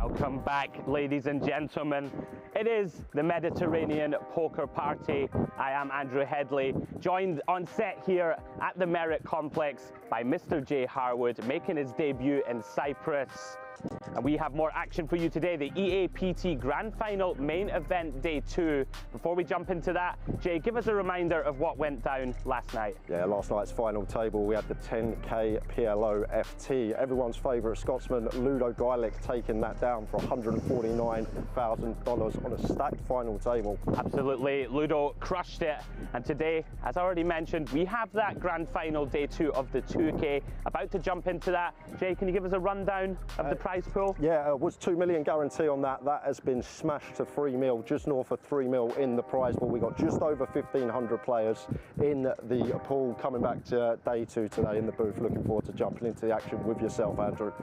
Welcome back, ladies and gentlemen. It is the Mediterranean Poker Party. I am Andrew Hedley, joined on set here at the Merit Complex by Mr. Jay Harwood, making his debut in Cyprus. And we have more action for you today, the EAPT Grand Final main event day 2. Before we jump into that, Jay, give us a reminder of what went down last night. Yeah, last night's final table, we had the 10K PLO FT. Everyone's favourite Scotsman, Ludo Geilich, taking that down for $149,000 on a stacked final table. Absolutely, Ludo crushed it. And today, as I already mentioned, we have that Grand Final day 2 of the 2K. About to jump into that. Jay, can you give us a rundown of the prize pool? Yeah, it was 2 million guarantee on that. That has been smashed to 3 mil, just north of 3 mil in the prize pool. We got just over 1,500 players in the pool. Coming back to day 2 today in the booth. Looking forward to jumping into the action with yourself, Andrew.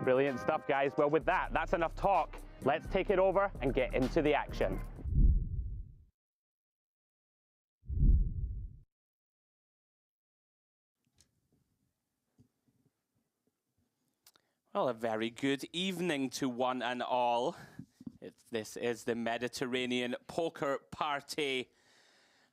Brilliant stuff, guys. Well, with that, that's enough talk. Let's take it over and get into the action. Well, a very good evening to one and all. This is the Mediterranean Poker Party.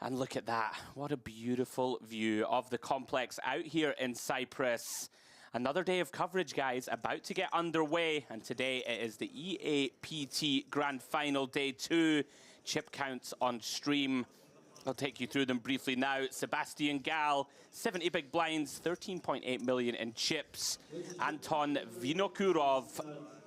And look at that. What a beautiful view of the complex out here in Cyprus. Another day of coverage, guys, about to get underway. And today it is the EAPT Grand Final Day 2. Chip counts on stream. I'll take you through them briefly now. Sebastian Gal, 70 big blinds, 13.8 million in chips. Anton Vinokurov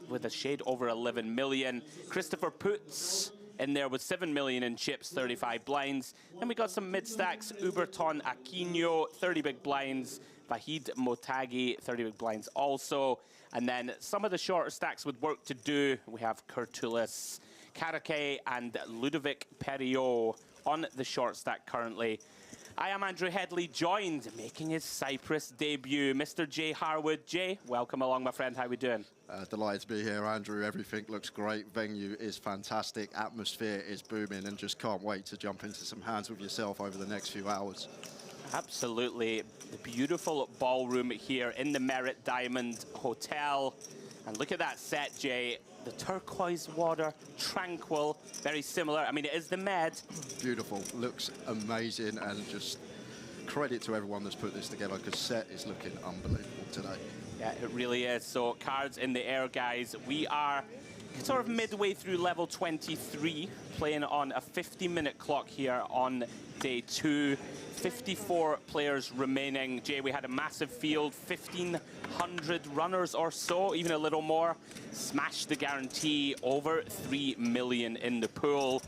with a shade over 11 million. Christopher Putz in there with 7 million in chips, 35 blinds. Then we got some mid-stacks. Uberton Aquino, 30 big blinds. Vahid Motagi, 30 big blinds also. And then some of the shorter stacks with work to do. We have Culuz, Karake, and Ludovic Perriot on the short stack currently. I am Andrew Hedley, joined, making his Cyprus debut, Mr. Jay Harwood. Jay, welcome along, my friend. How are we doing? Delighted to be here, Andrew. Everything looks great. Venue is fantastic. Atmosphere is booming, and just can't wait to jump into some hands with yourself over the next few hours. Absolutely. The beautiful ballroom here in the Merit Diamond Hotel. And look at that set, Jay. The turquoise water, tranquil, very similar. I mean, it is the Med. Beautiful, looks amazing, and just credit to everyone that's put this together, because set is looking unbelievable today. Yeah, it really is. So cards in the air, guys. We are sort of midway through level 23, playing on a 50-minute clock here on day 2. 54 players remaining. Jay, we had a massive field, 1,500 runners or so, even a little more. Smashed the guarantee, over 3 million in the pool.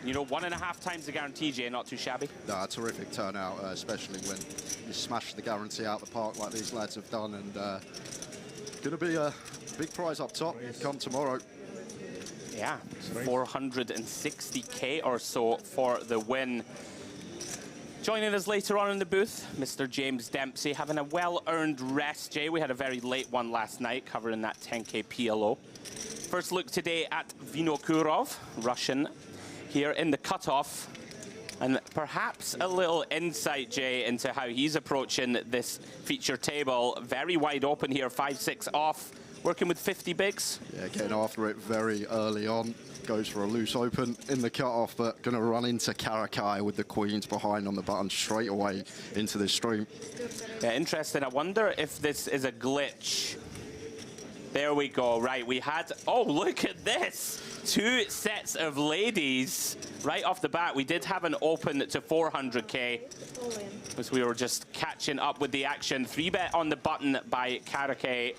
You know, 1.5 times the guarantee, Jay, not too shabby. No, a terrific turnout, especially when you smash the guarantee out the park like these lads have done. And gonna be a big prize up top come tomorrow. Yeah, 460K or so for the win. Joining us later on in the booth, Mr. James Dempsey, having a well-earned rest. Jay, we had a very late one last night, covering that 10K PLO. First look today at Vinokurov, Russian, here in the cutoff. And perhaps a little insight, Jay, into how he's approaching this feature table. Very wide open here, 5-6 off, working with 50 bigs. Yeah, getting after it very early on. Goes for a loose open in the cutoff, but going to run into Karakai with the queens behind on the button straight away into the stream. Yeah, interesting. I wonder if this is a glitch. There we go. Right, we had, oh, look at this. 2 sets of ladies right off the bat. We did have an open to 400K, because we were just catching up with the action. 3-bet on the button by Karakai.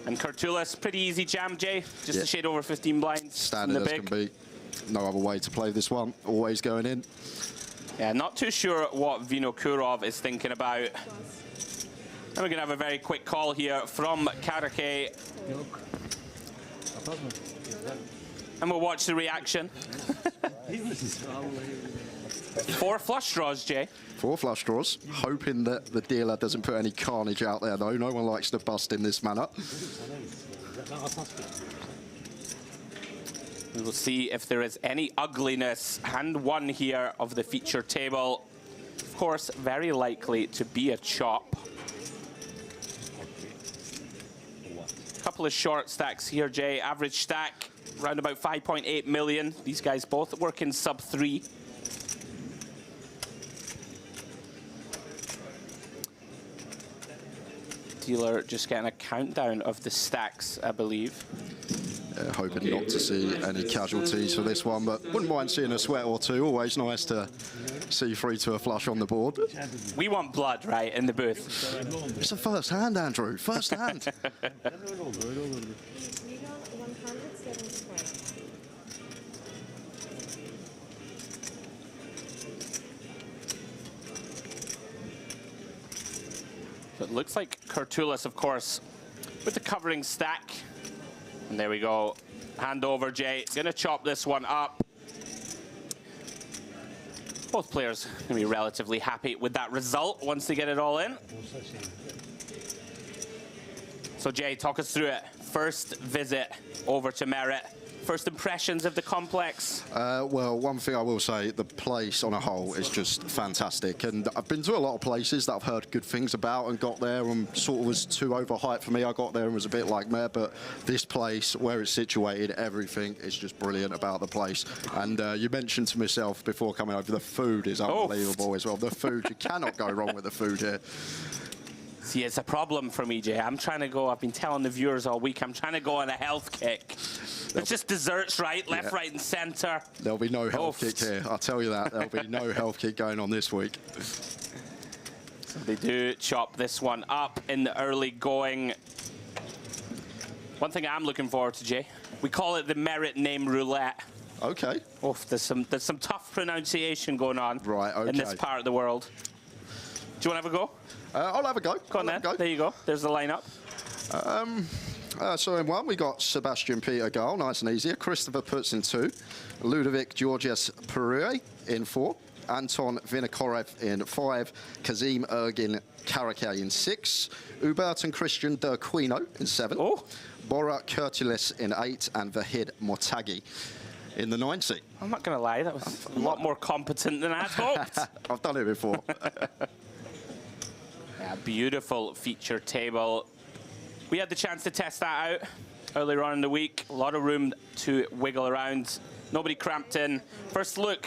And Culuz, pretty easy jam, Jay. Just a shade over 15 blinds. Standard as can be. No other way to play this one. Always going in. Yeah, not too sure what Vinokurov is thinking about. And we're going to have a very quick call here from Karake. And we'll watch the reaction. 4 flush draws, Jay. 4 flush draws, hoping that the dealer doesn't put any carnage out there, though. No one likes to bust in this manner. We will see if there is any ugliness. Hand 1 here of the feature table. Of course, very likely to be a chop. Couple of short stacks here, Jay. Average stack, around about 5.8 million. These guys both working sub 3. Dealer just getting a countdown of the stacks, I believe. Hoping not to see any casualties for this one, but wouldn't mind seeing a sweat or two. Always nice to see 3 to a flush on the board. We want blood, right, in the booth. It's a first hand, Andrew. First hand. So it looks like Culuz, of course, with the covering stack. And there we go. Hand over, Jay. Gonna chop this one up. Both players gonna be relatively happy with that result once they get it all in. So Jay, talk us through it. First visit over to Merit. First impressions of the complex? Well, one thing I will say, the place on a whole is just fantastic. And I've been to a lot of places that I've heard good things about and got there and sort of was too overhyped for me. I got there and was a bit like meh, but this place, where it's situated, everything is just brilliant about the place. And you mentioned to myself before coming over, the food is unbelievable as well. The food, you cannot go wrong with the food here. See, it's a problem for me, Jay. I'm trying to go, I've been telling the viewers all week, I'm trying to go on a health kick. It's just desserts, right? Left, right, and center. There'll be no health kick here, I'll tell you that. There'll be no health kick going on this week. So they do chop this one up in the early going. One thing I'm looking forward to, Jay, we call it the Merit name roulette. Okay. Oh, there's some tough pronunciation going on in this part of the world. Do you want to have a go? I'll have a go. Go on then. There you go. There's the lineup. So in 1, we got Sebastian Peter goal, nice and easy. Christopher Puts in 2. Ludovic Georgios Perue in 4. Anton Vinokurov in 5. Kazim Ergin Karakay in 6. Hubert and Christian Derquino in 7. Oh. Bora Kurtulis in 8. And Vahid Mortagi in the 9 seat. I'm not going to lie, that was a lot more competent than I hoped. I've done it before. Yeah, beautiful feature table. We had the chance to test that out earlier on in the week. A lot of room to wiggle around. Nobody cramped in. First look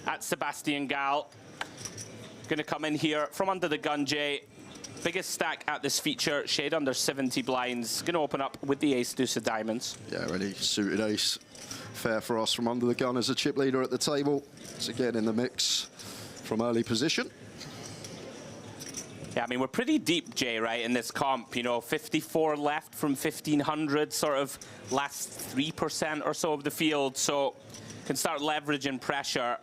at Sebastian Gal. Going to come in here from under the gun, Jay. Biggest stack at this feature, shade under 70 blinds. Going to open up with the ace deuce of diamonds. Yeah, really suited ace. Fair for us from under the gun as a chip leader at the table. It's again in the mix from early position. Yeah, I mean, we're pretty deep, Jay, right, in this comp. You know, 54 left from 1,500, sort of last 3% or so of the field. So can start leveraging pressure.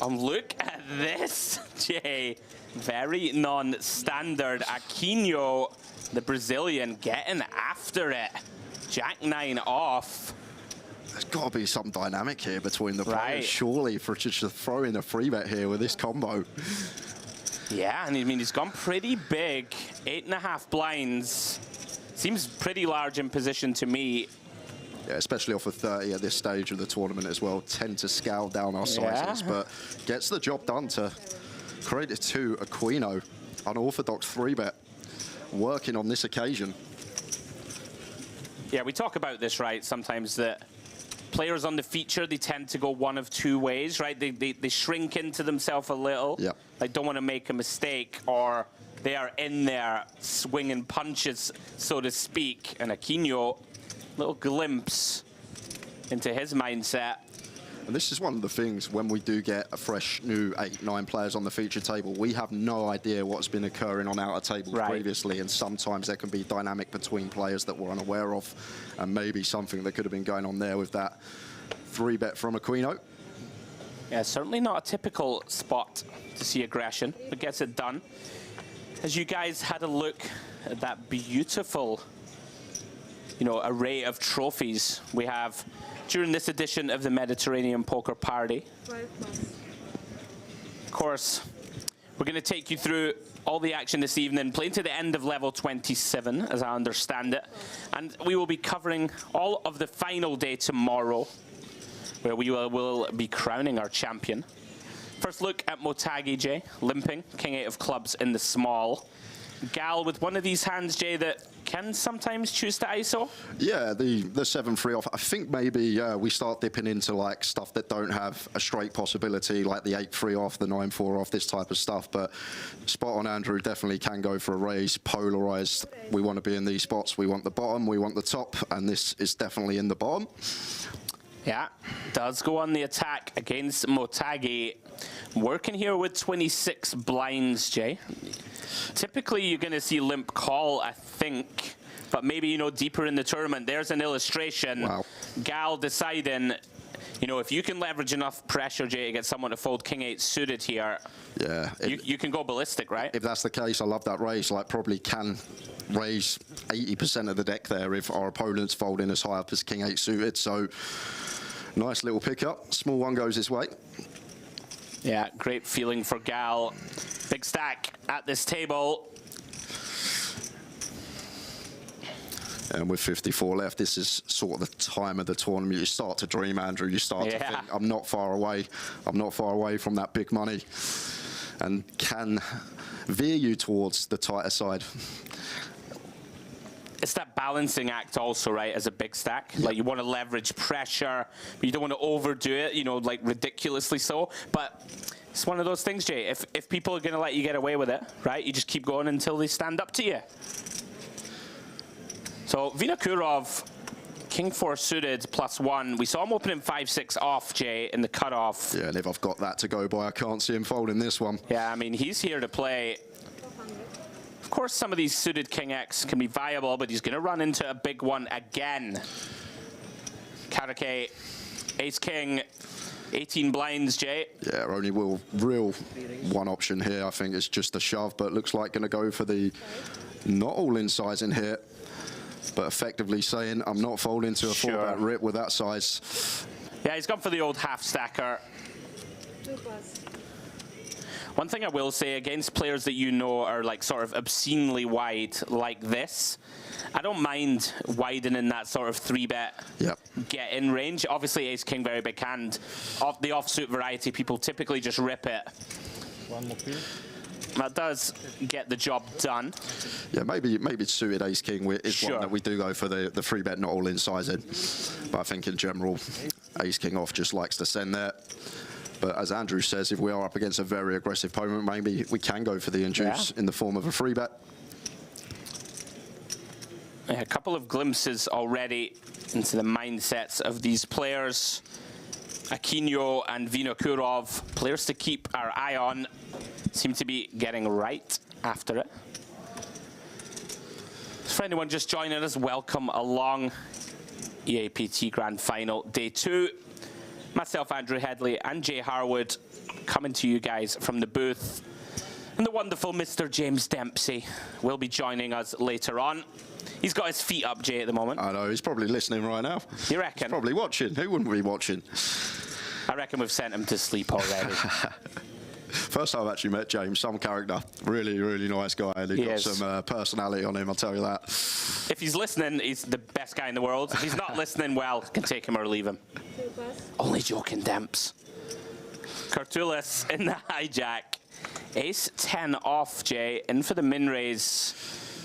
Look at this, Jay. Very non-standard. Aquino, the Brazilian, getting after it. Jack 9 off. There's got to be some dynamic here between the players, Right. surely, for just to throw in a free bet here with this combo. Yeah, and I mean, he's gone pretty big. 8.5 blinds. Seems pretty large in position to me. Yeah, especially off of 30 at this stage of the tournament as well. Tend to scale down our sizes, but gets the job done to credit to Aquino. Unorthodox 3-bet working on this occasion. Yeah, we talk about this, right, sometimes that players on the feature, they tend to go one of two ways, right? They shrink into themselves a little. Yeah. They don't want to make a mistake, or they are in there swinging punches, so to speak. And Aquino, little glimpse into his mindset. And this is one of the things when we do get a fresh new 8-9 players on the feature table, we have no idea what's been occurring on outer tables previously, and sometimes there can be dynamic between players that we're unaware of, and maybe something that could have been going on there with that 3-bet from Aquino. Yeah, certainly not a typical spot to see aggression, but gets it done. As you guys had a look at that beautiful, you know, array of trophies we have during this edition of the Mediterranean Poker Party. Of course, we're going to take you through all the action this evening, playing to the end of level 27, as I understand it. And we will be covering all of the final day tomorrow, where we will be crowning our champion. First look at Motagi, Jay, limping, King 8 of clubs in the small. Gal with one of these hands, Jay, that can sometimes choose to ISO? Yeah, the 7-3 off. I think maybe we start dipping into like stuff that don't have a straight possibility, like the 8-3 off, the 9-4 off, this type of stuff. But spot on, Andrew definitely can go for a raise. Polarized. We want to be in these spots. We want the bottom. We want the top, and this is definitely in the bottom. Yeah, does go on the attack against Motagi. Working here with 26 blinds, Jay. Typically, you're going to see limp call, I think, but maybe, you know, deeper in the tournament. There's an illustration. Wow. Gal deciding, you know, if you can leverage enough pressure, Jay, to get someone to fold King 8 suited here, yeah, you can go ballistic, right? If that's the case, I love that raise. Like, probably can raise 80% of the deck there if our opponent's folding as high up as King 8 suited. So, nice little pickup. Small one goes his way. Yeah, great feeling for Gal. Big stack at this table. And with 54 left, this is sort of the time of the tournament. You start to dream, Andrew. You start to think, I'm not far away. I'm not far away from that big money. And can veer you towards the tighter side. It's that balancing act also, right, as a big stack. Like, you want to leverage pressure, but you don't want to overdo it, you know, like ridiculously so. But it's one of those things, Jay. If people are going to let you get away with it, right, you just keep going until they stand up to you. So Vinokurov, King 4 suited +1. We saw him opening 5-6 off, Jay, in the cutoff. Yeah, and if I've got that to go by, I can't see him folding this one. Yeah, I mean, he's here to play. Of course, some of these suited King X can be viable, but he's going to run into a big one again. Karake, Ace King, 18 blinds, Jay. Yeah, only real one option here, I think, is just a shove, but looks like going to go for the not all in size in here, but effectively saying, I'm not folding to a 4-bet rip with that size. Yeah, he's gone for the old half stacker. One thing I will say, against players that you know are like sort of obscenely wide like this, I don't mind widening that sort of 3-bet get in range. Obviously, Ace King, very big hand. Off the offsuit variety, people typically just rip it. One more piece. That does get the job done. Yeah, maybe suited Ace King is one that we do go for the 3-bet not all in size in. But I think in general, Ace King off just likes to send there. But as Andrew says, if we are up against a very aggressive opponent, maybe we can go for the induce in the form of a 3-bet. Yeah, a couple of glimpses already into the mindsets of these players. Aquino and Vinokurov, players to keep our eye on, seem to be getting right after it. For anyone just joining us, welcome along. EAPT Grand Final, Day 2. Myself, Andrew Hedley, and Jay Harwood coming to you guys from the booth. And the wonderful Mr. James Dempsey will be joining us later on. He's got his feet up, Jay, at the moment. I know, he's probably listening right now. You reckon? He's probably watching. Who wouldn't be watching? I reckon we've sent him to sleep already. First time I've actually met James, some character. Really, really nice guy. And he's got some personality on him, I'll tell you that. If he's listening, he's the best guy in the world. If he's not listening, well, can take him or leave him. Only joking, Demps. Culuz in the hijack. Ace 10 off, Jay, in for the min raise.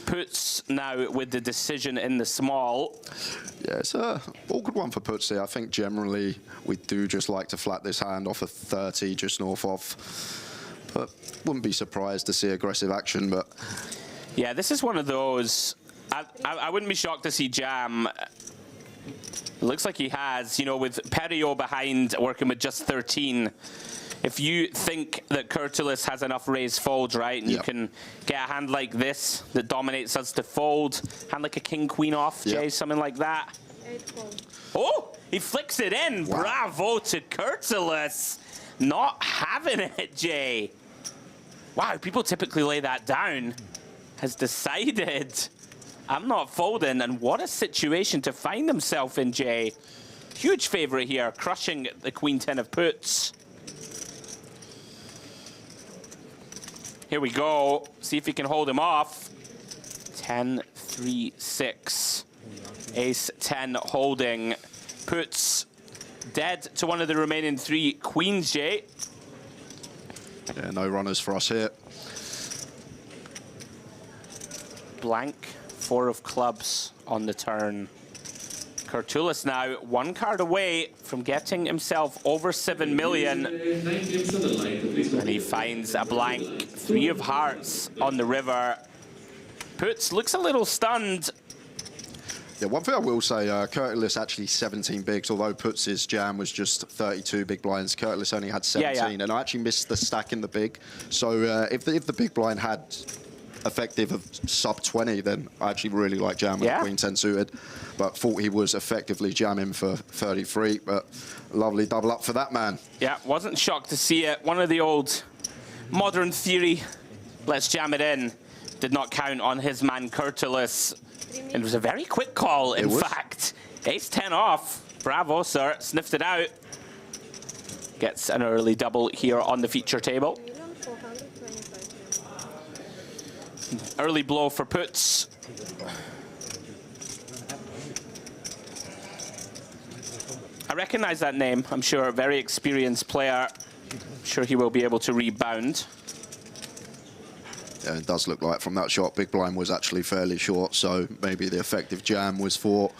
Puts now with the decision in the small. Yeah, it's a awkward one for Puts here. I think generally we do just like to flat this hand off a 30 just north of. But wouldn't be surprised to see aggressive action. But yeah, this is one of those. I wouldn't be shocked to see jam. It looks like he has, you know, with Perio behind, working with just 13. If you think that Culuz has enough raise folds, right, and you can get a hand like this that dominates us to fold, hand like a king-queen off, Jay, something like that. Oh, he flicks it in. Wow. Bravo to Culuz. Not having it, Jay. Wow, people typically lay that down. Has decided, I'm not folding, and what a situation to find himself in, Jay. Huge favorite here, crushing the queen 10 of puts. Here we go. See if he can hold him off. 10, 3, 6. Ace 10 holding. Puts dead to one of the remaining 3 queens, Jay. Yeah, no runners for us here. blank, 4 of clubs on the turn. Culuz now 1 card away from getting himself over 7 million. And he finds a blank, 3 of hearts on the river. Puts looks a little stunned. Yeah, one thing I will say, Culuz actually 17 bigs, although Putz's jam was just 32 big blinds. Culuz only had 17, and I actually missed the stack in the big. So if the big blind had effective of sub 20, then I actually really like jam with the Queen 10 suited. But thought he was effectively jamming for 33, but lovely double up for that man. Yeah, wasn't shocked to see it. One of the old modern theory, let's jam it in, did not count on his man Culuz. It was a very quick call, in fact. Ace-10 off. Bravo, sir. Sniffed it out. Gets an early double here on the feature table. Early blow for Puts. I recognize that name, I'm sure. Very experienced player. I'm sure he will be able to rebound. Yeah, it does look like from that shot, big blind was actually fairly short, so maybe the effective jam was for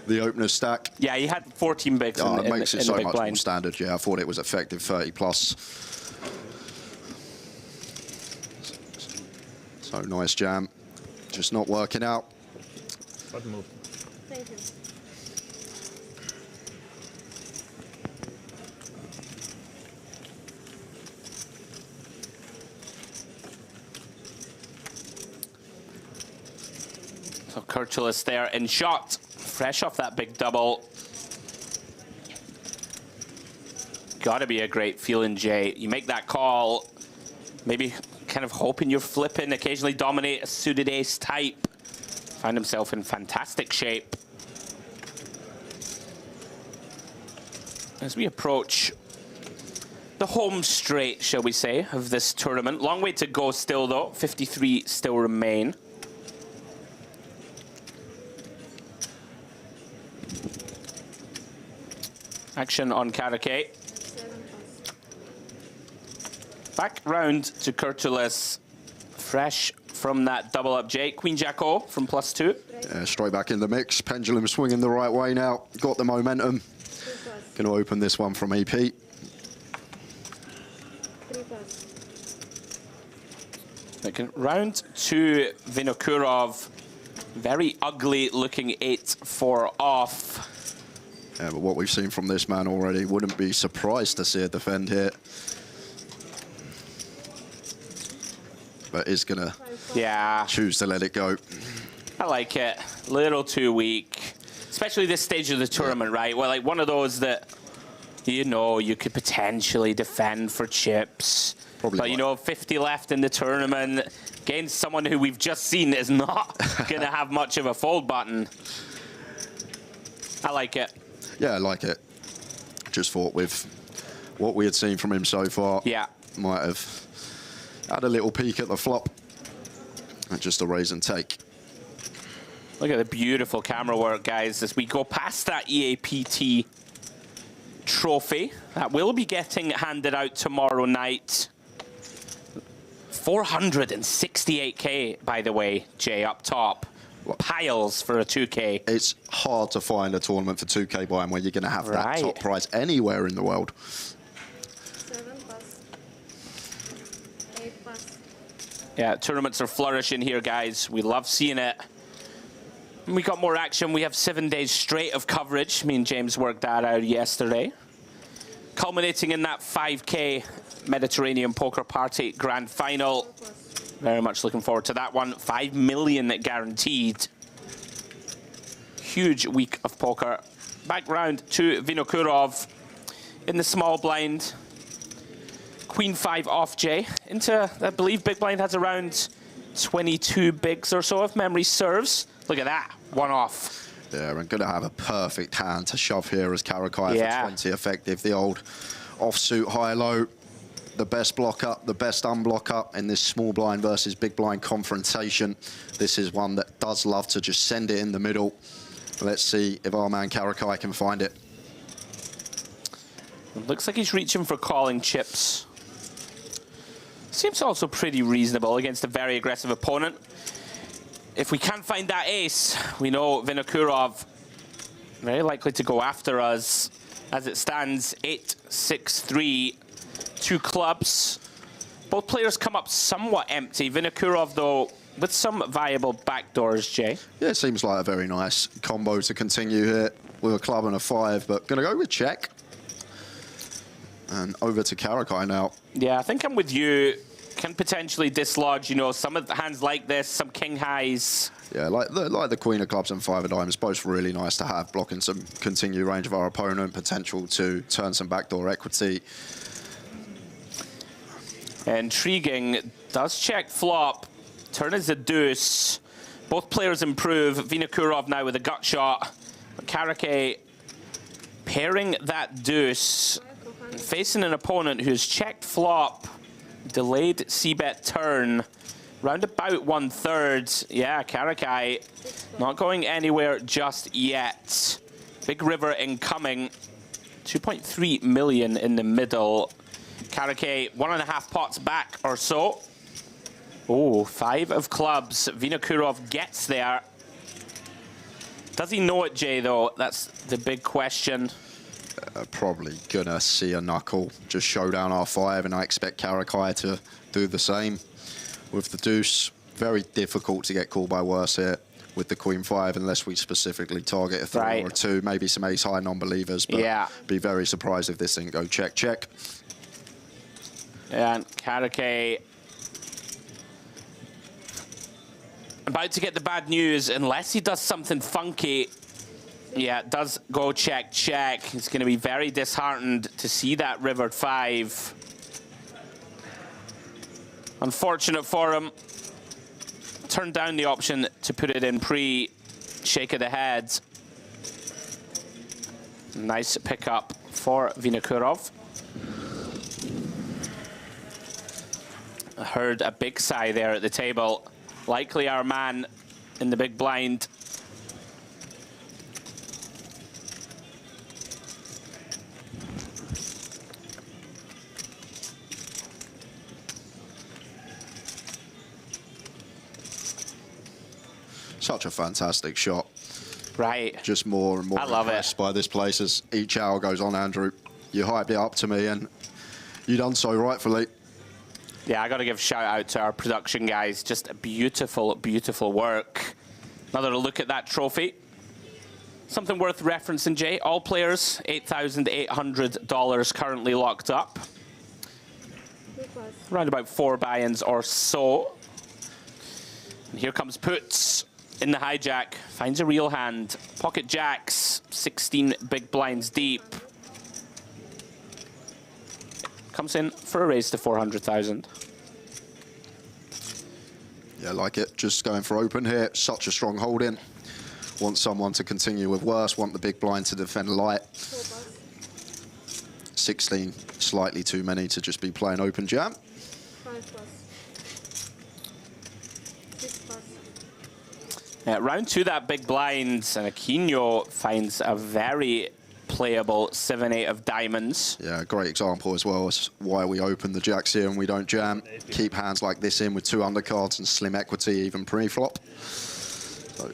the opener stack. Yeah, he had 14 bigs in it makes it so much blind. more standard. Yeah, I thought it was effective 30 plus. So nice jam, just not working out. Button move. Thank you. So Culuz there in shot, fresh off that big double. Gotta be a great feeling, Jay. You make that call, maybe kind of hoping you're flipping, occasionally dominate a suited ace type. Find himself in fantastic shape. As we approach the home straight, shall we say, of this tournament. Long way to go still, though. 53 still remain. Action on Karake. Back round to Culuz. Fresh from that double up Jay. Queen Jack O from +2. Yeah, straight back in the mix. Pendulum swinging the right way now. Got the momentum. Going to open this one from EP. Round to Vinokurov. Very ugly looking 8-4 off. Yeah, but what we've seen from this man already, wouldn't be surprised to see a defend here. But is going to choose to let it go. I like it. A little too weak. Especially this stage of the tournament, right? Well, like one of those that, you know, you could potentially defend for chips. Probably but, you know, 50 left in the tournament against someone who we've just seen is not going to have much of a fold button. I like it. Yeah, I like it. Just thought with what we had seen from him so far, might have had a little peek at the flop. And just a raise and take. Look at the beautiful camera work, guys, as we go past that EAPT trophy. That will be getting handed out tomorrow night. 468K, by the way, Jay, up top. Piles for a 2K. It's hard to find a tournament for 2K buy-in where you're going to have that top prize anywhere in the world. 7+, 8+. Yeah, tournaments are flourishing here, guys. We love seeing it. And we got more action. We have 7 days straight of coverage. Me and James worked that out yesterday. Culminating in that 5K Mediterranean Poker Party Grand Final. Very much looking forward to that one. 5 million guaranteed. Huge week of poker. Back round to Vinokurov in the small blind. Queen 5 off, Jay. Into, I believe big blind has around 22 bigs or so, if memory serves. Look at that, 1 off. Yeah, we're going to have a perfect hand to shove here as Karakai for 20 effective. The old offsuit high-low. The best block up, the best unblock up in this small blind versus big blind confrontation. This is one that does love to just send it in the middle. Let's see if our man Karakai can find it. It looks like he's reaching for calling chips. Seems also pretty reasonable against a very aggressive opponent. if we can't find that ace, we know Vinokurov very likely to go after us. As it stands, 8-6-3, 2 clubs. Both players come up somewhat empty. Vinokurov, though, with some viable backdoors, Jay. Yeah, it seems like a very nice combo to continue here with a club and a 5, but going to go with check. And over to Karakai now. Yeah, I think I'm with you. Can potentially dislodge, you know, some of the hands like this, some king highs. Yeah, like the Queen of Clubs and 5 of Diamonds, both really nice to have, blocking some continued range of our opponent, potential to turn some backdoor equity. Intriguing. Does check flop. Turn is a deuce. Both players improve. Vinokurov now with a gut shot. Karakai pairing that deuce. Facing an opponent who's checked flop. Delayed c-bet turn. Round about 1/3. Yeah, Karakai not going anywhere just yet. Big river incoming. 2.3 million in the middle. Karakai 1.5 pots back or so. Oh, 5 of clubs. Vinokurov gets there. Does he know it, Jay, though? That's the big question. Probably gonna see a knuckle, just show down our 5, and I expect Karakai to do the same with the deuce. Very difficult to get called by worse here with the Queen 5 unless we specifically target a 3 or a 2, maybe some ace high non-believers, but yeah, be very surprised if this didn't go check, check. And Karakai about to get the bad news unless he does something funky. Yeah, it does go check, check. He's going to be very disheartened to see that river 5. Unfortunate for him. Turned down the option to put it in pre. Shake of the head. Nice pickup for Vinokurov. I heard a big sigh there at the table. Likely our man in the big blind. Such a fantastic shot. Right. Just more and more impressed by this place as each hour goes on, Andrew. You hyped it up to me, and you done so rightfully. Yeah, I got to give a shout out to our production guys. Just a beautiful, beautiful work. Another look at that trophy. Something worth referencing, Jay. All players, $8,800 currently locked up. Around about 4 buy-ins or so. And here comes Puts in the hijack. Finds a real hand. Pocket jacks, 16 big blinds deep. Comes in for a raise to 400,000. Yeah, like it. Just going for open here. Such a strong hold in. Want someone to continue with worse. Want the big blind to defend light. 16, slightly too many to just be playing open jam. 5+. 6+. Round 2, that big blind, and Aquino finds a very playable 7-8 of diamonds. Yeah, great example as well as why we open the jacks here and we don't jam. Keep hands like this in with 2 undercards and slim equity, even pre-flop. So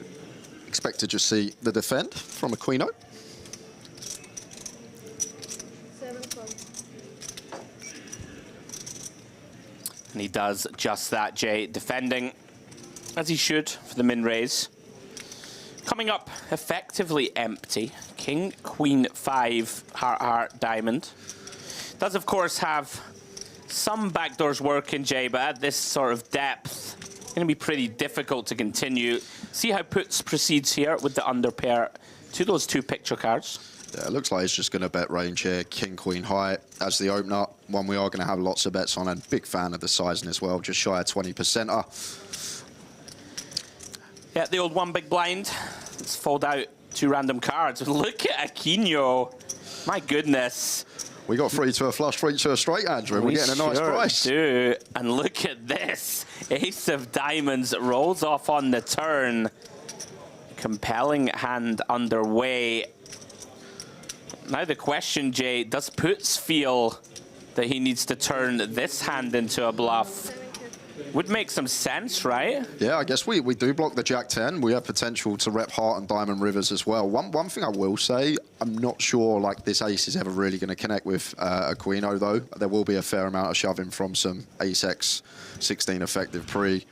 expect to just see the defend from Aquino. 7+. And he does just that, Jay, defending as he should for the min raise. Coming up effectively empty. King, Queen, 5, heart, heart, diamond. Does, of course, have some backdoors working, Jay, but at this sort of depth, it's going to be pretty difficult to continue. See how Puts proceeds here with the underpair to those 2 picture cards. Yeah, it looks like he's just going to bet range here. King, Queen, high as the opener. One we are going to have lots of bets on, and big fan of the sizing as well. Just shy of 20%er. Yeah, the old 1 big blind. Let's fold out 2 random cards. Look at Aquino. My goodness. We got 3 to a flush, 3 to a straight, Andrew. We're getting a nice price. Do. And look at this. Ace of diamonds rolls off on the turn. Compelling hand underway. Now the question, Jay, does Puts feel that he needs to turn this hand into a bluff? Would make some sense, right? Yeah, I guess we do block the Jack 10. We have potential to rep Heart and Diamond Rivers as well. One thing I will say, I'm not sure like this ace is ever really going to connect with a Queeno though. There will be a fair amount of shoving from some ace X 16 effective pre.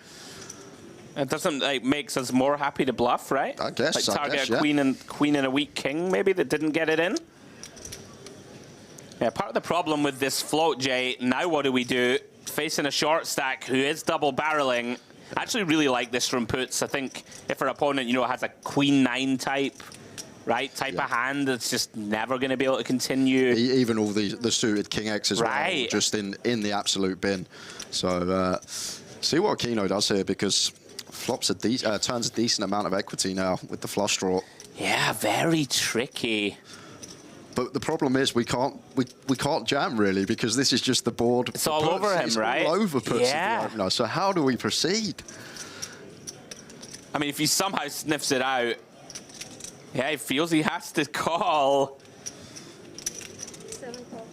It doesn't like makes us more happy to bluff, right? I guess. Like target yeah. a queen and a weak king maybe that didn't get it in. Yeah, part of the problem with this float, Jay, now what do we do? Facing a short stack who is double barreling. I actually really like this from Puts. I think if our opponent, you know, has a queen 9 type, right, of hand, it's just never going to be able to continue. Even all the suited king X as well, just in the absolute bin. So see what Keno does here, because flops turns a decent amount of equity now with the flush draw. Yeah, very tricky. But the problem is we can't jam really, because this is just the board. It's all over him, right? All over Puts. Yeah. So how do we proceed? I mean, if he somehow sniffs it out, yeah, he feels he has to call. 7 call.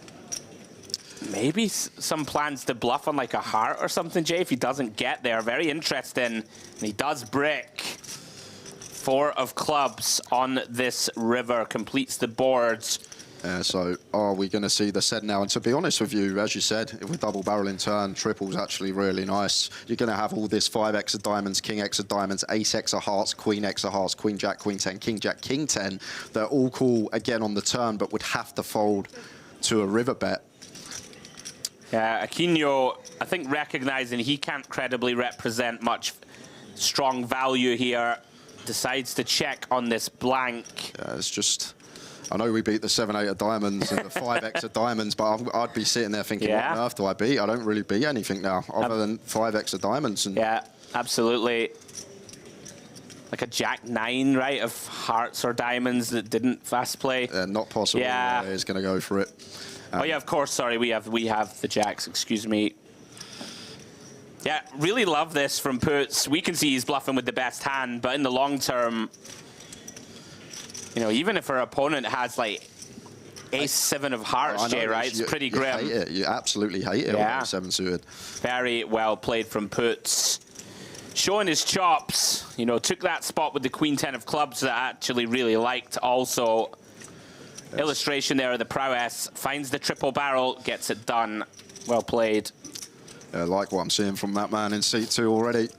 Maybe some plans to bluff on like a heart or something, Jay, if he doesn't get there. Very interesting. And he does brick. 4 of clubs on this river, completes the boards. So are we going to see the set now? And to be honest with you, as you said, if we double barrel in turn, triple's actually really nice. You're going to have all this 5x of diamonds, king x of diamonds, ace x of hearts, queen x of hearts, queen jack, queen 10, king jack, king 10. They're all cool again on the turn, but would have to fold to a river bet. Yeah, Aquino, I think recognizing he can't credibly represent much strong value here, decides to check on this blank. Yeah, it's just, I know we beat the 7-8 of diamonds and the 5x of diamonds, but I'd be sitting there thinking, what on earth do I beat? I don't really beat anything now other than 5x of diamonds. And yeah, absolutely. Like a jack 9, right, of hearts or diamonds that didn't fast play. Not possible. Yeah. He's going to go for it. Oh yeah, of course. Sorry, we have the jacks. Excuse me. Yeah, really love this from Puts. We can see he's bluffing with the best hand, but in the long term, you know, even if our opponent has like ace 7 of hearts, Jay, right? It's pretty grim. You hate it. You absolutely hate it. Yeah. On 7 suited. Very well played from Puts. Showing his chops, you know, took that spot with the queen 10 of clubs that I actually really liked also. Yes. Illustration there of the prowess, finds the triple barrel, gets it done. Well played. Yeah, like what I'm seeing from that man in seat 2 already.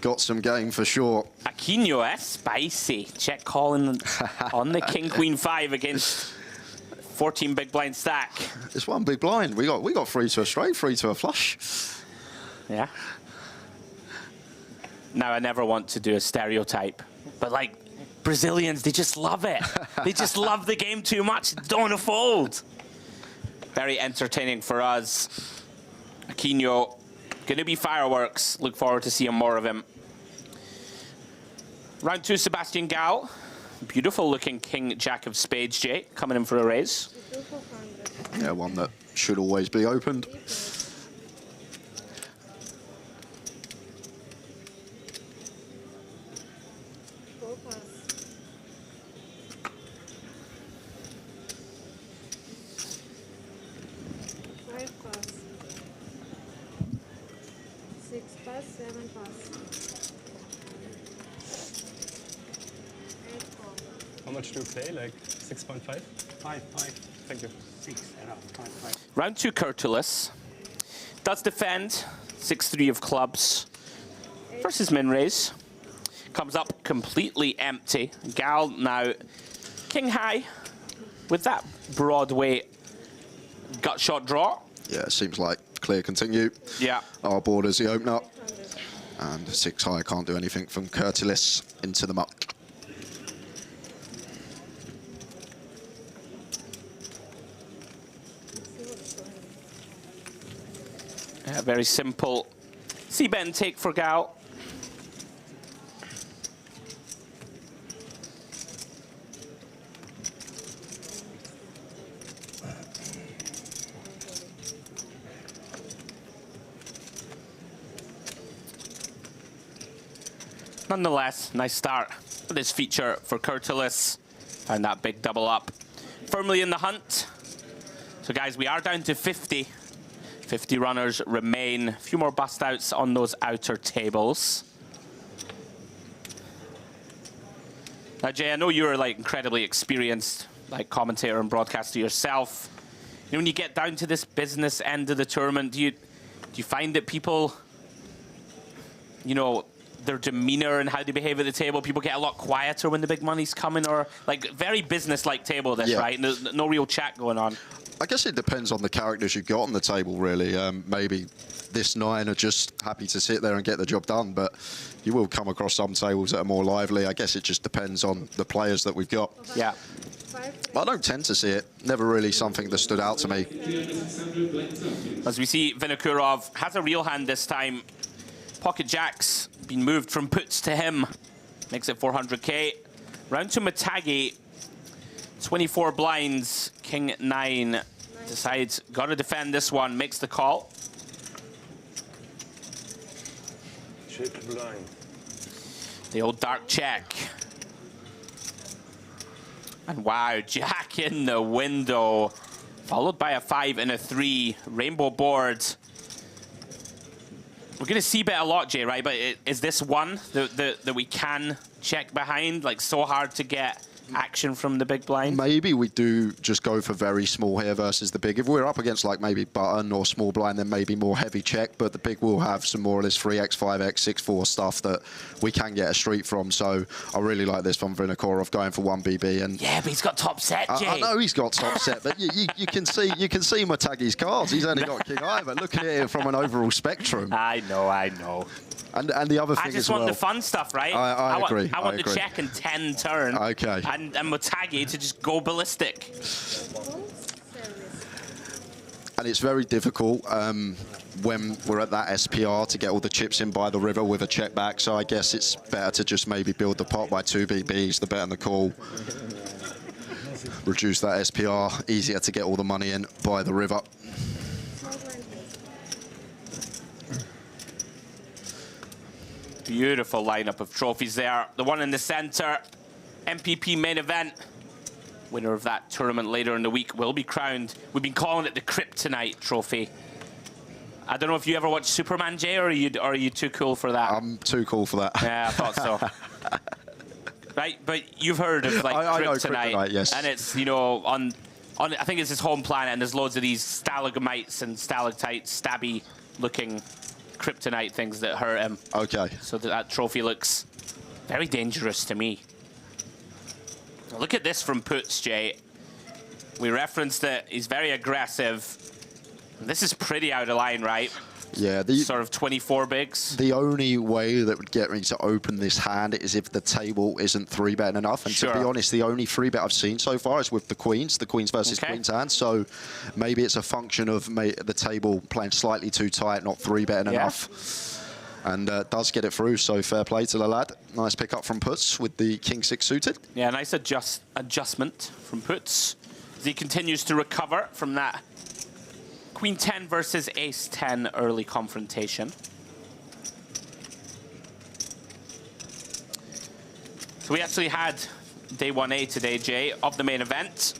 Got some game for sure. Aquino, spicy. Check calling on the king queen 5 against 14 big blind stack. It's one big blind. We got 3 to a straight, 3 to a flush. Yeah. Now, I never want to do a stereotype, but like Brazilians, they just love it. They just love the game too much. Don't want to fold. Very entertaining for us. Aquino, gonna be fireworks. Look forward to seeing more of him. Round 2, Sebastian Gal. Beautiful looking king jack of spades, Jay, coming in for a raise. Yeah, one that should always be opened. How much do you play? Like 6.5? 5. Thank you. 6 and 5. Round 2, Culuz. Does defend. 6-3 of clubs. Versus min raise. Comes up completely empty. Gal now king high with that Broadway gut shot draw. Yeah, it seems like clear continue. Yeah. Our board is the opener. And 6 high can't do anything from Culuz into the muck. Yeah, very simple C-bet and take for Gal. Nonetheless, nice start for this feature for Culuz. Found that big double up. Firmly in the hunt. So guys, we are down to 50. 50 runners remain. A few more bust outs on those outer tables. Now, Jay, I know you're like incredibly experienced, like commentator and broadcaster yourself. You know, when you get down to this business end of the tournament, do you find that people, you know, their demeanor and how they behave at the table, people get a lot quieter when the big money's coming, or like very business-like table this, right? And there's no real chat going on. I guess it depends on the characters you've got on the table, really. Maybe this 9 are just happy to sit there and get the job done, but you will come across some tables that are more lively. I guess it just depends on the players that we've got. Yeah. I don't tend to see it. Never really something that stood out to me. As we see, Vinokurov has a real hand this time. Pocket Jacks been moved from puts to him. Makes it 400k. Round to Matagi. 24 blinds. King 9 decides, got to defend this one. Makes the call. Check blind. The old dark check. And wow, Jack in the window. Followed by a 5 and a 3. Rainbow board. We're going to see bet a lot, Jay, right? But is this one that we can check behind? Like, so hard to get action from the big blind? Maybe we do just go for very small here versus the big. If we're up against like maybe button or small blind, then maybe more heavy check, but the big will have some more of this 3x, 5x, 6-4 stuff that we can get a street from. So I really like this from Vinokurov going for 1BB. And yeah, but he's got top set, Jay. I know he's got top set, but you can see Matagi's cards. He's only got King Eye, but looking at it from an overall spectrum. I know. And the other thing as well. I just want the fun stuff, right? I agree. I want the check in 10 turn. Okay. And Matagi to just go ballistic. And it's very difficult when we're at that SPR to get all the chips in by the river with a check back. So I guess it's better to just maybe build the pot by 2 BBs, the bet and the call. Reduce that SPR, easier to get all the money in by the river. Beautiful lineup of trophies there. The one in the center, MPP main event. Winner of that tournament later in the week will be crowned. We've been calling it the Kryptonite Trophy. I don't know if you ever watched Superman, Jay, or are you too cool for that? I'm too cool for that. Yeah, I thought so. Right, but you've heard of like I know Kryptonite, Kryptonite, yes. And it's, you know, on I think it's his home planet, and there's loads of these stalagmites and stalactites, stabby looking kryptonite things that hurt him. Okay. So that trophy looks very dangerous to me. Look at this from puts, Jay. We referenced that he's very aggressive. This is pretty out of line, right? Yeah. Sort of 24 bigs. The only way that would get me to open this hand is if the table isn't 3-betting enough. And to be honest, the only 3-bet I've seen so far is with the queens versus queens hand. So maybe it's a function of the table playing slightly too tight, not 3-betting enough. And does get it through, so fair play to the lad. Nice pick up from puts with the King 6 suited. Yeah, nice adjustment from puts as he continues to recover from that Queen 10 versus Ace 10 early confrontation. So we actually had day 1A today, Jay, of the main event.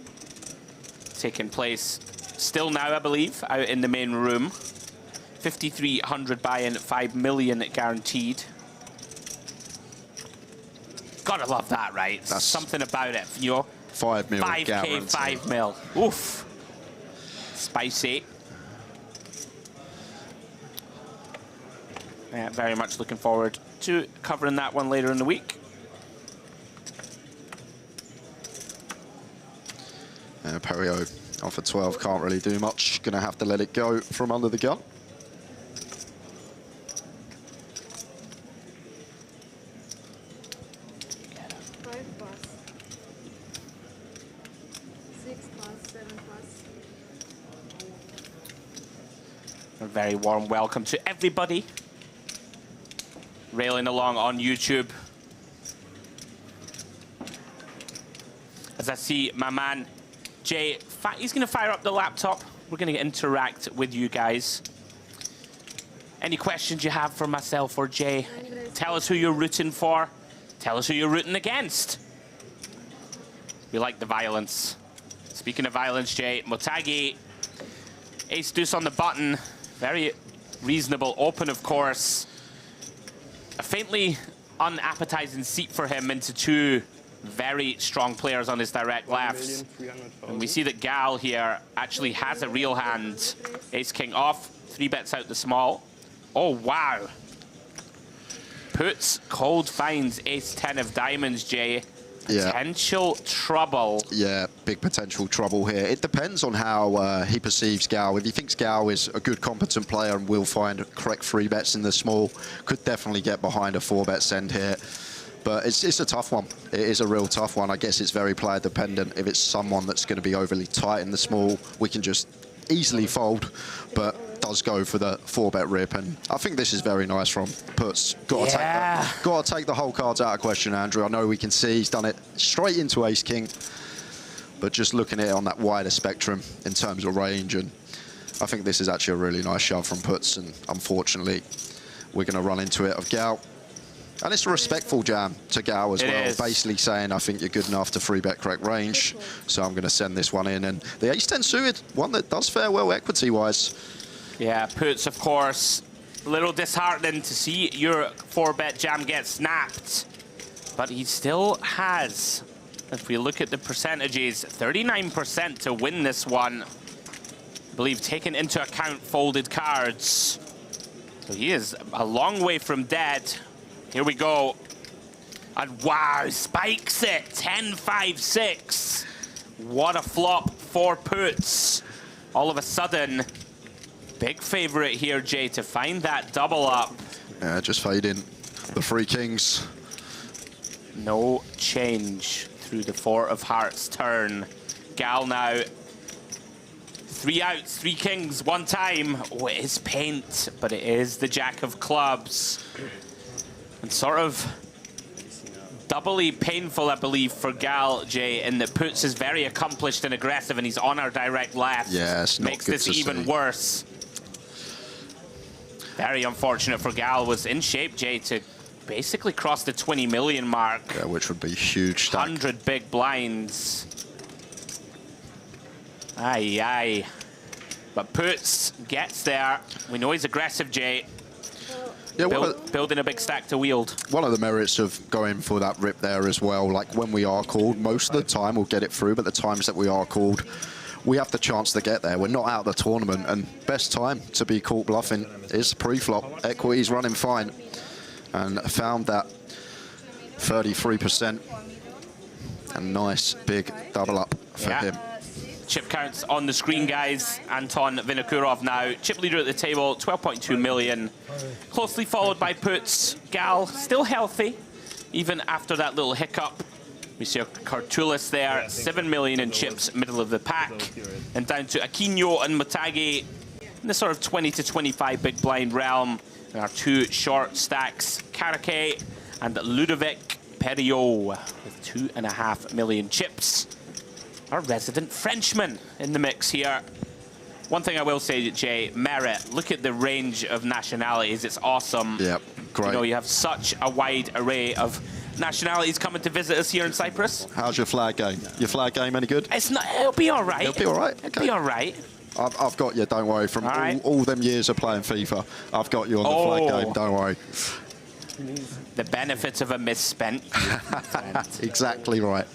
Taking place still now, I believe, out in the main room. 5,300 buy-in, 5 million guaranteed. Gotta love that, right? That's something about it, you know? 5 mil 5K, guaranteed. 5 mil. Oof. Spicy. Yeah, very much looking forward to covering that one later in the week. Perio off at 12, can't really do much. Gonna have to let it go from under the gun. A very warm welcome to everybody railing along on YouTube. As I see my man Jay, he's going to fire up the laptop. We're going to interact with you guys. Any questions you have for myself or Jay? Tell us who you're rooting for. Tell us who you're rooting against. We like the violence. Speaking of violence, Jay, Motagi, ace deuce on the button. Very reasonable open, of course. A faintly unappetizing seat for him into two very strong players on his direct lefts. And we see that Gal here actually has a real hand. Ace-king off, 3-bets out the small. Oh, wow. Puts, cold finds, ace-10 of diamonds, Jay. Potential trouble. Yeah, big potential trouble here. It depends on how he perceives Gal. If he thinks Gal is a good, competent player and will find correct 3-bets in the small, could definitely get behind a 4-bet send here. But it's a tough one. It is a real tough one. I guess it's very player dependent. If it's someone that's going to be overly tight in the small, we can just easily fold, but does go for the 4-bet rip. And I think this is very nice from Puts. Got to take the whole cards out of question, Andrew. I know we can see he's done it straight into ace-king, but just looking at it on that wider spectrum in terms of range, and I think this is actually a really nice shove from Puts, and unfortunately, we're going to run into it of Gal. And it's a respectful jam to Gal as well, basically saying, I think you're good enough to 3-bet correct range, so I'm going to send this one in. And the ace-10 suited, one that does fare well equity-wise. Yeah, Puts, of course, a little disheartening to see your 4-bet jam get snapped. But he still has, if we look at the percentages, 39% to win this one. I believe taking into account folded cards. So he is a long way from dead. Here we go. And wow, spikes it. 10-5-6. What a flop for Puts. All of a sudden, big favorite here, Jay, to find that double up. Yeah, just fade in the 3 kings. No change through the 4 of hearts turn. Gal now. 3 outs, 3 kings, 1 time. Oh, it is paint, but it is the jack of clubs. And sort of doubly painful, I believe, for Gal, Jay, in that Puts is very accomplished and aggressive, and he's on our direct left. Yeah, it's not makes good this to even see. worse. Very unfortunate for Gal. Was in shape, Jay, to basically cross the 20 million mark. Yeah, which would be huge stack. 100 big blinds. Aye, aye. But Puts gets there. We know he's aggressive, Jay. Yeah, building a big stack to wield. One of the merits of going for that rip there as well, like when we are called, most of the time we'll get it through, but the times that we are called, we have the chance to get there. We're not out of the tournament, and best time to be caught bluffing is pre-flop. Equity's running fine, and found that 33%. A nice big double up for him. Chip counts on the screen, guys. Anton Vinokurov now, chip leader at the table, 12.2 million. Closely followed by Puts. Gal, still healthy, even after that little hiccup. We see Culuz there, 7 million in chips, middle of the pack. And down to Aquino and Mutage in the sort of 20 to 25 big blind realm. There are 2 short stacks, Karake and Ludovic Perriot with 2.5 million chips. Our resident Frenchman in the mix here. One thing I will say, Jay, merit. Look at the range of nationalities. It's awesome. Yep, great. You know, you have such a wide array of nationalities coming to visit us here in Cyprus. How's your flag game? Your flag game any good? It's not. It'll be all right. It'll be all right. Okay. It'll be all right. I've got you. Don't worry. From all them years of playing FIFA, I've got you on the flag game. Don't worry. The benefits of a misspent youth. Exactly right.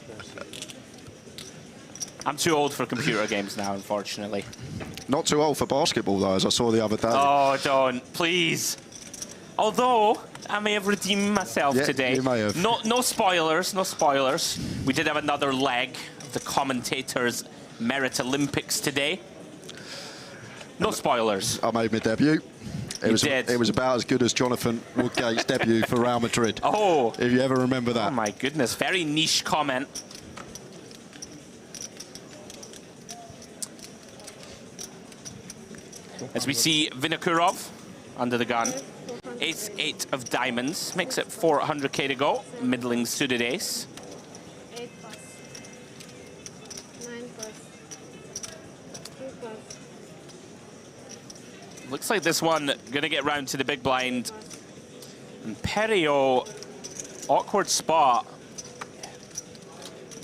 I'm too old for computer games now, unfortunately. Not too old for basketball, though, as I saw the other day. Oh, don't, please. Although, I may have redeemed myself today. You may have. No spoilers, no spoilers. We did have another leg of the commentators' Merit Olympics today. No spoilers. I made my debut. It was about as good as Jonathan Woodgate's debut for Real Madrid. Oh. If you ever remember that. Oh, my goodness. Very niche comment. As we see Vinokurov under the gun. Ace-8 of diamonds. Makes it 400k to go. Middling suited ace. 8 pass. 9 pass. 2 pass. Looks like this one gonna get round to the big blind. And Perriot, awkward spot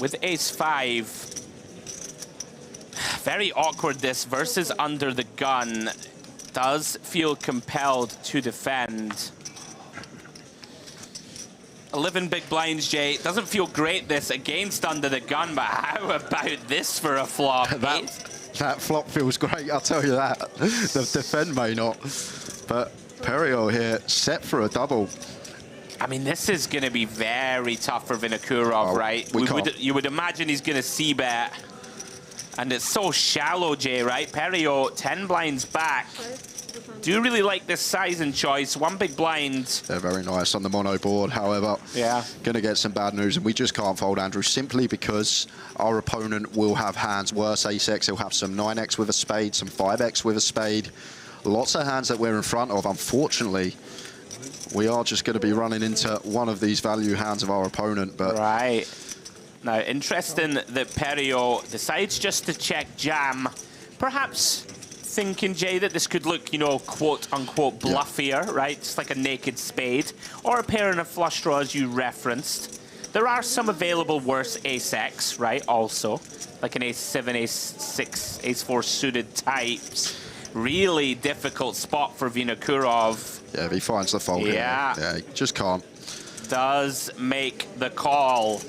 with ace-5. Very awkward this versus under the gun. does feel compelled to defend. 11 big blinds, Jay. Doesn't feel great this against under the gun, but how about this for a flop? That flop feels great, I'll tell you that. The defend may not. But Perio here set for a double. I mean, this is going to be very tough for Vinokurov, right? You would imagine he's going to c-bet. And it's so shallow, Jay, right? Perio, 10 blinds back. Do really like this size and choice. One big blind. They're very nice on the mono board, however. Yeah. Going to get some bad news, and we just can't fold Andrew simply because our opponent will have hands worse ace-x. He'll have some 9x with a spade, some 5x with a spade. Lots of hands that we're in front of. Unfortunately, we are just going to be running into one of these value hands of our opponent. But right. Now, interesting that Perio decides just to check jam. Perhaps thinking, Jay, that this could look, you know, quote-unquote bluffier, right? Just like a naked spade. Or a pair and a flush draw, as you referenced. There are some available worse ace-x, right, also. Like an ace-7, ace-6, ace-4 suited types. Really difficult spot for Vinokurov. yeah, if he finds the fold here, yeah, he just can't. Does make the call.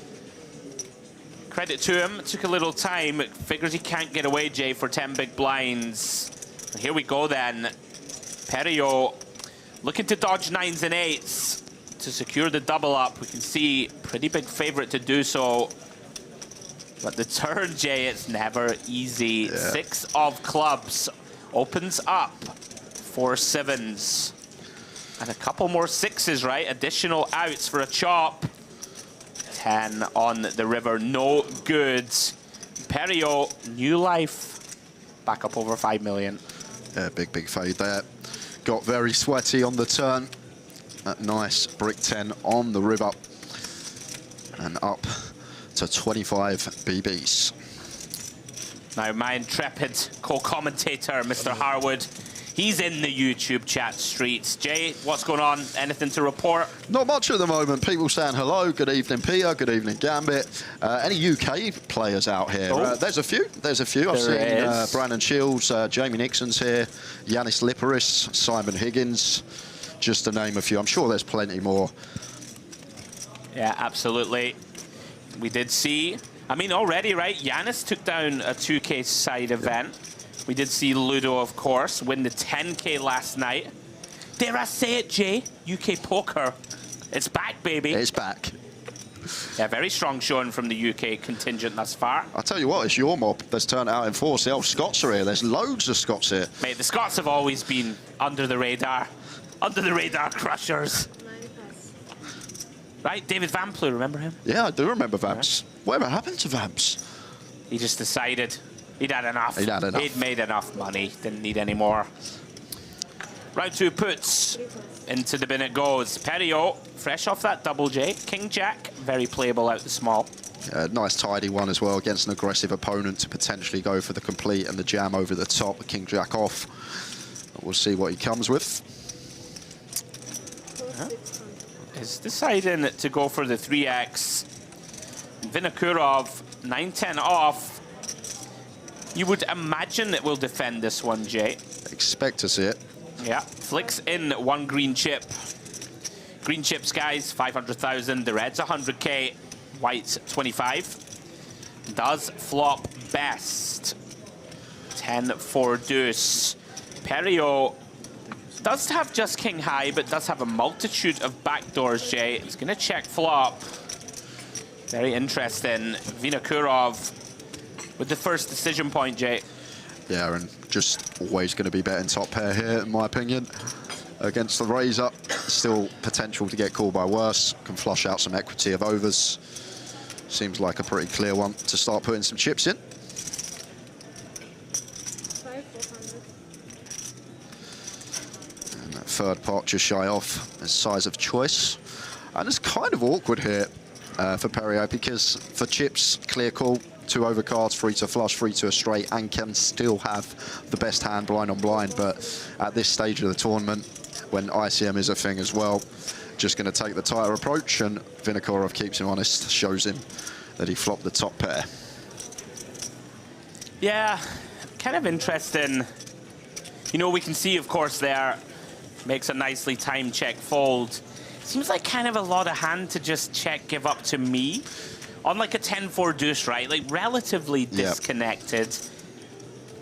Credit to him, it took a little time. Figures he can't get away, Jay, for 10 big blinds. And here we go then. Perio looking to dodge 9s and 8s to secure the double up. We can see pretty big favorite to do so. But the turn, Jay, it's never easy. Yeah. 6 of clubs opens up 4 7s. And a couple more 6s, right? Additional outs for a chop. 10 on the river, no good. Perio, new life, back up over 5 million. Yeah, big fade there. Got very sweaty on the turn. That nice brick 10 on the river. And up to 25 BBs. Now, my intrepid co-commentator, Mr. Harwood, he's in the YouTube chat streets. Jay, what's going on? Anything to report? Not much at the moment. People saying hello. Good evening, Pia. Good evening, Gambit. Any UK players out here? Oh. There's a few. I've seen Brandon Shields, Jamie Nixon's here, Yanis Liparis, Simon Higgins, just to name a few. I'm sure there's plenty more. Yeah, absolutely. We did see, I mean, already, right? Yanis took down a 2K side event. We did see Ludo, of course, win the 10K last night. Dare I say it, Jay? UK poker. It's back, baby. It's back. Yeah, very strong showing from the UK contingent thus far. I'll tell you what, it's your mob that's turned out in force. The old Scots are here. There's loads of Scots here. Mate, the Scots have always been under the radar. Under the radar crushers. Right, David Vamplew, remember him? Yeah, I do remember Vamps. Yeah. Whatever happened to Vamps? He just decided he'd had enough. He'd had enough. He'd made enough money, didn't need any more. Round 2 puts. Into the bin it goes. Perio, fresh off that double J. King Jack, very playable out the small. Yeah, nice tidy one as well against an aggressive opponent to potentially go for the complete and the jam over the top. The King Jack off. We'll see what he comes with. Is deciding to go for the 3x. Vinokurov, 9-10 off. You would imagine it will defend this one, Jay. Expect to see it. Yeah, flicks in 1 green chip. Green chips, guys, 500,000. The red's 100K, white's 25. Does flop best. 10-4 deuce. Perio does have just king high, but does have a multitude of backdoors, Jay. It's gonna check flop. Very interesting. Vinokurov with the first decision point, Jay. Yeah, and just always going to be betting top pair here, in my opinion. Against the razor, still potential to get called by worse. Can flush out some equity of overs. Seems like a pretty clear one to start putting some chips in. And that third pot just shy off as size of choice. And it's kind of awkward here for Perio because for chips, clear call. 2 overcards, free to flush, free to a straight, and can still have the best hand blind on blind. But at this stage of the tournament, when ICM is a thing as well, just going to take the tighter approach, and Vinokurov keeps him honest, shows him that he flopped the top pair. Yeah, kind of interesting. You know, we can see, of course, there, makes a nicely timed check fold. Seems like kind of a lot of hand to just check give up to me. On like a 10-4 deuce, right? Like relatively disconnected.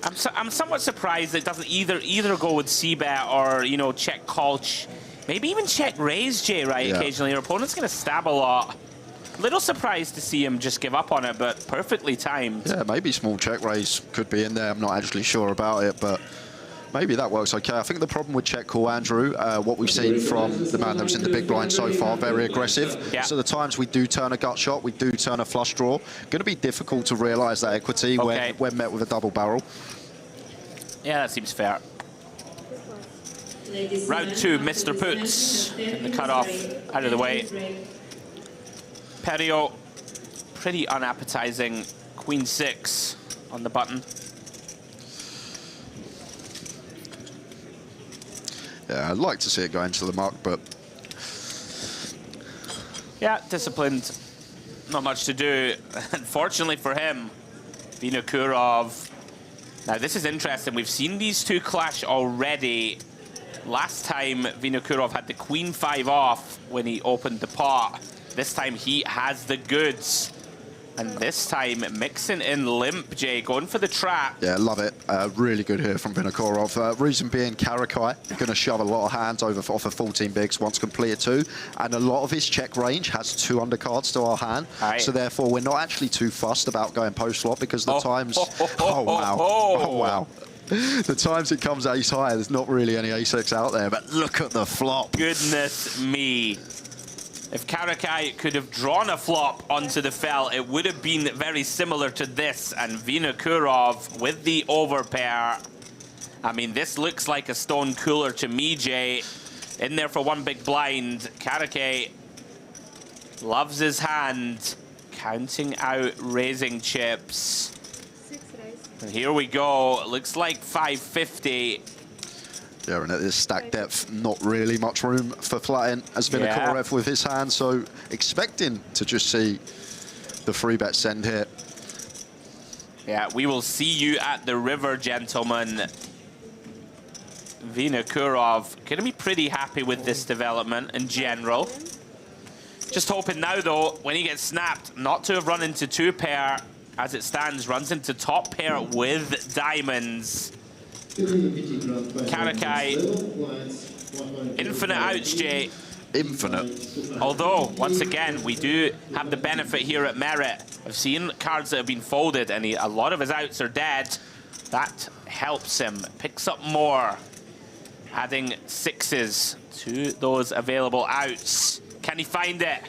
I'm somewhat surprised it doesn't either go with c-bet or, you know, check call, maybe even check raise, Jay, right? Occasionally your opponent's going to stab a lot. Little surprised to see him just give up on it, but perfectly timed. Yeah, maybe small check raise could be in there. I'm not actually sure about it, but maybe that works okay. I think the problem with check call, Andrew, what we've seen from the man that was in the big blind so far, very aggressive. Yeah. So the times we do turn a gut shot, we do turn a flush draw, going to be difficult to realise that equity when met with a double barrel. Yeah, that seems fair. Round 2, Mr. Puts. The cutoff out of the way. Perio, pretty unappetizing. Queen 6 on the button. Yeah, I'd like to see it go into the muck, but... Yeah, disciplined. Not much to do. Unfortunately for him, Vinokurov. Now, this is interesting. We've seen these two clash already. Last time, Vinokurov had the Queen 5 off when he opened the pot. This time, he has the goods. And this time, mixing in limp, Jay, going for the trap. Yeah, love it. Really good here from Vinokurov. Reason being, Karakai going to shove a lot of hands off of 14 bigs once completed 2. And a lot of his check range has 2 undercards to our hand. Right. So therefore, we're not actually too fussed about going post-flop because the times... Oh, wow. Oh, wow. The times it comes ace high, there's not really any ace-X out there, but look at the flop. Goodness me. If Karakai could have drawn a flop onto the fell, it would have been very similar to this. And Vinokurov with the overpair. I mean, this looks like a stone cooler to me, Jay. In there for one big blind. Karakai loves his hand. Counting out raising chips. And here we go. Looks like 550. Yeah, and at this stack depth, not really much room for flatting as Vinokurov with his hand, so expecting to just see the free bet send here. Yeah, we will see you at the river, gentlemen. Vinokurov gonna be pretty happy with this development in general. Just hoping now, though, when he gets snapped, not to have run into 2 pair. As it stands, runs into top pair with diamonds. Karakai, infinite outs, Jay. Infinite. Although, once again, we do have the benefit here at Merit. I've seen cards that have been folded, and a lot of his outs are dead. That helps him. Picks up more. Adding 6s to those available outs. Can he find it?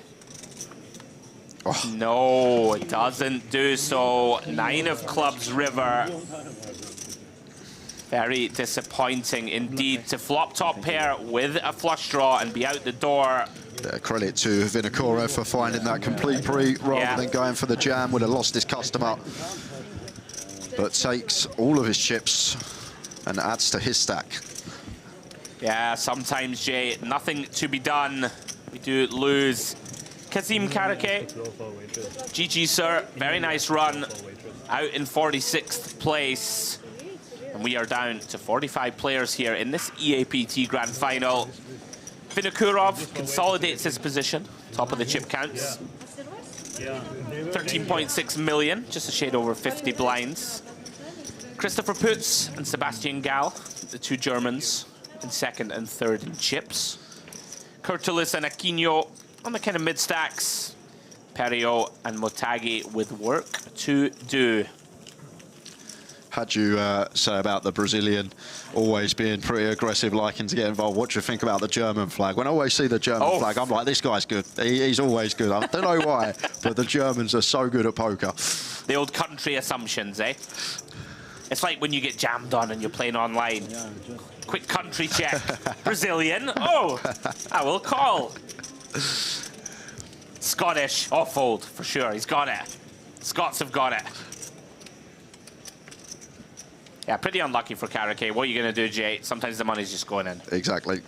Oh. No, it doesn't do so. 9 of clubs, river. Very disappointing indeed to flop top pair with a flush draw and be out the door. Yeah, credit to Vinokurov for finding that complete pre rather than going for the jam. Would have lost his customer. But takes all of his chips and adds to his stack. Yeah, sometimes, Jay, nothing to be done. We do lose. Kazim Karakai. GG, sir. Very nice run. Out in 46th place. And we are down to 45 players here in this EAPT Grand Final. Vinokurov consolidates his position, top of the chip counts. 13.6 million, just a shade over 50 blinds. Christopher Putz and Sebastian Gall, the 2 Germans, in 2nd and 3rd in chips. Culuz and Aquino on the kind of mid-stacks. Perio and Motagi with work to do. Had you say about the Brazilian always being pretty aggressive, liking to get involved, what do you think about the German flag? When I always see the German flag, I'm like, this guy's good. He's always good. I don't know why, but the Germans are so good at poker. The old country assumptions, eh? It's like when you get jammed on and you're playing online. Quick country check. Brazilian. Oh, I will call. Scottish. Oh, fold, for sure. He's got it. Scots have got it. Yeah, pretty unlucky for Karakai. What are you going to do, Jay? Sometimes the money's just going in. Exactly.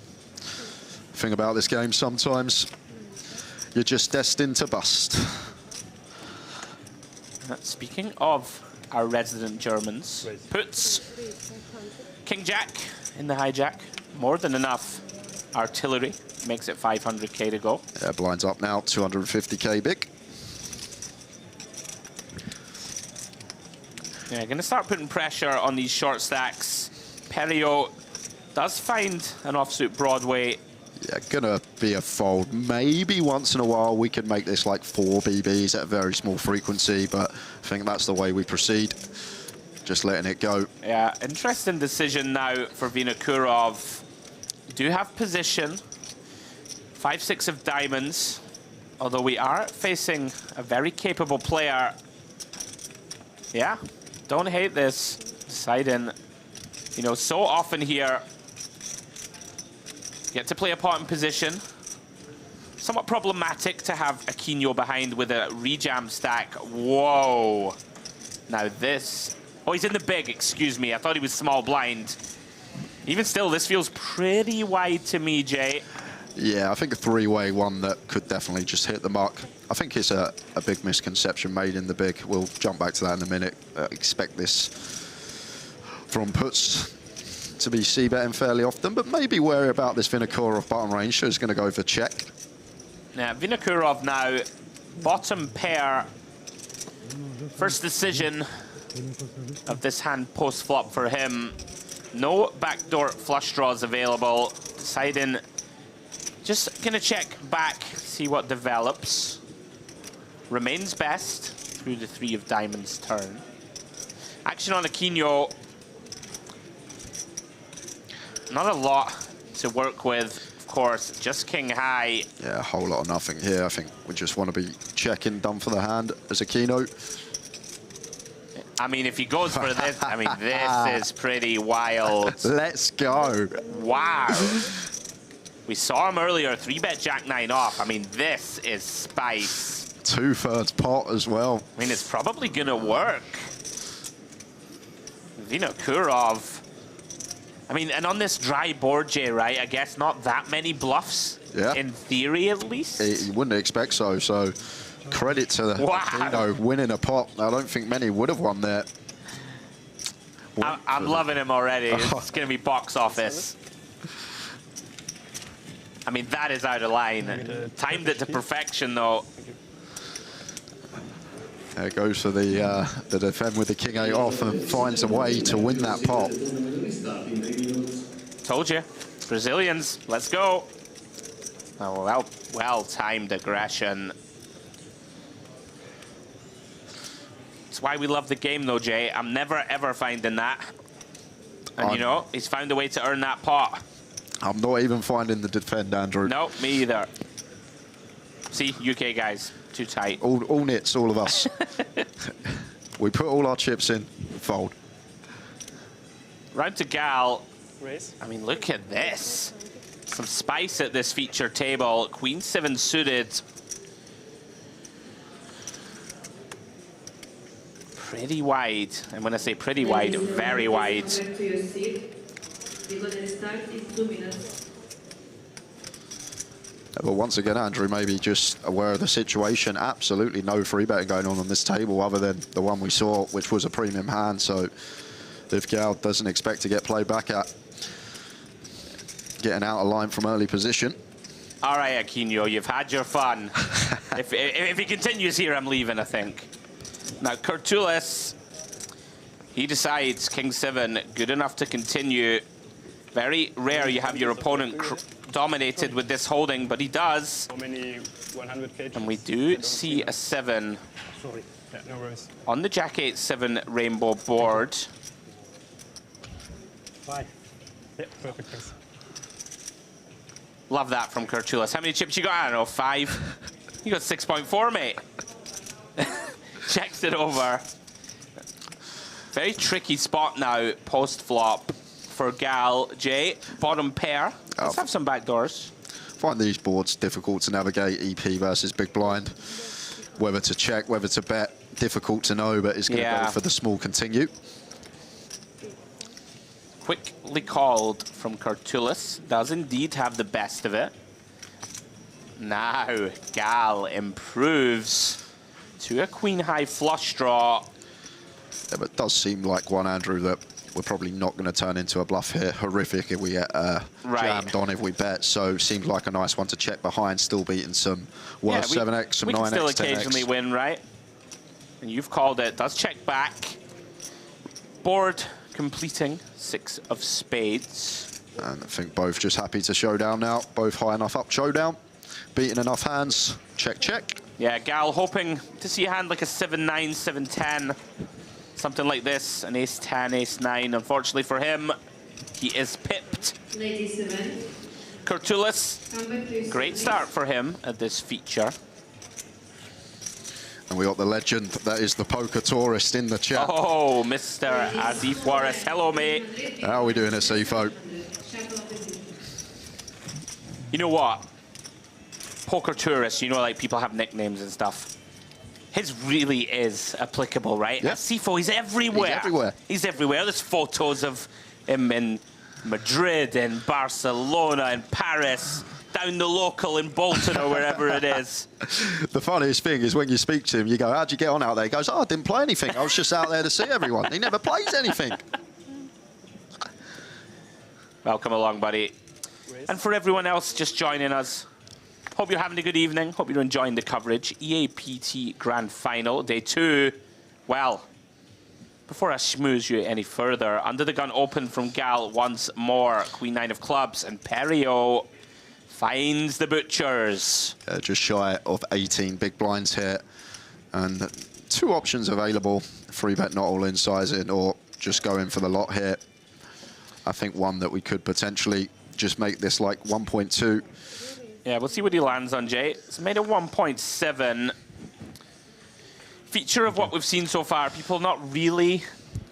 Thing about this game, sometimes you're just destined to bust. Speaking of our resident Germans. Puts King Jack in the hijack. More than enough artillery. Makes it 500k to go. Yeah, blinds up now, 250k big. Yeah, going to start putting pressure on these short stacks. Perio does find an offsuit Broadway. Yeah, gonna be a fold. Maybe once in a while we could make this like 4 BBs at a very small frequency, but I think that's the way we proceed. Just letting it go. Yeah, interesting decision now for Vinokurov. Do have position. 5-6 of diamonds. Although we are facing a very capable player. Yeah, don't hate this. Deciding, you know, so often here, get to play a pot in position. Somewhat problematic to have Aquino behind with a rejam stack. Whoa. Now this, oh, he's in the big, excuse me. I thought he was small blind. Even still, this feels pretty wide to me, Jay. Yeah, I think a 3-way one that could definitely just hit the mark. I think it's a big misconception made in the big. We'll jump back to that in a minute. Expect this from puts to be c-betting fairly often, but maybe wary about this Vinokurov bottom range. So he's going to go for check. Now, Vinokurov now, bottom pair. First decision of this hand post-flop for him. No backdoor flush draws available. Deciding, just going to check back, see what develops. Remains best through the 3 of diamonds turn. Action on Aquino. Not a lot to work with, of course, just king high. Yeah, a whole lot of nothing here. I think we just want to be checking, done for the hand as Aquino. I mean, if he goes for this, I mean, this is pretty wild. Let's go. Wow. We saw him earlier, 3-bet Jack-9 off. I mean, this is spice. 2/3 pot as well. I mean, it's probably going to work. Vinokurov. I mean, and on this dry board, Jay, right? I guess not that many bluffs, yeah. In theory at least. You wouldn't expect so, so credit to the, wow. Winning a pot. I don't think many would have won there. I'm loving him already. It's going to be box office. I mean, that is out of line. Timed it to perfection, though. There goes for the defend with the king 8 off and finds a way to win that pot. Told you. Brazilians, let's go. Oh, well-timed aggression. That's why we love the game, though, Jay. I'm never, ever finding that. And, you know, he's found a way to earn that pot. I'm not even finding the defend, Andrew. No, me either. See, UK guys, too tight. All nits, all of us. We put all our chips in, fold. Round to Gal. Raise. I mean, look at this. Some spice at this feature table. Queen 7 suited. Pretty wide. And when I say pretty wide, very wide. But once again, Andrew, maybe just aware of the situation. Absolutely no free betting going on this table other than the one we saw, which was a premium hand. So if Gal doesn't expect to get played back at, getting out of line from early position. All right, Aquino, you've had your fun. if he continues here, I'm leaving, I think. Now, Culuz, he decides King 7, good enough to continue. Very rare you have your opponent dominated with this holding, but he does. How many 100K? And we do see a 7 Sorry. Yeah, no worries. on the Jack 8-7 rainbow board. 5. Yeah, perfect. Thanks. Love that from Culuz. How many chips you got? I don't know, 5? You got 6.4, mate. Checks it over. Very tricky spot now, post-flop for Gal. Jay, bottom pair. Let's have some backdoors. Find these boards difficult to navigate, EP versus big blind. Whether to check, whether to bet, difficult to know, but it's going to go for the small continue. Quickly called from Culuz. Does indeed have the best of it. Now, Gal improves to a queen high flush draw. Yeah, but it does seem like one, Andrew, that we're probably not going to turn into a bluff here. Horrific if we get jammed on if we bet. So seems like a nice one to check behind, still beating some worse 7x, some 9x, 10x. We can still occasionally win, right? And you've called it. Does check back. Board completing 6 of spades. And I think both just happy to showdown now. Both high enough up showdown. Beating enough hands. Check, check. Yeah, Gal hoping to see a hand like a 7-9, 7-10. Something like this, an ace-10, ace-9. Unfortunately for him, he is pipped. Culuz, great start for him at this feature. And we got the legend that is the poker tourist in the chat. Oh, Mr. Asif Waris. Hello, mate. How are we doing, Asifo? You know what? Poker tourist, you know, like people have nicknames and stuff. His really is applicable, right? Yeah. Asifo, he's everywhere. He's everywhere. He's everywhere. There's photos of him in Madrid, in Barcelona, in Paris, down the local in Bolton or wherever it is. The funniest thing is when you speak to him, you go, how'd you get on out there? He goes, oh, I didn't play anything. I was just out there to see everyone. He never plays anything. Welcome along, buddy. And for everyone else just joining us, hope you're having a good evening. Hope you're enjoying the coverage. EAPT Grand Final, day 2. Well, before I schmooze you any further, under the gun open from Gal once more. Queen 9 of clubs, and Perio finds the butchers. Just shy of 18 big blinds here. And 2 options available. Free bet, not all in sizing, or just go in for the lot here. I think one that we could potentially just make this like 1.2. Yeah, we'll see what he lands on, Jay. It's made a 1.7. Feature of what we've seen so far, people not really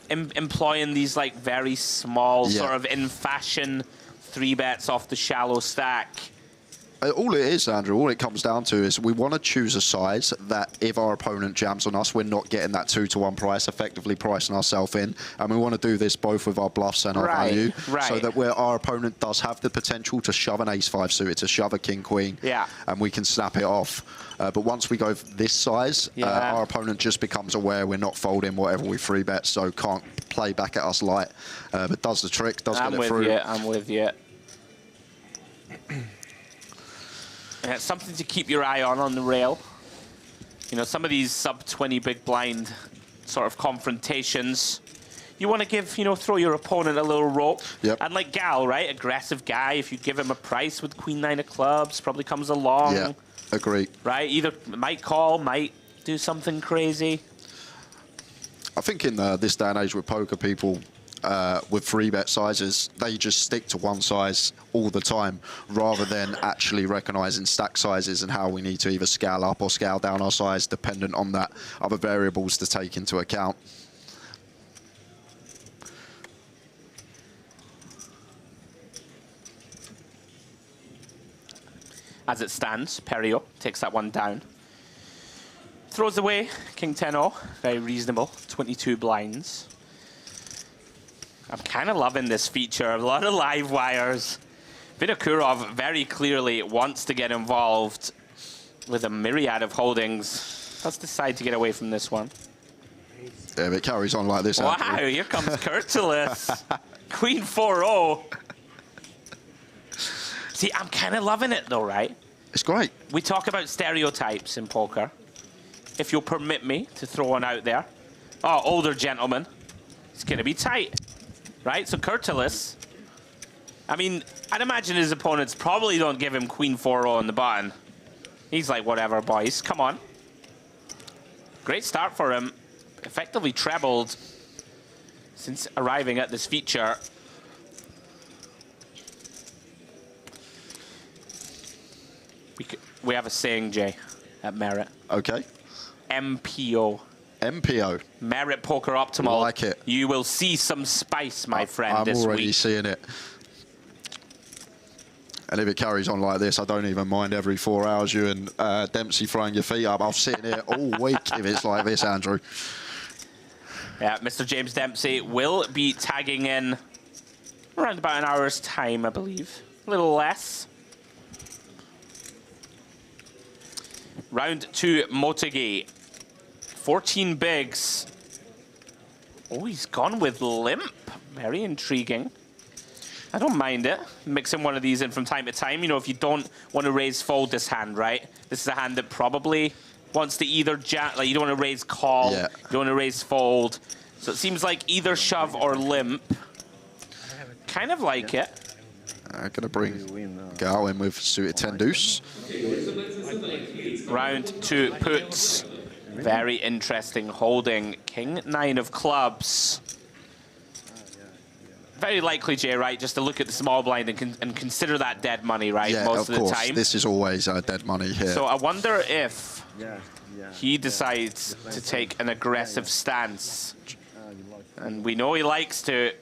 employing these like very small, sort of in fashion 3 bets off the shallow stack. All it is, Andrew, all it comes down to is we want to choose a size that if our opponent jams on us, we're not getting that 2-to-1 price, effectively pricing ourselves in. And we want to do this both with our bluffs and our value, so that where our opponent does have the potential to shove an ace-5 suited, to shove a king-queen, and we can snap it off. But once we go this size, our opponent just becomes aware we're not folding whatever we 3-bet, so can't play back at us light. But does the trick, does get it through. I'm with you. And it's something to keep your eye on the rail. You know, some of these sub-20 big blind sort of confrontations, you want to give, you know, throw your opponent a little rope. And like Gal, right? Aggressive guy, if you give him a price with Queen 9 of clubs, probably comes along. Yeah, agree. Right? Either might call, might do something crazy. I think in this day and age with poker, people with 3-bet sizes, they just stick to one size all the time, rather than actually recognizing stack sizes and how we need to either scale up or scale down our size, dependent on that other variables to take into account. As it stands, Perio takes that one down. Throws away King 10-0, very reasonable, 22 blinds. I'm kind of loving this feature, a lot of live wires. Vinokurov very clearly wants to get involved with a myriad of holdings. Let's decide to get away from this one. Yeah, if it carries on like this. Wow, here comes Culuz. Queen 4-0. See, I'm kind of loving it though, right? It's great. We talk about stereotypes in poker. If you'll permit me to throw one out there. Oh, older gentleman. It's going to be tight. Right, so Culuz, I mean, I'd imagine his opponents probably don't give him Queen 4-0 on the button. He's like, whatever, boys, come on. Great start for him. Effectively trebled since arriving at this feature. We have a saying, Jay, at Merit. Okay. MPO. MPO. Merit Poker Optimal. Like it. You will see some spice, my friend, I'm this week. I'm already seeing it. And if it carries on like this, I don't even mind every 4 hours you and Dempsey throwing your feet up. I'll sit here all week if it's like this, Andrew. Yeah, Mr. James Dempsey will be tagging in around about an hour's time, I believe. A little less. Round 2, Motegi. 14 bigs. Oh, he's gone with limp. Very intriguing. I don't mind it. Mixing one of these in from time to time. You know, if you don't want to raise fold this hand, right? This is a hand that probably wants to either jam, like you don't want to raise call, you don't want to raise fold. So it seems like either shove or limp. Kind of like it. Gonna bring Gal in with suited 10 deuce. Round 2 puts. Very interesting holding. King 9 of clubs. Very likely, Jay, right, just to look at the small blind and consider that dead money, right, most of the time. This is always dead money here. So I wonder if he decides to take an aggressive stance. And we know he likes to.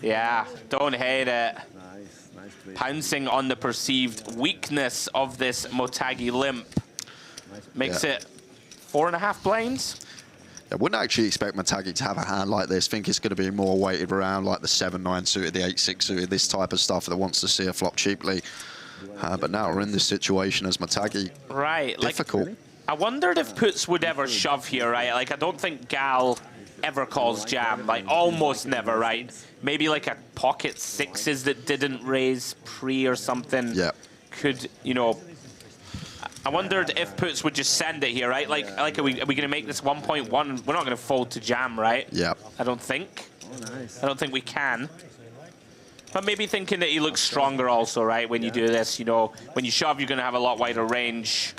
Yeah, don't hate it. Pouncing on the perceived weakness of this Motagi limp. Makes it 4.5 blinds. I wouldn't actually expect Motagi to have a hand like this. Think it's going to be more weighted around like the 7-9 suited, the 8-6 suited, this type of stuff that wants to see a flop cheaply. But now we're in this situation as Motagi. Right. Difficult. Like, I wondered if puts would ever shove here, right? Like, I don't think Gal ever calls jam. Like, almost never, right? Maybe like a pocket sixes that didn't raise pre or something. Yeah. Could, you know... I wondered if puts would just send it here, right? Like are we going to make this 1.1? We're not going to fold to jam, right? Yeah. I don't think. I don't think we can. But maybe thinking that he looks stronger also, right? When you do this, you know, when you shove, you're going to have a lot wider range.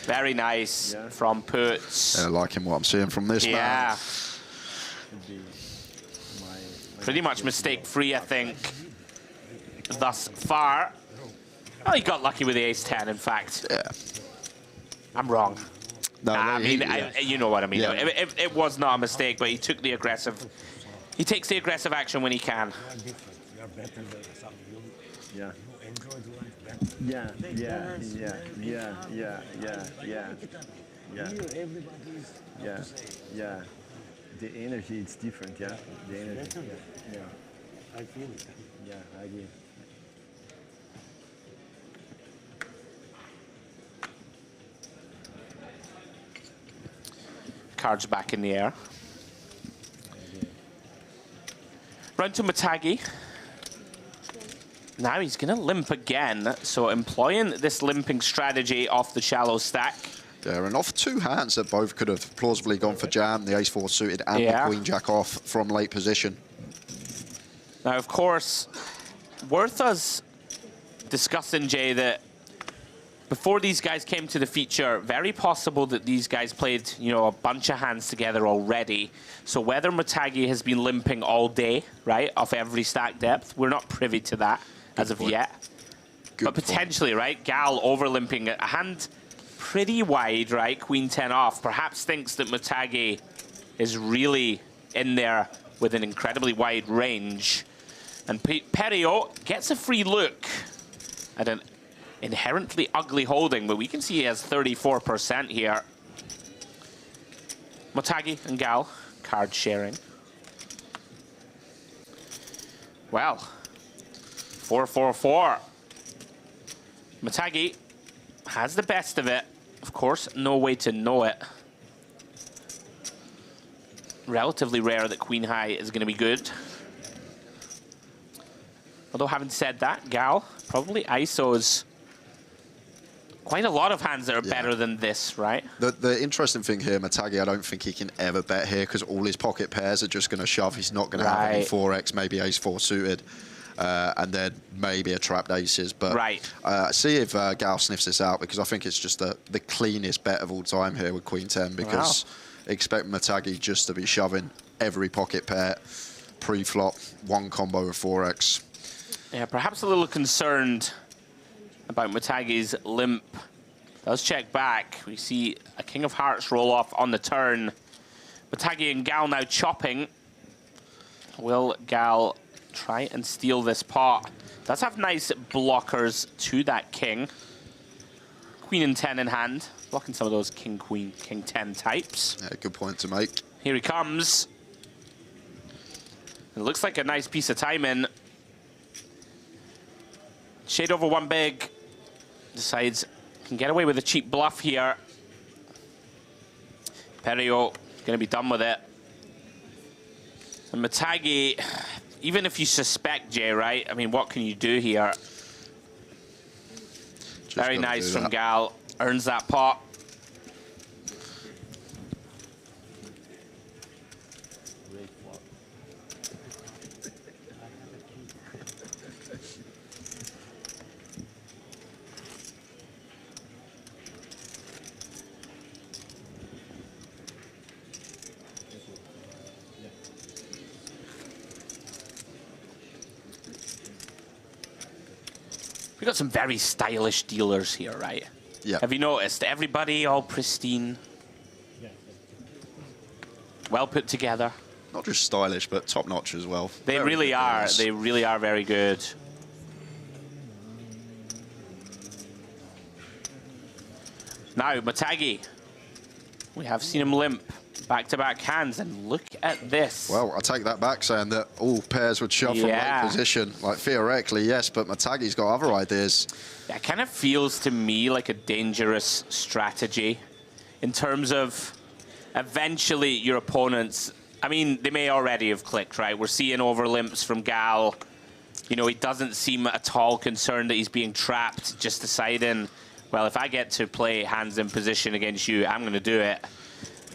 Very nice from puts. Liking what I'm seeing from this man. Pretty much mistake-free, I think, thus far. Oh, he got lucky with the ace-10, in fact. Yeah. I'm wrong. No, I mean, you know what I mean. Yeah. It was not a mistake, but he took the aggressive. He takes the aggressive action when he can. Yeah. Yeah. The energy is different, yeah? The energy. Yeah. I feel it. Yeah, I agree. Cards back in the air. Round to Motagi. Now he's going to limp again, so employing this limping strategy off the shallow stack. Yeah, and off 2 hands that both could have plausibly gone for jam, the ace-4 suited and the queen-jack off from late position. Now, of course, worth us discussing, Jay, that before these guys came to the feature, very possible that these guys played, you know, a bunch of hands together already. So whether Motagi has been limping all day, right, off every stack depth, we're not privy to that as of yet. But potentially, right, Gal over-limping a hand pretty wide, right, queen 10 off, perhaps thinks that Motagi is really in there with an incredibly wide range. And Perio gets a free look at an inherently ugly holding, but we can see he has 34% here. Motagi and Gal, card sharing. Well, 4-4-4. Motagi has the best of it. Of course, no way to know it. Relatively rare that queen high is going to be good. Although having said that, Gal probably ISOs quite a lot of hands that are better than this, right? The interesting thing here, Motagi, I don't think he can ever bet here because all his pocket pairs are just going to shove. He's not going to have any 4x, maybe ace-4 suited, and then maybe a trapped aces. But see if Gal sniffs this out, because I think it's just the cleanest bet of all time here with queen 10, because expect Motagi just to be shoving every pocket pair, pre-flop, one combo of 4x. Yeah, perhaps a little concerned about Motagi's limp. Does check back. We see a King of Hearts roll off on the turn. Motagi and Gal now chopping. Will Gal try and steal this pot? Does have nice blockers to that king. Queen and 10 in hand. Blocking some of those king, queen, king 10 types. Yeah, good point to make. Here he comes. It looks like a nice piece of timing. Shade over one big. Decides can get away with a cheap bluff here. Perio gonna be done with it. And Matagi, even if you suspect Jay, right? I mean, what can you do here? Very nice from Gal. Earns that pot. We've got some very stylish dealers here, right? Yeah. Have you noticed? Everybody all pristine. Well put together. Not just stylish, but top-notch as well. They Very really good are. dealers. They really are very good. Now, Matagi. We have seen him limp. Back-to-back hands, and look at this. Well, I take that back, saying that all pairs would shove from late position. Like, theoretically, yes, but Matagi's got other ideas. That kind of feels to me like a dangerous strategy in terms of eventually your opponents, I mean, they may already have clicked, right? We're seeing overlimps from Gal. You know, he doesn't seem at all concerned that he's being trapped, just deciding, well, if I get to play hands in position against you, I'm going to do it.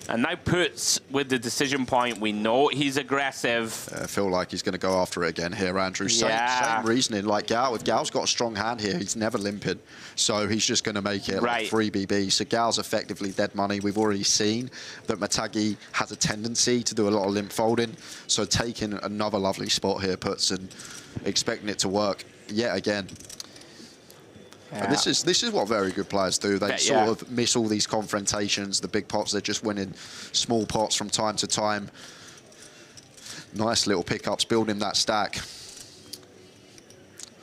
And now Puts with the decision point. We know he's aggressive. I feel like he's going to go after it again here, Andrew. Same reasoning like Gal. If Gal's got a strong hand here, he's never limping. So he's just going to make it like 3 BB. So Gal's effectively dead money. We've already seen that Matagi has a tendency to do a lot of limp folding. So taking another lovely spot here, Puts, and expecting it to work yet again. And this is what very good players do. They sort of miss all these confrontations, the big pots. They're just winning small pots from time to time. Nice little pickups, building that stack.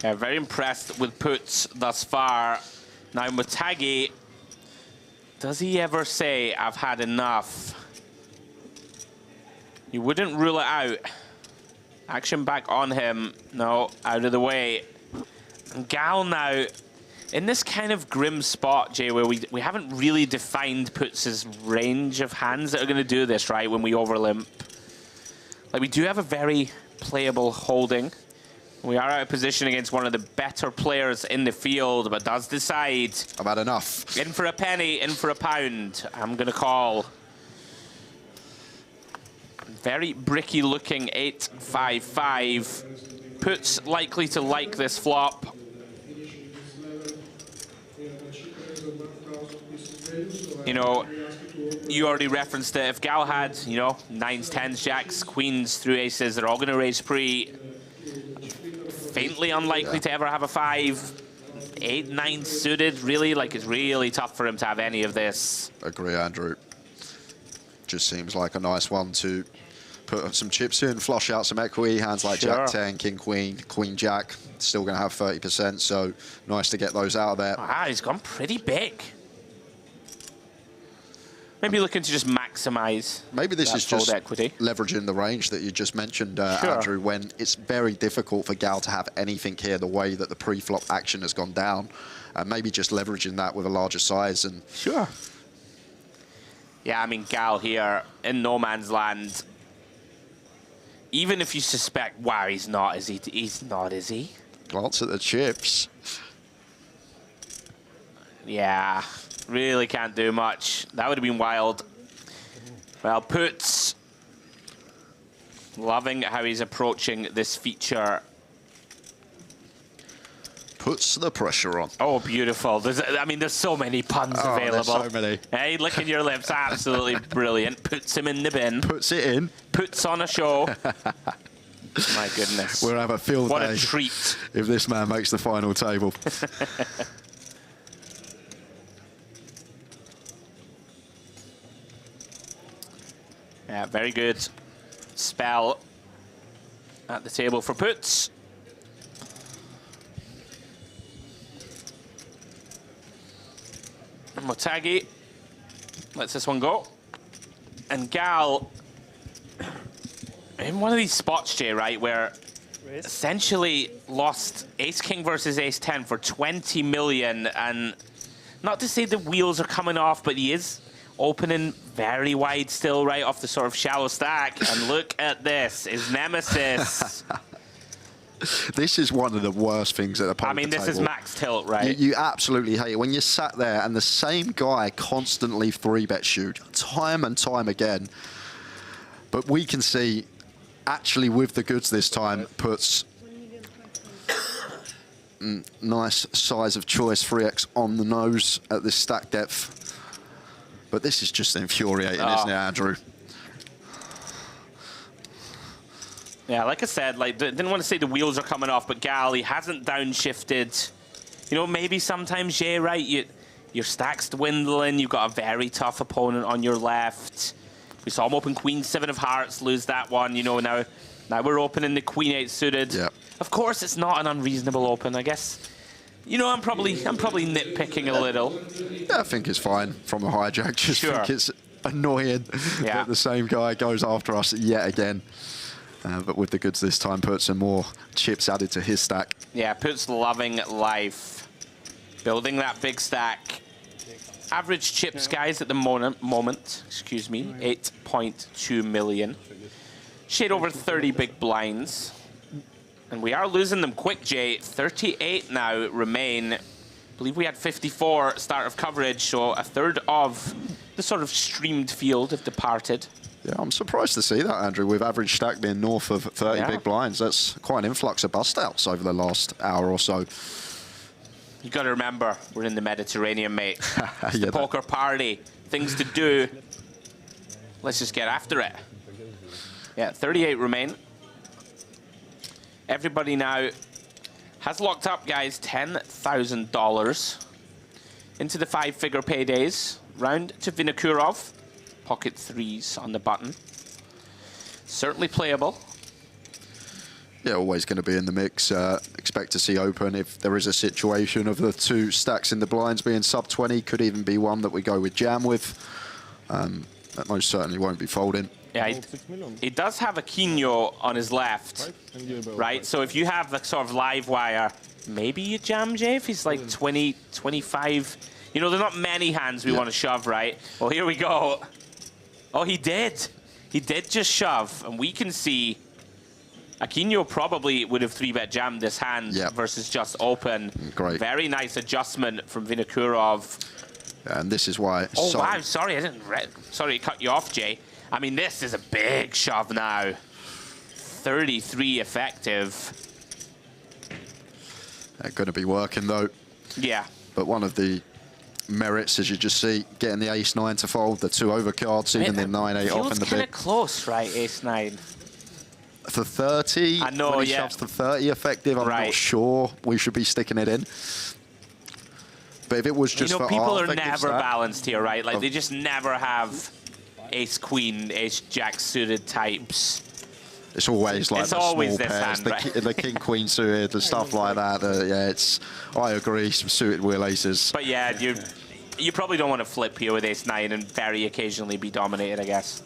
Yeah, very impressed with Puts thus far. Now Matagi, does he ever say, I've had enough? You wouldn't rule it out. Action back on him. No, out of the way. And Gal now, in this kind of grim spot, Jay, where we haven't really defined Puts' range of hands that are going to do this, right, when we overlimp. Like, we do have a very playable holding. We are out of position against one of the better players in the field, but does decide. I've had enough. In for a penny, in for a pound. I'm going to call. Very bricky looking 8-5-5. Puts likely to like this flop. You know, you already referenced it. If Gal had, you know, 9s, 10s, jacks, queens through aces, they're all going to raise pre. Faintly unlikely to ever have a 5. 8, 9 suited, really. Like, it's really tough for him to have any of this. Agree, Andrew. Just seems like a nice one to put some chips in, flush out some equity. Hands like Jack 10, King Queen, Queen Jack, still going to have 30%. So nice to get those out of there. Ah, he's gone pretty big. Maybe looking to just maximize. Maybe this is just equity. Leveraging the range that you just mentioned, Andrew, when it's very difficult for Gal to have anything here the way that the pre-flop action has gone down. Maybe just leveraging that with a larger size. And Yeah, I mean, Gal here in no man's land. Even if you suspect, wow, he's not, is he? He's not, is he? Glance at the chips. Yeah, really can't do much. That would have been wild. Well, Puts, loving how he's approaching this feature. Puts the pressure on. Oh, beautiful. I mean, there's so many puns available. There's so many. Hey, licking your lips, absolutely brilliant. Puts him in the bin. Puts it in. Puts on a show. My goodness. We'll have a field day. What a treat. If this man makes the final table. Yeah, very good spell at the table for Puts. And Matagi lets this one go. And Gal, in one of these spots, Jay, right, where essentially lost Ace-King versus Ace-10 for 20 million, and not to say the wheels are coming off, but he is Opening very wide still, right off the sort of shallow stack. And look at this, his nemesis. This is one of the worst things at a poker I mean, this table. is max tilt, right? You absolutely hate it when you're sat there and the same guy constantly 3-bets you time and time again. But we can see, actually with the goods this time, puts nice size of choice, 3x on the nose at this stack depth. But this is just infuriating, isn't it, Andrew? Yeah, like I said, like didn't want to say the wheels are coming off, but Gal, he hasn't downshifted. You know, maybe sometimes, Jay, right? Your stack's dwindling. You've got a very tough opponent on your left. We saw him open Queen 7 of Hearts, lose that one. You know, now we're opening the Queen 8 suited. Yeah. Of course, it's not an unreasonable open, I guess. You know, I'm probably nitpicking a little. Yeah, I think it's fine from the hijack. Just think it's annoying that the same guy goes after us yet again. But with the goods this time, puts some more chips added to his stack. Yeah, puts loving life. Building that big stack. Average chips, guys, at the moment, excuse me, 8.2 million. Shade over 30 big blinds. And we are losing them quick, Jay. 38 now remain. I believe we had 54 start of coverage, so a third of the sort of streamed field have departed. Yeah, I'm surprised to see that, Andrew, with average stack being north of 30 big blinds. That's quite an influx of bust-outs over the last hour or so. You got to remember, we're in the Mediterranean, mate. It's the poker party. Things to do. Let's just get after it. Yeah, 38 remain. Everybody now has locked up, guys, $10,000 into the 5-figure paydays. Round to Vinokurov. Pocket 3s on the button. Certainly playable. Yeah, always going to be in the mix. Expect to see open if there is a situation of the two stacks in the blinds being sub 20. Could even be one that we go with jam with. That most certainly won't be folding. Yeah, he does have a Quino on his left, right? So if you have the sort of live wire, maybe you jam, Jay, if he's like 20, 25. You know, there's not many hands we want to shove, right? Well, here we go. Oh, he did. He did just shove, and we can see Aquino probably would have 3-bet jammed this hand versus just open. Great. Very nice adjustment from Vinokurov. And this is why... Oh, wow, sorry, I didn't sorry to cut you off, Jay. I mean, this is a big shove now. 33 effective. They're going to be working, though. Yeah. But one of the merits, as you just see, getting the ace-9 to fold, the 2 overcards, even the 9-8 off in the bit. Kind of close, right, ace-9. For 30, I know, when he shoves the 30 effective, I'm not sure we should be sticking it in. But if it was just for people our are never stack, balanced here, right? Like, they just never have ace-queen, ace-jack suited types. It's always like it's the always small this pairs, hand, right? the king-queen suited, and stuff like that. Yeah, it's, I agree, some suited wheel aces. But yeah, you probably don't want to flip here with ace-9 and very occasionally be dominated, I guess.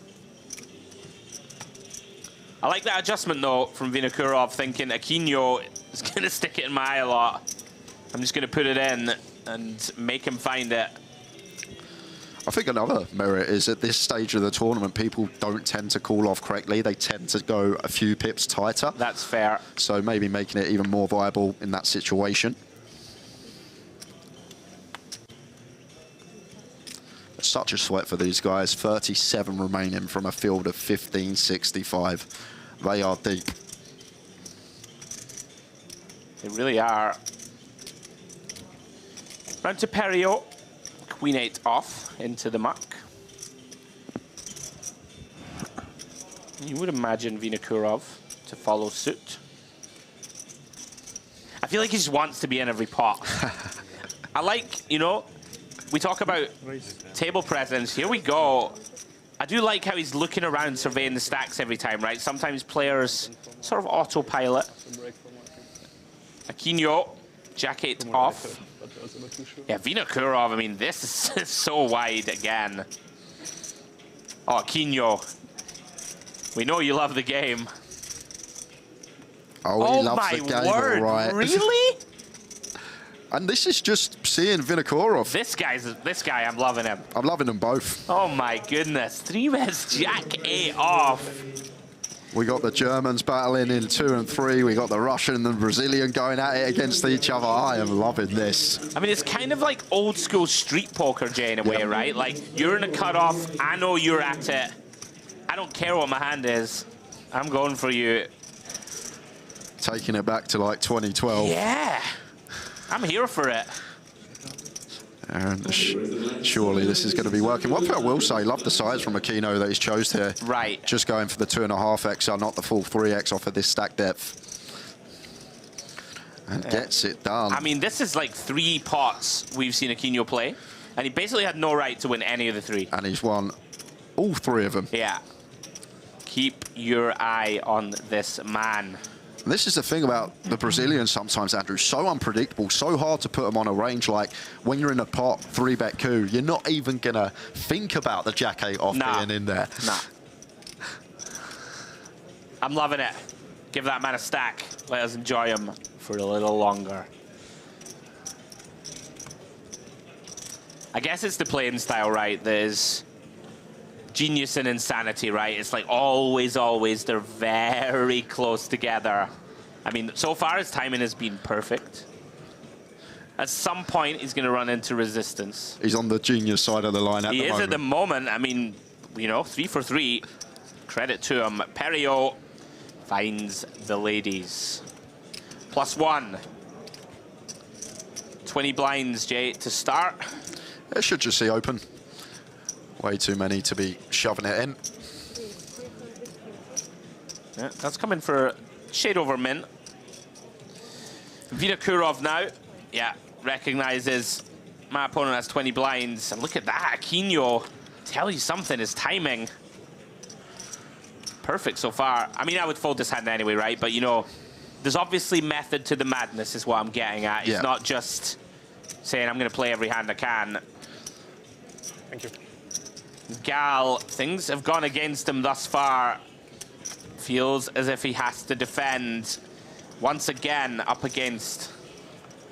I like that adjustment, though, from Vinokurov, thinking Aquino is going to stick it in my eye a lot. I'm just going to put it in and make him find it. I think another merit is at this stage of the tournament, people don't tend to call off correctly. They tend to go a few pips tighter. That's fair. So maybe making it even more viable in that situation. Such a sweat for these guys. 37 remaining from a field of 1565. They are deep. They really are. Round to Perio. Queen 8 off into the muck. You would imagine Vinokurov to follow suit. I feel like he just wants to be in every pot. I like, you know, we talk about table presence. Here we go. I do like how he's looking around, surveying the stacks every time, right? Sometimes players sort of autopilot. Aquino, Jack 8 off. Yeah, Vinokurov, I mean, this is so wide again. Oh, Aquino. We know you love the game. Oh, he loves the game, all right. Really? And this is just seeing Vinokurov. This guy, I'm loving him. I'm loving them both. Oh my goodness. 3-Res Jack 8 off. We got the Germans battling in 2 and 3. We got the Russian and the Brazilian going at it against each other. I am loving this. I mean, it's kind of like old school street poker, Jay, in a way, right? Like, you're in a cutoff. I know you're at it. I don't care what my hand is. I'm going for you. Taking it back to like 2012. Yeah. I'm here for it. And surely this is going to be working. One thing I will say, love the size from Aquino that he's chose here. Right. Just going for the 2.5x, not the full 3x off of this stack depth. And gets it done. I mean, this is like 3 pots we've seen Aquino play. And he basically had no right to win any of the 3. And he's won all 3 of them. Yeah. Keep your eye on this man. And this is the thing about the Brazilians sometimes, Andrew. So unpredictable, so hard to put them on a range. Like, when you're in a pot, 3-bet coup, you're not even going to think about the Jack 8 off being in there. Nah. I'm loving it. Give that man a stack. Let us enjoy him for a little longer. I guess it's the playing style, right? There's genius and insanity, right? It's like always, they're very close together. I mean, so far his timing has been perfect. At some point, he's going to run into resistance. He's on the genius side of the line at the moment. He is at the moment. I mean, you know, 3 for 3. Credit to him. Perio finds the ladies. +1. 20 blinds, Jay, to start. It should just see open. Way too many to be shoving it in. Yeah, that's coming for shade over mint. Vinokurov now. Yeah, recognizes my opponent has 20 blinds. And look at that, Aquino. Tell you something, his timing. Perfect so far. I mean, I would fold this hand anyway, right? But, you know, there's obviously method to the madness is what I'm getting at. It's not just saying I'm going to play every hand I can. Thank you. Gal, things have gone against him thus far. Feels as if he has to defend. Once again, up against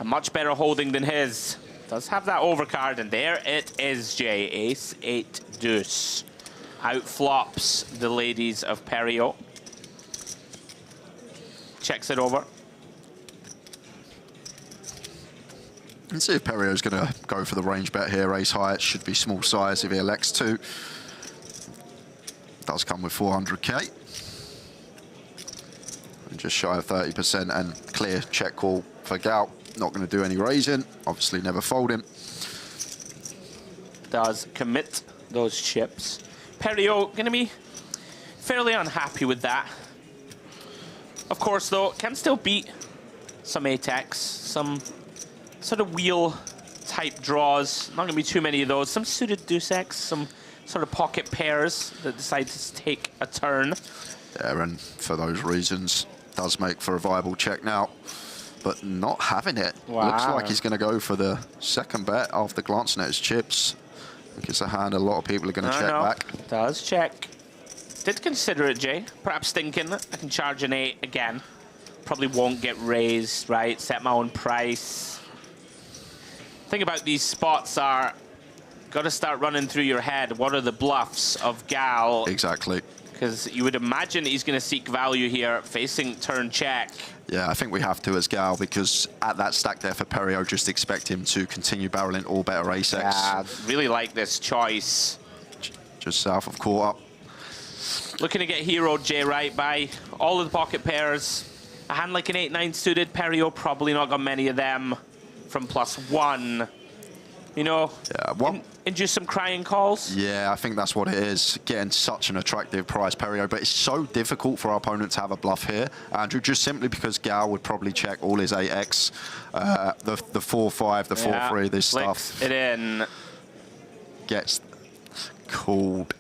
a much better holding than his. Does have that overcard, and there it is, Jay. Ace, 8, deuce. Out flops the ladies of Perio. Checks it over. Let's see if Perio's going to go for the range bet here. Ace high, it should be small size if he elects to. Does come with 400k. And just shy of 30% and clear check call for Gal. Not going to do any raising. Obviously never folding. Does commit those chips. Perio going to be fairly unhappy with that. Of course, though, can still beat some ATEX, some sort of wheel type draws. Not going to be too many of those. Some suited deuce X, some sort of pocket pairs that decide to take a turn. Yeah, and for those reasons, does make for a viable check now, but not having it. Wow. Looks like he's going to go for the second bet after glancing at his chips. I think it's a hand a lot of people are going to check back. Does check. Did consider it, Jay. Perhaps thinking I can charge an 8 again. Probably won't get raised, right? Set my own price. Thing about these spots are, got to start running through your head. What are the bluffs of Gal? Exactly. Because you would imagine he's going to seek value here, facing turn check. Yeah, I think we have to as Gal, because at that stack there for Perio, just expect him to continue barreling all better ace X. Yeah, really like this choice. Just south of quarter. Looking to get heroed, Jay, right, by all of the pocket pairs. A hand like an 8-9 suited, Perio probably not got many of them from +1. You know, induce some crying calls. Yeah, I think that's what it is. Getting such an attractive price, Perio, but it's so difficult for our opponent to have a bluff here, Andrew, just simply because Gal would probably check all his 8x, the 4-5, the 4-3, this stuff. It in. Gets called.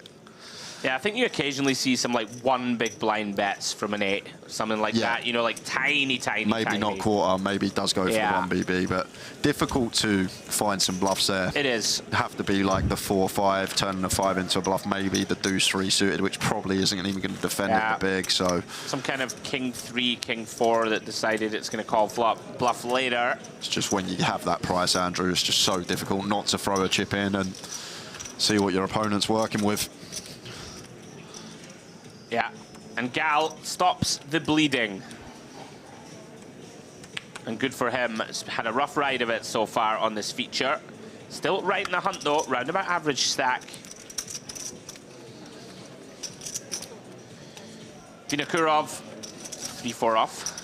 Yeah, I think you occasionally see some like one big blind bets from an 8, something like that. You know, like tiny. Maybe not quarter, maybe it does go for the 1BB, but difficult to find some bluffs there. It is. Have to be like the 4-5, turning the 5 into a bluff, maybe the deuce 3 suited, which probably isn't even going to defend it the big. So some kind of king 3, king 4 that decided it's going to call bluff later. It's just when you have that price, Andrew, it's just so difficult not to throw a chip in and see what your opponent's working with. Yeah, and Gal stops the bleeding. And good for him. He's had a rough ride of it so far on this feature. Still right in the hunt though, round about average stack. Vinokurov, 3-4 off.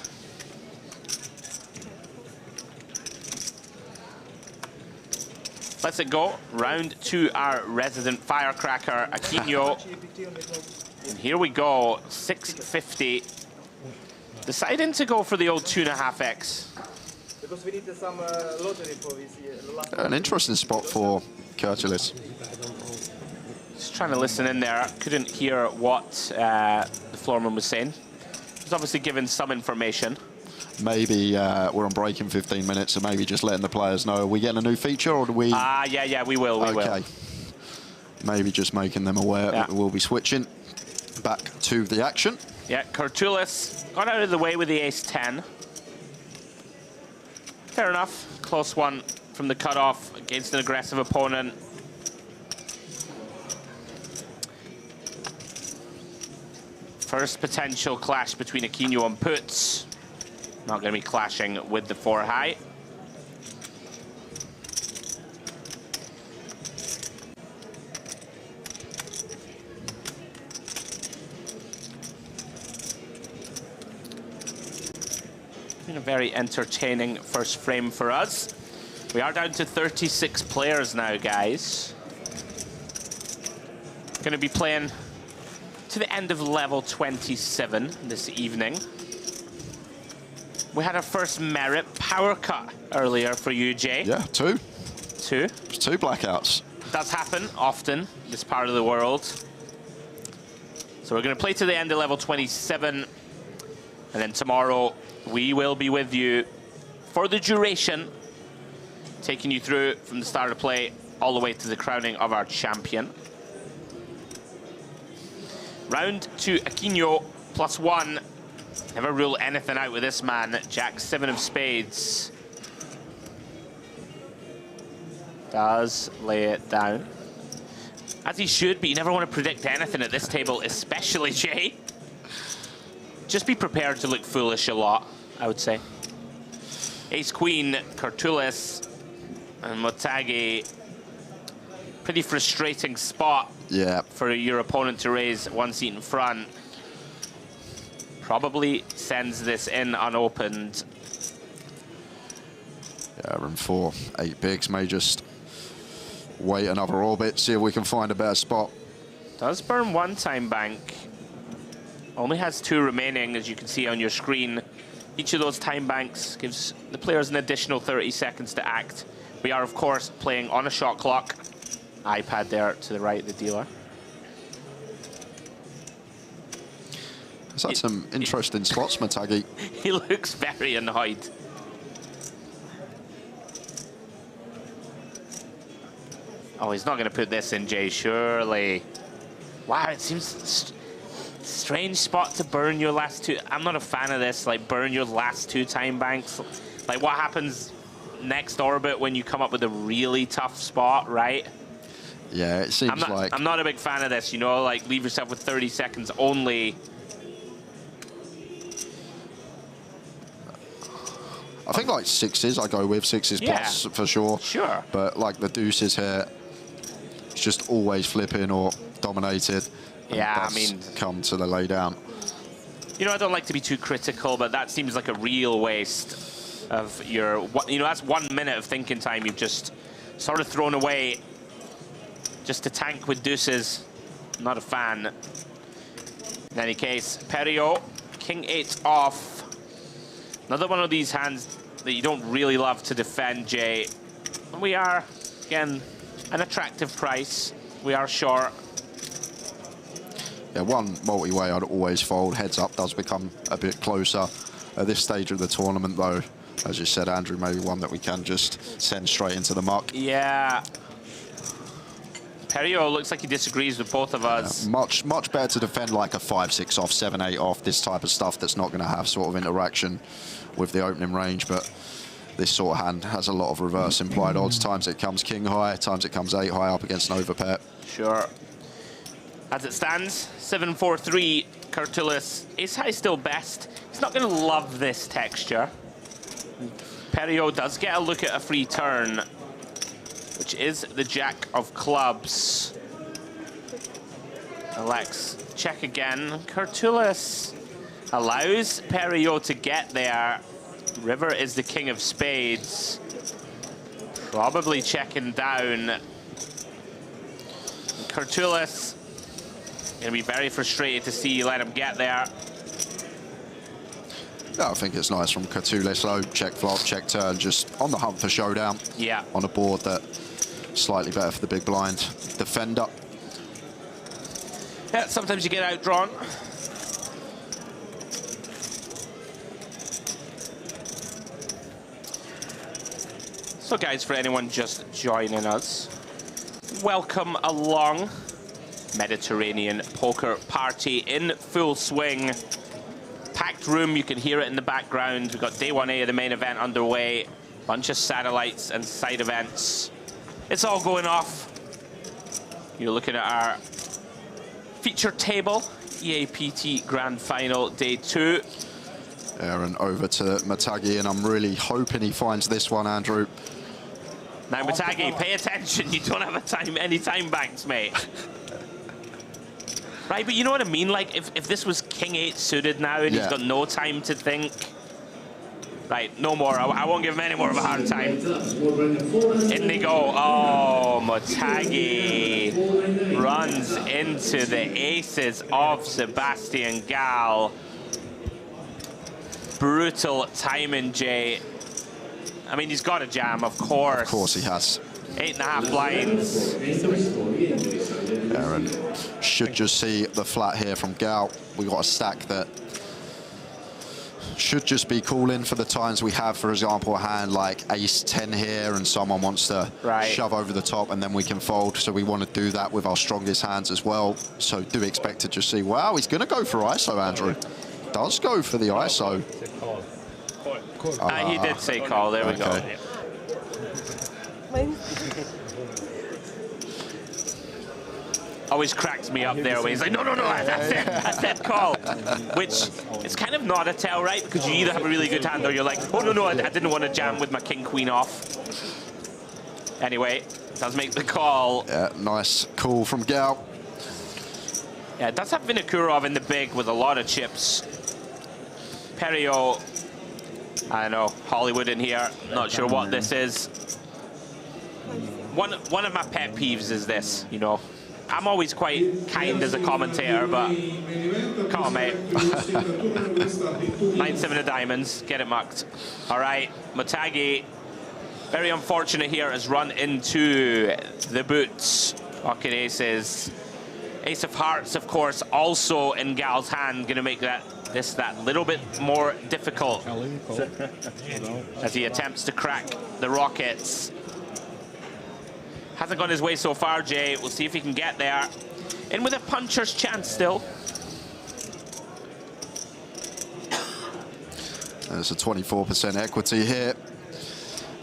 Let's it go. Round 2, our resident firecracker, Aquino. And here we go, 650. Deciding to go for the old 2.5x. Because we need some lottery for this year. An interesting spot for Culuz. Just trying to listen in there. Couldn't hear what the floorman was saying. He's obviously given some information. Maybe we're on break in 15 minutes, so maybe just letting the players know. Are we getting a new feature, or do we? Yeah, we will. We will. Maybe just making them aware that we'll be switching back to the action. Yeah, Culuz got out of the way with the ace-10. Fair enough. Close one from the cutoff against an aggressive opponent. First potential clash between Aquino and Puts. Not going to be clashing with the 4 high. Been a very entertaining first frame for us. We are down to 36 players now, guys. Going to be playing to the end of level 27 this evening. We had our first merit power cut earlier for you, Jay. Yeah, 2. 2. There's 2 blackouts. Does happen often, this part of the world. So we're going to play to the end of level 27. And then tomorrow, we will be with you for the duration, taking you through from the start of play all the way to the crowning of our champion. Round 2, Aquino, +1. Never rule anything out with this man. Jack 7 of spades. Does lay it down. As he should, but you never want to predict anything at this table, especially Jay. Just be prepared to look foolish a lot, I would say. Ace-Queen, Culuz, and Motagi. Pretty frustrating spot for your opponent to raise 1 seat in front. Probably sends this in unopened. Yeah, room 4, 8 bigs. May just wait another orbit, see if we can find a better spot. Does burn 1 time bank. Only has 2 remaining, as you can see on your screen. Each of those time banks gives the players an additional 30 seconds to act. We are, of course, playing on a shot clock. iPad there to the right, the dealer. He's had some interesting spots, Motagi. He looks very annoyed. Oh, he's not going to put this in, Jay, surely. Wow, it seems strange spot to burn your last 2. I'm not a fan of this, like burn your last 2 time banks. Like what happens next orbit when you come up with a really tough spot, right? Yeah, it seems I'm not a big fan of this, you know, like leave yourself with 30 seconds only. I think like 6s I go with, 6s plus for sure. Sure. But like the deuces here, it's just always flipping or dominated. Yeah, I mean, come to the lay down. You know, I don't like to be too critical, but that seems like a real waste of your, you know, that's 1 minute of thinking time you've just sort of thrown away just to tank with deuces. Not a fan. In any case, Perio, King 8 off. Another one of these hands that you don't really love to defend, Jay. And we are, again, an attractive price. We are short. Yeah, one multi-way I'd always fold. Heads up does become a bit closer. At this stage of the tournament, though, as you said, Andrew, maybe one that we can just send straight into the muck. Yeah. Perio looks like he disagrees with both of us. Yeah, much better to defend like a 5-6 off, 7-8 off, this type of stuff that's not going to have sort of interaction with the opening range. But this sort of hand has a lot of reverse implied odds. Times it comes king high, times it comes 8 high up against an overpair. Sure. As it stands, 7-4-3, Culuz. Ace high still best. He's not going to love this texture. Perio does get a look at a free turn, which is the jack of clubs. Alex, check again. Culuz allows Perio to get there. River is the king of spades. Probably checking down. Culuz gonna be very frustrated to see you let him get there. Yeah, I think it's nice from Culuz, though. Check flop, check turn, just on the hunt for showdown. Yeah. On a board that slightly better for the big blind defender. Yeah, sometimes you get outdrawn. So guys, for anyone just joining us, welcome along. Mediterranean poker party in full swing. Packed room, you can hear it in the background. We've got day 1A of the main event underway. Bunch of satellites and side events. It's all going off. You're looking at our feature table, EAPT Grand Final Day 2. Aaron over to Matagi, and I'm really hoping he finds this one, Andrew. Now, Matagi, pay attention. You don't have any time banks, mate. Right, but you know what I mean? Like, if this was King 8 suited now and he's got no time to think. Right, no more. I won't give him any more of a hard time. In they go. Oh, Matagi runs into the aces of Sebastian Gall. Brutal timing, Jay. I mean, he's got a jam, of course. Of course he has. 8.5 blinds. Aaron should just see the flat here from Gall. We got a stack that should just be calling for the times we have, for example, a hand like ace 10 here and someone wants to shove over the top and then we can fold. So we want to do that with our strongest hands as well. So do expect to just see, wow, he's going to go for ISO, Andrew. Does go for the ISO. He did say call, there we go. Always cracks me up there when he's like, no, I said call. Which, it's kind of not a tell, right? Because you either have a really good hand or you're like, oh, no, I didn't want to jam with my king-queen off. Anyway, does make the call. Yeah, nice call from Gall. Yeah, it does have Vinokurov in the big with a lot of chips. Perio, I don't know, Hollywood in here. Not sure what this is. One of my pet peeves is this, you know. I'm always quite kind as a commentator, but come on, mate. 9-7 of diamonds, get it mucked. All right, Matagi, very unfortunate here, has run into the boots. Pocket aces. Ace of hearts, of course, also in Gall's hand, gonna make that little bit more difficult as he attempts to crack the rockets. Hasn't gone his way so far, Jay. We'll see if he can get there. In with a puncher's chance still. There's a 24% equity here.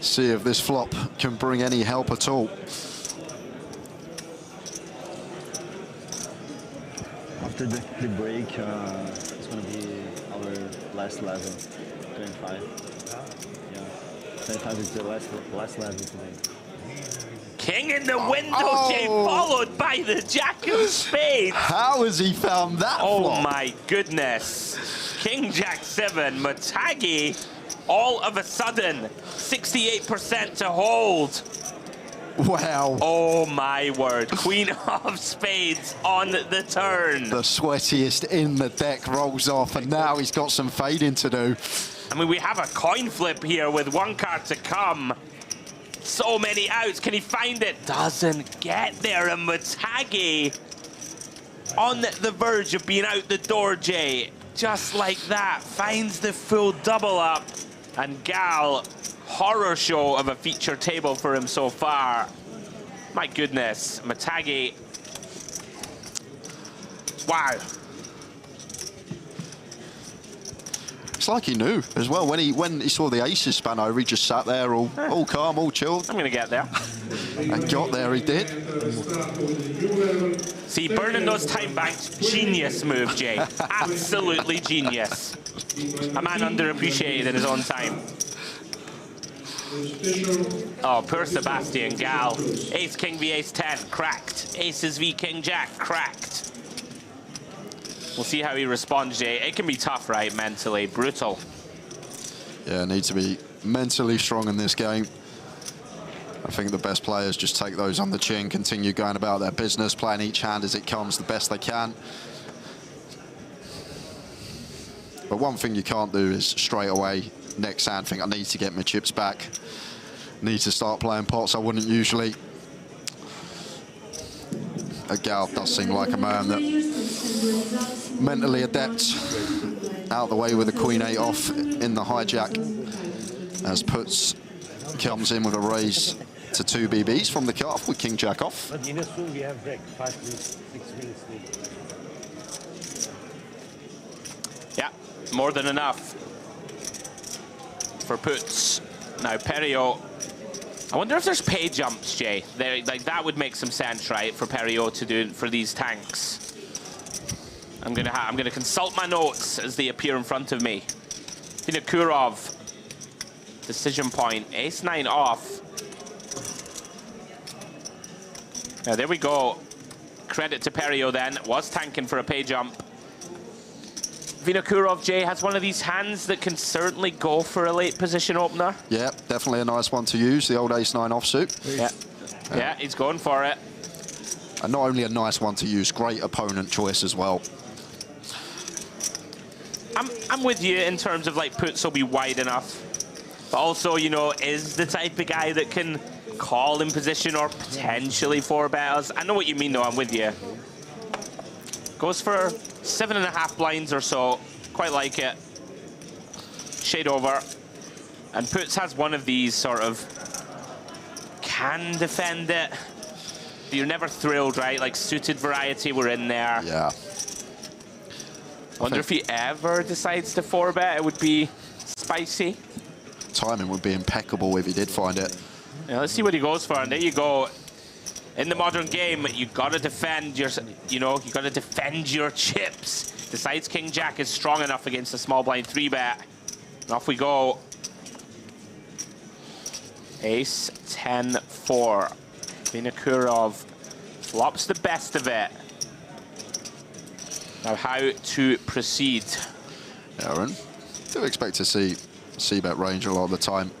See if this flop can bring any help at all. After the break, it's going to be our last level, 25. Yeah, 25 is the last level today. King in the window, Jay, followed by the jack of spades. How has he found that flop? My goodness. King Jack 7, Matagi, all of a sudden, 68% to hold. Wow. Oh my word. Queen of spades on the turn. The sweatiest in the deck rolls off, and now he's got some fading to do. I mean, we have a coin flip here with one card to come. So many outs. Can he find it? Doesn't get there. And Matagi on the verge of being out the door, Jay. Just like that, finds the full double up. And Gal, horror show of a feature table for him so far. My goodness, Matagi. Wow. It's like he knew as well. When he saw the aces span over, he just sat there all calm, all chilled. I'm going to get there. And got there, he did. See, burning those time banks, genius move, Jay. Absolutely genius. A man underappreciated in his own time. Oh, poor Sebastian Gal. Ace King v Ace 10, cracked. Aces v King Jack, cracked. We'll see how he responds, Jay. It can be tough, right, mentally. Brutal. Yeah, need to be mentally strong in this game. I think the best players just take those on the chin, continue going about their business, playing each hand as it comes the best they can. But one thing you can't do is straight away, next hand, think I need to get my chips back. Need to start playing pots I wouldn't usually. Gal does seem like a man that mentally adept. Out the way with the Queen 8 off in the hijack. As puts comes in with a raise to 2 BBs from the cutoff with King Jack off. But in a swing we have break, 5 minutes, 6 minutes lead. Yeah, more than enough for puts. Now, Perio. I wonder if there's pay jumps, Jay. Like, that would make some sense, right, for Perio to do for these tanks. I'm gonna consult my notes as they appear in front of me. Vinokurov, decision point, ace 9 off. Now there we go. Credit to Perio then, was tanking for a pay jump. Vinokurov, Jay, has one of these hands that can certainly go for a late position opener. Yeah, definitely a nice one to use, the old ace 9 offsuit. Yeah, yeah, he's going for it. And not only a nice one to use, great opponent choice as well. I'm with you in terms of like puts will be wide enough, but also, you know, is the type of guy that can call in position or potentially 4-bet us. I know what you mean though, I'm with you. Goes for 7.5 blinds or so, quite like it. Shade over. And puts has one of these sort of, can defend it. But you're never thrilled, right? Like suited variety, we're in there. Yeah. Wonder if he ever decides to 4-bet, it would be spicy. Timing would be impeccable if he did find it. Yeah, let's see what he goes for, and there you go. In the modern game, you gotta defend your, you gotta defend your chips. Decides King Jack is strong enough against a small blind 3-bet. And off we go. Ace 10-4. Vinokurov flops the best of it. Now how to proceed. Aaron, do expect to see c-bet range a lot of the time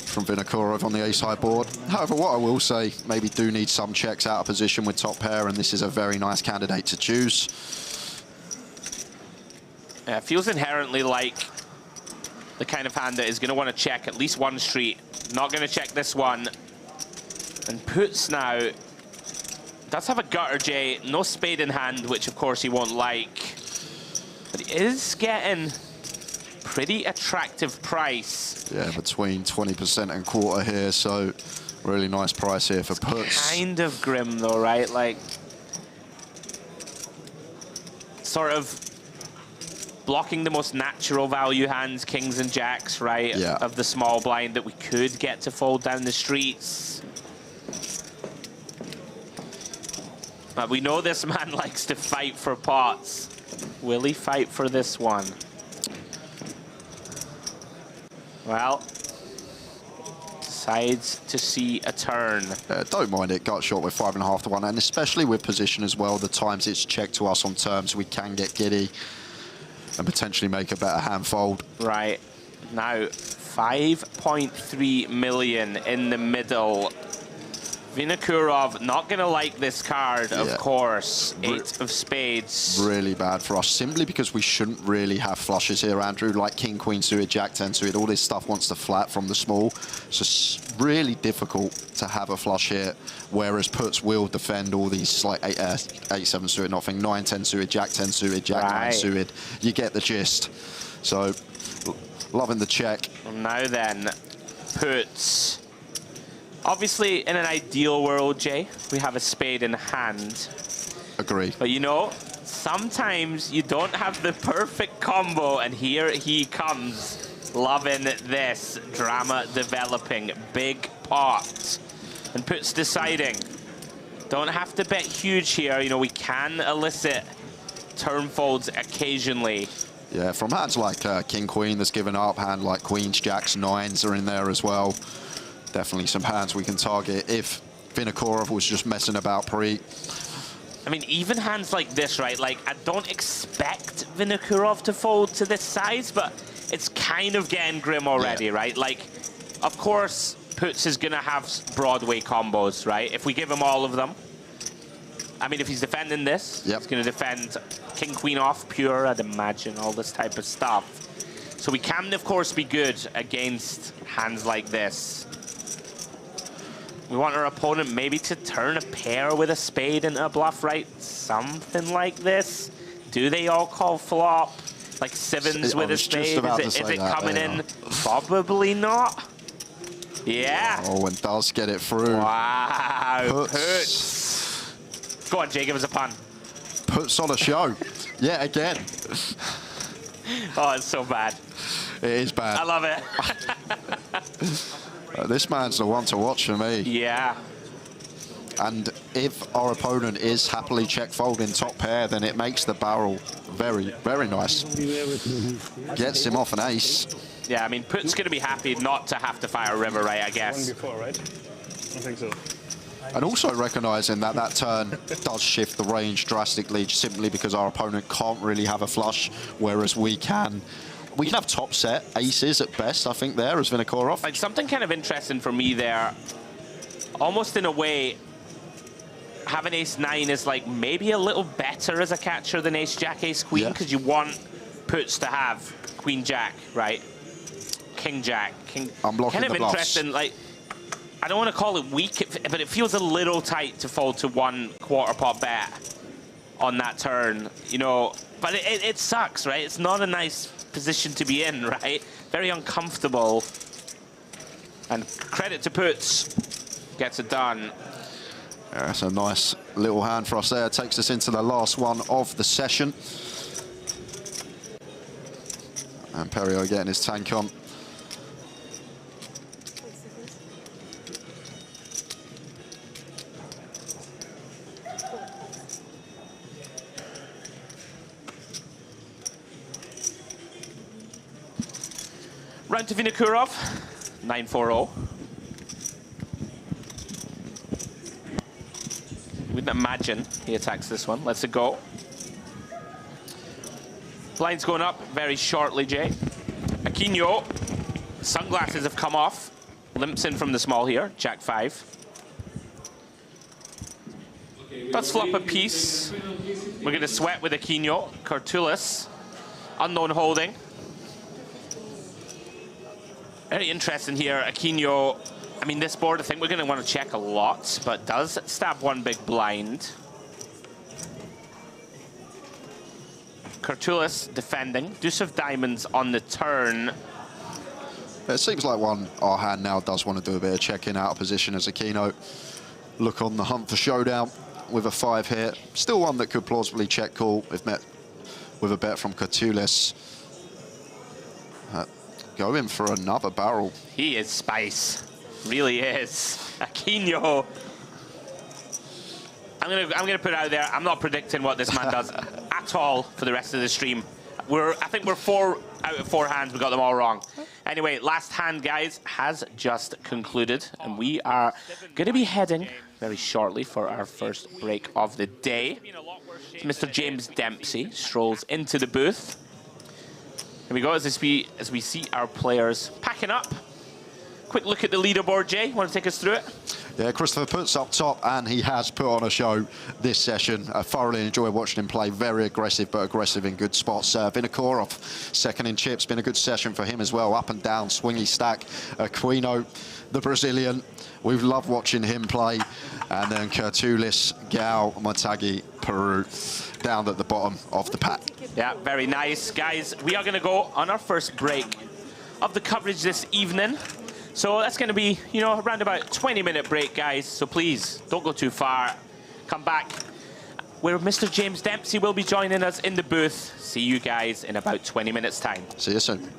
from Vinokurov on the ace-high board. However, what I will say, maybe do need some checks out of position with top pair, and this is a very nice candidate to choose. Yeah, it feels inherently like the kind of hand that is going to want to check at least one street. Not going to check this one. And puts now does have a gutter, Jay. No spade in hand, which of course he won't like. But he is getting pretty attractive price. Yeah, between 20% and quarter here, so really nice price here for puts. Kind of grim though, right? Like, sort of blocking the most natural value hands, kings and jacks, right? Yeah. Of the small blind that we could get to fold down the streets. But we know this man likes to fight for pots. Will he fight for this one? Well, decides to see a turn. Don't mind it, gut shot with 5.5 to 1, and especially with position as well, the times it's checked to us on terms, we can get giddy and potentially make a better hand fold. Right, now 5.3 million in the middle Vinokurov not going to like this card, of course. 8 of spades. Really bad for us, simply because we shouldn't really have flushes here, Andrew. Like King, Queen suited, Jack 10 suited, all this stuff wants to flat from the small. So it's really difficult to have a flush here, whereas puts will defend all these like 8-7 suited, nothing, 9-10 suited, Jack 10 suited, Jack 9 suited. You get the gist. So loving the check. Now then, puts. Obviously, in an ideal world, Jay, we have a spade in hand. Agree. But you know, sometimes you don't have the perfect combo, and here he comes. Loving this. Drama developing. Big pot. And puts deciding. Don't have to bet huge here. You know, we can elicit turn folds occasionally. Yeah, from hands like King, Queen that's given up, hand like Queens, Jacks, 9s are in there as well. Definitely some hands we can target if Vinokurov was just messing about pre. I mean, even hands like this, right? Like, I don't expect Vinokurov to fold to this size, but it's kind of getting grim already, right? Like, of course, puts is going to have Broadway combos, right? If we give him all of them. I mean, if he's defending this, he's going to defend King, Queen off, pure, I'd imagine, all this type of stuff. So we can, of course, be good against hands like this. We want our opponent maybe to turn a pair with a spade into a bluff, right? Something like this. Do they all call flop? Like 7s with a spade? Is it coming in? Probably not. Yeah. Oh, and does get it through. Wow. Puts. Go on, Jay, give us a pun. Puts on a show. Yeah, again. Oh, it's so bad. It is bad. I love it. This man's the one to watch for me. Yeah. And if our opponent is happily check folding top pair, then it makes the barrel very, very nice. Gets him off an ace. Yeah, I mean, Put's going to be happy not to have to fire a river, right, I guess. One before, right? I think so. And also recognizing that that turn does shift the range drastically simply because our opponent can't really have a flush, whereas we can. We can have top set aces at best, I think, there as Vinokurov. Like, something kind of interesting for me there, almost in a way, having ace-9 is like maybe a little better as a catcher than ace-jack, ace-queen, because you want puts to have queen-jack, right? King-jack, king. I'm blocking kind of the bluffs. interesting, like, I don't want to call it weak, but it feels a little tight to fold to 1 quarter pot bet on that turn, you know. But it sucks, right? It's not a nice position to be in, right? Very uncomfortable. And credit to puts, gets it done. Yeah, that's a nice little hand for us there. Takes us into the last one of the session. And Perio getting his tank on. Round to Vinokurov, 9-4-0. Wouldn't imagine he attacks this one. Let's go. Blind's going up very shortly, Jay. Aquino, sunglasses have come off. Limps in from the small here, Jack 5. Let's flop a piece. We're going to sweat with Aquino. Culuz, unknown holding. Very interesting here, Aquino. I mean, this board, I think we're going to want to check a lot, but does stab 1 big blind. Culuz defending. Deuce of diamonds on the turn. It seems like our hand now does want to do a bit of checking out of position as Aquino. Look on the hunt for showdown with a 5 here. Still one that could plausibly check call if met with a bet from Culuz. Going for another barrel. He is spice. Really is. Aquino. I'm gonna put it out there. I'm not predicting what this man does at all for the rest of the stream. I think we're 4 out of 4 hands. We got them all wrong. Anyway, last hand, guys, has just concluded, and we are gonna be heading very shortly for our first break of the day. Mr. James Dempsey strolls into the booth. Here we go, as we see our players packing up. Quick look at the leaderboard, Jay. Want to take us through it? Yeah, Christopher puts up top, and he has put on a show this session. I thoroughly enjoy watching him play. Very aggressive, but aggressive in good spots. Vinokurov, second in chips, been a good session for him as well. Up and down, swingy stack. Aquino, the Brazilian, we've loved watching him play. And then Culuz, Gal, Matagi, Peru, down at the bottom of the pack. Yeah, very nice. Guys, we are going to go on our first break of the coverage this evening. So that's going to be, you know, around about a 20-minute break, guys. So please, don't go too far. Come back, where Mr. James Dempsey will be joining us in the booth. See you guys in about 20 minutes' time. See you soon.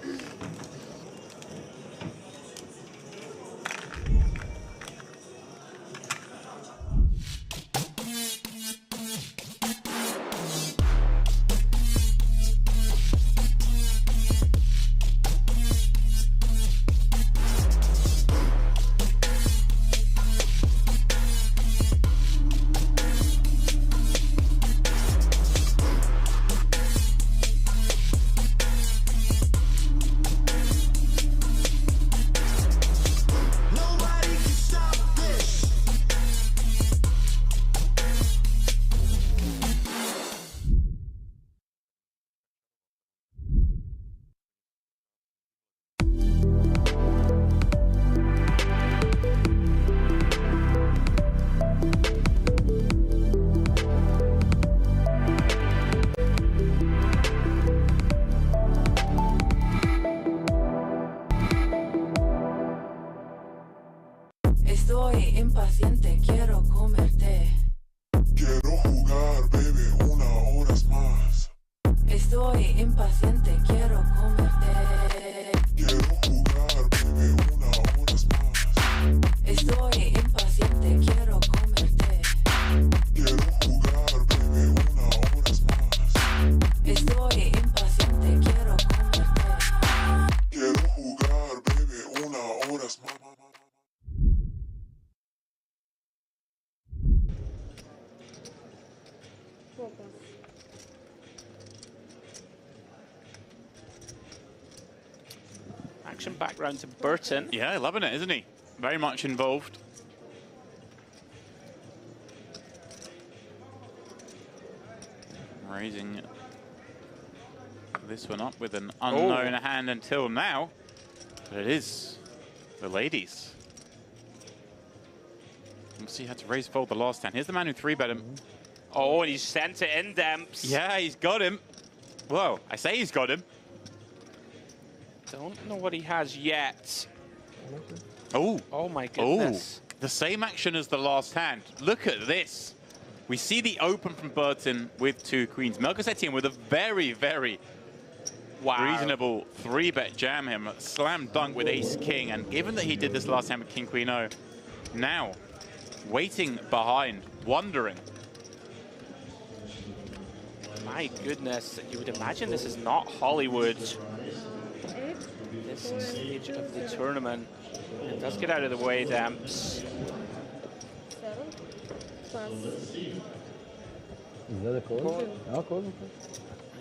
Estoy impaciente, quiero comerte. Quiero jugar, baby, 1 hora más. Estoy impaciente, quiero comerte. Quiero jugar, baby, 1 hora más. Estoy impaciente, quiero comerte. Quiero jugar, baby, 1 hora más. Estoy impaciente, quiero comerte. Quiero jugar, baby, 1 hora más. Action back round to Burton. Yeah, loving it, isn't he? Very much involved. Raising this one up with an unknown hand until now. But it is the ladies. We'll see how to raise fold the last hand. Here's the man who 3-bet him. Oh, and he sent it in, Demps. Yeah, he's got him. Whoa, I say he's got him. Don't know what he has yet. Oh. Oh, my goodness. Oh, the same action as the last hand. Look at this. We see the open from Burton with 2 queens. Melchizedek with a very, very reasonable 3-bet jam him. Slam dunk with ace-king. And given that he did this last hand with king-queen-o, now waiting behind, wondering. My goodness, you would imagine this is not Hollywood. This stage of the tournament. It does get out of the way, Demps. 7 plus. Is that a call? No, call.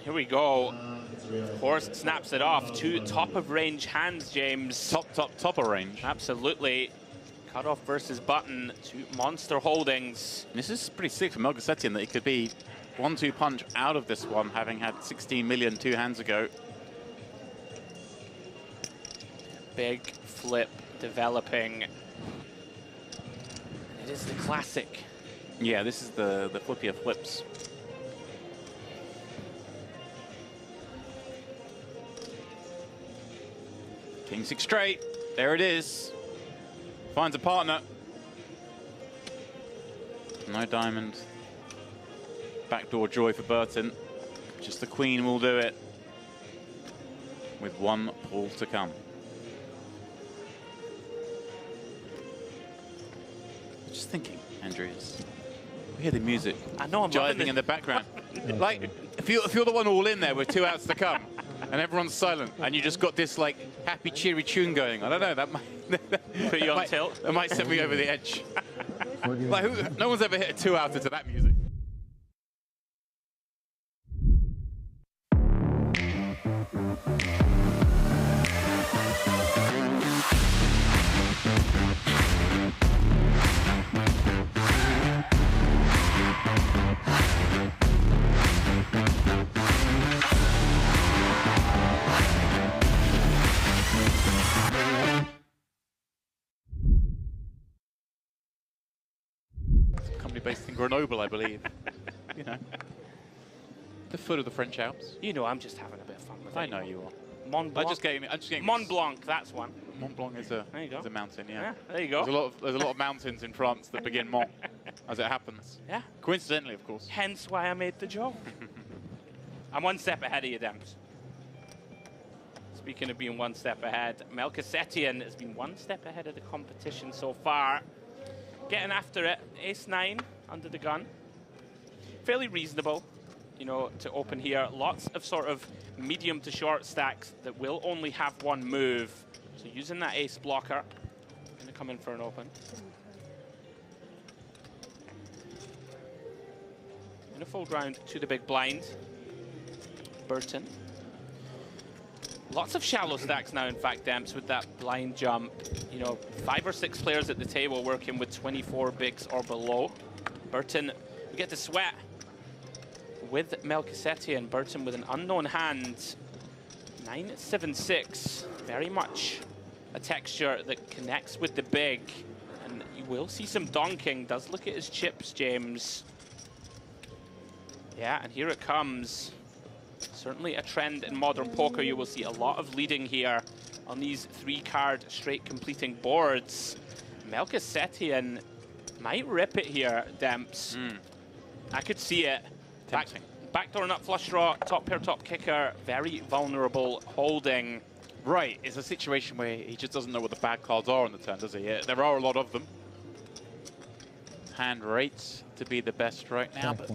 Here we go. Horst snaps it off. 2 top-of-range hands, James. Top of range. Absolutely. Cutoff versus button. 2 monster holdings. This is pretty sick for Melchizedek that he could be 1-2 punch out of this one, having had 16 million 2 hands ago. Big flip developing. It is the classic. Yeah, this is the flippier flips. King 6 straight. There it is. Finds a partner. No diamond. Backdoor joy for Burton. Just the queen will do it. With 1 pull to come. Just thinking, Andreas. We hear the music. I know, I'm loving jiving in the background. Like, if you're the one all in there with 2 outs to come, and everyone's silent, and you just got this like happy, cheery tune going. I don't know. That might put you on tilt. That might set me over the edge. Like, no one's ever hit a 2-outer to that music. Grenoble, I believe. You know, the foot of the French Alps. You know, I'm just having a bit of fun with it. I know you are. Mont Blanc. I'm just getting Mont Blanc, that's one. Mont Blanc is a mountain, yeah. There you go. There's a lot of mountains in France that begin Mont, as it happens. Yeah. Coincidentally, of course. Hence why I made the joke. I'm one step ahead of you, Demps. Speaking of being one step ahead, Melchizedek has been one step ahead of the competition so far. Getting after it, ace-9 under the gun. Fairly reasonable, you know, to open here. Lots of sort of medium to short stacks that will only have one move. So using that ace blocker, gonna come in for an open. In a fold round to the big blind. Burton. Lots of shallow stacks now, in fact, Demps, with that blind jump. You know, 5 or 6 players at the table working with 24 bigs or below. Burton, we get to sweat with Melchizedek, and Burton with an unknown hand. 9-7-6, very much a texture that connects with the big. And you will see some donking. Does look at his chips, James. Yeah, and here it comes. Certainly a trend in modern poker. You will see a lot of leading here on these 3-card straight completing boards. Melchizedek might rip it here, Demps. I could see it. Backdoor nut flush draw, top pair, top kicker, very vulnerable holding. Right, it's a situation where he just doesn't know what the bad cards are on the turn, does he? Yeah, there are a lot of them. Hand rates to be the best right now, but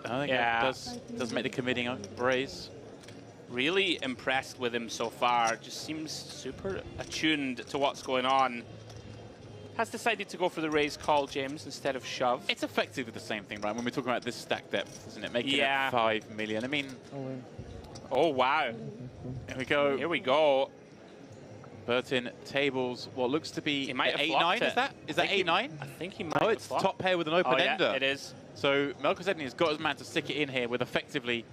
I think it does make the committing raise. Really impressed with him so far. Just seems super attuned to what's going on. Has decided to go for the raise call, James, instead of shove. It's effectively the same thing, right? When we're talking about this stack depth, isn't it? Making it 5 million. I mean, oh wow. Here we go. Here we go. Burton tables what looks to be 8-9. Is that 8-9? I think he might. Oh, it's top pair with an open ender. Yeah, it is. So Melchizedek has got his man to stick it in here with effectively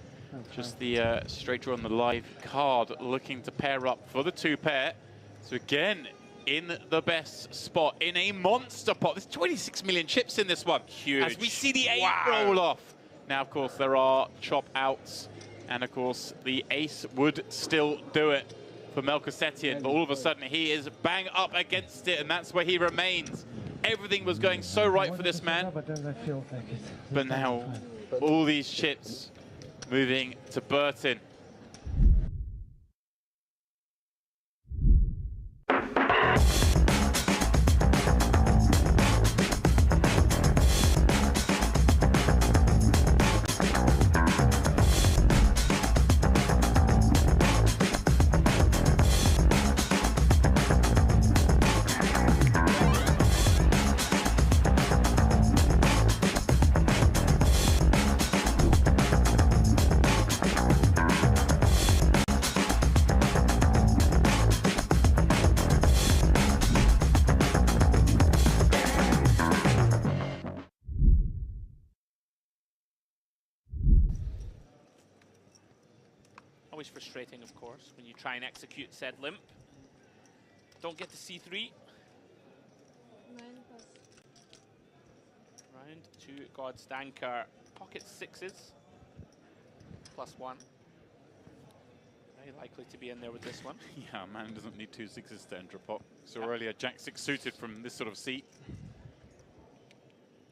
just the straight draw on the live card, looking to pair up for the 2-pair. So again, in the best spot, in a monster pot. There's 26 million chips in this one. Huge. As we see the 8 roll off. Now, of course, there are chop outs. And, of course, the ace would still do it for Melchizedek. But all of a sudden, he is bang up against it. And that's where he remains. Everything was going so right for this man. But now, all these chips moving to Burton. Always frustrating, of course, when you try and execute said limp. Don't get to C3. Round to God's Danker. Pocket 6s. +1. Very likely to be in there with this one. Yeah, man doesn't need 2 6s to enter a pot. So already a Jack-6 suited from this sort of seat.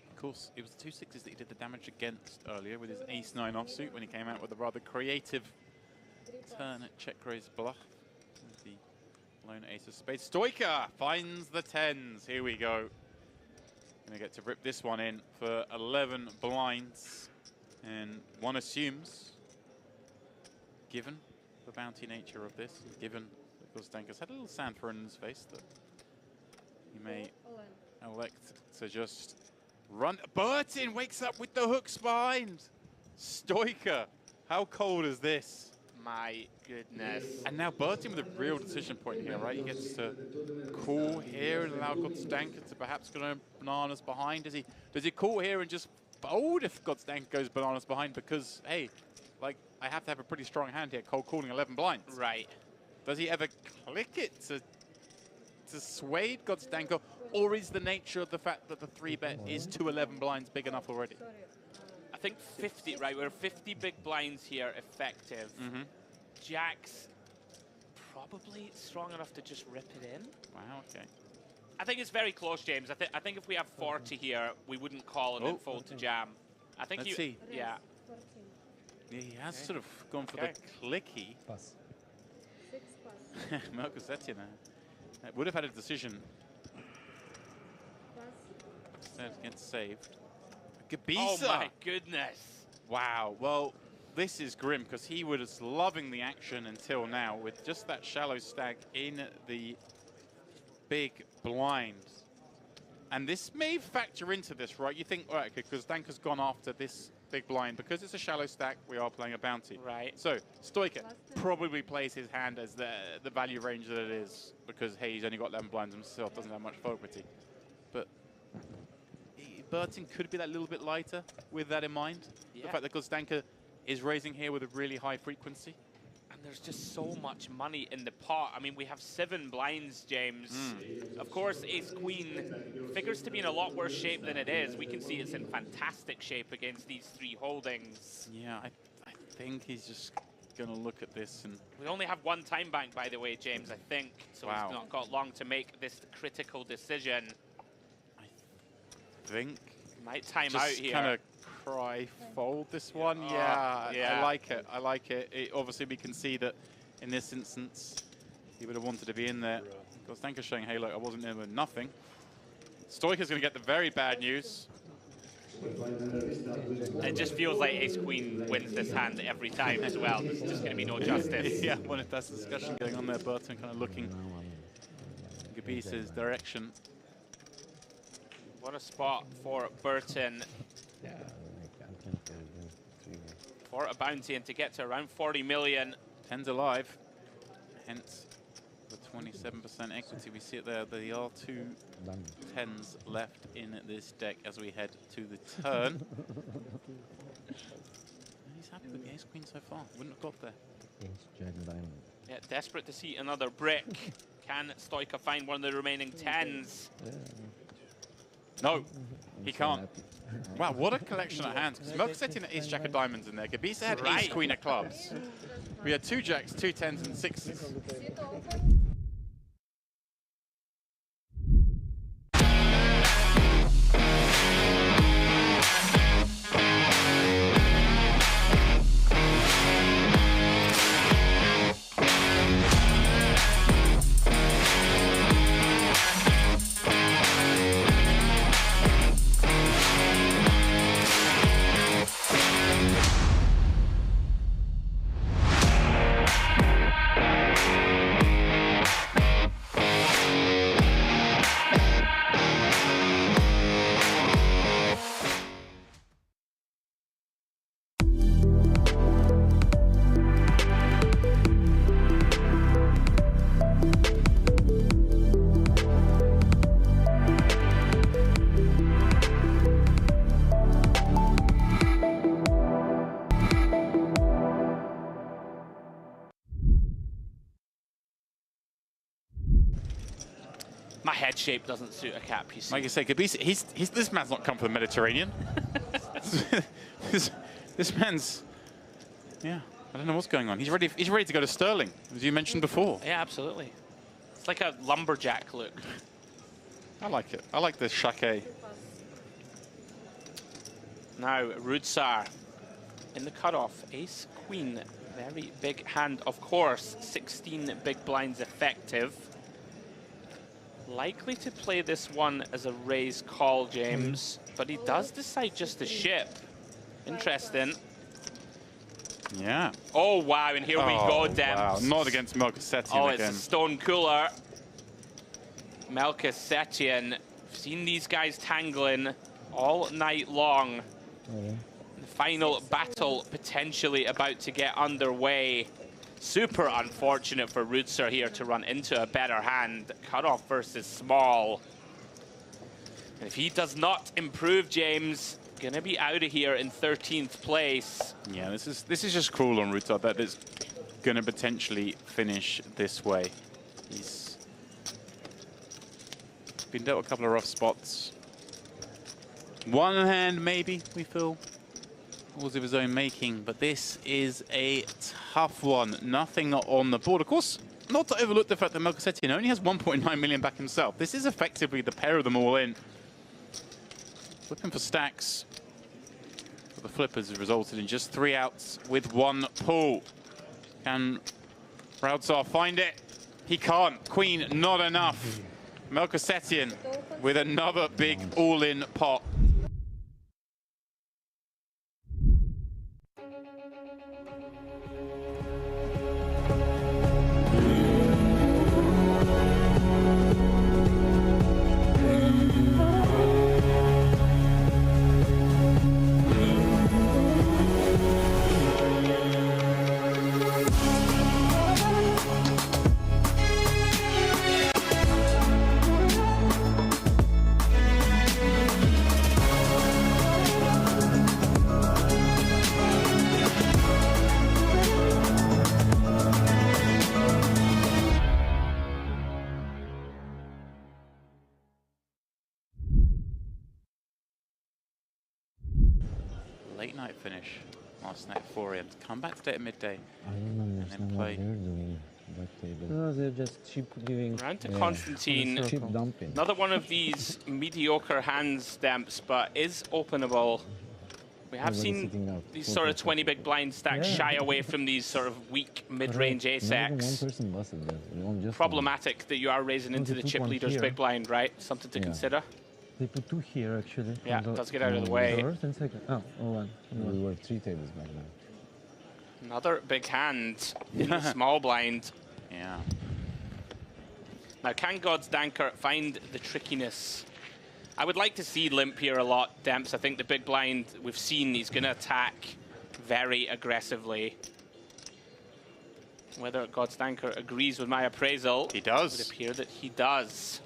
Of course, it was the 2 6s that he did the damage against earlier with his ace-9 offsuit when he came out with a rather creative turn at check raise bluff. The lone ace of spades. Stoica finds the 10s. Here we go. Gonna get to rip this one in for 11 blinds. And one assumes, given the bounty nature of this, given that Stanker's had a little sand thrown in his face, that he may elect to just run. Burton wakes up with the hooks behind. Stoica, how cold is this? My goodness. And now Burton with a real decision point here, right? He gets to call here and allow Godstanker to perhaps go bananas behind. Does he call here and just fold if Godstanker goes bananas behind? Because, hey, like, I have to have a pretty strong hand here, cold calling 11 blinds. Right. Does he ever click it to has swayed Godstanko, or is the nature of the fact that the 3-bet is 211 blinds big enough already? I think 50, right? We're 50 big blinds here, effective. Jack's probably strong enough to just rip it in. Wow, okay. I think it's very close, James. I think if we have 40 here, we wouldn't call and then fold to jam. I think Let's see. Yeah. Yeah, he has sort of gone for the clicky. Pass. 6 pass. Melkosetia now. Would have had a decision. Pass. Instead, gets saved. Gabisa! Oh my goodness. Wow. Well, this is grim because he was loving the action until now with just that shallow stack in the big blind. And this may factor into this, right? You think, all right, because Danka's gone after this big blind. Because it's a shallow stack, we are playing a bounty. Right. So, Stoica probably plays his hand as the value range that it is because, hey, he's only got 11 blinds himself, doesn't have much fold equity. But Burton could be that little bit lighter with that in mind. Yeah. The fact that Godstanka is raising here with a really high frequency. And there's just so much money in the pot. I mean, we have 7 blinds, James. Of course, ace-queen figures to be in a lot worse shape than it is. We can see it's in fantastic shape against these 3 holdings. Yeah, I think he's just going to look at this and... We only have 1 time bank, by the way, James, I think. So Wow. he's not got long to make this critical decision. I think... Might time out here. kind of cry fold this one. Yeah, I like it. I like it. Obviously, we can see that in this instance, he would have wanted to be in there. Godstanka's showing, hey, look, I wasn't in with nothing. Stoica's going to get the very bad news. It just feels like ace-queen wins this hand every time as well. There's just going to be no justice. Yeah, well, if that's the discussion going on there, Burton kind of looking in Gabisa's direction. What a spot for Burton. For a bounty and to get to around 40 million. 10's alive, hence the 27% equity. We see it there. There are 2 10s left in this deck as we head to the turn. He's happy with the ace-queen so far. Wouldn't have got there. Yeah, desperate to see another brick. Can Stoica find one of the remaining 10s? No, he can't. Wow, what a collection of hands. Because Melkosetia had ace-jack of diamonds in there. Gabisa had ace-queen of clubs. We had 2 jacks, 2 10s, and 6s. My head shape doesn't suit a cap, you see. Like you say, Gabisa, this man's not come from the Mediterranean. this man's, yeah, I don't know what's going on. He's ready to go to Sterling, as you mentioned before. Yeah, absolutely. It's like a lumberjack look. I like it. I like the shake. Now, Rudsar in the cutoff. Ace, queen, very big hand, of course. 16 big blinds effective. Likely to play this one as a raise call, James, but he does decide just to ship. Interesting. Yeah. Oh, wow, and here we go, Dems. Wow. Not against Melkosetia again. It's a stone cooler. Melkosetia, seen these guys tangling all night long. The final battle potentially about to get underway. Super unfortunate for Rudsar here to run into a better hand. Cutoff versus small. And if he does not improve, James, gonna be out of here in 13th place. Yeah, this is just cruel on Rudsar that it's gonna potentially finish this way. He's been dealt a couple of rough spots. One hand, maybe, we feel, was of his own making, but this is a tough one. Nothing on the board. Of course, not to overlook the fact that Melchizedek only has 1.9 million back himself. This is effectively the pair of them all in. Looking for stacks. But the flippers have resulted in just 3 outs with 1 pull. Can Raudsar find it? He can't. Queen, not enough. Melchizedek with another big all-in pot. Late night finish last night at 4 AM. Come back today at midday and then play. No, they're just cheap giving. Round to Constantine. Cheap dumping. Another one of these mediocre hands, Demps, but is openable. We have seen these sort of 20 big blind stacks shy away from these sort of weak mid-range ace-X. Problematic that you are raising into the chip leader's big blind, right? Something to consider. They put 2 here, actually. Yeah, let's get out of the way. First and second. Oh, one. We were 3 tables back then. Another big hand in the small blind. Yeah. Now, can God's Danker find the trickiness? I would like to see limp here a lot, Demps. I think the big blind we've seen, he's going to attack very aggressively. Whether God's Danker agrees with my appraisal. He does. It would appear that he does.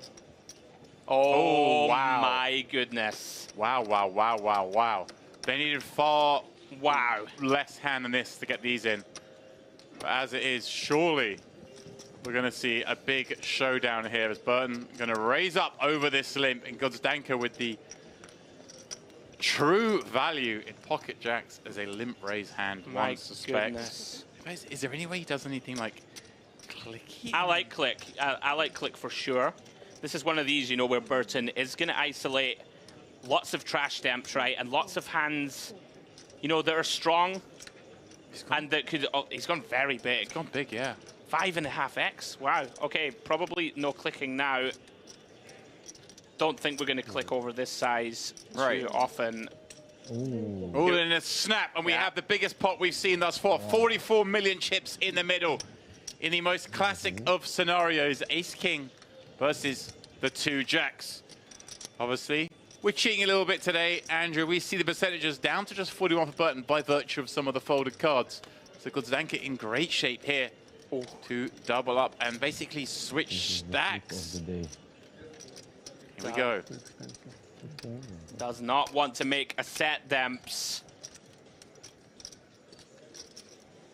Oh, wow. My goodness. Wow, wow, wow, wow, wow. They needed far less hand than this to get these in. But as it is, surely we're going to see a big showdown here as Burton going to raise up over this limp and God's Danker with the true value in pocket jacks as a limp raise hand, one suspects. Guys, is there any way he does anything like clicky? I like click. I like click for sure. This is one of these, you know, where Burton is going to isolate lots of trash Demps, right? And lots of hands, you know, that are strong. And that could, he's gone very big. He's gone big, yeah. 5.5x. Wow. Okay, probably no clicking now. Don't think we're going to click over this size too often. Oh, and a snap, and we have the biggest pot we've seen thus far. 44 million chips in the middle. In the most classic of scenarios, Ace-King versus the 2 jacks. Obviously, we're cheating a little bit today, Andrew. We see the percentages down to just 41 for Burton by virtue of some of the folded cards. So God's Danker in great shape here to double up and basically switch stacks. Here we go. Does not want to make a set, Demps.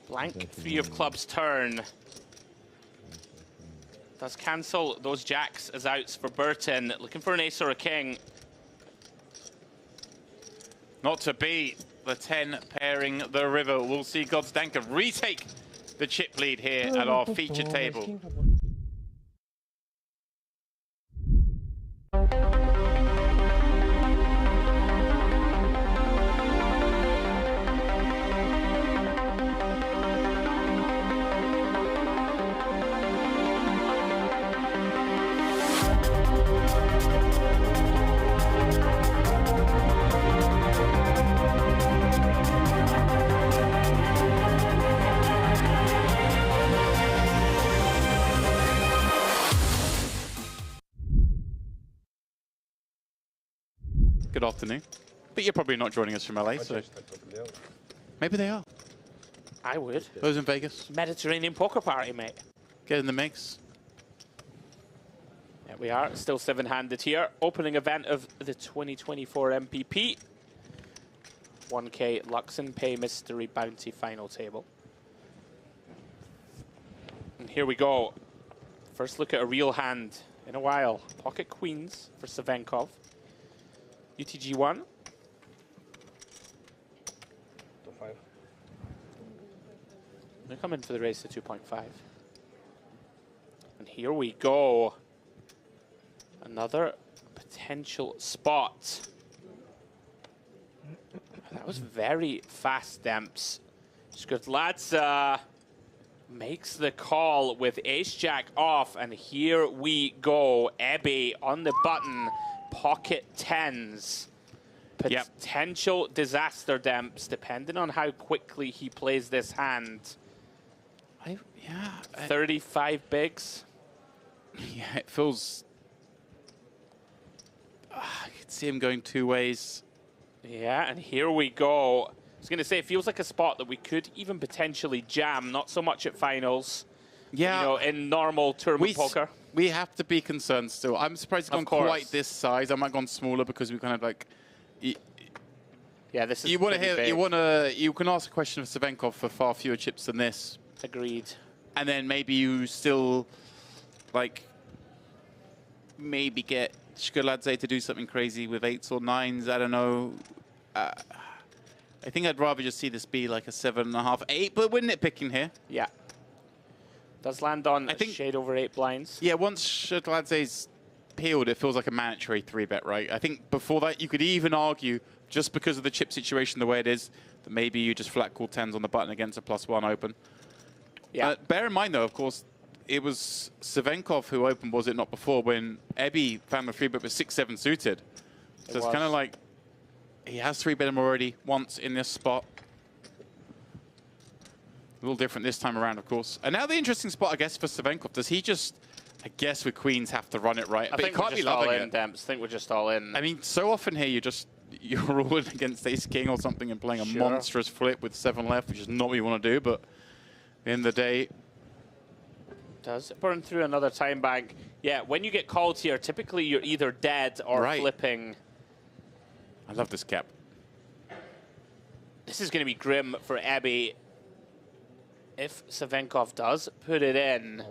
Blank 3 of clubs turn. Does cancel those jacks as outs for Burton. Looking for an ace or a king. Not to be. The 10 pairing the river. We'll see God's Danker retake the chip lead here at our feature table. Good afternoon. But you're probably not joining us from LA, so maybe they are. I would. Those in Vegas. Mediterranean poker party, mate. Get in the mix. There we are, still 7-handed here. Opening event of the 2024 MPP. 1K Luxon Pay Mystery Bounty Final Table. And here we go. First look at a real hand in a while. Pocket queens for Savenkov. UTG1. 2.5. They come in for the race to 2.5. And here we go. Another potential spot. That was very fast, Demps. Skutladze makes the call with ace-jack off, and here we go. Ebby on the button, pocket tens. Potential disaster, Demps, depending on how quickly he plays this hand. 35 bigs. Yeah, it feels... I could see him going two ways. Yeah, and here we go. I was going to say, it feels like a spot that we could even potentially jam, not so much at finals. Yeah. You know, in normal tournament poker. We have to be concerned still. I'm surprised it's gone quite this size. I might have gone smaller because we kind of like... Yeah, this is you want to hear, big. you can ask a question of Savenkov for far fewer chips than this. Agreed. And then maybe you still, like, maybe get Skutladze to do something crazy with 8s or 9s. I don't know. I think I'd rather just see this be like a 7.5, 8, but we're nitpicking here. Yeah. Does land on I think, shade over 8 blinds. Yeah, once Skutladze's peeled, it feels like a mandatory 3-bet, right? I think before that, you could even argue, just because of the chip situation the way it is, that maybe you just flat call 10s on the button against a +1 open. Yeah. Bear in mind, though, of course, it was Savenkov who opened, was it not, before, when Ebby found the 3-bet with 6-7 suited. So it's kind of like he has 3-bet him already once in this spot. A little different this time around, of course. And now the interesting spot, I guess, for Savenkov. Does he just, I guess with queens, have to run it right? I think he can't be loving it. Demps. I think we're just all in. I mean, so often here you're rolling against ace-king or something and playing a monstrous flip with 7 left, which is not what you want to do, but at the end of the day... Does it burn through another time bank? Yeah, when you get called here, typically you're either dead or flipping. I love this cap. This is going to be grim for Ebby if Savenkov does put it in.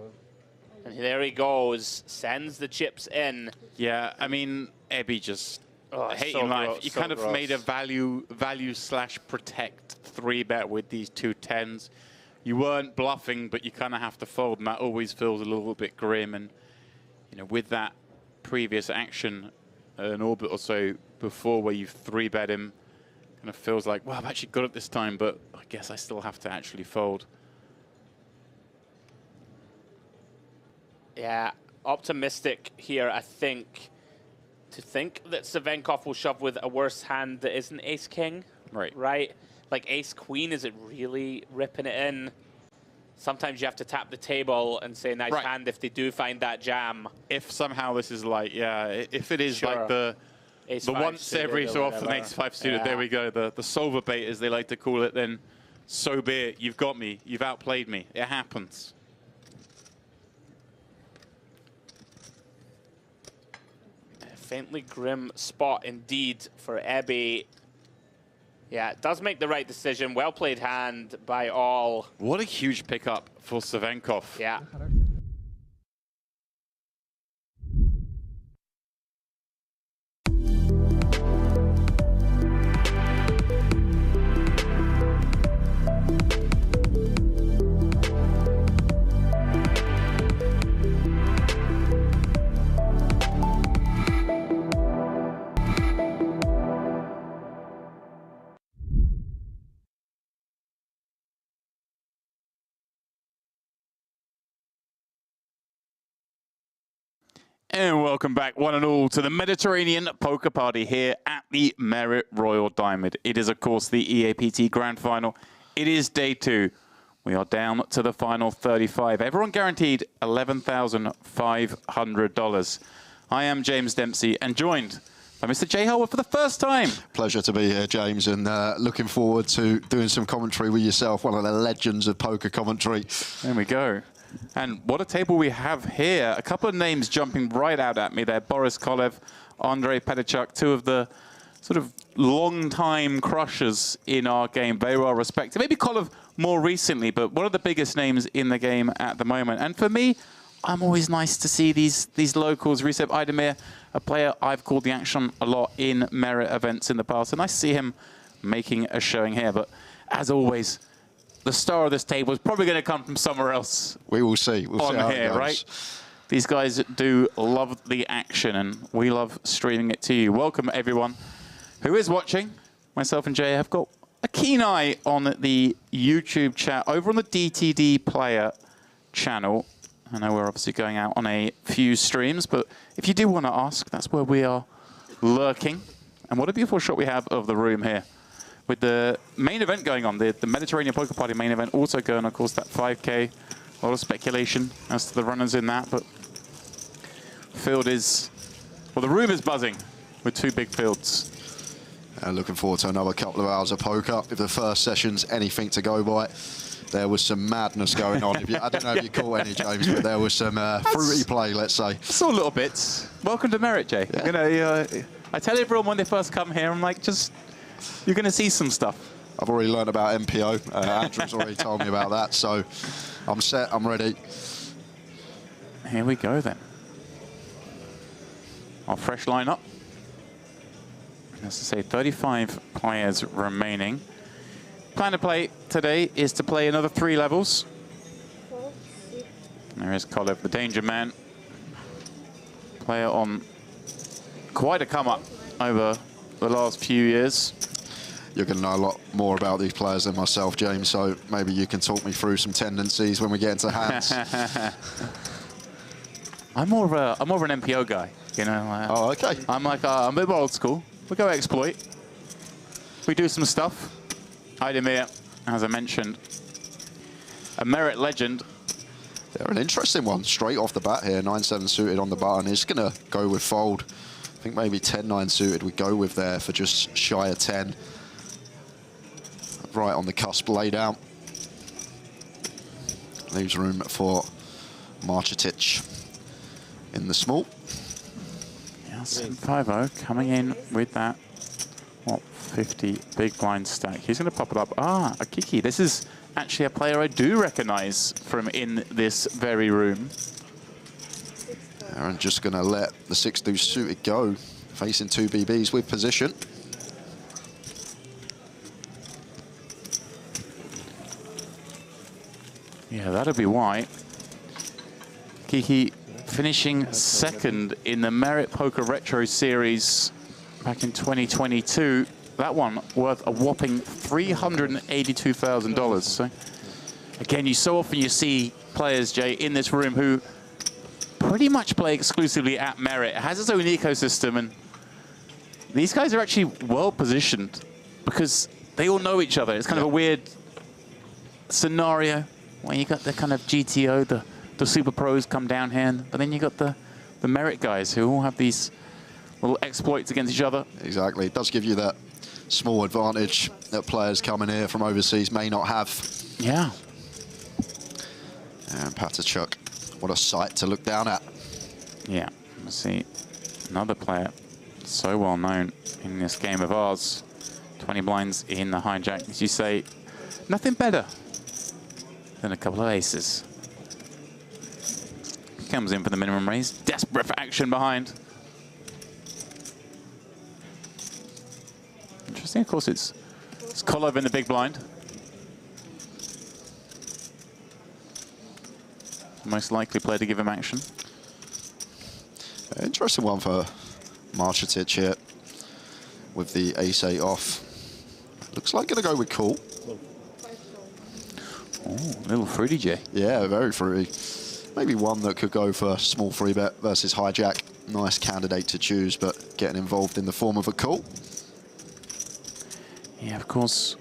And there he goes, sends the chips in. Yeah, I mean, Ebby just hating so life. gross, You so kind of gross. made a value/protect 3-bet with these 2 10s. You weren't bluffing, but you kind of have to fold, and that always feels a little bit grim. And you know, with that previous action, an orbit or so before where you've 3-bet him, kind of feels like, well, I've actually got it this time, but I guess I still have to actually fold. Yeah, optimistic here, I think. To think that Savenkov will shove with a worse hand that isn't ace-king. Right? Like ace-queen, is it really ripping it in? Sometimes you have to tap the table and say nice hand if they do find that jam. If somehow this is like, if it is like the once every so often ace-5 suited, there we go, the solver bait as they like to call it, then so be it. You've got me. You've outplayed me. It happens. Faintly grim spot indeed for Ebby. Yeah, it does make the right decision. Well played hand by all. What a huge pickup for Savenkov. Yeah. And welcome back, one and all, to the Mediterranean Poker Party here at the Merit Royal Diamond. It is, of course, the EAPT Grand Final. It is day 2. We are down to the final 35. Everyone guaranteed $11,500. I am James Dempsey and joined by Mr. Jay Harwood for the first time. Pleasure to be here, James, and looking forward to doing some commentary with yourself, one of the legends of poker commentary. There we go. And what a table we have here. A couple of names jumping right out at me there. Boris Kolev, Andrei Petachuk, 2 of the sort of long-time crushers in our game, very well respected. Maybe Kolev more recently, but one of the biggest names in the game at the moment. And for me, I'm always nice to see these locals. Recep Aydemir, a player I've called the action a lot in Merit events in the past. And nice to see him making a showing here. But as always, the star of this table is probably going to come from somewhere else. We will see. We'll see how here, it goes. right? These guys do love the action, and we love streaming it to you. Welcome, everyone who is watching. Myself and Jay have got a keen eye on the YouTube chat over on the DTD Player channel. I know we're obviously going out on a few streams, but if you do want to ask, that's where we are lurking. And what a beautiful shot we have of the room here. With the main event going on, the Mediterranean Poker Party main event also going, of course, that 5K. A lot of speculation as to the runners in that, but field is, well, the room is buzzing with two big fields. Looking forward to another couple of hours of poker. If the first session's anything to go by, there was some madness going on. I don't know if you caught any, James, but there was some fruity play, let's say. Saw little bits. Welcome to Merit, Jay. Yeah. You know, I tell everyone when they first come here, I'm like, you're going to see some stuff. I've already learned about MPO. Andrew's already told me about that, so I'm set, I'm ready. Here we go then. Our fresh lineup. As I say, 35 players remaining. Plan to play today is to play another 3 levels. There is Culuz, the danger man. Player on quite a come up over the last few years. You're going to know a lot more about these players than myself, James, so maybe you can talk me through some tendencies when we get into hands. I'm more of an MPO guy, you know. Oh, okay. I'm a bit more old school. We go exploit. We do some stuff. Aydemir, as I mentioned, a Merit legend. They're an interesting one straight off the bat here. 9-7 suited on the button. He's going to go with fold. I think maybe 10-9 suited we go with there for just shy of 10. Right on the cusp laid out. Leaves room for Marcetic in the small. Yeah, 7-5-0 coming in with that, what, 50 big blind stack. He's going to pop it up. Ah, a Kiki. This is actually a player I do recognize from in this very room. And just going to let the 6-2 suited go, facing 2 BBs with position. Yeah, that'll be why. Kiki finishing second in the Merit Poker Retro Series back in 2022. That one worth a whopping $382,000. So again, so often you see players, Jay, in this room who pretty much play exclusively at Merit. It has its own ecosystem, and these guys are actually well positioned because they all know each other. It's kind of a weird scenario where you got the kind of GTO, the super pros come down here, but then you got the Merit guys who all have these little exploits against each other. Exactly. It does give you that small advantage that players coming here from overseas may not have. Yeah. And Patachuk, what a sight to look down at. Yeah. Let's see. Another player so well known in this game of ours. 20 blinds in the hijack. As you say, nothing better than a couple of aces. Comes in for the minimum raise. Desperate for action behind. Interesting, of course, it's Culuz in the big blind. Most likely player to give him action. Interesting one for Marcetic here with the ace-8 off. Looks like going to go with call. Oh, a little fruity, Jay. Yeah, very fruity. Maybe one that could go for small free bet versus hijack. Nice candidate to choose, but getting involved in the form of a call. Yeah, of course.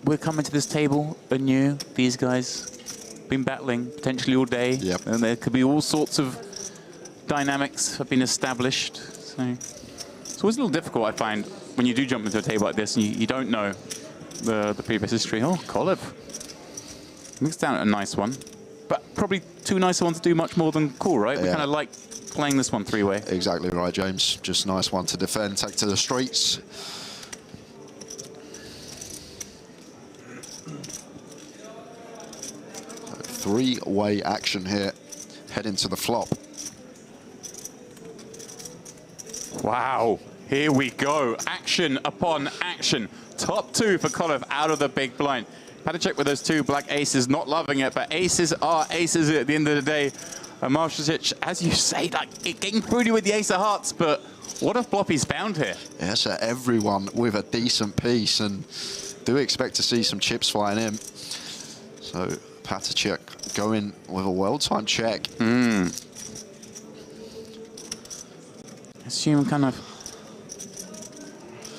We're coming to this table anew. These guys been battling potentially all day. Yep. And there could be all sorts of dynamics have been established. So it's always a little difficult, I find, when you do jump into a table like this and you don't know the previous history. Oh, Culuz. Mixed down a nice one. But probably too nice a one to do much more than cool, right? Yeah. We kind of like playing this one 3-way. Exactly right, James. Just a nice one to defend, take to the streets. So 3-way action here. heading to the flop. Wow, here we go. Action upon action. Top 2 for Culuz out of the big blind. Patachuk with those 2 black aces, not loving it, but aces are aces at the end of the day. Marshall, as you say, like getting through with the ace of hearts, but what a flop he's found here. Yeah, so everyone with a decent piece, and do expect to see some chips flying in. So Patachuk going with a well-timed check. Assume kind of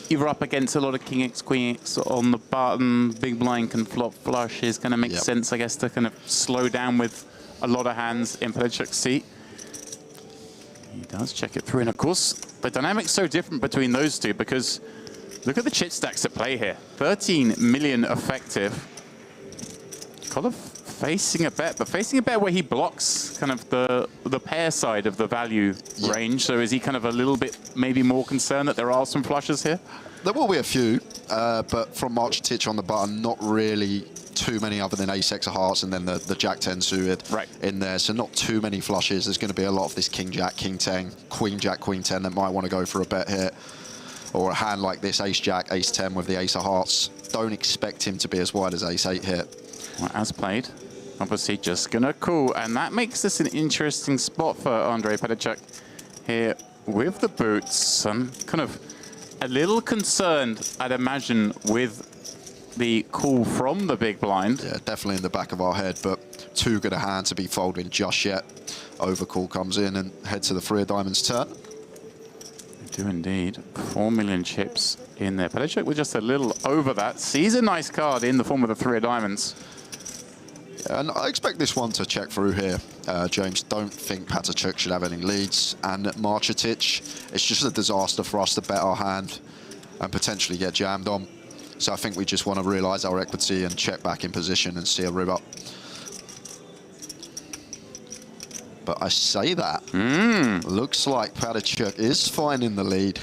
you're up against a lot of king x, queen x on the button. Big blind can flop flush is going to make sense, I guess, to kind of slow down with a lot of hands in Patachuk's seat. He does check it through, and of course, the dynamic's so different between those two because look at the chip stacks at play here. 13 million effective. Culuz facing a bet, but facing a bet where he blocks kind of the pair side of the value range. So is he kind of a little bit maybe more concerned that there are some flushes here? There will be a few, but from March on the button, not really too many other than ace x of hearts and then the jack 10 suited in there. So not too many flushes. There's going to be a lot of this king jack, king 10, queen jack, queen 10 that might want to go for a bet here. Or a hand like this, ace jack, ace 10 with the ace of hearts. Don't expect him to be as wide as ace 8 here. Well, as played, obviously just gonna call, and that makes this an interesting spot for Andrei Patachuk here with the boots. I'm kind of a little concerned, I'd imagine, with the call from the big blind. Yeah, definitely in the back of our head, but too good a hand to be folding just yet. Overcall comes in and head to the 3 of diamonds turn. They do indeed. 4 million chips in there. Patachuk with just a little over that. Sees a nice card in the form of the 3 of diamonds. And I expect this one to check through here. James, don't think Patachuk should have any leads. And Marchetic, it's just a disaster for us to bet our hand and potentially get jammed on. So I think we just want to realise our equity and check back in position and see a rib up. But I say that. Looks like Patachuk is finding the lead.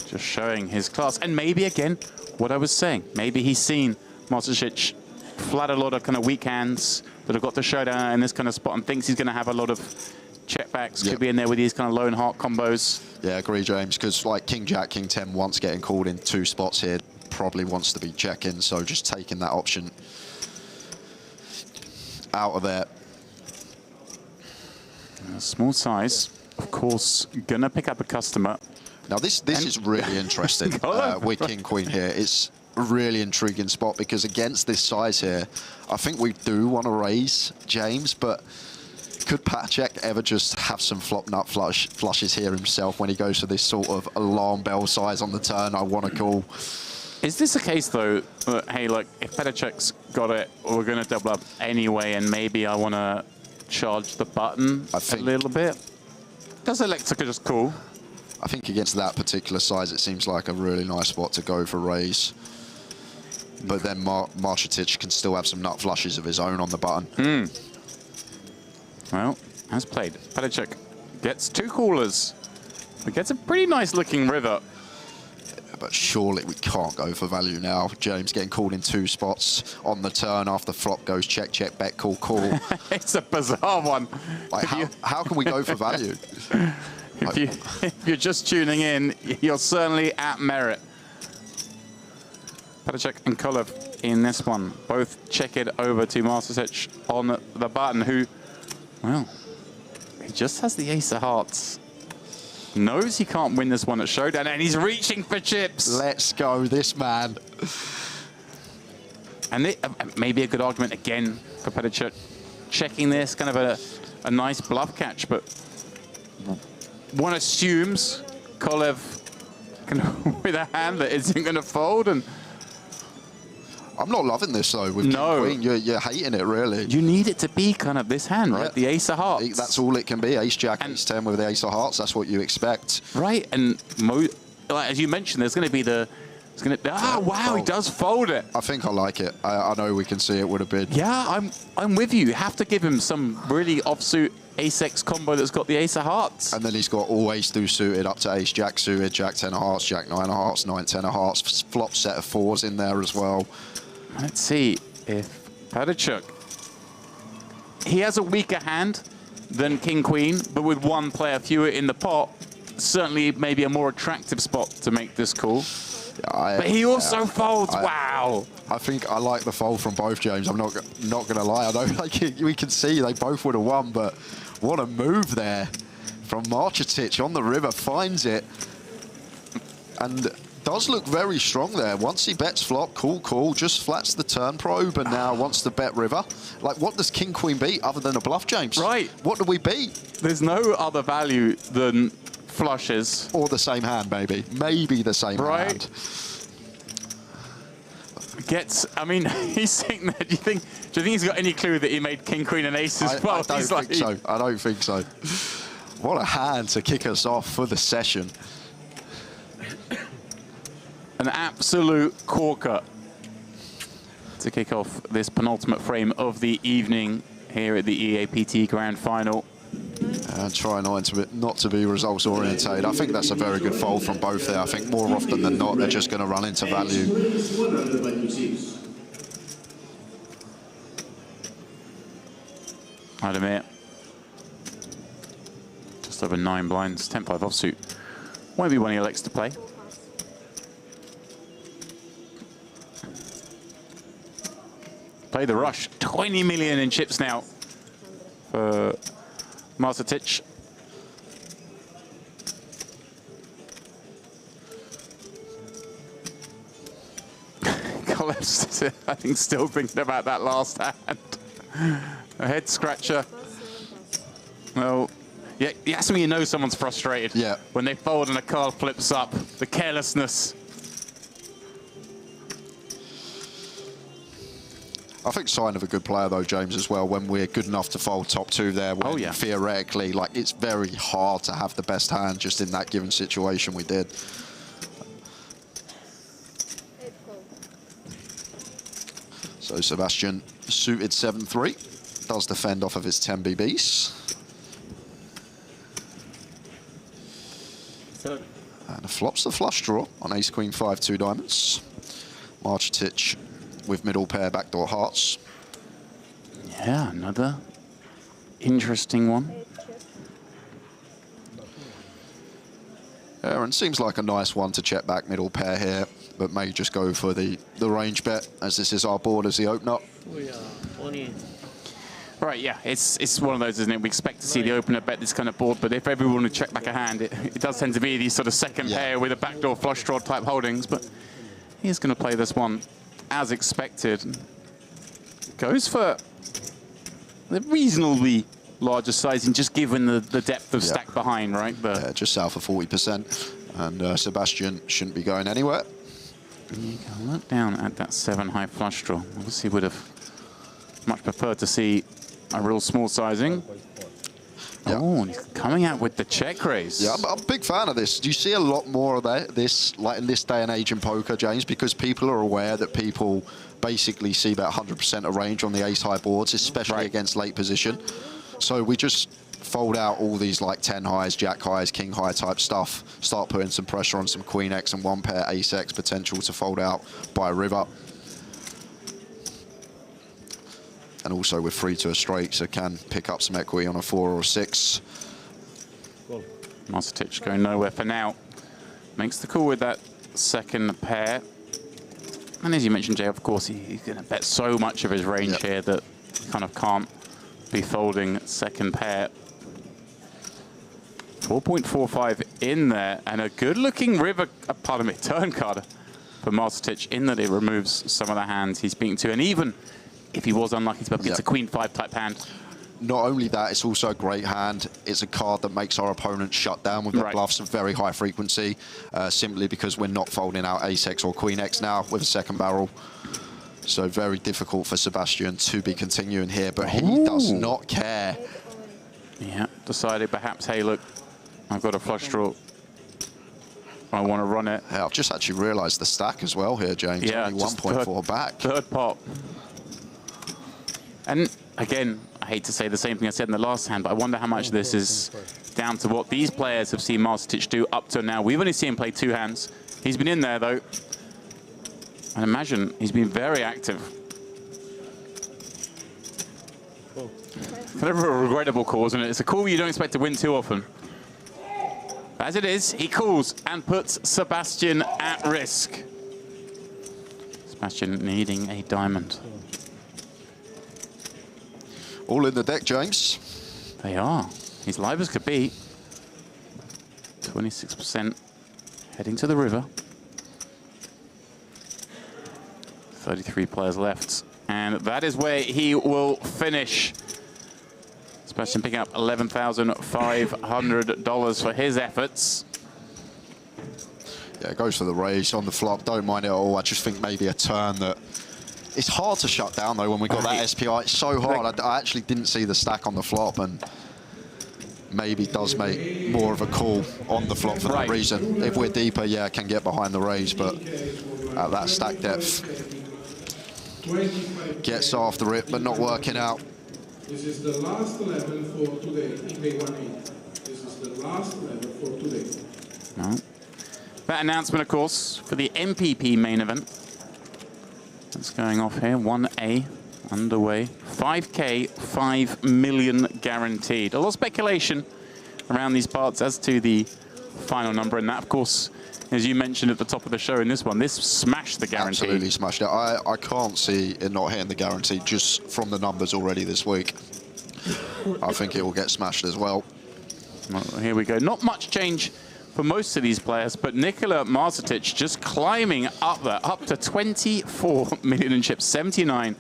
Just showing his class. And maybe, again, what I was saying, maybe he's seen Marcetic flat a lot of kind of weak hands that have got the showdown in this kind of spot and thinks he's going to have a lot of checkbacks. Could be in there with these kind of lone heart combos. Yeah, I agree, James, because like king jack, king 10 once getting called in 2 spots here, probably wants to be checking, so just taking that option out of there. Small size, of course, gonna pick up a customer. Now this is really interesting with king queen here. It's a really intriguing spot because against this size here, I think we do want to raise James, but could Patachuk ever just have some flop nut flushes here himself when he goes for this sort of alarm bell size on the turn? I want to call. Is this a case though, hey, look, if Patachuk's got it, we're going to double up anyway, and maybe I want to charge the button a little bit? Does Electrica just call? I think against that particular size, it seems like a really nice spot to go for raise. But then Marchetic can still have some nut flushes of his own on the button. Well, as played, Patachuk gets 2 callers. But gets a pretty nice looking river. But surely we can't go for value now. James getting called in 2 spots on the turn after flop goes check, check, bet, call, call. It's a bizarre one. Like how can we go for value? If you're just tuning in, you're certainly at merit. Patachuk and Culuz in this one. Both check it over to Marcetic on the button, who, well, he just has the ace of hearts. Knows he can't win this one at showdown, and he's reaching for chips. Let's go, this man. And maybe a good argument again for Patachuk. Checking this, kind of a nice bluff catch, but one assumes Culuz with a hand that isn't going to fold. And I'm not loving this though with King Queen. You're hating it, really. You need it to be kind of this hand, right? The ace of hearts. That's all it can be. Ace jack, ace 10 with the ace of hearts. That's what you expect. Right, and like, as you mentioned, there's going to be the. It's going to. Wow, he does fold it. I think I like it. I know we can see it would have been. Yeah, I'm with you. You have to give him some really offsuit ace-x combo that's got the ace of hearts. And then he's got all ace-2 suited up to ace-jack suited, jack 10 of hearts, jack 9 of hearts, 9, 10 of hearts, flop set of 4s in there as well. Let's see if Patachuk he has a weaker hand than King Queen, but with one player fewer in the pot, certainly maybe a more attractive spot to make this call. But he also folds. Wow. I think I like the fold from both, James. I'm not going to lie. I know we can see they both would have won, but what a move there from Marcetic on the river, finds it, and does look very strong there. Once he bets flop, cool, just flats the turn probe, and now wants to bet river. Like, what does King Queen beat other than a bluff, James? Right. What do we beat? There's no other value than flushes. Or the same hand, maybe. Maybe the same hand. I mean, he's sitting there. Do you think he's got any clue that he made King, Queen, and Ace as well? I don't think so. I don't think so. What a hand to kick us off for the session. An absolute corker to kick off this penultimate frame of the evening here at the EAPT Grand Final. And try not to be results oriented. I think that's a very good fold from both there. I think more often than not, they're just going to run into value. I'd admit, just over 9 blinds, 10-5 offsuit. Won't be one he elects to play. Play the rush. 20 million in chips now for Marcetic. Culuz, I think, still thinking about that last hand. A head scratcher. Well, yeah, that's when you know someone's frustrated. Yeah. When they fold and a card flips up, the carelessness. I think sign of a good player, though, James, as well, when we're good enough to fold top 2 there. When theoretically, like, it's very hard to have the best hand just in that given situation we did. So Sebastian suited 7-3, does defend off of his 10 BBs. And flops the flush draw on ace, queen, 5, 2 diamonds. Marcetic with middle pair, backdoor hearts. Yeah, another interesting one. And seems like a nice one to check back middle pair here, but may just go for the range bet, as this is our board as the opener. Right, yeah, it's one of those, isn't it? We expect to see the opener bet this kind of board, but if everyone would check back a hand, it does tend to be these sort of second pair with a backdoor flush draw type holdings, but he's going to play this one as expected. Goes for the reasonably larger sizing, just given the depth of stack behind, right? But yeah, just south of 40%. And Sebastian shouldn't be going anywhere. You can look down at that 7 high flush draw. Obviously would have much preferred to see a real small sizing. Yeah. Oh, and he's coming out with the check raise. Yeah, I'm a big fan of this. Do you see a lot more of this, like in this day and age in poker, James? Because people are aware that people basically see about 100% of range on the ace-high boards, especially against late position. So we just fold out all these like 10 highs, jack highs, king high type stuff, start putting some pressure on some queen X and one pair ace X potential to fold out by a river. And also we're free to a straight, so can pick up some equity on a 4 or a 6. Marcetic going nowhere for now. Makes the call with that second pair. And as you mentioned, Jay, of course, he's going to bet so much of his range here that he kind of can't be folding second pair. 4.45 in there, and a good-looking river, pardon me, turn card for Marcetic, in that it removes some of the hands he's beaten to, and even if he was unlucky to get a queen 5 type hand. Not only that, it's also a great hand. It's a card that makes our opponent shut down with the bluffs of very high frequency, simply because we're not folding out ace X or queen X now with a second barrel. So very difficult for Sebastian to be continuing here, but he does not care. Yeah, decided perhaps, hey, look, I've got a flush draw. I want to run it. Yeah, I've just actually realised the stack as well here, James. Yeah, only 1.4 back. Third pot. And again, I hate to say the same thing I said in the last hand, but I wonder how much of this is down to what these players have seen Marcetic do up to now. We've only seen him play 2 hands. He's been in there, though. I imagine he's been very active. Kind of a regrettable call, isn't it? It's a call you don't expect to win too often. As it is, he calls and puts Sebastian at risk. Sebastian needing a diamond. All in the deck, James. They are. He's live as could be. 26% heading to the river. 33 players left. And that is where he will finish. Sebastian picking up $11,500 for his efforts. Yeah, goes for the raise on the flop. Don't mind it at all. I just think maybe a turn that... It's hard to shut down, though, when we got that SPI. It's so hard. I actually didn't see the stack on the flop, and maybe does make more of a call on the flop for that reason. If we're deeper, yeah, can get behind the raise, but at that stack depth, gets after it, but not working out. This is the last level for today, in day 1-8. This is the last level for today. No. That announcement, of course, for the MPP main event. That's going off here, 1A underway. 5K, 5 million guaranteed. A lot of speculation around these parts as to the final number, and that, of course, as you mentioned at the top of the show in this one, this smashed the guarantee. Absolutely smashed it. I can't see it not hitting the guarantee just from the numbers already this week. I think it will get smashed as well. Well, here we go. Not much change for most of these players, but Nikola Marcetic just climbing up there, up to 24 million in chips, 79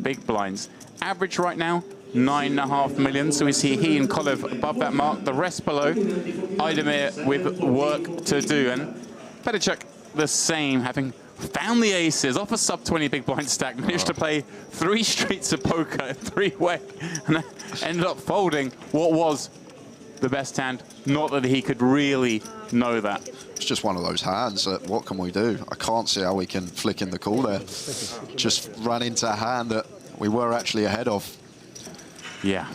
big blinds. Average right now, 9.5 million. So we see he and Culuz above that mark. The rest below, Idemir with work to do. And Petachuk the same, having found the aces off a sub-20 big blind stack, managed to play 3 streets of poker, 3-way, and ended up folding what was the best hand. Not that he could really know that. It's just one of those hands that, what can we do? I can't see how we can flick in the call there. Just ran into a hand that we were actually ahead of. Yeah,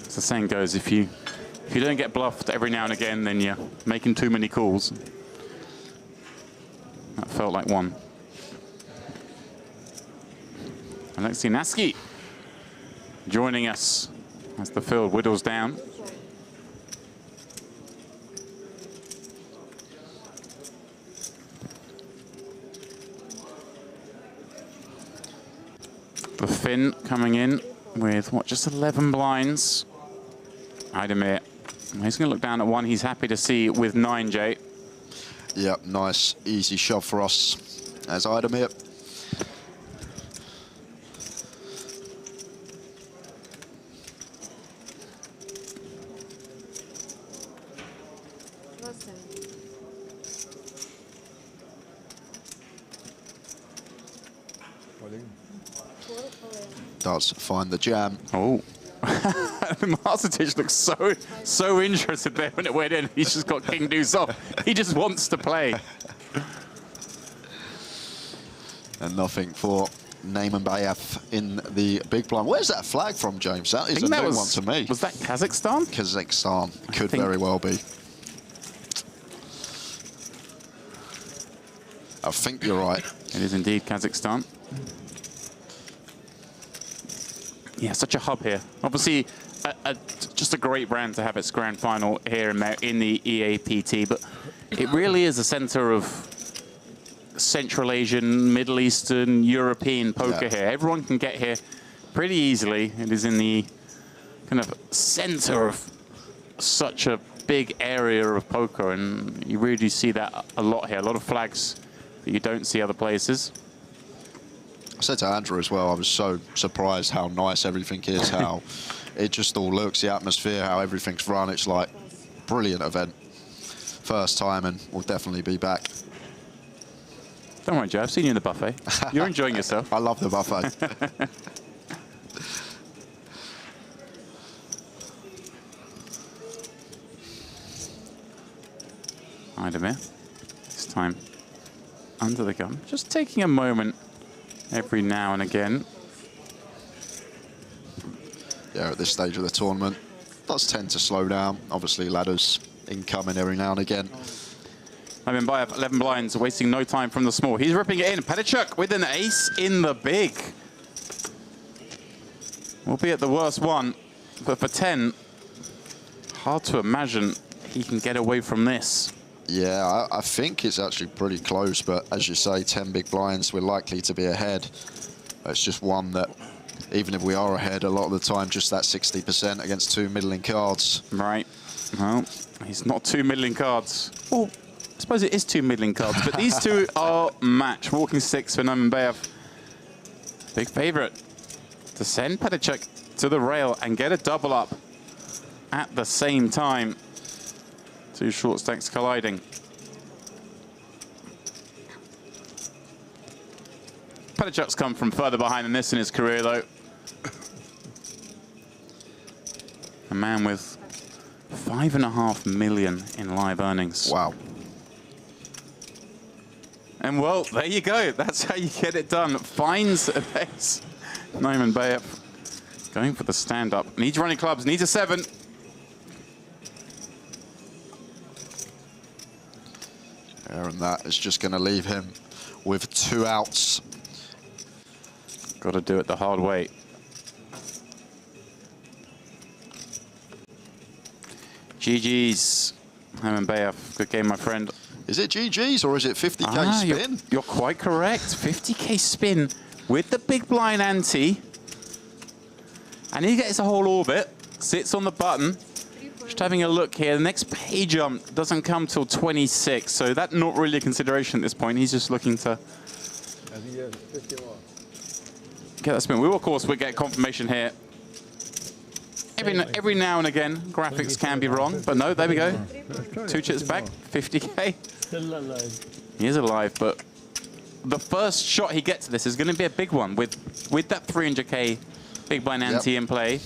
as the saying goes, if you don't get bluffed every now and again, then you're making too many calls. That felt like one. Alexei Naski joining us as the field whittles down. The Finn coming in with, what, just 11 blinds. Idemir, he's going to look down at one he's happy to see with 9, Jay. Yep, nice, easy shove for us as Idemir. Does find the jam. Oh. Marcetic looks so interested there when it went in. He's just got king deuce off. He just wants to play. And nothing for Neyman Bayev in the big blind. Where's that flag from, James? That is a new one to me. Was that Kazakhstan? Kazakhstan. Could very well be. I think you're right. It is indeed Kazakhstan. Yeah, such a hub here. Obviously, just a great brand to have its grand final here in the EAPT, but it really is a center of Central Asian, Middle Eastern, European poker here. Everyone can get here pretty easily. It is in the kind of center of such a big area of poker, and you really do see that a lot here. A lot of flags that you don't see other places. I said to Andrew as well, I was so surprised how nice everything is, how it just all looks, the atmosphere, how everything's run. It's like brilliant event. First time, and we'll definitely be back. Don't worry, Joe, I've seen you in the buffet. You're enjoying yourself. I love the buffet. Idemir, this time under the gun. Just taking a moment every now and again. Yeah, at this stage of the tournament, does tend to slow down. Obviously, ladders incoming every now and again. I mean, by 11 blinds, wasting no time from the small. He's ripping it in. Petachuk with an ace in the big. Albeit the worst one, but for 10, hard to imagine he can get away from this. Yeah, I think it's actually pretty close, but as you say, 10 big blinds, we're likely to be ahead. It's just one that, even if we are ahead, a lot of the time, just that 60% against 2 middling cards. Right. Well, he's not 2 middling cards. Well, I suppose it is 2 middling cards, but these two are match. Walking 6 for Nurmanbayev. Big favorite to send Petacek to the rail and get a double up at the same time. 2 short stacks colliding. Petacek's come from further behind than this in his career, though. A man with 5.5 million in live earnings. Wow. And well, there you go. That's how you get it done. Finds a base. Nurmanbayev going for the stand-up. Needs running clubs, needs a 7. And that is just going to leave him with 2 outs. Got to do it the hard way. GG's, Nurmanbayev. Good game, my friend. Is it GG's or is it 50k spin? You're quite correct. 50k spin with the big blind ante. And he gets a whole orbit, sits on the button. Just having a look here, the next pay jump doesn't come till 26, so that's not really a consideration at this point. He's just looking to get that spin. We will, of course, get confirmation here. Every now and again, graphics can be wrong, but no, there we go. 2 chips back, 50k. Still alive. He is alive, but the first shot he gets to this is going to be a big one with that 300k big blind ante in play.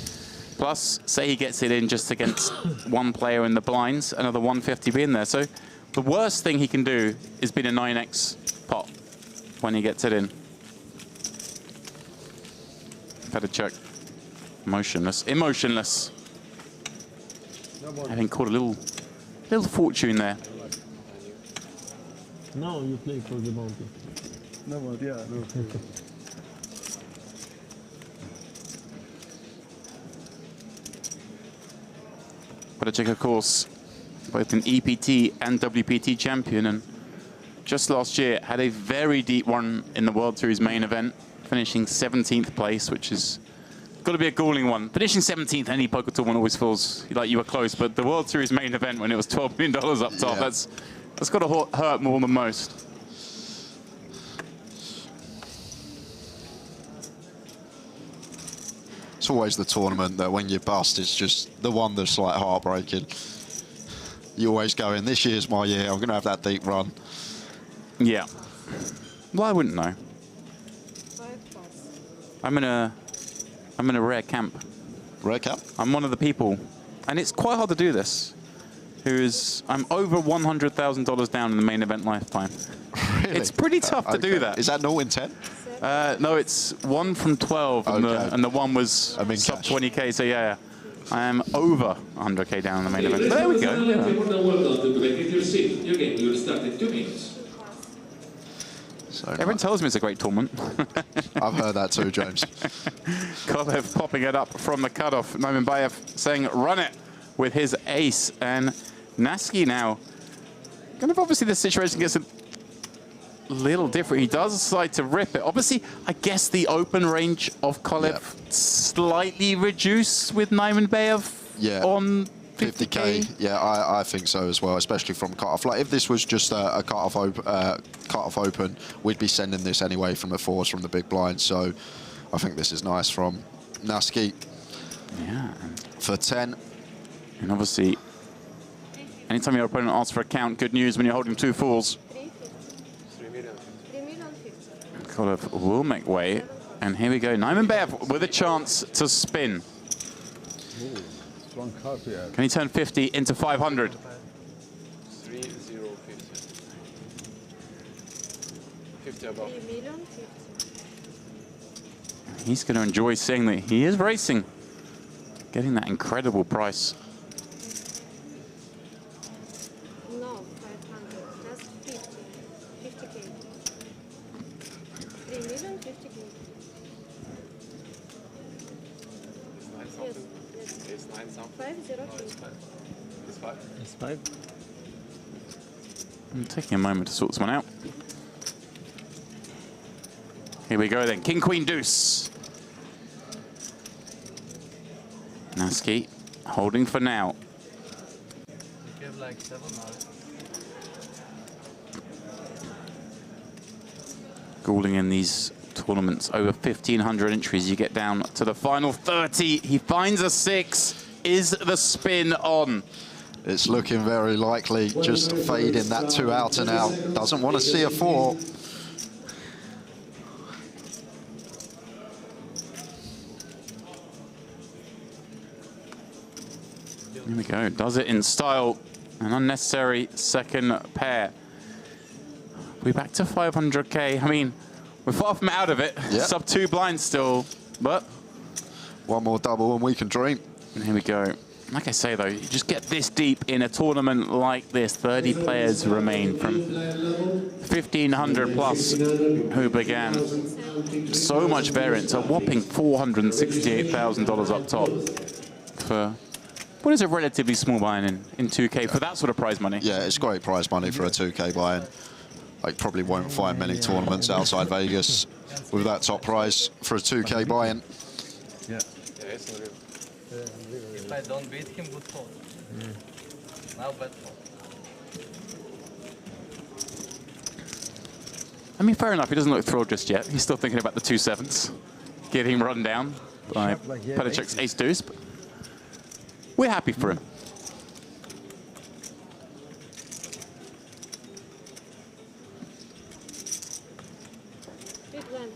Plus, say he gets it in just against one player in the blinds, another 150 being there. So the worst thing he can do is beat a 9x pot when he gets it in. Petacek, motionless, emotionless. Having caught a little fortune there. No, you play for the bounty. No, but yeah, no. Petacek, of course, both an EPT and WPT champion, and just last year had a very deep run in the World Series main event, finishing 17th place, which is got to be a galling one. Finishing 17th any poker tournament always feels like you were close, but the World Series main event when it was $12 million up top, that's got to hurt more than most. It's always the tournament that when you bust, it's just the one that's like heartbreaking. You always go in, this year's my year, I'm going to have that deep run. Yeah. Well, I wouldn't know. I'm in a rare camp. Rare camp? I'm one of the people, and it's quite hard to do this, I'm over $100,000 down in the main event lifetime. Really? It's pretty tough to do that. Is that 0 in 10? No, it's 1 from 12, and the one was sub 20k, so yeah. I am over 100k down in the main event. But there we go. Your game will start in 2 minutes. So everyone tells me it's a great tournament. I've heard that too, James. Kolev popping it up from the cutoff. Nurmanbayev saying run it with his ace. And Naski now, kind of obviously the situation gets a little different. He does decide to rip it. Obviously, I guess the open range of Kolev slightly reduced with Nurmanbayev on 50k. Yeah, I think so as well, especially from cut-off. Like if this was just a cut-off open, we'd be sending this anyway from the 4s from the big blind. So I think this is nice from Naski. Yeah. For 10. And obviously, anytime your opponent asks for a count, good news when you're holding 2 fools. Kolev will make way. And here we go. Nurmanbayev with a chance to spin. Can he turn 50 into 500? 50 above. He's going to enjoy seeing that he is racing, getting that incredible price. No, 500. Just 50. 50k. 3 million, 50k. Yes. It's 9 something. 5-0. No, it's 5. It's 5. It's 5. I'm taking a moment to sort this one out. Here we go then. King, Queen, Deuce. Naski holding for now. You have like 7 now. Galling in these tournaments, over 1,500 entries. You get down to the final 30. He finds a 6. Is the spin on? It's looking very likely. Just fading that 2 out and out. Doesn't want to see a 4. Here we go. Does it in style. An unnecessary second pair. We're back to 500k. I mean, we're far from out of it. Yep. Sub 2 blinds still, but one more double and we can dream. And here we go. Like I say though, you just get this deep in a tournament like this. 30 players remain from 1,500 plus who began. So much variance, a whopping $468,000 up top for what is a relatively small buy-in in 2K for that sort of prize money. Yeah, it's great prize money for a 2K buy-in. I probably won't find many tournaments outside Vegas with that top prize for a 2K buy-in. Yeah. It's unreal. If I don't beat him, good fault. Now bad fault. I mean, fair enough, he doesn't look thrilled just yet. He's still thinking about the 2 7s. Getting run down by Petacek's ace deuce, but we're happy for him. Big blind.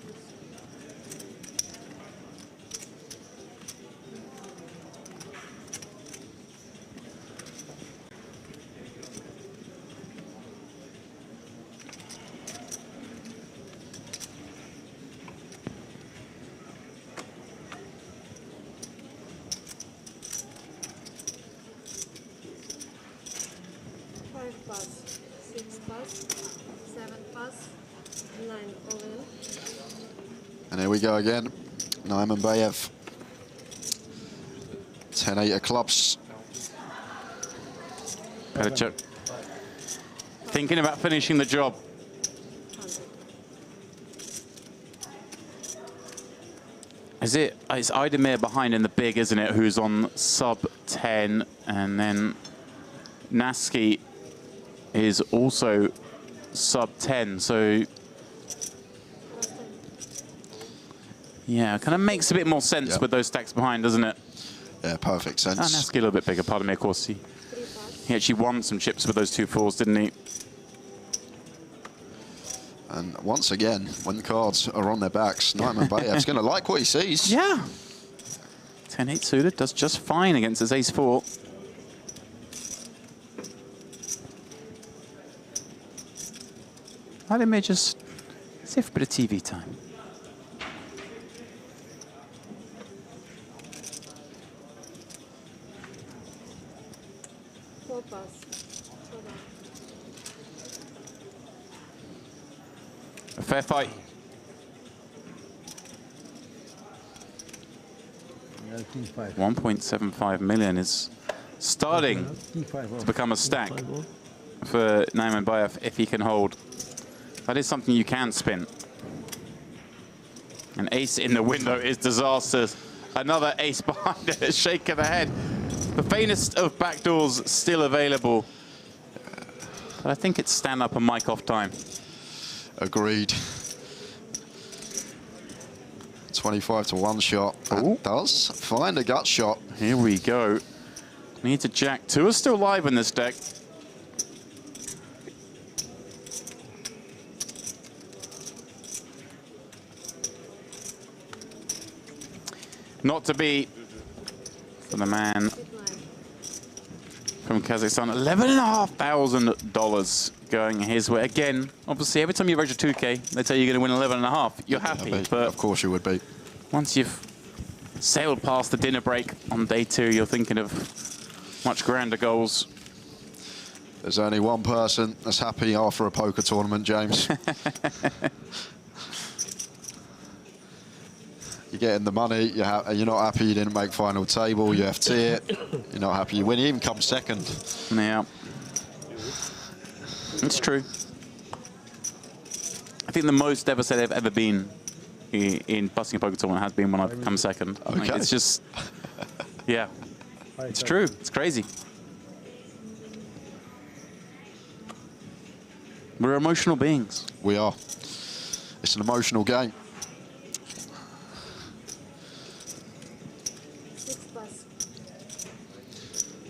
Pass, 6 pass, 7 pass, 9 all in. And here we go again. Naimanbayev. 10-8 of clubs. Petacek thinking about finishing the job. It's Idemir behind in the big, isn't it, who's on sub 10, and then Naski is also sub 10, so yeah, kind of makes a bit more sense with those stacks behind, doesn't it? Yeah, perfect sense. And Naski a little bit bigger, pardon me, of course. He actually won some chips with those 2 4s, didn't he? And once again, when the cards are on their backs, Naimanbayev's going to like what he sees. Yeah. 10-8 suited, does just fine against his ace 4. I may just see for a bit of TV time. Four pass. A fair fight. $1.75 million is starting to become a stack for Naimanbayev if he can hold. That is something you can spin. An ace in the window is disastrous. Another ace behind it, a shake of the head. The faintest of backdoors still available. But I think it's stand up and mic off time. Agreed. 25 to 1 shot. That does find a gut shot. Here we go. Need to jack. 2 are still live in this deck. Not to be for the man from Kazakhstan. $11,500 going his way. Again, obviously, every time you register 2K, they tell you you're going to win 11.5. You're happy, but of course you would be. Once you've sailed past the dinner break on day 2, you're thinking of much grander goals. There's only one person that's happy after a poker tournament, James. You're getting the money. You're not happy you didn't make final table. You FT it. You're not happy you win. You even come second. Yeah. It's true. I think the most devastated I've ever been in busting a poker tournament has been when I've come second. Okay. Like, it's just, yeah. It's true. It's crazy. We're emotional beings. We are. It's an emotional game.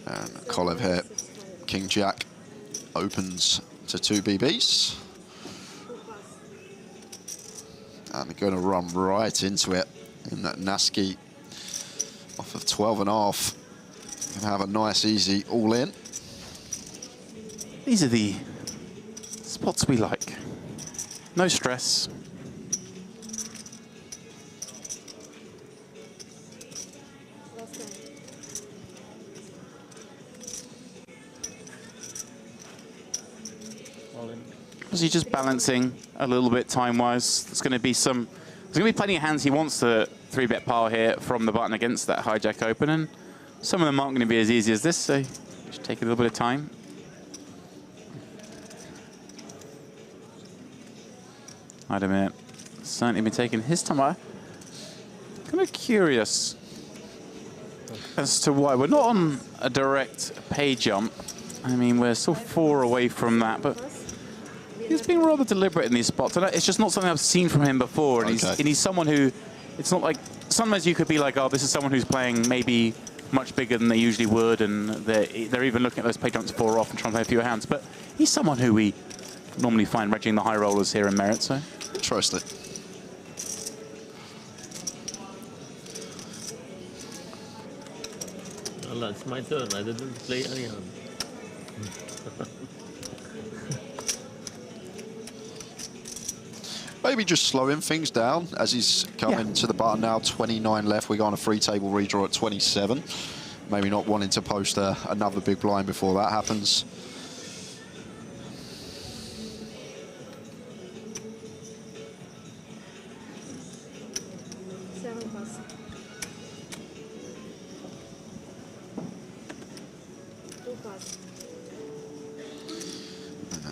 And Culuz here, King Jack opens to 2 BBs. And they're going to run right into it. And that Nasky off of 12.5 can have a nice, easy all-in. These are the spots we like. No stress. Obviously just balancing a little bit time-wise. There's going to be plenty of hands he wants to 3-bet par here from the button against that hijack open, and some of them aren't going to be as easy as this, so just take a little bit of time. I'd admit, certainly been taking his time. I'm kind of curious as to why. We're not on a direct pay jump. I mean, we're still 4 away from that, but he's been rather deliberate in these spots. And it's just not something I've seen from him before. And, he's someone who, it's not like, sometimes you could be like, oh, this is someone who's playing maybe much bigger than they usually would, and they're even looking at those pay jumps 4 off and trying to play fewer hands. But he's someone who we normally find wedging the high rollers here in Merit, so. Trust it. Well, it's my turn. I didn't play any hand. Maybe just slowing things down as he's coming to the button now. 29 left. We go on a free table redraw at 27. Maybe not wanting to post another big blind before that happens.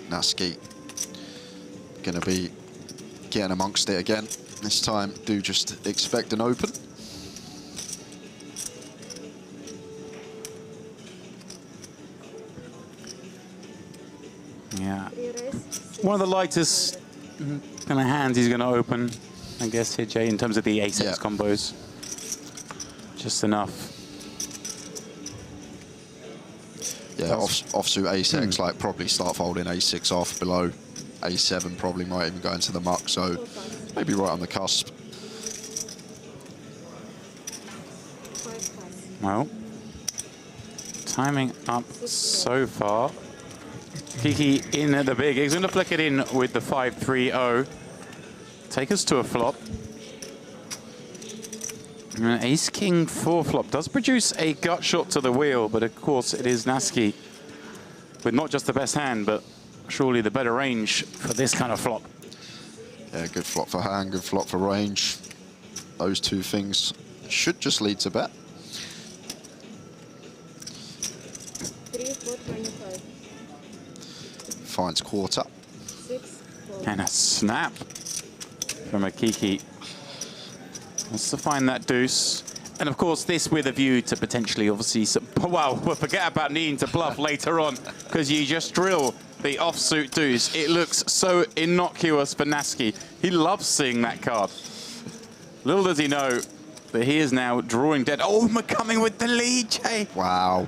Nasky going to be getting amongst it again. This time, do just expect an open. Yeah. One of the lightest kind of hands he's going to open, I guess, here, Jay, in terms of the ace-x combos. Just enough. Yeah, offsuit ace-x, like probably start folding ace-6 off below. A7 probably might even go into the muck, so maybe right on the cusp. Well, timing up so far. Kiki in at the big. He's going to flick it in with the 5-3-0. Take us to a flop. Ace-king 4 flop does produce a gut shot to the wheel, but of course it is Nasky with not just the best hand, but surely the better range for this kind of flop. Yeah, good flop for hand, good flop for range. Those two things should just lead to bet. 3, 4, 25. Finds quarter. 6, 4. And a snap from a Kiki. Wants to find that deuce. And of course, this with a view to potentially, obviously, well, forget about needing to bluff later on, because you just drill the offsuit deuce. It looks so innocuous for Nasky. He loves seeing that card. Little does he know that he is now drawing dead. Oh, McCumming with the lead, Jay. Wow.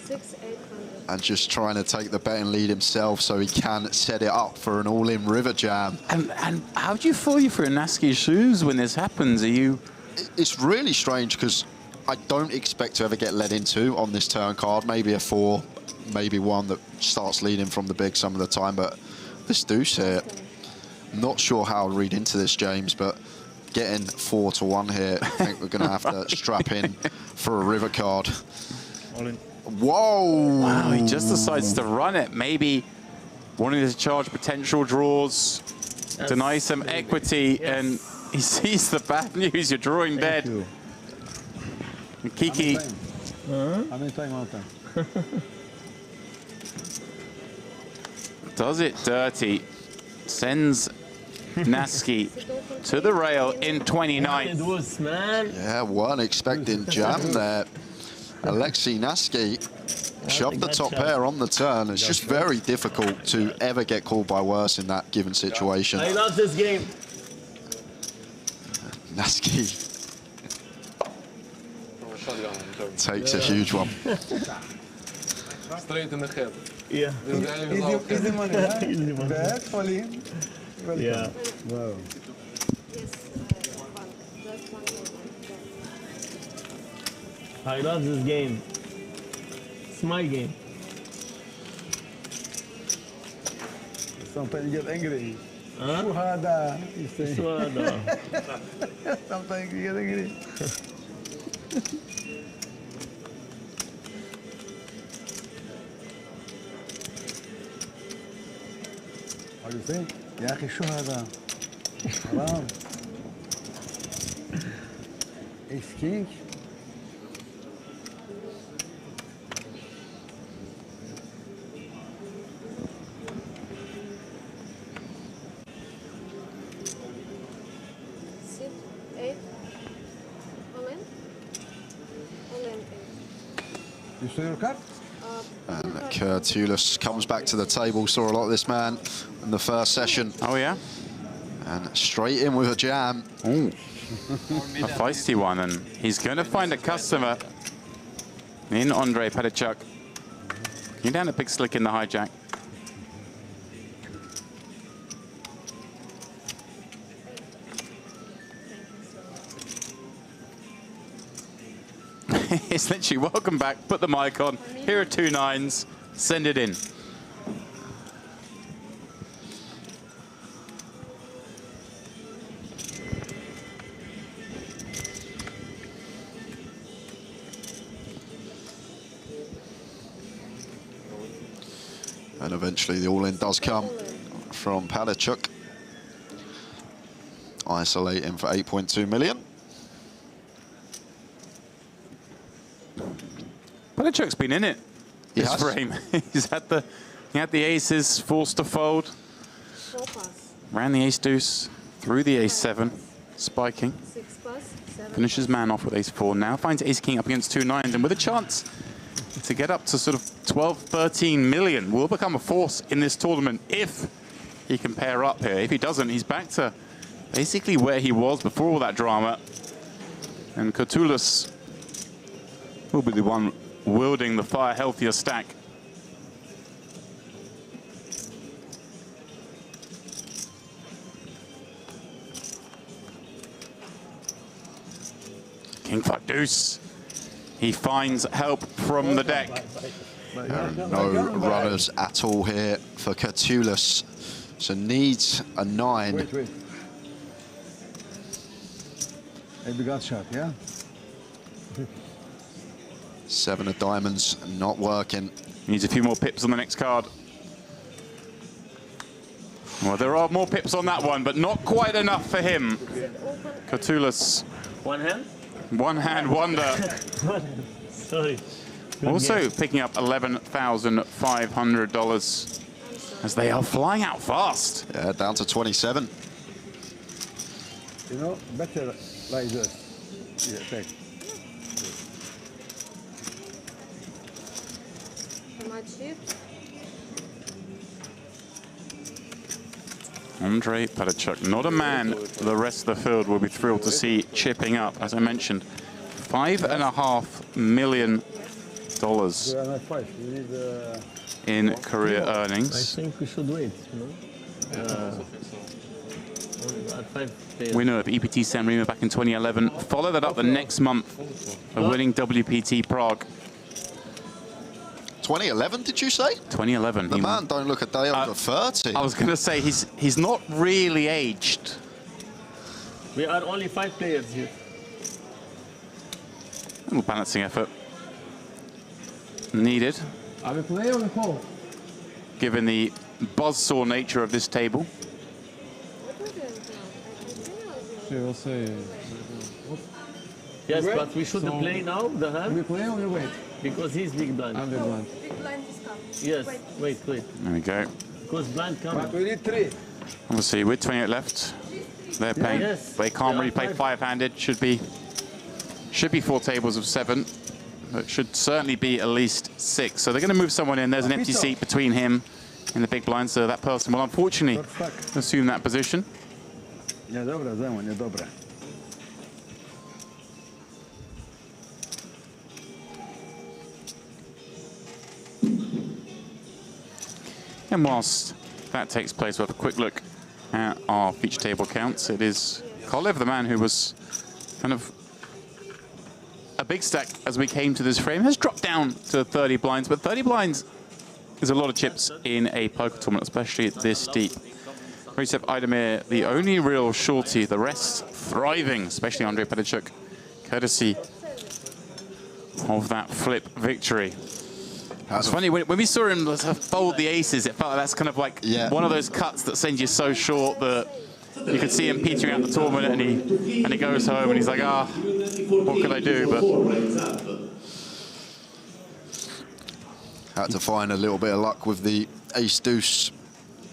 6, 800. And just trying to take the betting lead himself so he can set it up for an all-in river jam. And how do you feel you're in Nasky's shoes when this happens? Are you... It's really strange because I don't expect to ever get led into on this turn card. Maybe a 4, maybe one that starts leading from the big some of the time, but this deuce here, I'm not sure how I'll read into this, James, but getting 4-1 here, I think we're going to have to strap in for a river card. All in. Whoa! Wow, he just decides to run it. Maybe wanting to charge potential draws, deny some equity, and He sees the bad news. You're drawing dead. Kiki. How many time out there? Does it dirty. Sends Naski to the rail in 29th. Yeah, one expecting jam there. Alexei Naski shoved the top pair on the turn. It's just very difficult to ever get called by worse in that given situation. I love this game. Naski takes a huge one. Straight in the head. Yeah. This guy is out. Easy money, huh? Easy money. Back, all in. Yeah. Wow. Yes, one. Just one more. I love this game. It's my game. Sometimes you get angry. Huh? Shuhada, you say. Shuhada. Sometimes you get angry. What do you think? يا أخي شو هذا؟ حرام. Ace king. Sit, 8. All in? All in, 8. You show your card? And Culuz comes back to the table. Saw a lot of this man in the first session. Oh, yeah? And straight in with a jam. Ooh. A feisty one, and he's going to find a customer in Andrei Padachuk. You're down a big slick in the hijack. It's literally welcome back, put the mic on, here are 2 9s, send it in. And eventually the all-in does come from Padachuk. Isolating for 8.2 million. Padachuk's been in it this frame. He had the aces, forced to fold. Ran the ace deuce, through the ace 7, spiking. 6 plus, 7. Finishes man off with ace 4. Now finds ace king up against 2 9s, and with a chance to get up to sort of 12, 13 million, will become a force in this tournament if he can pair up here. If he doesn't, he's back to basically where he was before all that drama. And Culuz will be the one wielding the far healthier stack. King 5 deuce. He finds help from the deck. No runners at all here for Culuz. So needs a 9. Wait. Maybe got shot, yeah? 7 of diamonds, not working. Needs a few more pips on the next card. Well, there are more pips on that one, but not quite enough for him. Culuz. One hand? One hand wonder. Sorry. Also picking up $11,500 as they are flying out fast. Yeah, down to 27. You know, better like this. Yeah, take. How much shift? Andrei Padachuk, not a man the rest of the field will be thrilled to see chipping up, as I mentioned. $5.5 million in career earnings. I think we should wait, you know? Winner of EPT San Remo back in 2011. Follow that up the next month of winning WPT Prague. 2011, did you say? 2011. The man don't look a day over 30. I was going to say, he's not really aged. We are only 5 players here. A little balancing effort needed, Are we play or we call? given the buzzsaw nature of this table. What are you doing now? I continue or you? we'll see. Yes, but we shouldn't play now, the hand? We play or we wait? Because he's big blind. I'm big blind. Big blind is come. Yes, wait. There we go. Because blind coming. But we need 3. Obviously, with 28 left, they're playing. Yes. They can't really play 5-handed. Should be 4 tables of 7. But should certainly be at least 6. So they're going to move someone in. There's an empty seat between him and the big blind. So that person will unfortunately assume that position. Niedobra, Zeman, niedobra. And whilst that takes place, we'll have a quick look at our feature table counts. It is Culuz, the man who was kind of a big stack as we came to this frame, has dropped down to 30 blinds, but 30 blinds is a lot of chips in a poker tournament, especially this deep. Recep Aydemir, the only real shorty, the rest thriving, especially Andrei Pedachuk, courtesy of that flip victory. It's funny, when we saw him fold the aces, it felt like that's kind of like one of those cuts that sends you so short that you could see him petering out the tournament, and he goes home and he's like, what can I do? But had to find a little bit of luck with the ace-deuce.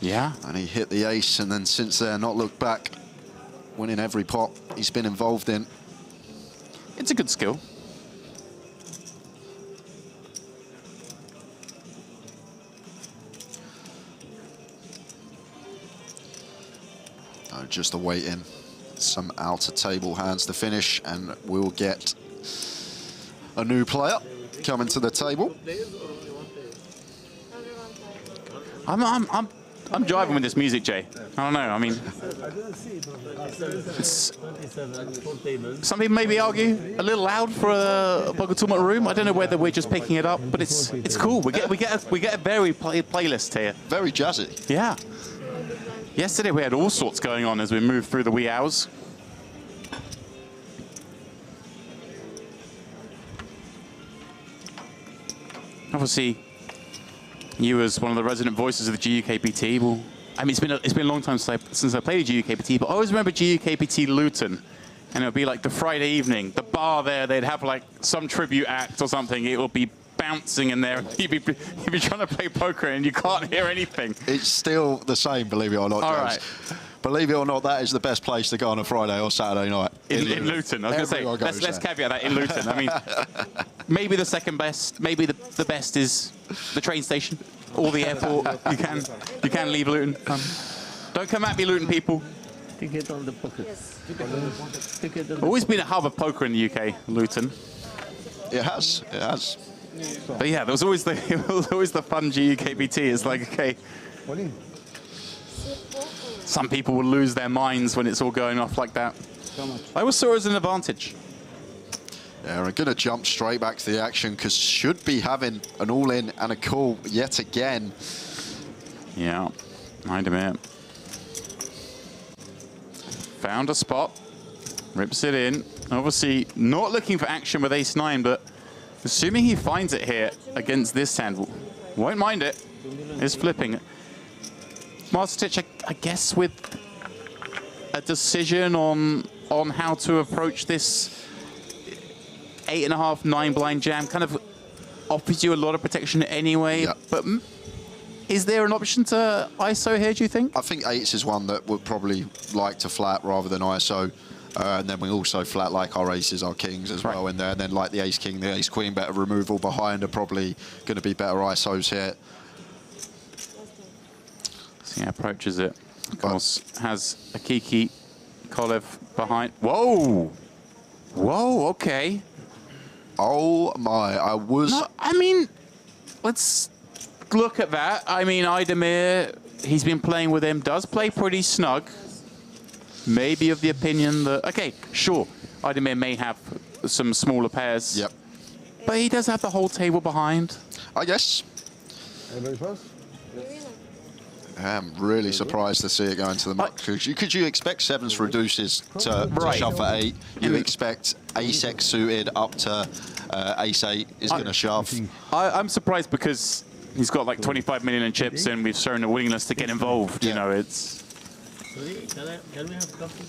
Yeah. And he hit the ace, and then since there, not looked back, winning every pot he's been involved in. It's a good skill. Just awaiting some outer table hands to finish, and we'll get a new player coming to the table. I'm driving with this music, Jay. I don't know. I mean, some people maybe argue a little loud for a poker tournament room. I don't know whether we're just picking it up, but it's cool. We get a very playlist here. Very jazzy. Yeah. Yesterday we had all sorts going on as we moved through the wee hours. Obviously, you as one of the resident voices of the GUKPT, well, I mean, it's been a long time since I played GUKPT, but I always remember GUKPT Luton, and it would be like the Friday evening, the bar there, they'd have like some tribute act or something. It would be bouncing in there. You'd be trying to play poker and you can't hear anything. It's still the same, believe it or not, James. Right. Believe it or not, that is the best place to go on a Friday or Saturday night. In Luton. I was going to say, let's caveat that, in Luton. I mean, maybe the second best, maybe the best is the train station or the airport. You can leave Luton. Don't come at me, Luton people. Ticket on the pocket. Always been a hub of poker in the UK, Luton. It has. But yeah, there was always the fun GUKPT. It's like, okay, some people will lose their minds when it's all going off like that. I always saw it as an advantage. Yeah, we're going to jump straight back to the action because should be having an all-in and a call yet again. Yeah, Aydemir found a spot, rips it in. Obviously not looking for action with ace-9, but assuming he finds it here against this hand, won't mind it. Is flipping. Mastertich, I guess, with a decision on how to approach this 8.5, 9 blind jam, kind of offers you a lot of protection anyway. Yep. But is there an option to ISO here, do you think? I think 8s is one that would probably like to flat rather than ISO. And then we also flat like our aces, our kings as well in there. And then like the ace-king, the ace-queen, better removal behind are probably going to be better ISOs here. So yeah, approaches it. Of course, has a Kiki Culuz behind. Whoa! Whoa, okay. Oh my, I mean, let's look at that. I mean, Aydemir, he's been playing with him, does play pretty snug. Maybe of the opinion that, okay, sure, Aydemir may have some smaller pairs. Yep. But he does have the whole table behind. I guess. Anybody first? I'm really surprised to see it going to the muck. Could you expect 7s for deuces to shove for 8? You expect ace-X suited up to ace-8 is going to shove. I'm surprised because he's got like 25 million in chips and we've shown a willingness to get involved. You know, it's... Can we have coffee?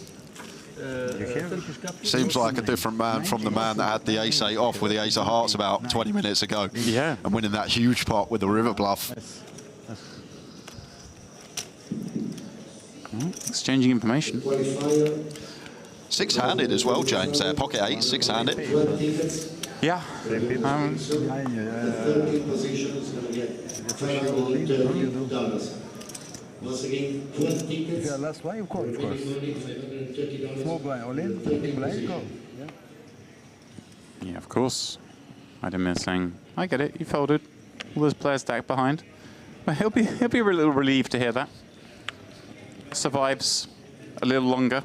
Seems like a different man from the man that had the ace-8 off with the ace of hearts about 20 minutes ago. Yeah. And winning that huge pot with the river bluff. Exchanging information. Six-handed as well, James, there. Pocket 8, six-handed. Yeah. Once again, 12 tickets. Yeah, last one, of course. Small blind, all in, big blind, go. Yeah, of course. Idemir saying, I get it, you folded. All those players stacked behind. But he'll be a little relieved to hear that. Survives a little longer.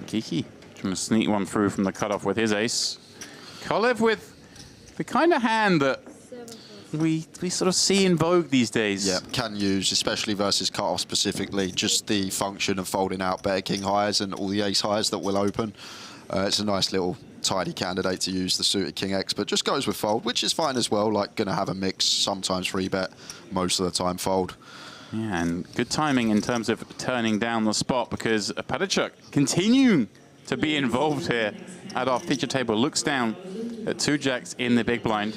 Kiki trying to sneak one through from the cutoff with his ace. Culuz with the kind of hand that we sort of see in vogue these days. Yeah, can use, especially versus cutoff specifically, just the function of folding out better king highs and all the ace highs that will open. It's a nice little tidy candidate to use the suited king X, but just goes with fold, which is fine as well. Like, gonna have a mix, sometimes free bet, most of the time fold. Yeah, and good timing in terms of turning down the spot, because Padachuk continuing to be involved here at our feature table. Looks down at 2 jacks in the big blind,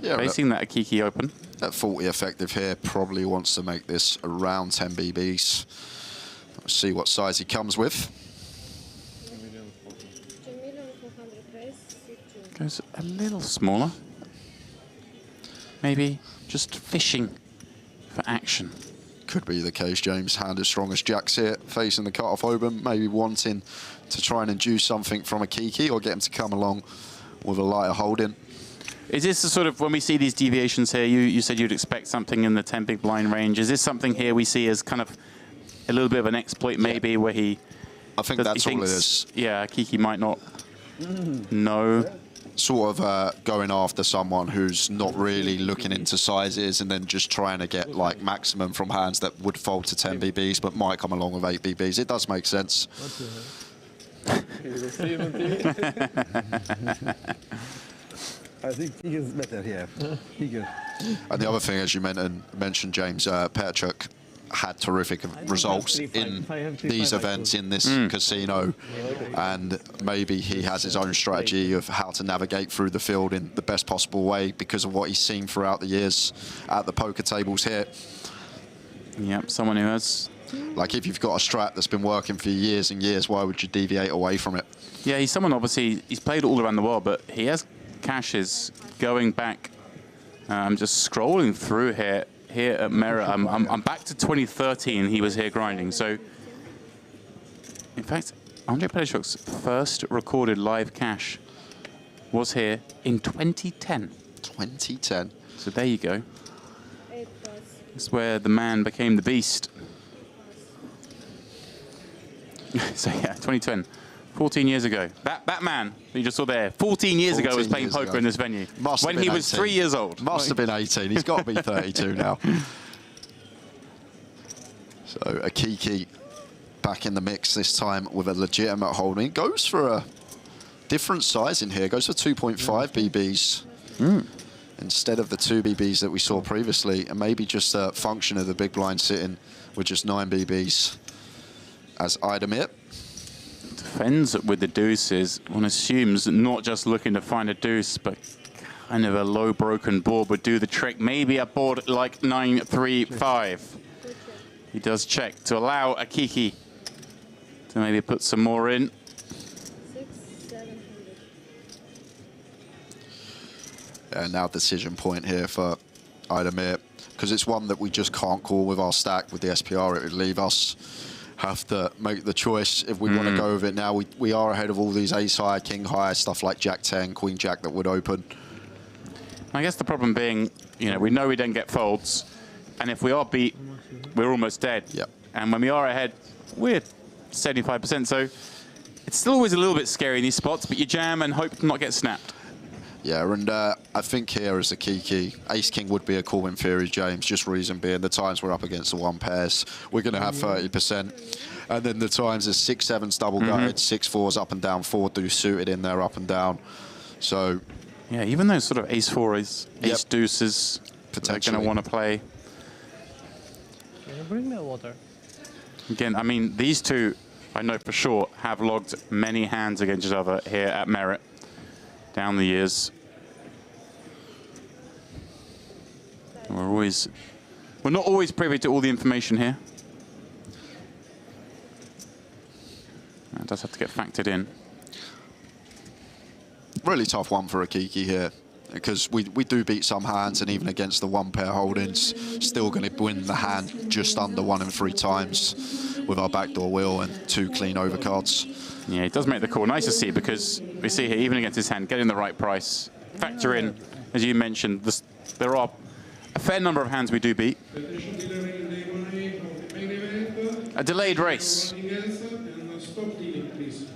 yeah, facing that Akiki open. At 40 effective here, probably wants to make this around 10 BBs. Let's see what size he comes with. Goes a little smaller. Maybe just fishing for action. Could be the case, James. Hand as strong as jacks here, facing the cutoff open, maybe wanting to try and induce something from a Kiki or get him to come along with a lighter holding. Is this the sort of, when we see these deviations here, you said you'd expect something in the 10 big blind range. Is this something here we see as kind of a little bit of an exploit maybe, where he... I think that's all it is. Yeah, Kiki might not know. Sort of going after someone who's not really looking into sizes and then just trying to get like maximum from hands that would fold to 10 BBs but might come along with 8 BBs. It does make sense. I think he is better here. And the other thing, as you mentioned James, Petchuk had terrific results in these events in this casino, and maybe he has his own strategy of how to navigate through the field in the best possible way because of what he's seen throughout the years at the poker tables here. Yep, someone who has... Like, if you've got a strat that's been working for years and years, why would you deviate away from it? Yeah, he's someone, obviously, he's played all around the world, but he has caches going back. I'm just scrolling through here at Mera. I'm back to 2013, he was here grinding. So, in fact, Andrei Padachuk's first recorded live cache was here in 2010. 2010. So there you go. That's where the man became the beast. So yeah, 2010, 14 years ago. That man that you just saw there, 14 years ago was playing poker in this venue. When he was 3 years old. Must have been 18. He's got to be 32 now. So Akiki back in the mix this time with a legitimate holding. Goes for a different size in here. Goes for 2.5 BBs instead of the 2 BBs that we saw previously, and maybe just a function of the big blind sitting with just 9 BBs. As Idemir defends with the deuces, one assumes not just looking to find a deuce, but kind of a low broken board would do the trick. Maybe a board like 9-3-5. He does check to allow Akiki to maybe put some more in. 600-700. And now decision point here for Idemir, because it's one that we just can't call with our stack. With the SPR, it would leave us have to make the choice if we want to go with it now. We are ahead of all these ace high, king high, stuff like jack 10, queen jack that would open. I guess the problem being, you know we don't get folds, and if we are beat, we're almost dead. Yep. And when we are ahead, we're 75%. So it's still always a little bit scary in these spots, but you jam and hope to not get snapped. Yeah, and I think here as the key, ace-king would be a call in theory, James, just reason being the times we're up against the one pairs, we're going to have 30%. And then the times is 6-7s double gutted, 6-4s up and down, 4 suited in there up and down. So yeah, even those sort of ace-4s, ace-deuces, they're going to want to play. Can you bring me water? Again, I mean, these two, I know for sure, have logged many hands against each other here at Merit down the years. We're not always privy to all the information here. That does have to get factored in. Really tough one for Akiki here, because we do beat some hands, and even against the one pair holdings, still going to win the hand just under 1 in 3 times with our backdoor wheel and 2 clean overcards. Yeah, he does make the call. Nice to see, because we see here, even against his hand, getting the right price. Factor in, as you mentioned, there are a fair number of hands we do beat. A delayed race.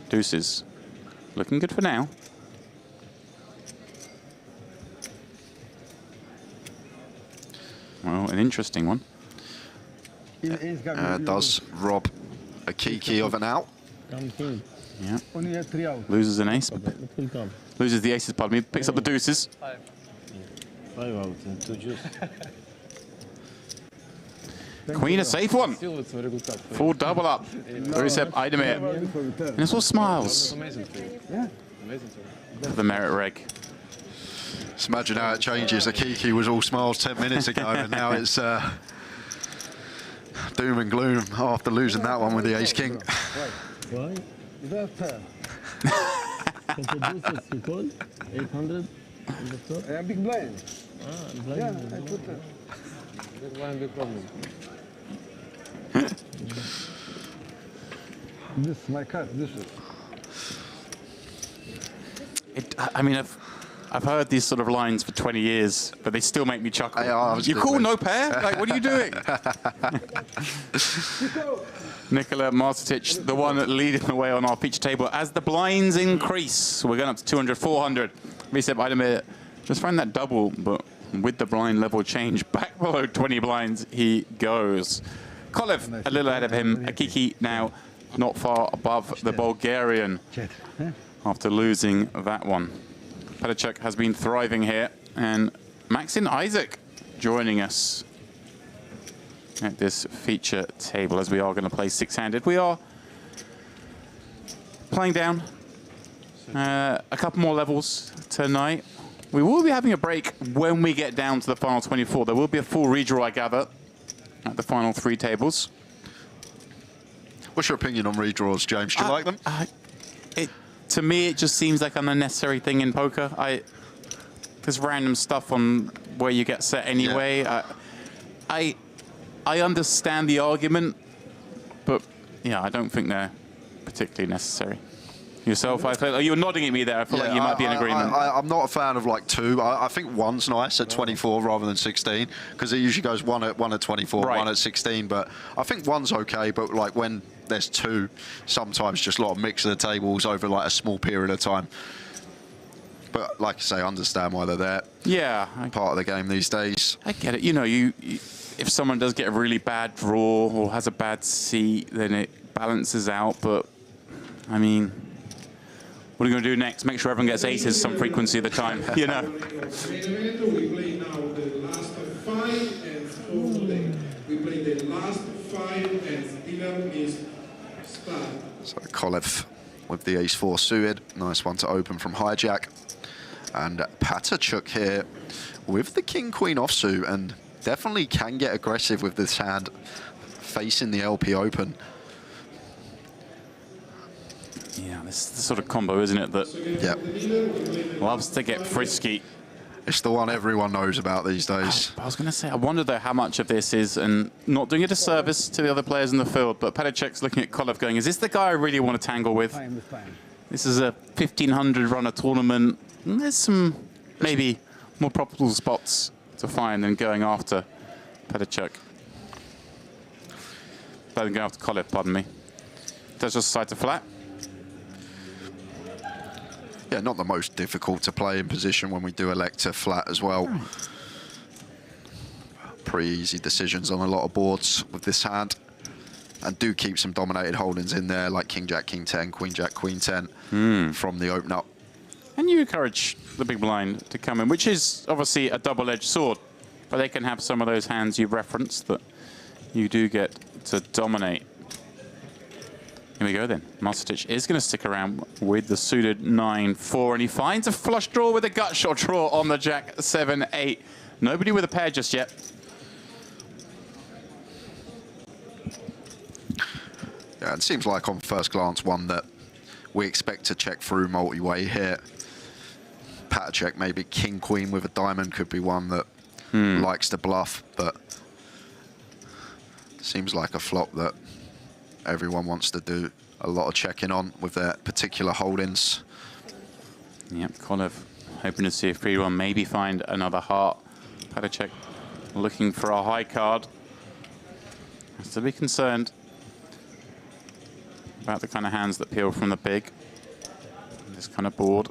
Deuces. Looking good for now. Well, an interesting one. Does rob Akiki of an out. Yeah. Loses an ace. Loses the aces, pardon me. Picks up the deuces. 5 out and 2 juice. Queen, a safe one. Full double up. Recep Aydemir. And it's all smiles. For the Merit reg. Just imagine how it changes. Akiki was all smiles 10 minutes ago, and now it's doom and gloom after losing that one with the ace-king. Why? Introduces you call 800 on the top. Yeah, big blind. Blind. Yeah, I put that. Big blind, big problem. This is my card. This is. I mean, I've heard these sort of lines for 20 years, but they still make me chuckle. You call no pair? Like, what are you doing? Nikola Marcetic, the one leading the way on our feature table. As the blinds increase, we're going up to 200, 400. Recep Aydemir just found that double, but with the blind level change, back below 20 blinds he goes. Culuz a little ahead of him. Akiki now not far above the Bulgarian after losing that one. Pedicek has been thriving here, and Maxim Isaac joining us at this feature table as we are going to play 6-handed. We are playing down a couple more levels tonight. We will be having a break when we get down to the final 24. There will be a full redraw, I gather, at the final 3 tables. What's your opinion on redraws, James? Do you like them? To me, it just seems like an unnecessary thing in poker. There's random stuff on where you get set anyway. Yeah. I understand the argument, but yeah, I don't think they're particularly necessary. Yourself, you're nodding at me there. I feel like you might be in agreement. I'm not a fan of like 2. I think 1's nice at 24 rather than 16, because it usually goes 1 at 24, right. 1 at 16. But I think 1's okay. But like when there's 2, sometimes just a lot of mix of the tables over like a small period of time. But like I say, I understand why they're there. Yeah, part of the game these days. I get it. You know, if someone does get a really bad draw or has a bad seat, then it balances out. But I mean, what are we going to do next? Make sure everyone gets aces some frequency of the time, you know. We play now the last 5 and 4 day. We play the last 5 and dinner is start. So Culuz with the ace-4 suited. Nice one to open from hijack. And Patachuk here with the king-queen offsuit, and definitely can get aggressive with this hand facing the LP open. Yeah, this is the sort of combo, isn't it, that loves to get frisky. It's the one everyone knows about these days. I was going to say, I wonder, though, how much of this is, and not doing a disservice to the other players in the field, but Pedicek's looking at Culuz going, is this the guy I really want to tangle with? This is a 1,500 runner tournament. And there's some maybe more profitable spots to find than going after Pedicek. Better than going after Culuz, pardon me. Does just decide to flat. Yeah, not the most difficult to play in position when we do elect to flat as well. Pretty easy decisions on a lot of boards with this hand. And do keep some dominated holdings in there, like King Jack, King 10, Queen Jack, Queen 10 from the open up. And you encourage the big blind to come in, which is obviously a double-edged sword. But they can have some of those hands you referenced that you do get to dominate. Here we go then. Mastertich is going to stick around with the suited 9-4, and he finds a flush draw with a gut shot draw on the Jack 7-8. Nobody with a pair just yet. Yeah, it seems like on first glance one that we expect to check through multi-way here. Patter check, maybe King Queen with a diamond could be one that likes to bluff, but seems like a flop that everyone wants to do a lot of checking on with their particular holdings. Yep, Culuz hoping to see a free one, maybe find another heart. Padacek looking for a high card. Has to be concerned about the kind of hands that peel from the big. This kind of board.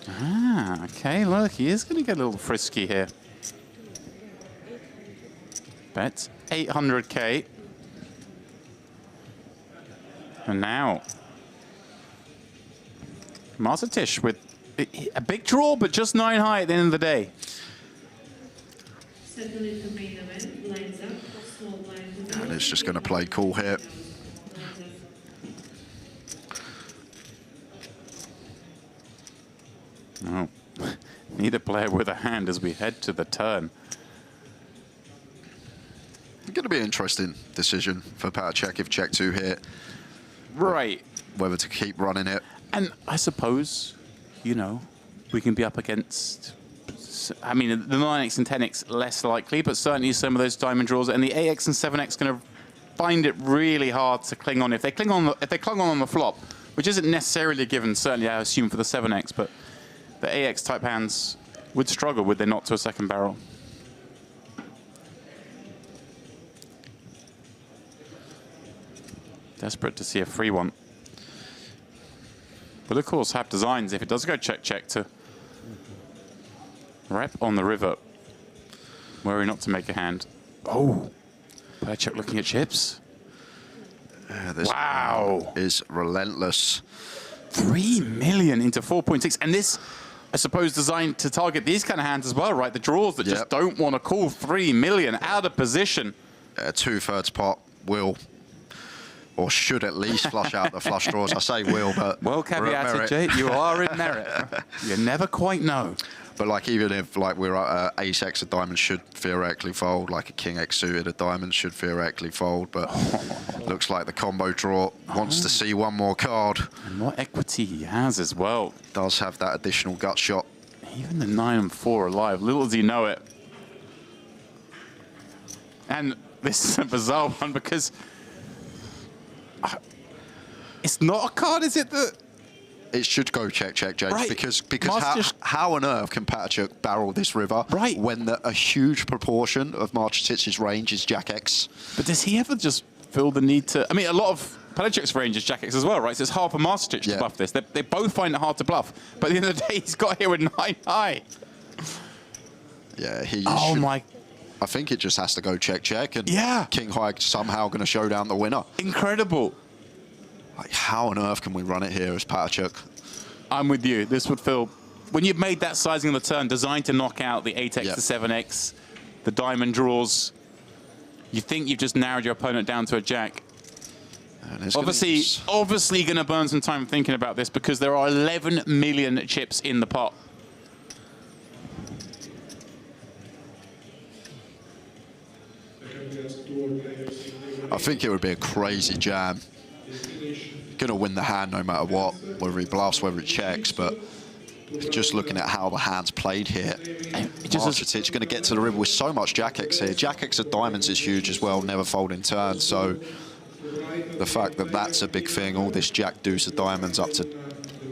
Ah, okay, look, he is going to get a little frisky here. Bet 800K. And now, Mastertich with a big draw, but just 9 high at the end of the day. And it's just going to play cool here. No, neither player with a hand as we head to the turn. Going to be an interesting decision for Padacek if check 2 here. Right. Whether to keep running it. And I suppose, you know, we can be up against, I mean, the 9x and 10x less likely, but certainly some of those diamond draws, and the 8x and 7x going to find it really hard to cling on. If they cling on the flop, which isn't necessarily a given, certainly I assume for the 7x, but the 8x type hands would struggle would they not to a second barrel. Desperate to see a free one. But of course have designs if it does go check to rep on the river. Worry not to make a hand. Oh, Padacek looking at chips. This wow, is relentless. 3 million into 4.6, and this, I suppose, designed to target these kind of hands as well, right? The draws that just don't want to call 3 million out of position. 2/3 pot will, or should at least flush out the flush draws. I say will, but well caveated, Jay. You are in merit. You never quite know. But like even if like we're at ace x, a diamond should theoretically fold. Like a king x suited, a diamond should theoretically fold. But looks like the combo draw wants to see one more card. And what equity he has as well. Does have that additional gut shot. Even the 9 and 4 alive, little does he know it. And this is a bizarre one because it's not a card, is it? That it should go check, James, right. because how on earth can Padacek barrel this river when a huge proportion of Mastertich's range is Jack X? But does he ever just feel the need to? I mean, a lot of Padacek's range is Jack X as well, right? So it's hard for Mastertich to bluff this. They both find it hard to bluff. But at the end of the day, he's got here with 9 high. Yeah, he. Oh my. I think it just has to go check, and yeah, King High somehow going to show down the winner. Incredible. Like, how on earth can we run it here as Padacek? I'm with you. This would feel, when you've made that sizing of the turn, designed to knock out the 8x to 7x, the diamond draws, you think you've just narrowed your opponent down to a jack. Obviously going to burn some time thinking about this because there are 11 million chips in the pot. I think it would be a crazy jam. Going to win the hand no matter what, whether he bluffs, whether he checks, but just looking at how the hand's played here, Mastertich going to get to the river with so much Jack X here. Jack X of diamonds is huge as well, never fold in turn, so the fact that that's a big thing, all this Jack deuce of diamonds up to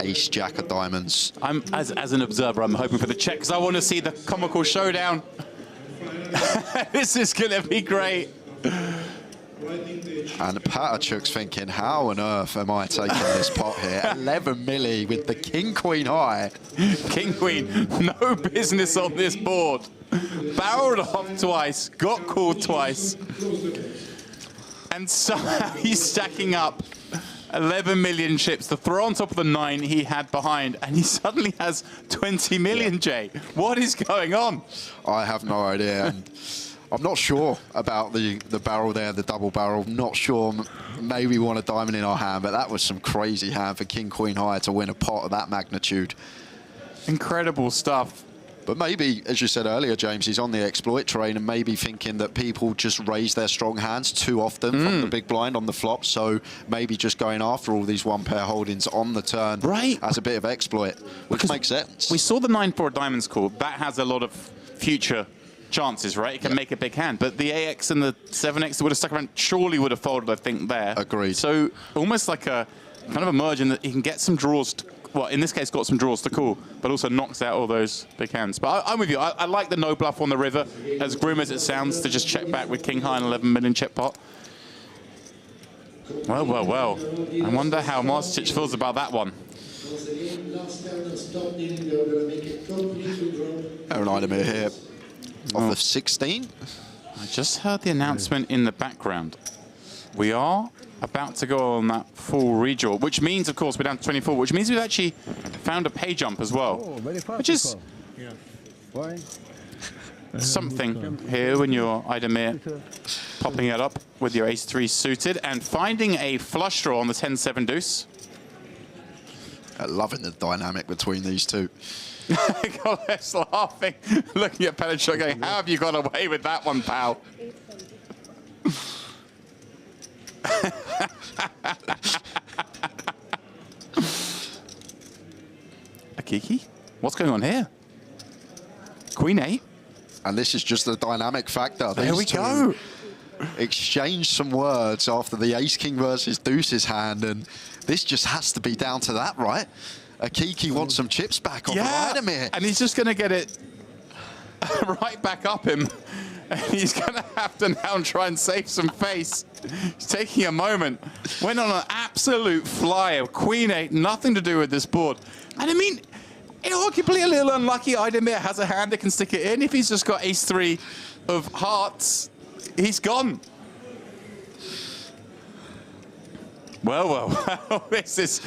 ace Jack of diamonds. As an observer, I'm hoping for the check because I want to see the comical showdown. This is going to be great. And Patachuk's thinking, how on earth am I taking this pot here? 11 milli with the King Queen high. King Queen, no business on this board. Barreled off twice, got called twice. And somehow he's stacking up 11 million chips to throw on top of the 9 he had behind, and he suddenly has 20 million, Jay. What is going on? I have no idea. And I'm not sure about the barrel there, the double barrel. Not sure. Maybe we want a diamond in our hand, but that was some crazy hand for King Queen high to win a pot of that magnitude. Incredible stuff. But maybe, as you said earlier, James, he's on the exploit train and maybe thinking that people just raise their strong hands too often from the big blind on the flop. So maybe just going after all these one pair holdings on the turn as a bit of exploit, which makes sense. We saw the 9-4 diamonds call. That has a lot of future chances, right? It can make a big hand. But the AX and the 7X that would have stuck around surely would have folded, I think, there. Agreed. So almost like a kind of a merge in that he can get some draws to, well, in this case, got some draws to call, but also knocks out all those big hands. But I'm with you. I like the no bluff on the river, as grim as it sounds, to just check back with King high and 11 million chip pot. Well, well, well. I wonder how Marcic feels about that one. Aaron Idemir here off of 16. I just heard the announcement in the background. We are about to go on that full redraw, which means, of course, we're down to 24, which means we've actually found a pay jump as well, which is something here when you're Idemir popping it up with your ace-3 suited and finding a flush draw on the 10-7 deuce. Loving the dynamic between these two. Culuz laughing, looking at Petachuk going, how have you got away with that one, pal? Akiki? What's going on here? Queen 8? And this is just the dynamic factor. There we go. Exchange some words after the ace-king versus deuces hand, and this just has to be down to that, right? Akiki wants some chips back on Idemir. And he's just going to get it right back up him. And he's going to have to now try and save some face. He's taking a moment. Went on an absolute flyer. Queen 8, nothing to do with this board. And I mean, arguably a little unlucky. Idemir has a hand that can stick it in. If he's just got ace-3 of hearts, he's gone. Well, well, well, this is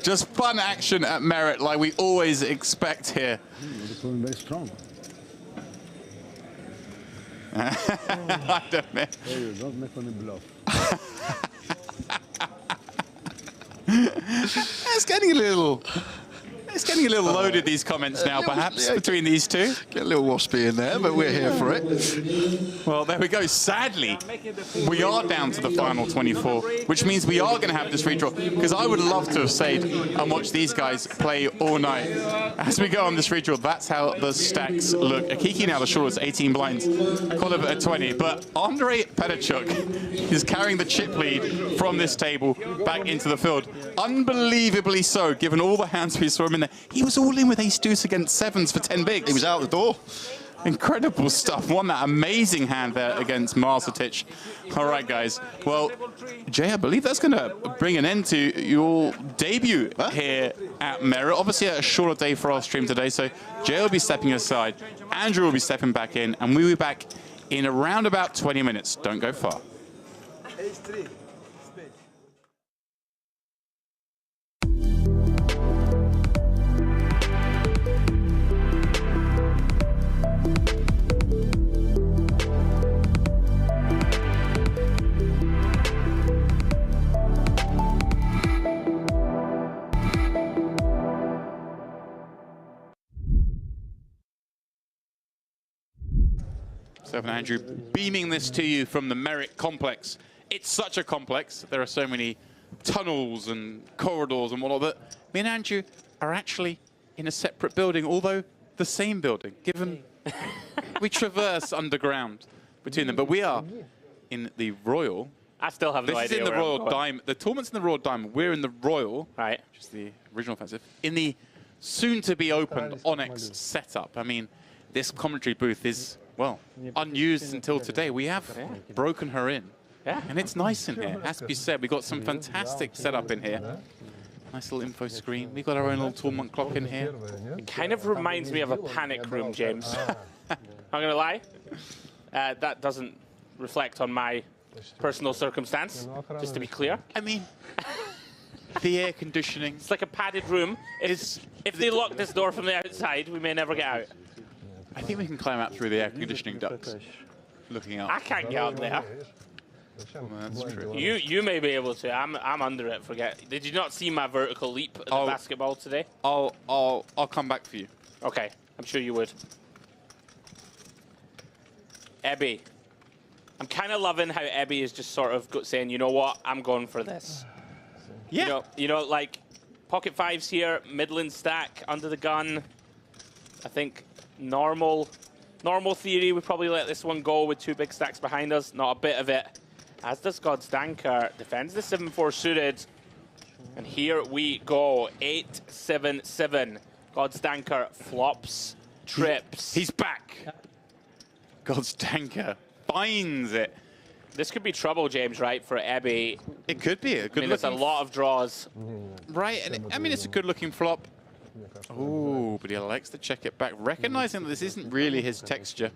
just fun action at Merit like we always expect here. Very strong. Idemir. Hey, don't make any bluff. It's getting a little loaded, these comments now, perhaps, between these two. Get a little waspy in there, but we're here for it. Well, there we go. Sadly, we are down to the final 24, which means we are going to have this redraw, because I would love to have stayed and watched these guys play all night. As we go on this redraw, that's how the stacks look. Akiki now the shortest, 18 blinds, Culuz at 20, but Andrei Petachuk is carrying the chip lead from this table back into the field. Unbelievably so, given all the hands we saw him in there. He was all in with ace-deuce against sevens for 10 bigs. He was out the door. Incredible stuff. Won that amazing hand there against Marcic. All right, guys. Well, Jay, I believe that's going to bring an end to your debut here at Merit. Obviously, a shorter day for our stream today, so Jay will be stepping aside, Andrew will be stepping back in, and we'll be back in around about 20 minutes. Don't go far. Ace-3. 7 Andrew, beaming this to you from the Merit complex. It's such a complex. There are so many tunnels and corridors and whatnot that me and Andrew are actually in a separate building, although the same building, given we traverse underground between them. But we are in the Royal. I still have no idea. This is in the Royal Diamond. The tournament's in the Royal Diamond. We're in the Royal, right, which is the original offensive, in the soon-to-be-opened Onyx setup. I mean, this commentary booth is, well, unused until today. We have broken her in Yeah. And it's nice in here. Has to be said, we've got some fantastic setup in here. Nice little info screen. We've got our own little tournament clock in here. It kind of reminds me of a panic room, James. Not gonna lie. That doesn't reflect on my personal circumstance, just to be clear. I mean, the air conditioning. It's like a padded room. If they lock this door from the outside, we may never get out. I think we can climb out through the air conditioning ducts. Looking up. I can't get up there. Well, that's true. You may be able to. I'm under it. Forget. Did you not see my vertical leap at the basketball today? I'll come back for you. Okay, I'm sure you would. Ebby. I'm kind of loving how Ebby is just sort of saying, you know what, I'm going for this. Yeah. You know, like pocket fives here, Midland stack under the gun. I think normal theory, we probably let this one go with 2 big stacks behind us. Not a bit of it. As does God's Danker. Defends the 7-4 suited. And here we go. 8-7-7. God's Danker flops, trips. He's back. God's Danker finds it. This could be trouble, James, right, for Ebby. It could be. There's a lot of draws. Right, and I mean, it's a good-looking flop. Oh, but he likes to check it back, recognizing that this isn't really his texture.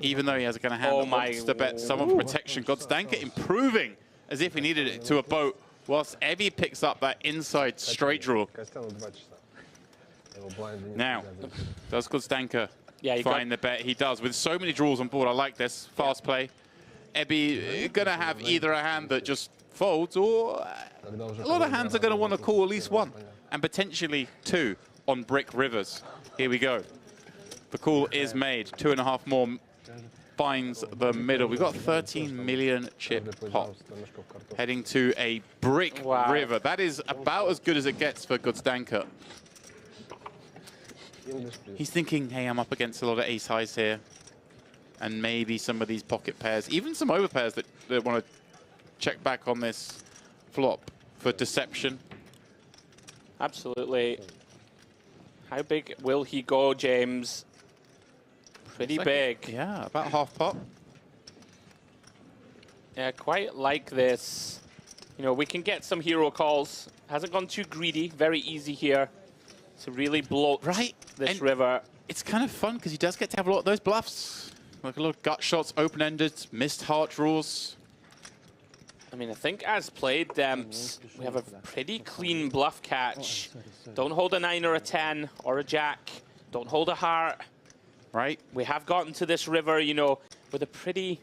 Even though he has a kind of hand that wants to bet some of protection. God's Danker improving as if he needed it to a boat, whilst Evie picks up that inside straight draw. Now, does God's Danker find the bet? He does. With so many draws on board, I like this. Fast play. Ebby going to have either a hand that just folds, or a lot of hands are going to want to call at least one, and potentially 2 on brick rivers. Here we go. The call is made. 2.5 more. Finds the middle. We've got 13 million chip pot. Heading to a brick river. That is about as good as it gets for God's Danker. He's thinking, hey, I'm up against a lot of ace highs here. And maybe some of these pocket pairs, even some over pairs that want to check back on this flop for deception. Absolutely. How big will he go, James? Pretty big. Yeah, about half pot. Yeah, quite like this. You know, we can get some hero calls. Hasn't gone too greedy. Very easy here to really bloat this river. It's kind of fun because he does get to have a lot of those bluffs. Like a lot of gut shots, open-ended, missed heart draws. I mean, I think as played, Demps, we have a pretty clean bluff catch. Don't hold a 9 or a 10 or a jack. Don't hold a heart. Right. We have gotten to this river, you know, with a pretty,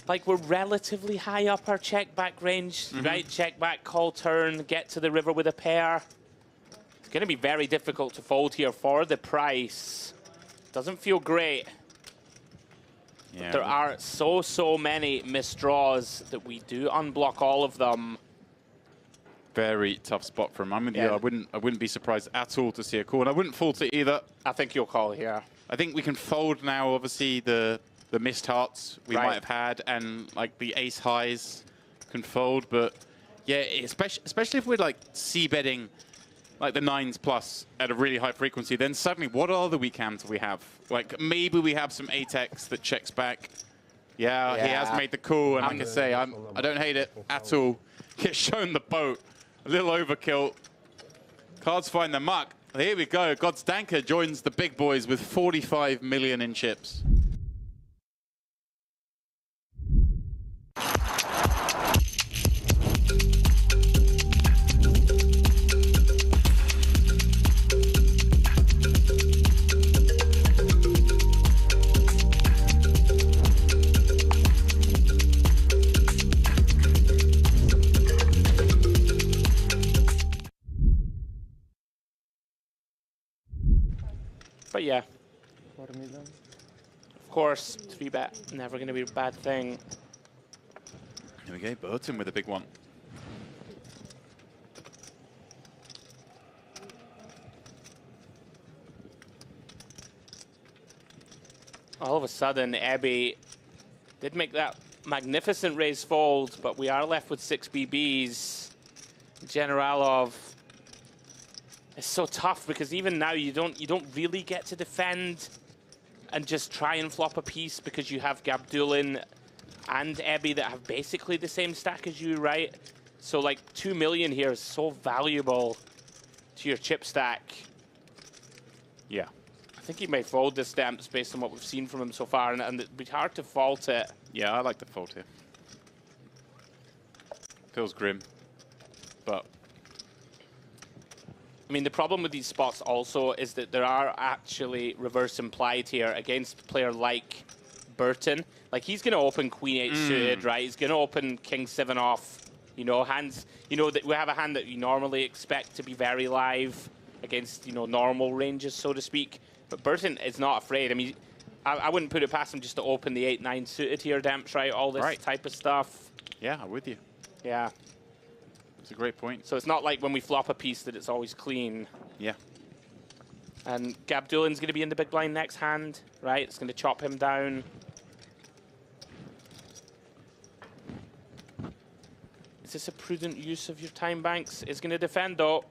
like, we're relatively high up our check back range, right? Check back, call turn, get to the river with a pair. It's going to be very difficult to fold here for the price. Doesn't feel great. Yeah. There are so many misdraws that we do unblock all of them. Very tough spot for him. I'm with you. I wouldn't be surprised at all to see a call, and I wouldn't fault it either. I think you'll call here. I think we can fold now, obviously, the missed hearts we might have had, and like the ace highs can fold, but yeah, especially if we're like c-betting like the 9s plus at a really high frequency, then suddenly what are the weak hands we have? Like maybe we have some 8x that checks back. Yeah, he has made the call, and like I say, I don't hate it at all. Gets shown the boat, a little overkill. Cards find the muck. Here we go. God's Danker joins the big boys with 45 million in chips. But yeah, of course, 3-bet, never going to be a bad thing. Here we go, Burton with a big one. All of a sudden, Ebby did make that magnificent raise fold, but we are left with 6 BBs. Generalov. It's so tough because even now you don't really get to defend and just try and flop a piece because you have Gabdulin and Ebby that have basically the same stack as you, right? So like 2 million here is so valuable to your chip stack. Yeah. I think he may fold this Demps based on what we've seen from him so far, and it'd be hard to fault it. Yeah, I like the fault here. Feels grim, but... I mean, the problem with these spots also is that there are actually reverse implied here against a player like Burton. Like, he's going to open Queen 8 suited, right? He's going to open King 7 off. You know, hands, you know, that we have a hand that you normally expect to be very live against, you know, normal ranges, so to speak. But Burton is not afraid. I mean, I wouldn't put it past him just to open the 8-9 suited here, Demps, right? All this type of stuff. Yeah, I'm with you. Yeah. It's a great point. So it's not like when we flop a piece that it's always clean. Yeah. And Gabdulin's going to be in the big blind next hand, right? It's going to chop him down. Is this a prudent use of your time banks? Is going to defend, though.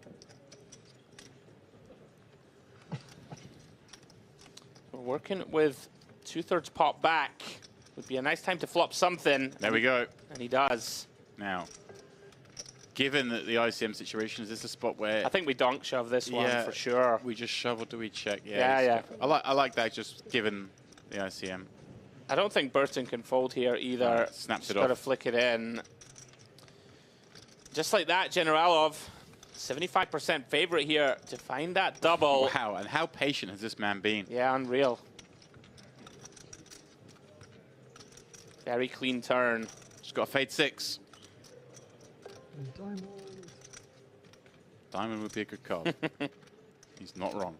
We're working with 2/3 pot back. Would be a nice time to flop something. There we go. And he does. Now, given that the ICM situation, is this a spot where... I think we donk shove this one for sure. We just shove or do we check? Yeah. I like that, just given the ICM. I don't think Burton can fold here either. Snaps it Got to off. flick it in. Just like that, Generalov, 75% favorite here to find that double. Wow, and how patient has this man been? Yeah, unreal. Very clean turn. Just got a fade 6. Diamond would be a good card. He's not wrong.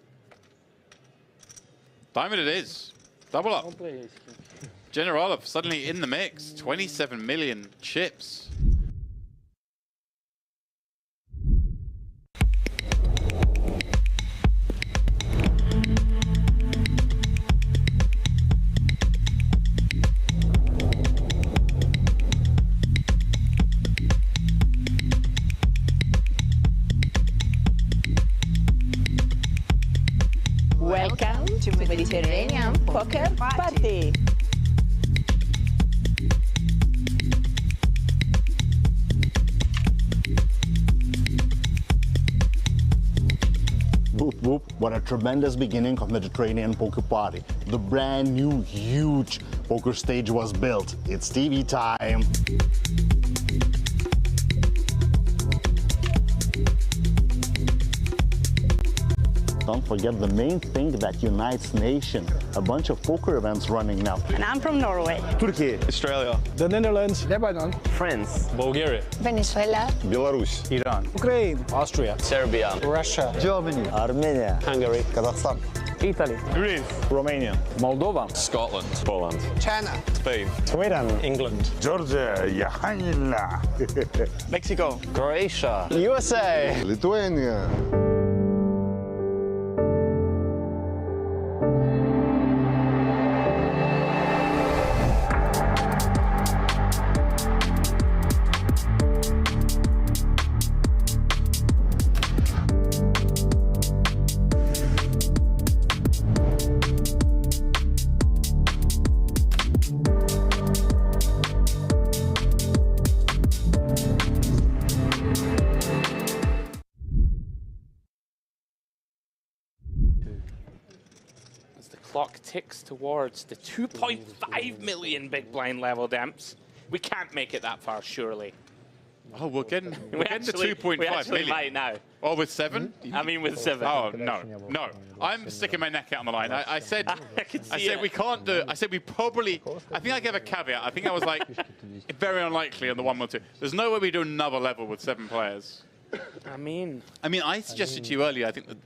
Diamond it is. Double up. Generalov suddenly in the mix. 27 million chips. Welcome to Mediterranean Poker Party. Whoop whoop, what a tremendous beginning of Mediterranean Poker Party. The brand new, huge poker stage was built. It's TV time. Don't forget the main thing that unites nation. A bunch of poker events running now. And I'm from Norway. Turkey, Australia, the Netherlands, Lebanon, France, Bulgaria, Venezuela, Belarus, Iran, Ukraine, Austria, Serbia, Russia, Germany, Armenia, Hungary, Kazakhstan, Italy, Greece, Romania, Moldova, Scotland, Poland, China, Spain, Sweden, England, Georgia, Mexico, Croatia, USA, Lithuania. Clock ticks towards the 2.5 million big blind level, Demps. We can't make it that far, surely. Oh, we're getting to 2.5 we actually million. might now. Oh, with 7? I mean, with 7. Oh, no. I'm sticking my neck out on the line. I said we can't do it. I said we probably, I think I gave a caveat. I think I was like, very unlikely on the 1 or 2. There's no way we do another level with 7 players. I mean, I suggested to you earlier, I think that,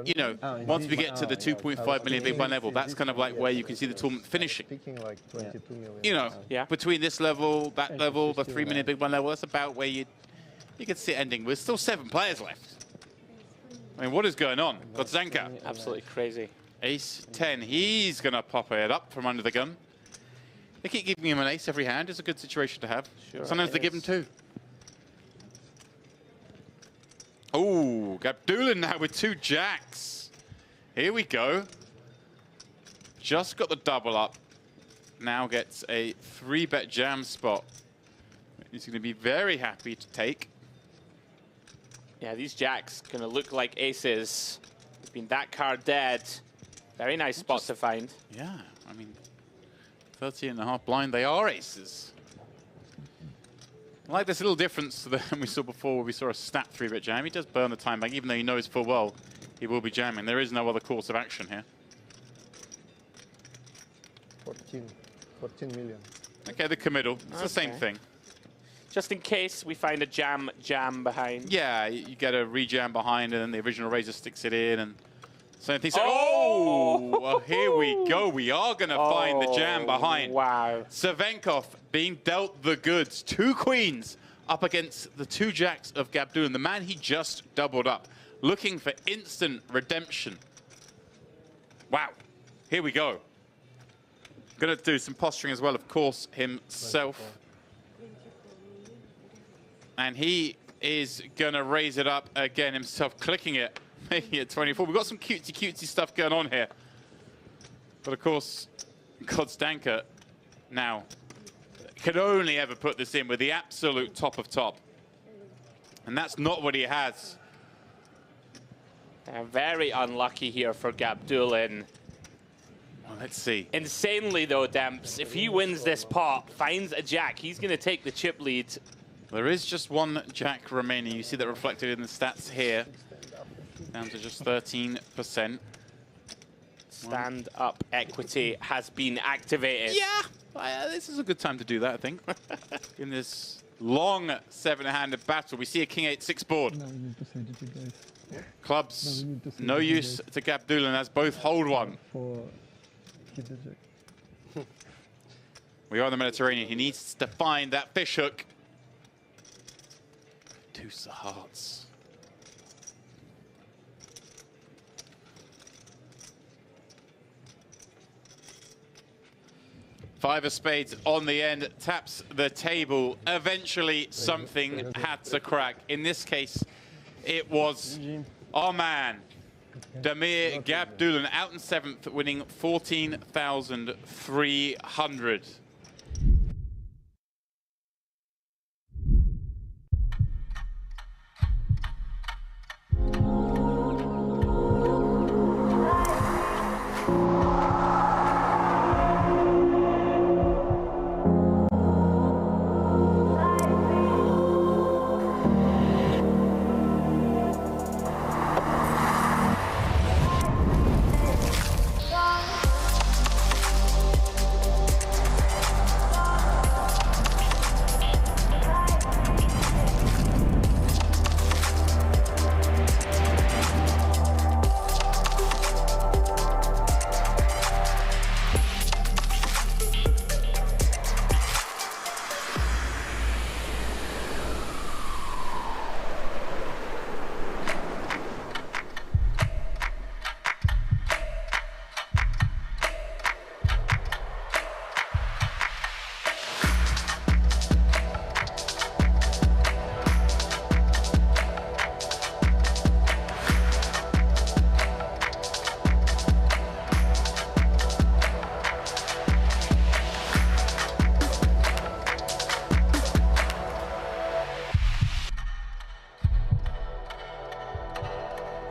you know, once we get to the 2.5 million big blind level, that's kind of like where you can see the tournament finishing. You know, between this level, that level, the 3 million big blind level, that's about where you can see it ending. There's still 7 players left. I mean, what is going on? Got Zanka. Absolutely crazy. Ace 10, he's going to pop it up from under the gun. They keep giving him an ace every hand. It's a good situation to have. Sure Sometimes they give him 2. Oh, Gabdulin now with 2 jacks. Here we go. Just got the double up. now gets a 3-bet jam spot. He's going to be very happy to take. Yeah, these jacks going to look like aces. There's been that card dead. Very nice spot to find. Yeah, I mean, 30.5 blind, they are aces. I like this little difference than we saw before where we saw a stat 3-bet jam. He does burn the time bank, even though he knows full well he will be jamming. There is no other course of action here. 14 million. Okay, the committal. It's the same thing. Just in case we find a jam behind. Yeah, you get a rejam behind, and then the original razor sticks it in, and same thing. So, well, here we go. We are going to find the jam behind. Wow. Cervenkov being dealt the goods. 2 queens up against the 2 jacks of Gabdulin, the man he just doubled up, looking for instant redemption. Wow. Here we go. Going to do some posturing as well, of course, himself. And he is going to raise it up again himself, clicking it, making it 24. We've got some cutesy stuff going on here. But of course, Kodstanka now can only ever put this in with the absolute top of top. And that's not what he has. Very unlucky here for Gabdulin. Well, let's see. Insanely though, Demps, if he wins this pot, finds a jack, he's going to take the chip lead. There is just 1 jack remaining. You see that reflected in the stats here. Down to just 13%. Stand-up equity has been activated. Yeah, this is a good time to do that, I think. In this long 7-handed battle, we see a King 8-6 board. No, you need to send it to guys. Clubs, no use to Gabdulin as both hold 1. For keep the jack. We are in the Mediterranean. He needs to find that fish hook. 2 of hearts. Five of spades on the end, taps the table. Eventually, something had to crack. In this case, it was our man, Damir Gabdulin, out in 7th, winning 14,300.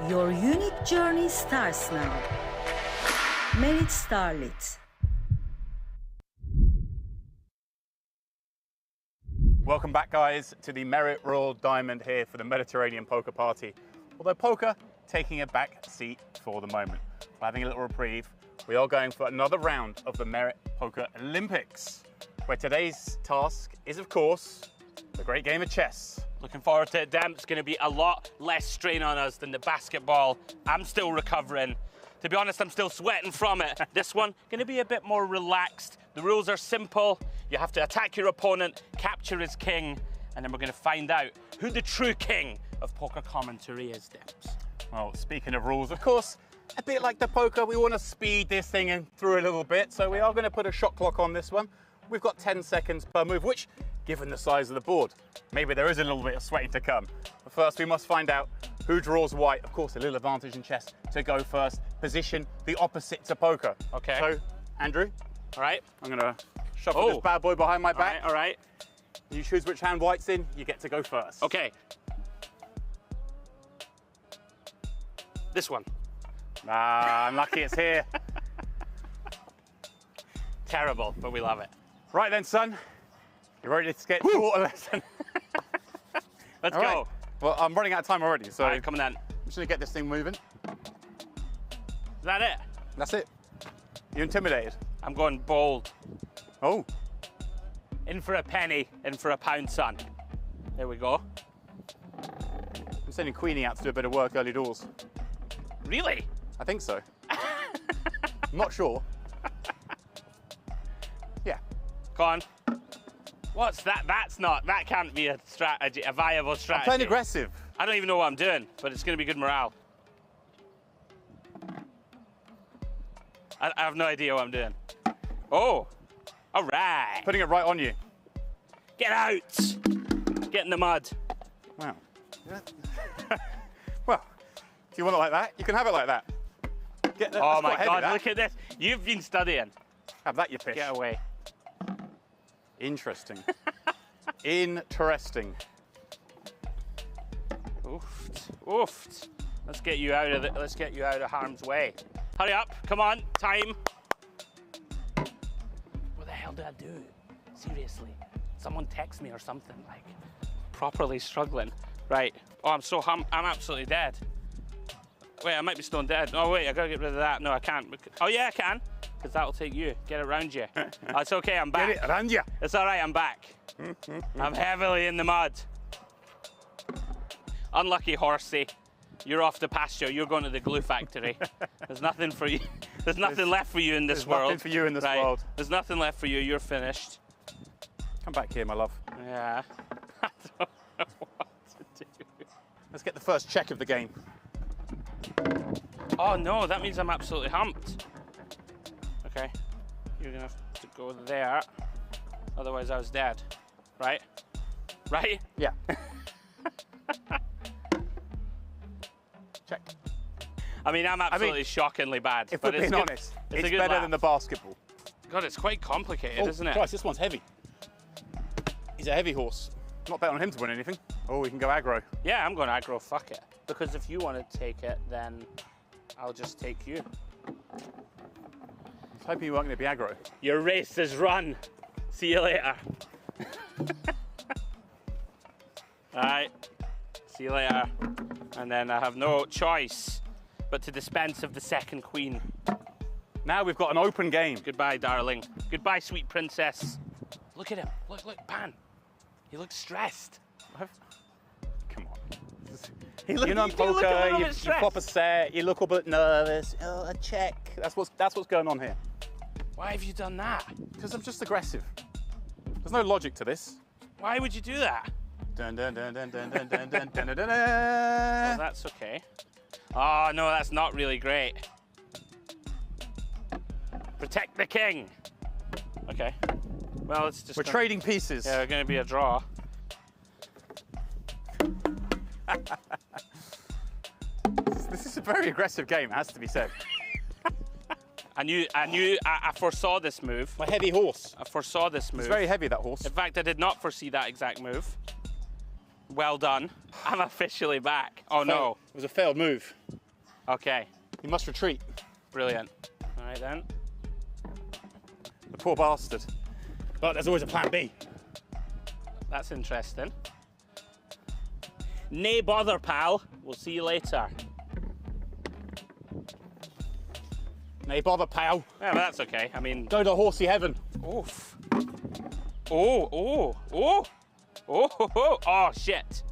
Your unique journey starts now. Merit Starlit. Welcome back, guys, to the Merit Royal Diamond here for the Mediterranean Poker Party. Although poker taking a back seat for the moment. We're having a little reprieve. We are going for another round of the Merit Poker Olympics, where today's task is, of course, the great game of chess. Looking forward to it, Demp. It's going to be a lot less strain on us than the basketball. I'm still recovering. To be honest, I'm still sweating from it. This one, going to be a bit more relaxed. The rules are simple. You have to attack your opponent, capture his king, and then we're going to find out who the true king of poker commentary is, Demps. Well, speaking of rules, of course, a bit like the poker, we want to speed this thing in through a little bit, so we are going to put a shot clock on this one. We've got 10 seconds per move, which, given the size of the board, maybe there is a little bit of sweating to come. But first, we must find out who draws white. Of course, a little advantage in chess to go first. Position the opposite to poker. Okay. So, Andrew, All right. I'm gonna shuffle this bad boy behind my back. All right. You choose which hand white's in, you get to go first. Okay. This one. Ah, unlucky it's here. Terrible, but we love it. Right then, son. You ready to get taught a lesson? Let's All go. right. Well, I'm running out of time already, so All right, come on then. I'm just gonna get this thing moving. Is that it? That's it. You intimidated? I'm going bold. Oh. In for a penny, in for a pound, son. There we go. I'm sending Queenie out to do a bit of work early doors. Really? I think so. I'm not sure. Yeah. Go on. What's that? That can't be a strategy, a viable strategy. I'm playing aggressive. I don't even know what I'm doing, but it's going to be good morale. I have no idea what I'm doing. Oh, all right. Putting it right on you. Get out. Get in the mud. Wow. Well, if you want it like that, you can have it like that. Oh my God, look at this. You've been studying. Have that, you fish. Get away. Interesting. Interesting. Oofed. Oofed. Let's get you out of harm's way. Hurry up. Come on. Time. What the hell did I do? Seriously. Someone text me or something. Like, properly struggling. Right. Oh, I'm absolutely dead. Wait, I might be stone dead. Oh wait, I gotta get rid of that. No, I can't. Oh yeah, I can. Because that'll take you. Get it round you. Oh, it's okay, I'm back. Get it around you. It's all right, I'm back. I'm heavily in the mud. Unlucky horsey. You're off to pasture. You're going to the glue factory. There's nothing for you. There's nothing left for you in this world. There's nothing for you in this world. There's nothing left for you. You're finished. Come back here, my love. Yeah. I don't know what to do. Let's get the first check of the game. Oh no, that means I'm absolutely humped. Okay, you're gonna have to go there. Otherwise I was dead. Right? Right? Yeah. Check. I mean, I'm absolutely shockingly bad. If we're being honest, it's better than the basketball. God, it's quite complicated, isn't it? Christ, this one's heavy. He's a heavy horse. Not bet on him to win anything. Oh, we can go aggro. Yeah, I'm going aggro, fuck it. Because if you want to take it, then I'll just take you. I was hoping you weren't going to be aggro. Your race is run. See you later. All right. See you later. And then I have no choice but to dispense of the second queen. Now we've got an open game. Goodbye, darling. Goodbye, sweet princess. Look at him. Look, pan. He looks stressed. Come on. You know, poker, you pop a set, you look a bit nervous. Oh, a check. That's what's going on here. Why have you done that? Because I'm just aggressive. There's no logic to this. Why would you do that? Dun dun dun dun dun dun dun dun dun dun dun. Oh, that's okay. Oh no, that's not really great. Protect the king. Okay. Well, it's just. We're trading pieces. Yeah, we're going to be a draw. This is a very aggressive game, it has to be said. I foresaw this move. My heavy horse. I foresaw this move. It's very heavy, that horse. In fact, I did not foresee that exact move. Well done. I'm officially back. Oh no. It was a failed move. Okay. You must retreat. Brilliant. All right then. The poor bastard. But there's always a plan B. That's interesting. Nay bother, pal. We'll see you later. Nay bother, pal. Yeah, but that's okay. I mean... Go to horsey heaven. Oof. Oh, oh, oh. Oh, ho, ho. Oh, shit.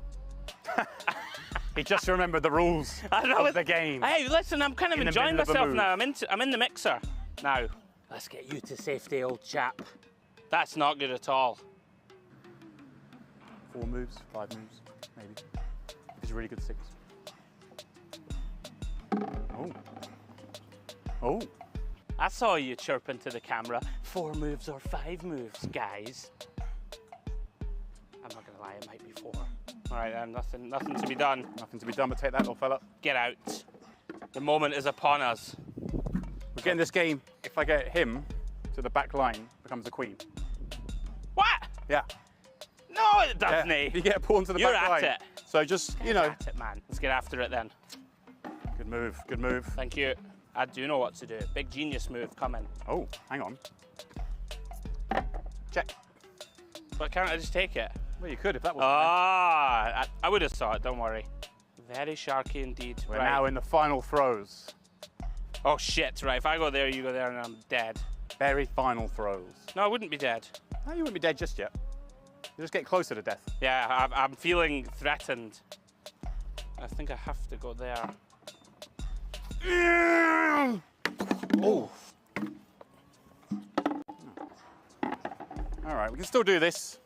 He just remembered the rules of the game. Hey, listen, I'm kind of enjoying myself now. I'm in the mixer now. Let's get you to safety, old chap. That's not good at all. 4 moves, 5 moves, maybe. It's a really good 6. Oh. Oh. I saw you chirping to the camera. 4 moves or 5 moves, guys. I'm not gonna lie, it might be 4. All right, then, nothing to be done. Nothing to be done but take that, little fella. Get out. The moment is upon us. We're getting this game, if I get him to to the back line becomes a queen. What? Yeah. No, it doesn't. Yeah. You get a pawn to the You're back at line. it. So just, you know. At it, man. Let's get after it then. Good move, good move. Thank you. I do know what to do. Big genius move coming. Oh, hang on. Check. But can't I just take it? Well, you could if that was. Ah, I would have saw it, don't worry. Very sharky indeed. We're now in the final throws. Oh shit, right, if I go there, you go there, and I'm dead. Very final throws. No, I wouldn't be dead. No, you wouldn't be dead just yet. You just get closer to death. Yeah, I'm feeling threatened. I think I have to go there. Oh. All right, we can still do this.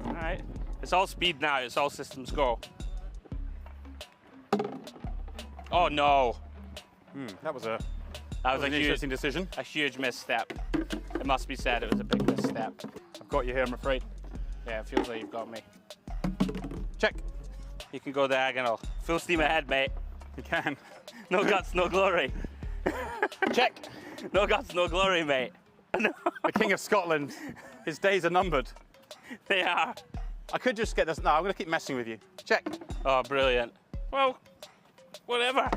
All right, it's all speed now. It's all systems go. Oh no! That was a an interesting decision. A huge misstep. It must be said, it was a big misstep. I've got you here, I'm afraid. Yeah, it feels like you've got me. Check. You can go diagonal. Full steam ahead, mate. You can. No guts, no glory. Check. No guts, no glory, mate. No. The King of Scotland, his days are numbered. They are. I could just get this. No, I'm going to keep messing with you. Check. Oh, brilliant. Well, whatever.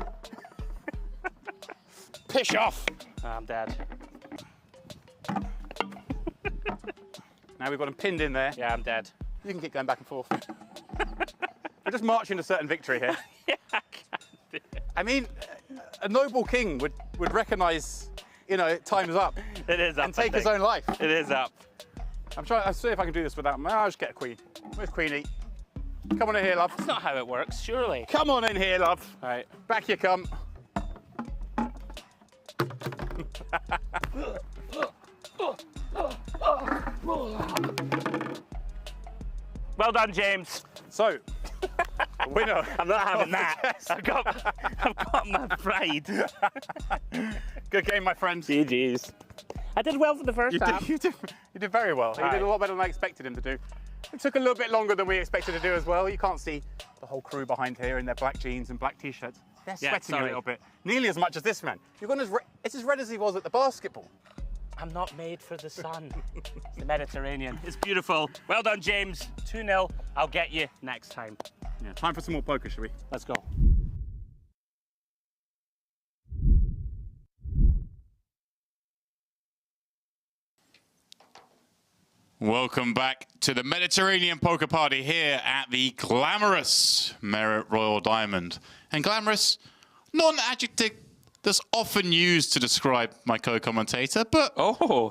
Pish off. Oh, I'm dead. Now we've got him pinned in there. Yeah, I'm dead. You can keep going back and forth. We're just marching to certain victory here. Yeah, I can't do it. I mean, a noble king would recognise, you know, time's up. It is up. And take his own life. It is up. I'll see if I can do this without. I'll just get a queen. Where's Queenie? Come on in here, love. That's not how it works, surely. Come on in here, love. All right. Back you come. Well done, James. So, winner. I'm not having that. I've got my pride. Good game, my friend. GG's. I did well for the first half. You did very well. You did a lot better than I expected him to do. It took a little bit longer than we expected to do as well. You can't see the whole crew behind here in their black jeans and black t-shirts. They're sweating a little bit. Nearly as much as this man. You've gone it's as red as he was at the basketball. I'm not made for the sun. It's the Mediterranean. It's beautiful. Well done, James. 2-0. I'll get you next time. Yeah, time for some more poker, shall we? Let's go. Welcome back to the Mediterranean poker party here at the glamorous Merit Royal Diamond. And glamorous, not an adjective that's often used to describe my co-commentator, but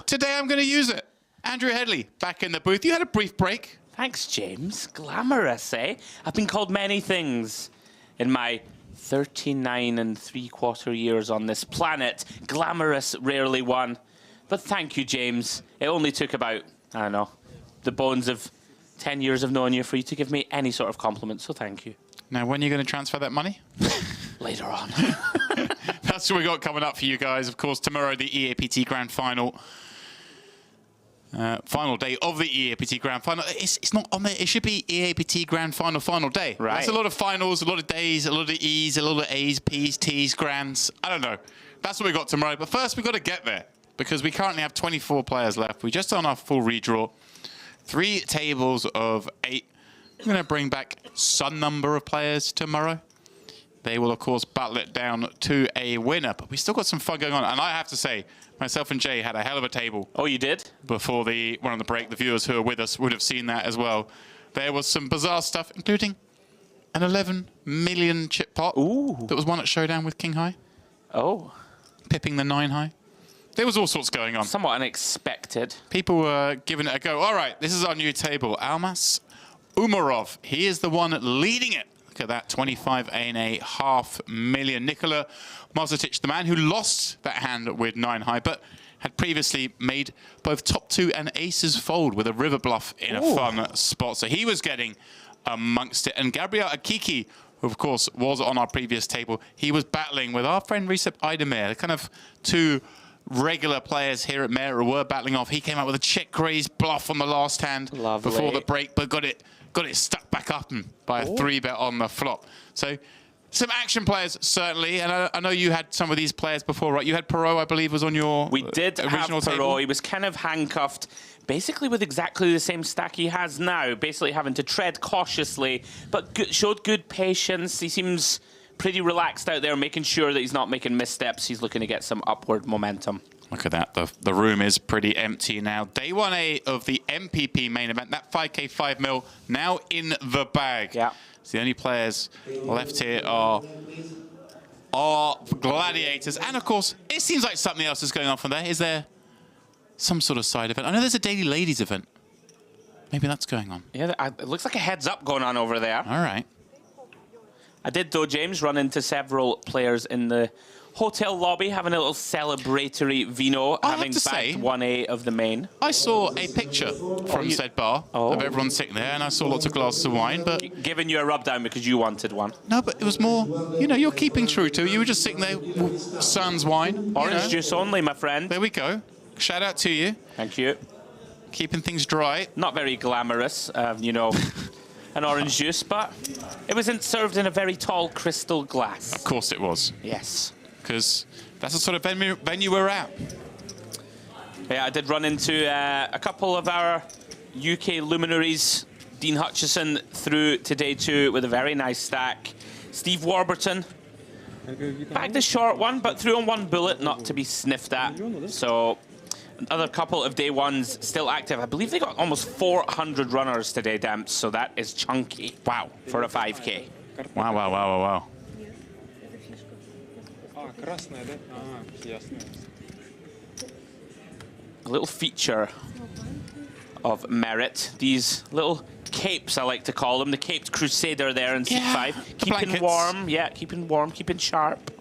today I'm going to use it. Andrew Hedley, back in the booth. You had a brief break. Thanks, James. Glamorous, eh? I've been called many things in my 39 3/4 years on this planet. Glamorous, rarely won. But thank you, James. It only took about, I don't know, the bones of 10 years of knowing you for you to give me any sort of compliment, so thank you. Now, when are you going to transfer that money? Later on. That's what we got coming up for you guys. Of course, tomorrow, the EAPT Grand Final. Final day of the EAPT Grand Final. It's not on there. It should be EAPT Grand Final day. Right. That's a lot of finals, a lot of days, a lot of E's, a lot of A's, P's, T's, Grands. I don't know. That's what we got tomorrow. But first, we've got to get there because we currently have 24 players left. We just on our full redraw. 3 tables of 8. I'm going to bring back some number of players tomorrow. They will, of course, battle it down to a winner. But we still got some fun going on. And I have to say, myself and Jay had a hell of a table. Oh, you did? Before the one on the break. The viewers who are with us would have seen that as well. There was some bizarre stuff, including an 11 million chip pot. Ooh. That was won at Showdown with King High. Oh. Pipping the 9 high. There was all sorts going on. Somewhat unexpected. People were giving it a go. All right, this is our new table. Almas Umarov. He is the one leading it. Look at that, 25 ANA, $500,000. Nikola Mozatic, the man who lost that hand with 9 high, but had previously made both top 2 and aces fold with a river bluff in a fun spot. So he was getting amongst it. And Gabriel Akiki, who of course was on our previous table, he was battling with our friend Recep Aydemir, the kind of 2 regular players here at Mera were battling off. He came out with a check raise bluff on the last hand before the break, but got it stuck back up by a 3-bet on the flop. So Some action players, certainly, and I know you had some of these players before, right? You had Perot, I believe, was on your We did original have Perot. table. He was kind of handcuffed, basically with exactly the same stack he has now, basically having to tread cautiously, but showed good patience. He seems pretty relaxed out there, making sure that he's not making missteps. He's looking to get some upward momentum. Look at that. The room is pretty empty now. Day 1A of the MPP main event. That 5K 5 mil now in the bag. Yeah. So the only players left here are gladiators. And, of course, it seems like something else is going on from there. Is there some sort of side event? I know there's a Daily Ladies event. Maybe that's going on. Yeah, it looks like a heads-up going on over there. All right. I did, though, James, run into several players in the hotel lobby having a little celebratory vino, having bagged 1A of the main. I saw a picture from said bar of everyone sitting there, and I saw lots of glasses of wine, but... Giving you a rub down because you wanted one. No, but it was more, you know, you're keeping true to. You were just sitting there, sans wine. Orange juice only, my friend. There we go. Shout out to you. Thank you. Keeping things dry. Not very glamorous, you know, an orange juice, but it was served in a very tall crystal glass. Of course it was. Yes. Because that's the sort of venue we're at. Yeah, I did run into a couple of our UK luminaries. Dean Hutchison through to day 2 with a very nice stack. Steve Warburton bagged a short one, but threw on 1 bullet, not to be sniffed at. So another couple of day 1s still active. I believe they got almost 400 runners today, Demps, so that is chunky. Wow, for a 5K. Wow, wow, wow, wow, wow. A little feature of merit. These little capes, I like to call them, the caped crusader there in seat 5. Keeping warm, keeping warm, keeping sharp.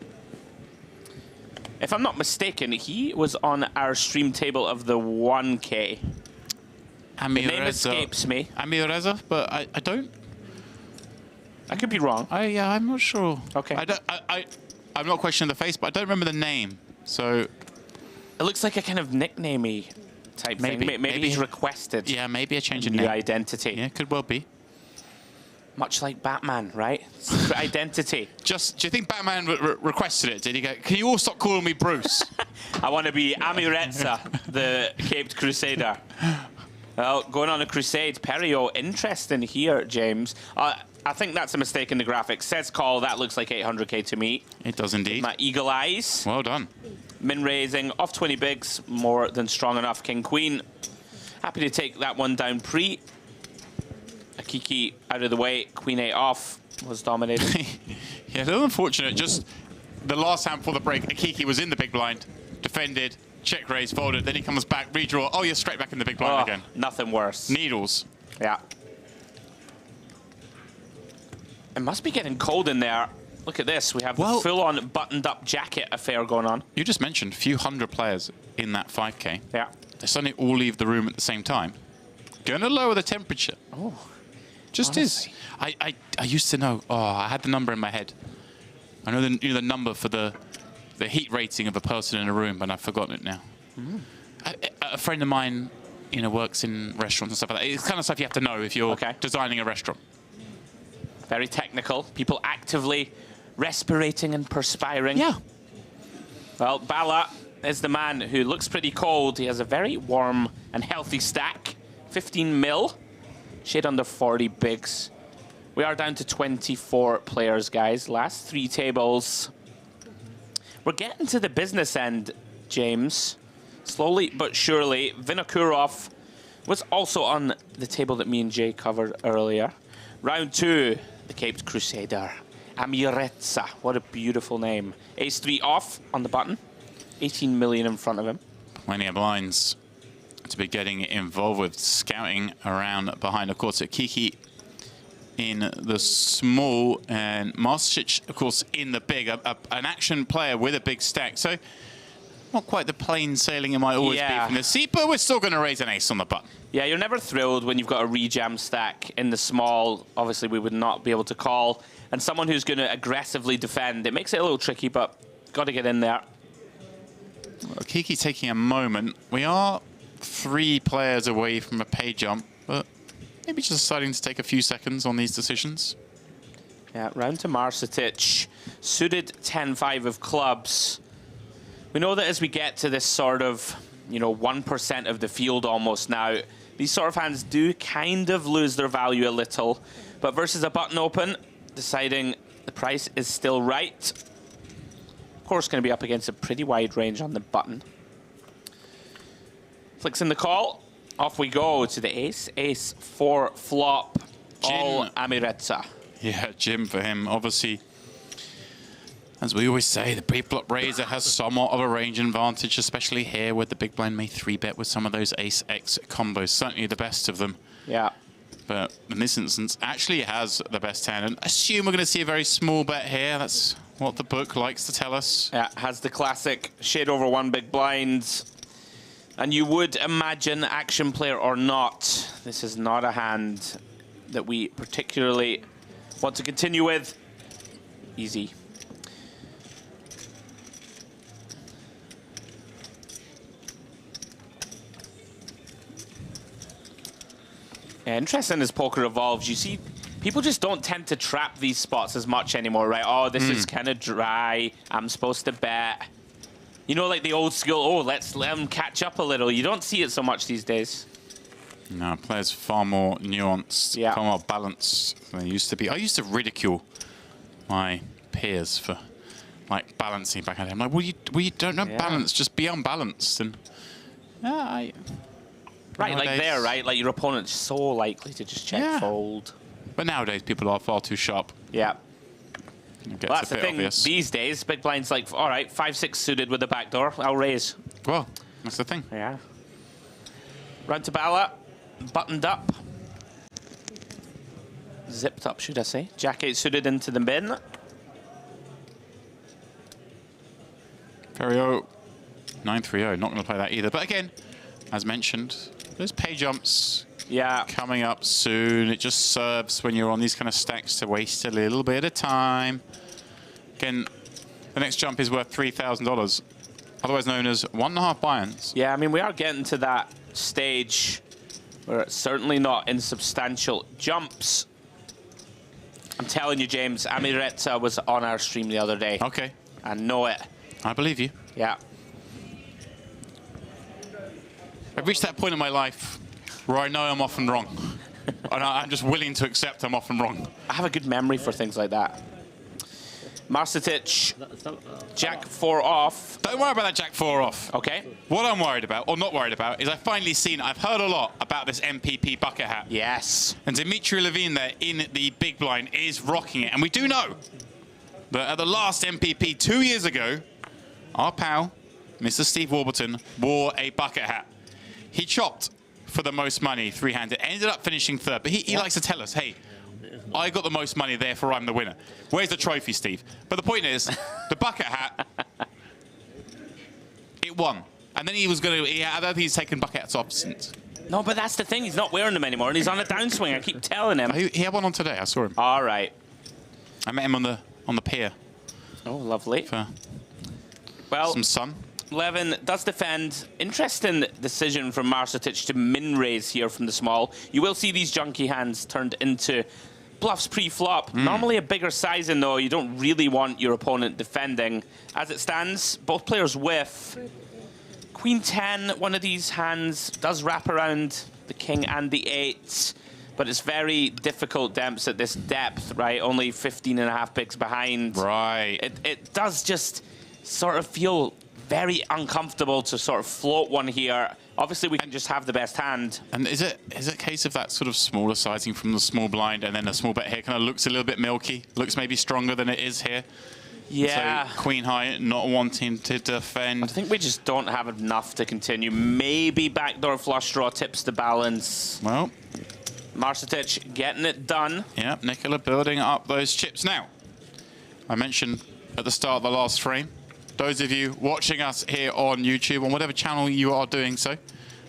If I'm not mistaken, he was on our stream table of the 1K. The name escapes me. Amireza, but I don't... I could be wrong. Yeah, I'm not sure. Okay. I'm not questioning the face, but I don't remember the name. So it looks like a kind of nicknamey type thing. Maybe he's requested. Yeah, maybe a change in new name. Identity. Yeah, could well be. Much like Batman, right? Secret identity. Do you think Batman requested it? Did he go, can you all stop calling me Bruce? I want to be Amireza, the Caped Crusader. Well, going on a crusade. Perio, interesting here, James. I think that's a mistake in the graphics. Says call, that looks like 800k to me. It does indeed. My eagle eyes. Well done. Min raising, off 20 bigs, more than strong enough. King Queen, happy to take that one down pre. Akiki out of the way, Queen 8 off, was dominated. Yeah, a little unfortunate. Just the last hand before the break, Akiki was in the big blind, defended, check raise, folded, then he comes back, redraw. Oh, you're straight back in the big blind again. Nothing worse. Needles. Yeah. It must be getting cold in there. Look at this. We have the full-on buttoned-up jacket affair going on. You just mentioned a few hundred players in that 5K. Yeah. They suddenly all leave the room at the same time. Going to lower the temperature. Oh. Just honestly. Is. I used to know. Oh, I had the number in my head. I know the number for the heat rating of a person in a room, but I've forgotten it now. Mm. A friend of mine, works in restaurants and stuff like that. It's kind of stuff you have to know if you're designing a restaurant. Very technical. People actively respirating and perspiring. Yeah. Well, Bala is the man who looks pretty cold. He has a very warm and healthy stack. 15 mil. Shade under 40 bigs. We are down to 24 players, guys. Last 3 tables. We're getting to the business end, James. Slowly but surely. Vinokurov was also on the table that me and Jay covered earlier. Round 2, the Caped Crusader. Amireza, what a beautiful name. Ace-3 off on the button. 18 million in front of him. Plenty of blinds to be getting involved with, scouting around behind. Of course, Kiki in the small, and Marsic, of course, in the big. An action player with a big stack. So not quite the plain sailing it might always be from the seat, but we're still going to raise an ace on the button. Yeah, you're never thrilled when you've got a rejam stack in the small. Obviously, we would not be able to call. And someone who's going to aggressively defend. It makes it a little tricky, but got to get in there. Well, Kiki taking a moment. We are 3 players away from a pay jump, but maybe just deciding to take a few seconds on these decisions. Yeah, round to Marcetic. Suited 10-5 of clubs. We know that as we get to this sort of, you know, 1% of the field almost now, these sort of hands do kind of lose their value a little. But versus a button open, deciding the price is still right. Of course, going to be up against a pretty wide range on the button. Flicks in the call. Off we go to the ace. Ace 4 flop. All Amirezza. Yeah, Jim for him. Obviously, as we always say, the pre-flop raiser has somewhat of a range advantage, especially here where the big blind may 3-bet with some of those ace-x combos. Certainly the best of them. Yeah. But in this instance, actually has the best hand. And assume we're going to see a very small bet here. That's what the book likes to tell us. Yeah, has the classic shade over 1 big blind. And you would imagine, action player or not, this is not a hand that we particularly want to continue with. Easy. Yeah, interesting as poker evolves. You see, people just don't tend to trap these spots as much anymore, right? Oh, this is kind of dry. I'm supposed to bet. You know, like the old school, oh, let's let them catch up a little. You don't see it so much these days. No, players far more nuanced, far more balanced than they used to be. I used to ridicule my peers for like balancing back at him. Like, well, you don't know balance, just be unbalanced. And right, nowadays, like there, right? Like your opponent's so likely to just check fold. But nowadays, people are far too sharp. Yeah. Well, that's the thing. Obvious. These days, big blind's like, all right, 5-6 suited with the backdoor. I'll raise. Well, that's the thing. Yeah. Round to Bala. Buttoned up. Zipped up, should I say. Jack-8 suited into the bin. Perio, 9-3-0. Not going to play that either. But again, as mentioned, those pay jumps coming up soon. It just serves when you're on these kind of stacks to waste a little bit of time. Again, the next jump is worth $3,000, otherwise known as 1.5 buy-ins. Yeah, I mean, we are getting to that stage where it's certainly not insubstantial jumps. I'm telling you, James, Amirezza was on our stream the other day. Okay. I know it. I believe you. Yeah. I've reached that point in my life where I know I'm often wrong. And I'm just willing to accept I'm often wrong. I have a good memory for things like that. Marcetic, Jack 4 off. Don't worry about that Jack 4 off. Okay. What I'm worried about, or not worried about, is I've finally seen, I've heard a lot about this MPP bucket hat. Yes. And Dimitri Levine there in the big blind is rocking it. And we do know that at the last MPP 2 years ago, our pal, Mr. Steve Warburton, wore a bucket hat. He chopped for the most money, 3-handed, ended up finishing 3rd. But he likes to tell us, hey, I got the most money, therefore I'm the winner. Where's the trophy, Steve? But the point is, the bucket hat, it won. And then he was going to, I don't think he's taken bucket hats off since. No, but that's the thing. He's not wearing them anymore, and he's on a downswing. I keep telling him. He had one on today. I saw him. All right. I met him on the pier. Oh, lovely. For well, some sun. Levin does defend. Interesting decision from Marcetic to min-raise here from the small. You will see these junky hands turned into bluffs pre-flop. Normally a bigger sizing, though. You don't really want your opponent defending. As it stands, both players whiff. Queen 10, one of these hands does wrap around the king and the 8. But it's very difficult, Demps, at this depth, right? Only 15.5 picks behind. Right. It does just sort of feel very uncomfortable to sort of float one here. Obviously, we can just have the best hand. And is it a case of that sort of smaller sizing from the small blind, and then a small bet here kind of looks a little bit milky, looks maybe stronger than it is here? Yeah. So Queen High not wanting to defend. I think we just don't have enough to continue. Maybe backdoor flush draw tips the balance. Well, Marcetic getting it done. Yeah, Nicola building up those chips. Now, I mentioned at the start of the last frame, those of you watching us here on YouTube, on whatever channel you are doing so,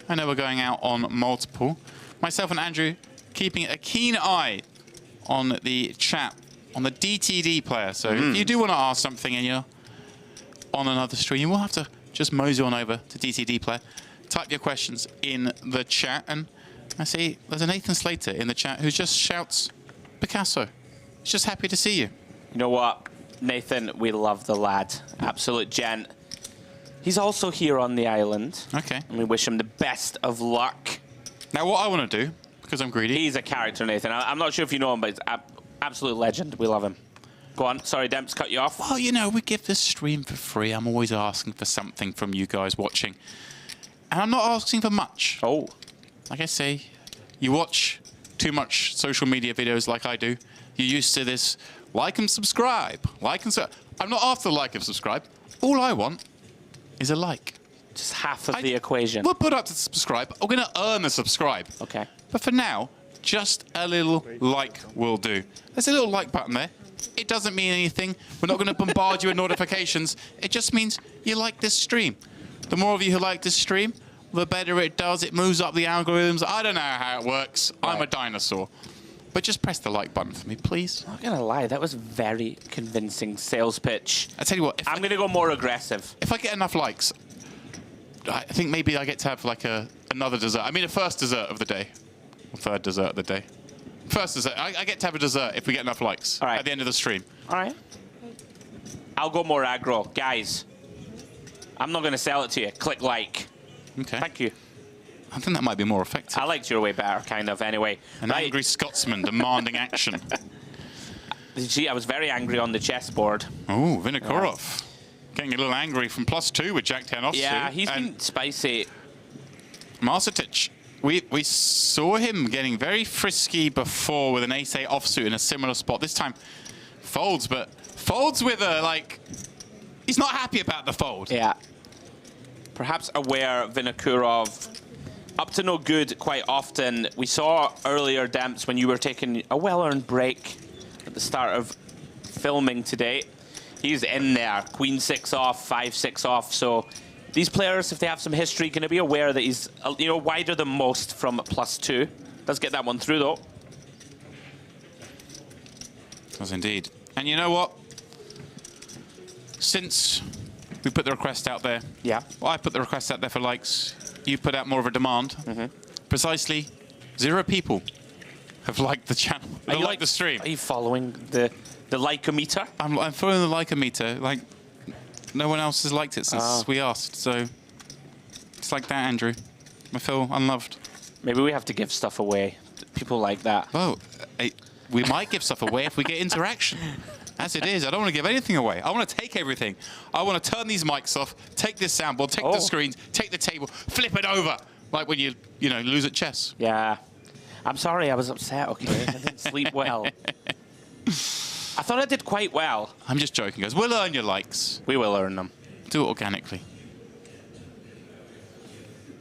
I know we're going out on multiple. Myself and Andrew keeping a keen eye on the chat, on the DTD player. So if you do want to ask something and you're on another stream, you will have to just mosey on over to DTD player, type your questions in the chat. And I see there's a Nathan Slater in the chat who just shouts, Picasso. He's just happy to see you. You know what, Nathan? We love the lad. Absolute gent. He's also here on the island. Okay. And we wish him the best of luck. Now, what I want to do, because I'm greedy... He's a character, Nathan. I'm not sure if you know him, but he's an absolute legend. We love him. Go on. Sorry, Demps, cut you off. Well, you know, we give this stream for free. I'm always asking for something from you guys watching. And I'm not asking for much. Oh. Like I say, you watch too much social media videos like I do. You're used to this like and subscribe. Like and subscribe. I'm not after like and subscribe. All I want is a like. Just half of the equation. We'll put up to subscribe. I'm going to earn the subscribe. Okay. But for now, just a little like will do. There's a little like button there. It doesn't mean anything. We're not going to bombard you with notifications. It just means you like this stream. The more of you who like this stream, the better it does. It moves up the algorithms. I don't know how it works. Right. I'm a dinosaur. But just press the like button for me, please. I'm not going to lie. That was a very convincing sales pitch. I tell you what. I'm going to go more aggressive. If I get enough likes, I think maybe I get to have like another dessert. I mean, a first dessert of the day. Or third dessert of the day. First dessert. I get to have a dessert if we get enough likes at the end of the stream. All right. I'll go more aggro. Guys, I'm not going to sell it to you. Click like. Okay. Thank you. I think that might be more effective. I liked your way better, kind of, anyway. An angry Scotsman demanding action. See, I was very angry on the chessboard. Oh, Vinokurov. Getting a little angry from +2 with Jack 10 off. Yeah, he's been spicy. Marcetic. We saw him getting very frisky before with an ace-8 offsuit in a similar spot. This time folds, but folds with a, like, he's not happy about the fold. Yeah. Perhaps aware Vinokurov up to no good quite often. We saw earlier, Demps, when you were taking a well-earned break at the start of filming today. He's in there. Queen 6 off, 5-6 off. So these players, if they have some history, going to be aware that he's wider than most from +2. Does get that one through, though. Does indeed. And you know what? Since we put the request out there, well, I put the request out there for likes. You put out more of a demand. Precisely 0 people have liked the channel. They like the stream. Are you following the like-o-meter? I'm following the like-o-meter. Like, no one else has liked it since we asked. So it's like that, Andrew. I feel unloved. Maybe we have to give stuff away. People like that. Oh, we might give stuff away if we get interaction. As it is, I don't want to give anything away. I want to take everything. I want to turn these mics off, take this soundboard, take the screens, take the table, flip it over, like when you lose at chess. Yeah. I'm sorry, I was upset, okay? I didn't sleep well. I thought I did quite well. I'm just joking, guys. We'll earn your likes. We will earn them. Do it organically.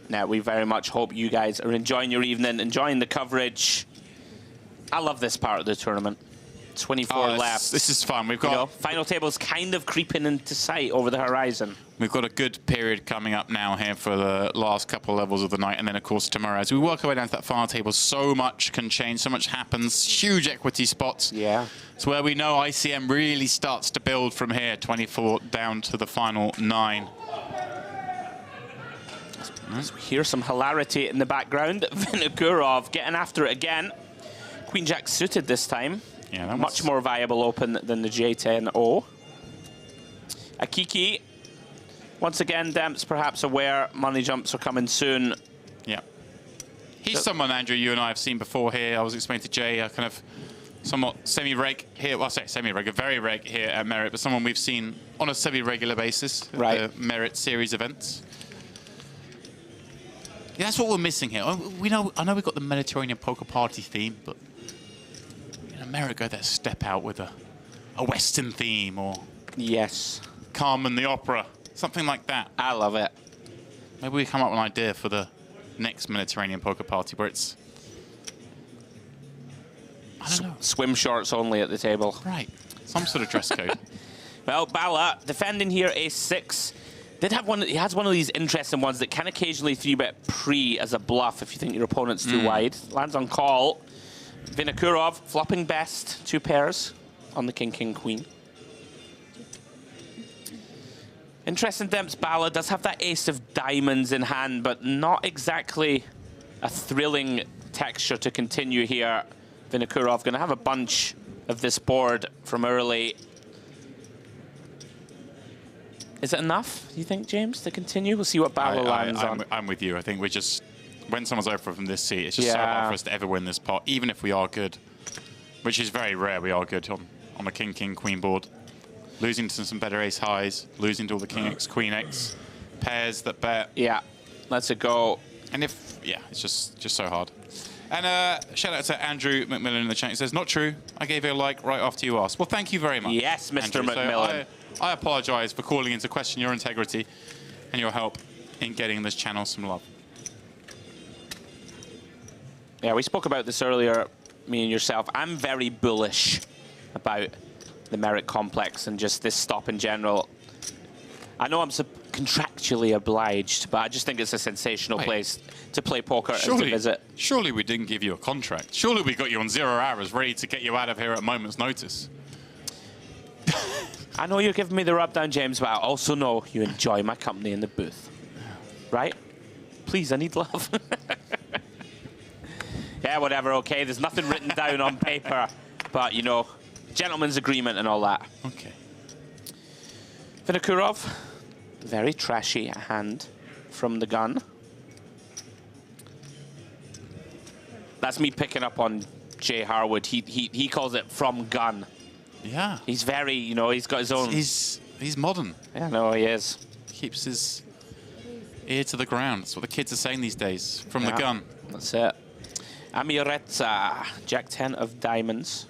Now, we very much hope you guys are enjoying your evening, enjoying the coverage. I love this part of the tournament. 24 left. This is fun. We've got final tables kind of creeping into sight over the horizon. We've got a good period coming up now here for the last couple of levels of the night, and then of course tomorrow. As we work our way down to that final table, so much can change, so much happens. Huge equity spots. Yeah. It's where we know ICM really starts to build from here. 24 down to the final 9. As we hear some hilarity in the background. Vinokurov getting after it again. Queen Jack suited this time. Yeah, that much more viable open than the J10-0. Akiki, once again, Demps perhaps aware money jumps are coming soon. Yeah. He's someone, Andrew, you and I have seen before here. I was explaining to Jay, kind of somewhat semi-reg here. Well, I say semi-reg, very reg here at Merit, but someone we've seen on a semi-regular basis at the Merit series events. Yeah, that's what we're missing here. I know we've got the Mediterranean poker party theme, but Merit go that step out with a Western theme or Carmen the Opera, something like that. I love it. Maybe we come up with an idea for the next Mediterranean poker party where it's I don't know. Swim shorts only at the table. Right. Some sort of dress code. Well, Bala defending here ace-6. He has one of these interesting ones that can occasionally 3-bet pre as a bluff if you think your opponent's too wide. Lands on call. Vinokurov flopping best, 2 pairs on the king, king, queen. Interesting, Demps Bala does have that ace of diamonds in hand, but not exactly a thrilling texture to continue here. Vinokurov going to have a bunch of this board from early. Is it enough, do you think, James, to continue? We'll see what Bala lands on. I'm with you. I think we're just, when someone's over from this seat, it's just so hard for us to ever win this pot, even if we are good, which is very rare. We are good on a king, queen board. Losing to some better ace highs, losing to all the king X, queen X pairs that bet. Yeah, let's go. And it's just so hard. And shout out to Andrew McMillan in the chat. He says, not true. I gave you a like right after you asked. Well, thank you very much. Yes, Mr. Andrew. McMillan. So I apologize for calling into question your integrity and your help in getting this channel some love. Yeah, we spoke about this earlier, me and yourself. I'm very bullish about the Merit Complex and just this stop in general. I know I'm contractually obliged, but I just think it's a sensational place to play poker and to visit. Surely we didn't give you a contract. Surely we got you on 0 hours, ready to get you out of here at a moment's notice. I know you're giving me the rub down, James, but I also know you enjoy my company in the booth. Right? Please, I need love. Yeah, whatever, okay. There's nothing written down on paper, but, you know, gentleman's agreement and all that. Okay. Vinokurov, very trashy hand from the gun. That's me picking up on Jay Harwood. He calls it from gun. Yeah. He's very, you know, he's got his own. He's modern. Yeah, no, he is. Keeps his ear to the ground. That's what the kids are saying these days. From the gun. That's it. Amirezza, Jack 10 of diamonds.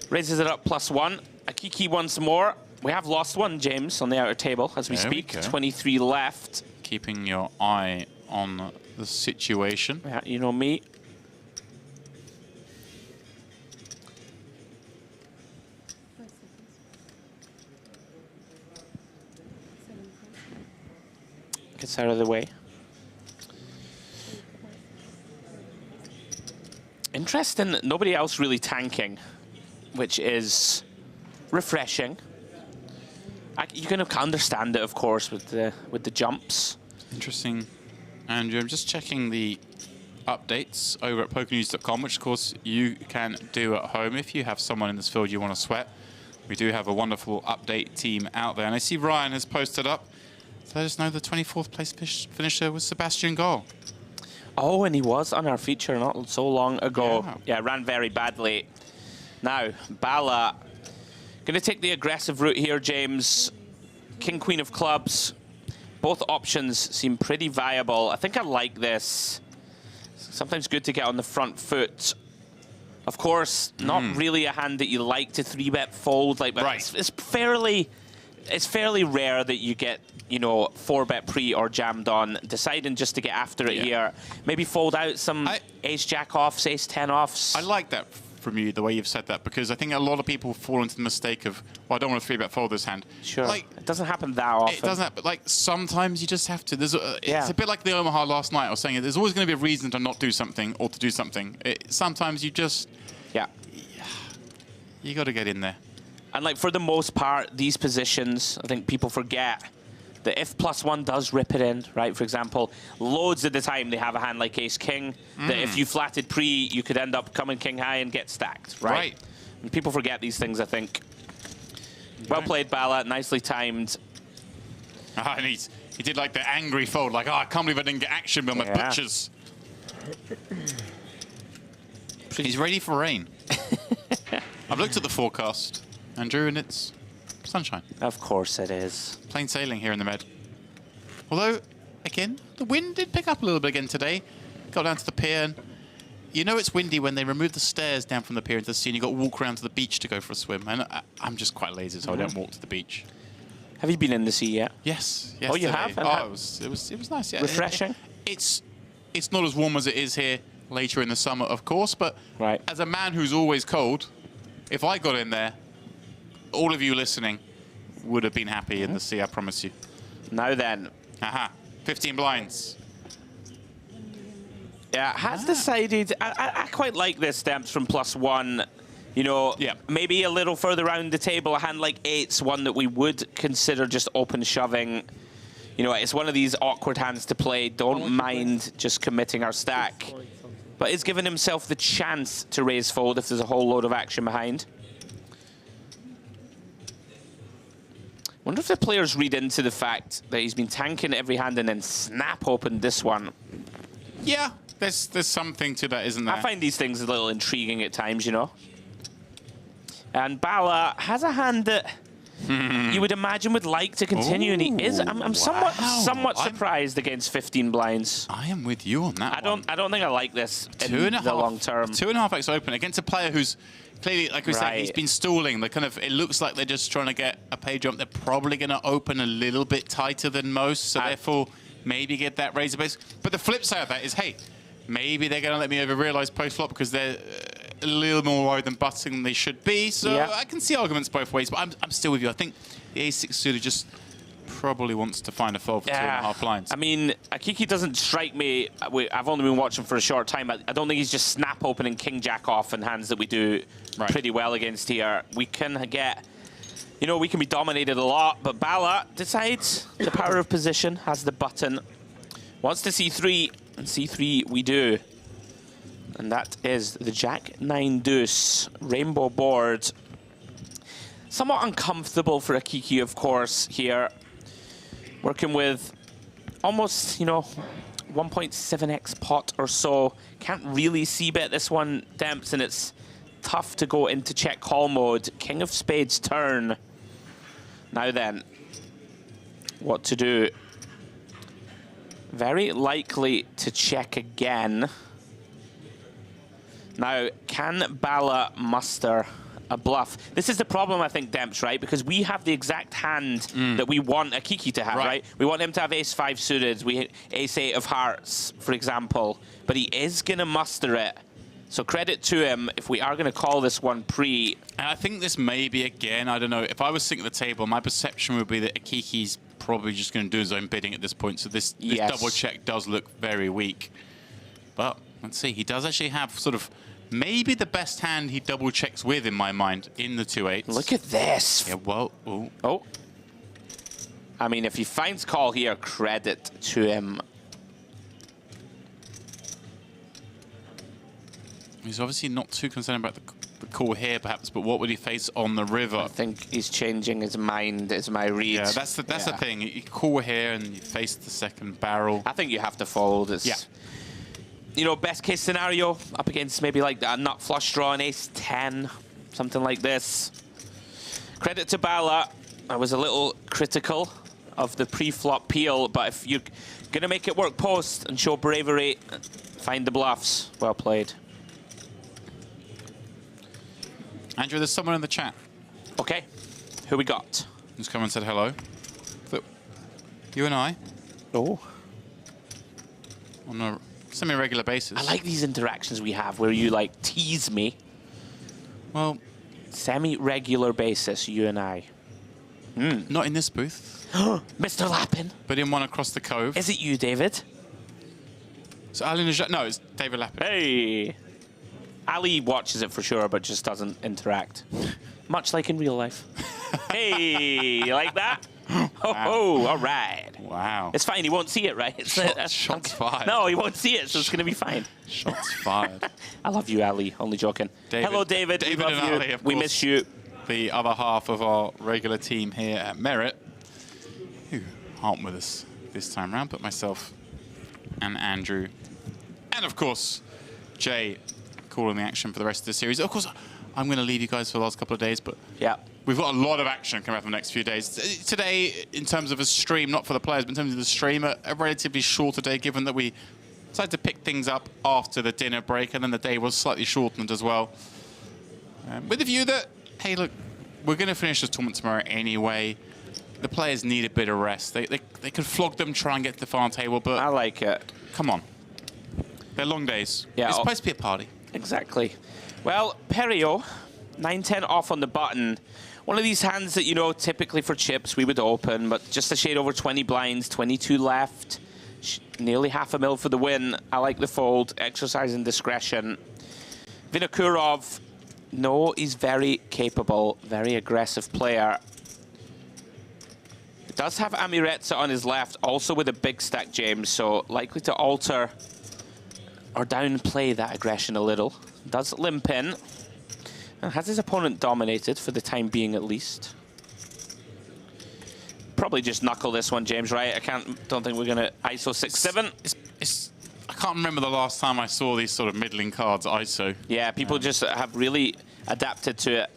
Raises it up +1. Akiki once more. We have lost one, James, on the outer table as we speak. 23 left. Keeping your eye on the situation. Yeah, you know me. Gets out of the way. Interesting, nobody else really tanking, which is refreshing. You can understand it, of course, with the jumps. Interesting, Andrew. I'm just checking the updates over at pokernews.com, which, of course, you can do at home if you have someone in this field you want to sweat. We do have a wonderful update team out there. And I see Ryan has posted up. So let us know the 24th place finisher was Sebastian Gall. Oh, and he was on our feature not so long ago. Yeah, ran very badly. Now, Bala going to take the aggressive route here, James. King, queen of clubs. Both options seem pretty viable. I think I like this. Sometimes good to get on the front foot. Of course, not really a hand that you like to 3-bet fold. Like, but it's fairly rare that you get, you know, 4-bet pre or jammed on. Deciding just to get after it here. Maybe fold out some ace-jack offs, ace-10 offs. I like that from you, the way you've said that, because I think a lot of people fall into the mistake of, well, I don't want to 3-bet fold this hand. Sure, like, it doesn't happen that often. It doesn't happen, like, sometimes you just have to. There's it's a bit like the Omaha last night. I was saying there's always going to be a reason to not do something or to do something. Sometimes you just... You got to get in there. And, like, for the most part, these positions, I think people forget that if +1 does rip it in, right, for example, loads of the time they have a hand like ace-king, that if you flatted pre, you could end up coming king high and get stacked, right? And people forget these things, I think. Well played, Bala, nicely timed. And he did like the angry fold, like, oh, I can't believe I didn't get action on my butchers. He's ready for rain. I've looked at the forecast, Andrew, and it's sunshine. Of course it is. Plain sailing here in the Med. Although, again, the wind did pick up a little bit again today. Got down to the pier, and you know it's windy when they remove the stairs down from the pier into the sea, and you've got to walk around to the beach to go for a swim. And I'm just quite lazy, so I don't walk to the beach. Have you been in the sea yet? Yes. Oh, you have? Oh, it was nice, yeah. Refreshing? It's not as warm as it is here later in the summer, of course, but as a man who's always cold, if I got in there, all of you listening would have been happy in the sea, I promise you. Now then. 15 blinds. Yeah, has decided, I quite like this Demps from +1. You know, maybe a little further around the table, a hand like 8's one that we would consider just open shoving. You know, it's one of these awkward hands to play. Don't mind just committing our stack. but is giving himself the chance to raise fold if there's a whole load of action behind. Wonder if the players read into the fact that he's been tanking every hand and then snap opened this one. Yeah, there's something to that, isn't there? I find these things a little intriguing at times, you know. And Bala has a hand that you would imagine would like to continue, and he is. I'm somewhat surprised against 15 blinds. I am with you on that. I don't think I like this in the long term. 2.5x open against a player who's clearly, like we said, he's been stalling. It looks like they're just trying to get a page jump. They're probably going to open a little bit tighter than most, so therefore maybe get that razor base. But the flip side of that is, hey, maybe they're going to let me over-realize post-flop because they're a little more worried than butting than they should be. So I can see arguments both ways, but I'm still with you. I think the ace-6 suited just probably wants to find a fold for 2.5 blinds. I mean, Akiki doesn't strike me. I've only been watching for a short time. I don't think he's just snap opening king-jack off in hands that we do pretty well against here. We can get, you know, we can be dominated a lot, but Bala decides the power of position, has the button, wants to C3, and C3 we do. And that is the Jack-9 deuce, rainbow board. Somewhat uncomfortable for Akiki, of course, here. Working with almost, you know, 1.7x pot or so. Can't really c-bet this one, Demps, and it's tough to go into check call mode. King of spades turn. Now then, what to do? Very likely to check again. Now, can Bala muster a bluff? This is the problem, I think, Demps, right? Because we have the exact hand that we want Akiki to have, right? We want him to have ace-5 suited, ace-8 of hearts, for example. But he is going to muster it. So credit to him if we are going to call this one pre. And I think this may be, again, I don't know, if I was sitting at the table, my perception would be that Akiki's probably just going to do his own bidding at this point. So this double check does look very weak. But let's see, he does actually have sort of maybe the best hand he double checks with in my mind in the 2-8s. Look at this. Yeah, well, oh. I mean, if he finds call here, credit to him. He's obviously not too concerned about the call here, perhaps, but what would he face on the river? I think he's changing his mind, is my read. Yeah, that's the thing. You call here and you face the second barrel. I think you have to fold. It's, you know, best case scenario, up against maybe like a nut flush draw, an ace-10, something like this. Credit to Bala. I was a little critical of the pre-flop peel, but if you're going to make it work post and show bravery, find the bluffs. Well played. Andrew, there's someone in the chat. Okay. Who we got? Who's come and said hello. You and I. Oh. On a semi-regular basis. I like these interactions we have where you, like, tease me. Well, semi-regular basis, you and I. Not in this booth. Mr. Lappin. But in one across the cove. Is it you, David? So Ali Najat, no, it's David Lappin. Hey. Ali watches it for sure, but just doesn't interact. Much like in real life. Hey, you like that? Oh, all right. Wow. It's fine, he won't see it, right? Shots fired. No, he won't see it, so it's going to be fine. Shots fired. I love you, Ali. Only joking. Hello, David. David and Ali, of course. We miss you. The other half of our regular team here at Merit, who aren't with us this time round, but myself and Andrew. And, of course, Jay calling the action for the rest of the series. Of course, I'm going to leave you guys for the last couple of days, but we've got a lot of action coming up in the next few days. Today, in terms of a stream, not for the players, but in terms of the stream, a relatively shorter day, given that we decided to pick things up after the dinner break, and then the day was slightly shortened as well. With the view that, hey, look, we're going to finish this tournament tomorrow anyway. The players need a bit of rest. They could flog them, try and get to the final table, but... I like it. Come on. They're long days. Yeah, it's supposed to be a party. Exactly. Well, Perio, 9-10 off on the button. One of these hands that, you know, typically for chips we would open, but just a shade over 20 blinds, 22 left. Nearly half a mil for the win. I like the fold, exercising discretion. Vinokurov, no, he's very capable, very aggressive player. He does have Amiretsa on his left, also with a big stack, James, so likely to alter or downplay that aggression a little. Does limp in. And has his opponent dominated for the time being at least. Probably just knuckle this one, James, right? Don't think we're going to ISO 6-7. I can't remember the last time I saw these sort of middling cards ISO. Yeah, people just have really adapted to it.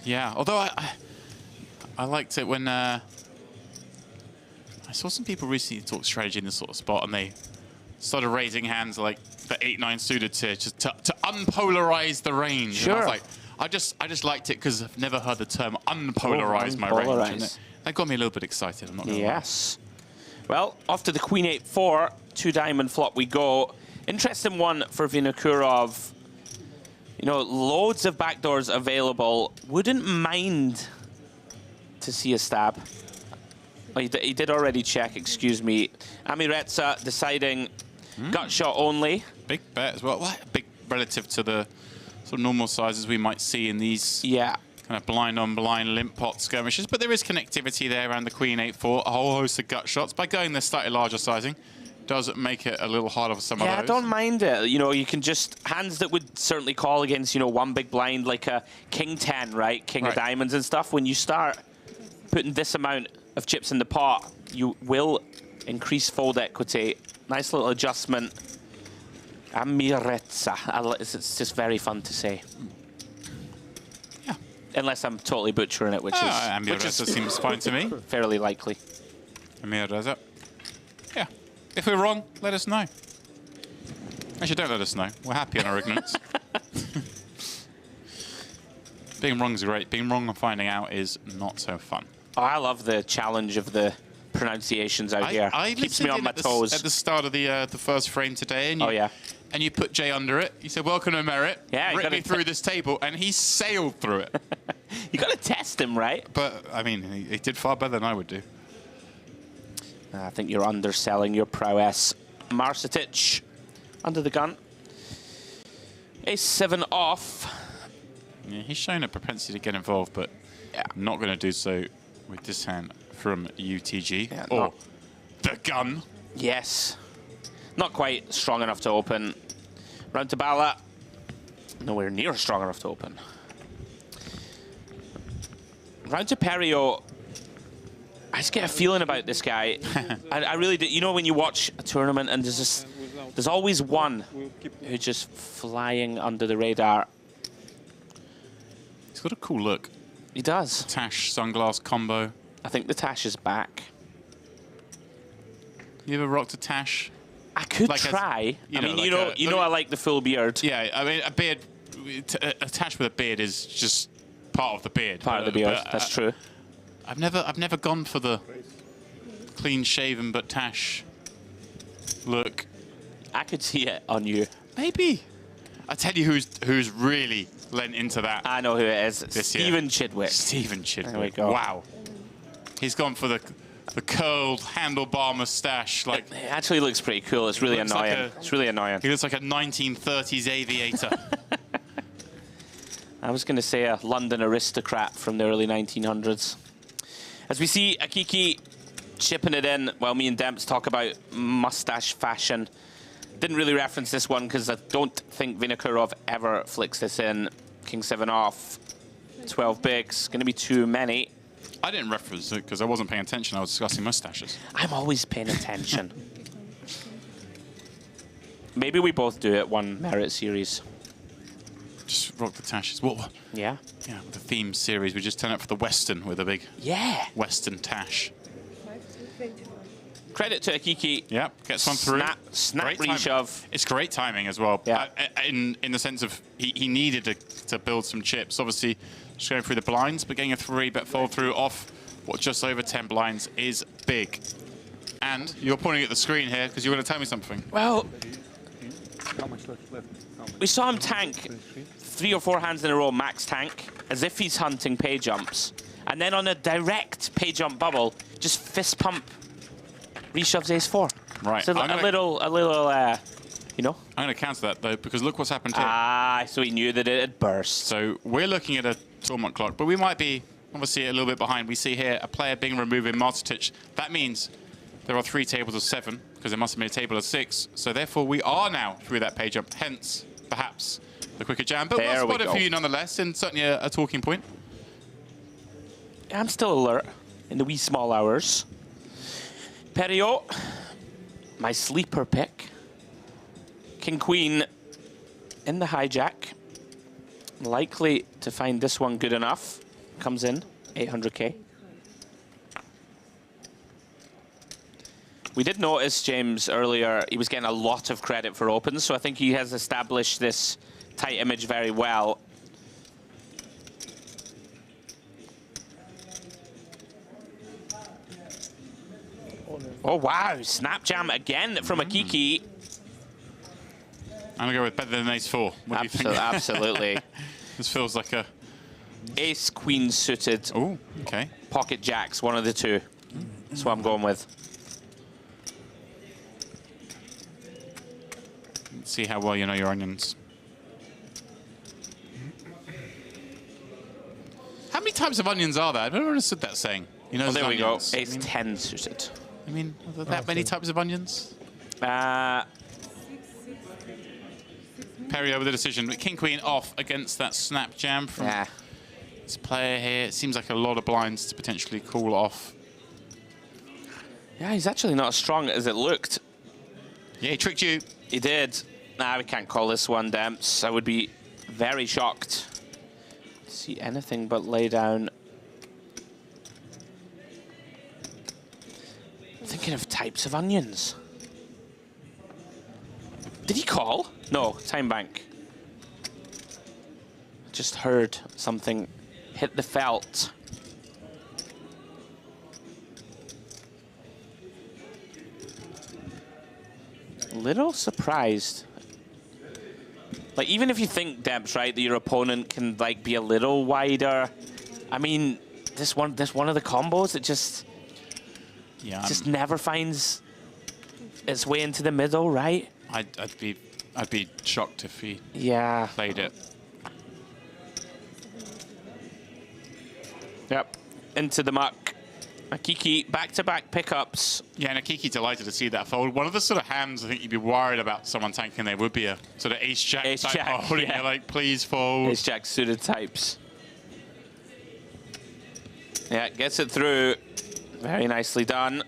Yeah, although I liked it when I saw some people recently talk strategy in this sort of spot, and they started raising hands like the 8-9 suited to just to unpolarize the range. Sure. And I was like, I just liked it because I've never heard the term unpolarize my range. And that got me a little bit excited. I'm not gonna lie. Well, off to the Queen 8-4, 2-diamond flop we go. Interesting one for Vinokurov. You know, loads of backdoors available. Wouldn't mind to see a stab. Oh, he did already check, excuse me. Amiretsa deciding gut shot only. Big bet as well. Big relative to the sort of normal sizes we might see in these kind of blind on blind limp pot skirmishes. But there is connectivity there around the Queen 8-4, a whole host of gut shots. By going this slightly larger sizing, does make it a little harder for some of those. Yeah, I don't mind it. You know, you can just, hands that would certainly call against, you know, one big blind like a King 10, right? King of diamonds and stuff. When you start putting this amount of chips in the pot, you will increase fold equity. Nice little adjustment. Amiretsa. It's just very fun to say. Yeah. Unless I'm totally butchering it, which seems fine to me. Fairly likely. Amiretsa. Yeah. If we're wrong, let us know. Actually, don't let us know. We're happy in our ignorance. Being wrong is great. Being wrong and finding out is not so fun. Oh, I love the challenge of the pronunciations out here. Keeps me on my toes. At the start of the first frame today, and you, and you put Jay under it. You said, "Welcome to Merit." Yeah, rip me through this table, and he sailed through it. You got to test him, right? But I mean, he did far better than I would do. I think you're underselling your prowess. Marcetic under the gun. Ace-7 off. Yeah, he's shown a propensity to get involved, but not going to do so with this hand from UTG. Yeah, or the gun. Yes. Not quite strong enough to open. Round to Bala. Nowhere near strong enough to open. Round to Perio. I just get a feeling about this guy. I really do. You know, when you watch a tournament and there's always one who's just flying under the radar. He's got a cool look. He does. Tash sunglass combo. I think the Tash is back. You ever rocked a Tash? I could try. You know, I like the full beard. Yeah, I mean, a beard, a Tash with a beard is just part of the beard. Part of the beard. That's true. I've never gone for the clean shaven but Tash look. I could see it on you. Maybe. I tell you who's really lent into that. I know who it is. Stephen Chidwick. Stephen Chidwick. There we go. Wow. He's gone for the curled handlebar mustache. Like, it actually looks pretty cool. It's really annoying. It's really annoying. He looks like a 1930s aviator. I was going to say a London aristocrat from the early 1900s. As we see Akiki chipping it in while me and Demps talk about mustache fashion. Didn't really reference this one because I don't think Vinokurov ever flicks this in. King 7 off, 12 bigs. Going to be too many. I didn't reference it because I wasn't paying attention. I was discussing mustaches. I'm always paying attention. Maybe we both do it one Merit series. Just rock the Tashes. What? Yeah? Yeah, the theme series. We just turn up for the Western with a big Western Tash. Credit to Akiki. Yeah, gets one through. Snap reshove. It's great timing as well. Yeah. In the sense of he needed to build some chips. Obviously, just going through the blinds, but getting a 3-bet fold through off what just over 10 blinds is big. And you're pointing at the screen here because you want to tell me something. Well, how much left? We saw him tank 3 or 4 hands in a row, max tank, as if he's hunting pay jumps. And then on a direct pay jump bubble, just fist pump reshoves ace-4. Right. So a little, you know. I'm going to counter that, though, because look what's happened here. Ah, so he knew that it had burst. So we're looking at a tournament clock, but we might be, obviously, a little bit behind. We see here a player being removed in Marcetic. That means there are 3 tables of 7. because there must have been a table of 6. So therefore, we are now through that page jump. Hence, perhaps the quicker jam. But we'll spot it for you nonetheless, and certainly a talking point. I'm still alert in the wee small hours. Perio, my sleeper pick. King Queen in the hijack. Likely to find this one good enough. Comes in, 800K. We did notice James earlier, he was getting a lot of credit for opens, so I think he has established this tight image very well. Oh, wow. Snap jam again from Akiki. I'm going to go with better than ace-4. What do you think? Absolutely. This feels like a... Ace-queen suited. Oh, okay. Pocket jacks, one of the two. That's what I'm going with. Let's see how well you know your onions. How many types of onions are there? I've never understood that saying. You know, there we go. onions. Ace-10 suited. I mean, are there that many types of onions? Perio with the decision. King Queen off against that snap jam from this player here. It seems like a lot of blinds to potentially call off. Yeah, he's actually not as strong as it looked. Yeah, he tricked you. He did. Nah, we can't call this one, Demps. I would be very shocked to see anything but lay down. Thinking of types of onions. Did he call? No, time bank. Just heard something hit the felt. A little surprised. Like, even if you think, Debs, right, that your opponent can, like, be a little wider, I mean, this one of the combos, it just never finds its way into the middle, right? I'd be shocked if he played it. Yep, into the muck. Akiki, back-to-back pickups. Yeah, and Akiki delighted to see that fold. One of the sort of hands I think you'd be worried about someone tanking there would be a sort of ace-jack type fold. Yeah. You're like, please fold. Ace-jack suited types. Yeah, gets it through. Very nicely done.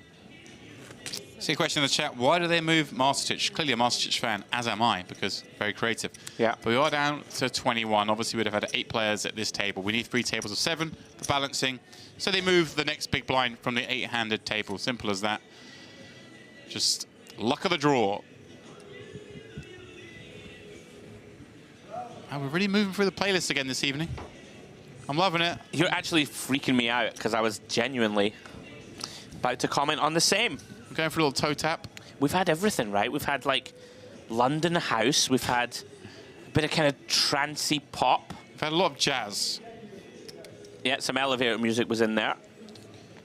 See a question in the chat, why do they move Masterchich? Clearly a Masterchich fan, as am I, because very creative. Yeah. But we are down to 21. Obviously, we'd have had 8 players at this table. We need 3 tables of 7 for balancing. So they move the next big blind from the 8-handed table. Simple as that. Just luck of the draw. And we're really moving through the playlist again this evening. I'm loving it. You're actually freaking me out because I was genuinely about to comment on the same. I'm going for a little toe tap. We've had everything, right? We've had, like, London House. We've had a bit of kind of trancey pop. We've had a lot of jazz. Yeah, some elevator music was in there.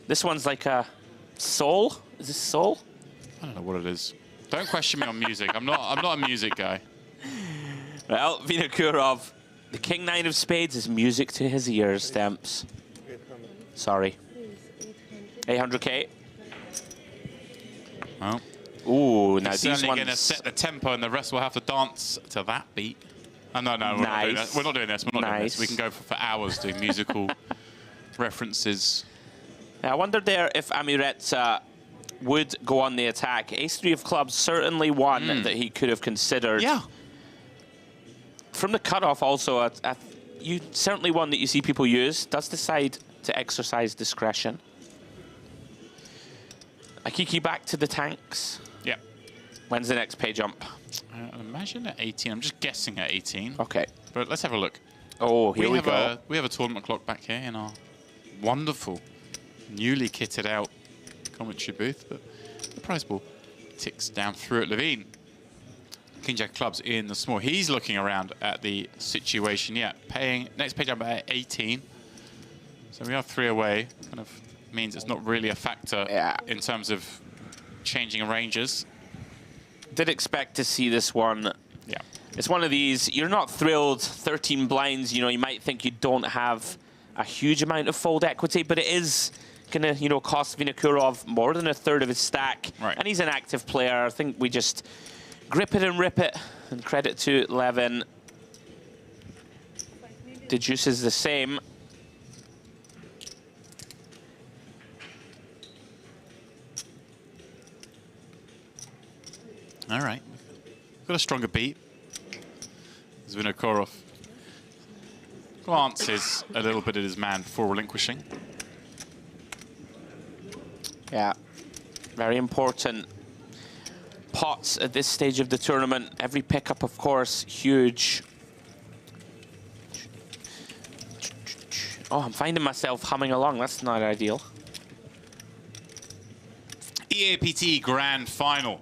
This one's like a soul. Is this soul? I don't know what it is. Don't question me on music. I'm not a music guy. Well, Vinokurov, the King 9 of Spades is music to his ears, Demps. Sorry. 800K. Oh. Ooh, now he's these certainly ones... going to set the tempo, and the rest will have to dance to that beat. Oh, no, we're not doing that. We're not doing this. We're not doing this. We can go for hours doing musical references. Now, I wondered there if Amuretsa would go on the attack. Ace-3 of clubs, certainly one that he could have considered. Yeah. From the cutoff also, certainly one that you see people use, does decide to exercise discretion. Akiki back to the tanks. Yeah. When's the next pay jump? I imagine at 18. I'm just guessing at 18. Okay. But let's have a look. Oh, here we go. We have a tournament clock back here in our wonderful, newly kitted out commentary booth. But the prize ball ticks down through at Levine. King Jack clubs in the small. He's looking around at the situation. Yeah, paying next pay jump at 18. So we are 3 away. Kind of means it's not really a factor in terms of changing ranges. Did expect to see this one. Yeah. It's one of these, you're not thrilled, 13 blinds, you know, you might think you don't have a huge amount of fold equity, but it is going to, you know, cost Vinokurov more than a third of his stack. Right. And he's an active player. I think we just grip it and rip it. And credit to Levin. The juice is the same. All right. Got a stronger beat. Vinokurov glances a little bit at his man before relinquishing. Yeah, very important pots at this stage of the tournament. Every pickup, of course, huge. Oh, I'm finding myself humming along. That's not ideal. EAPT Grand Final.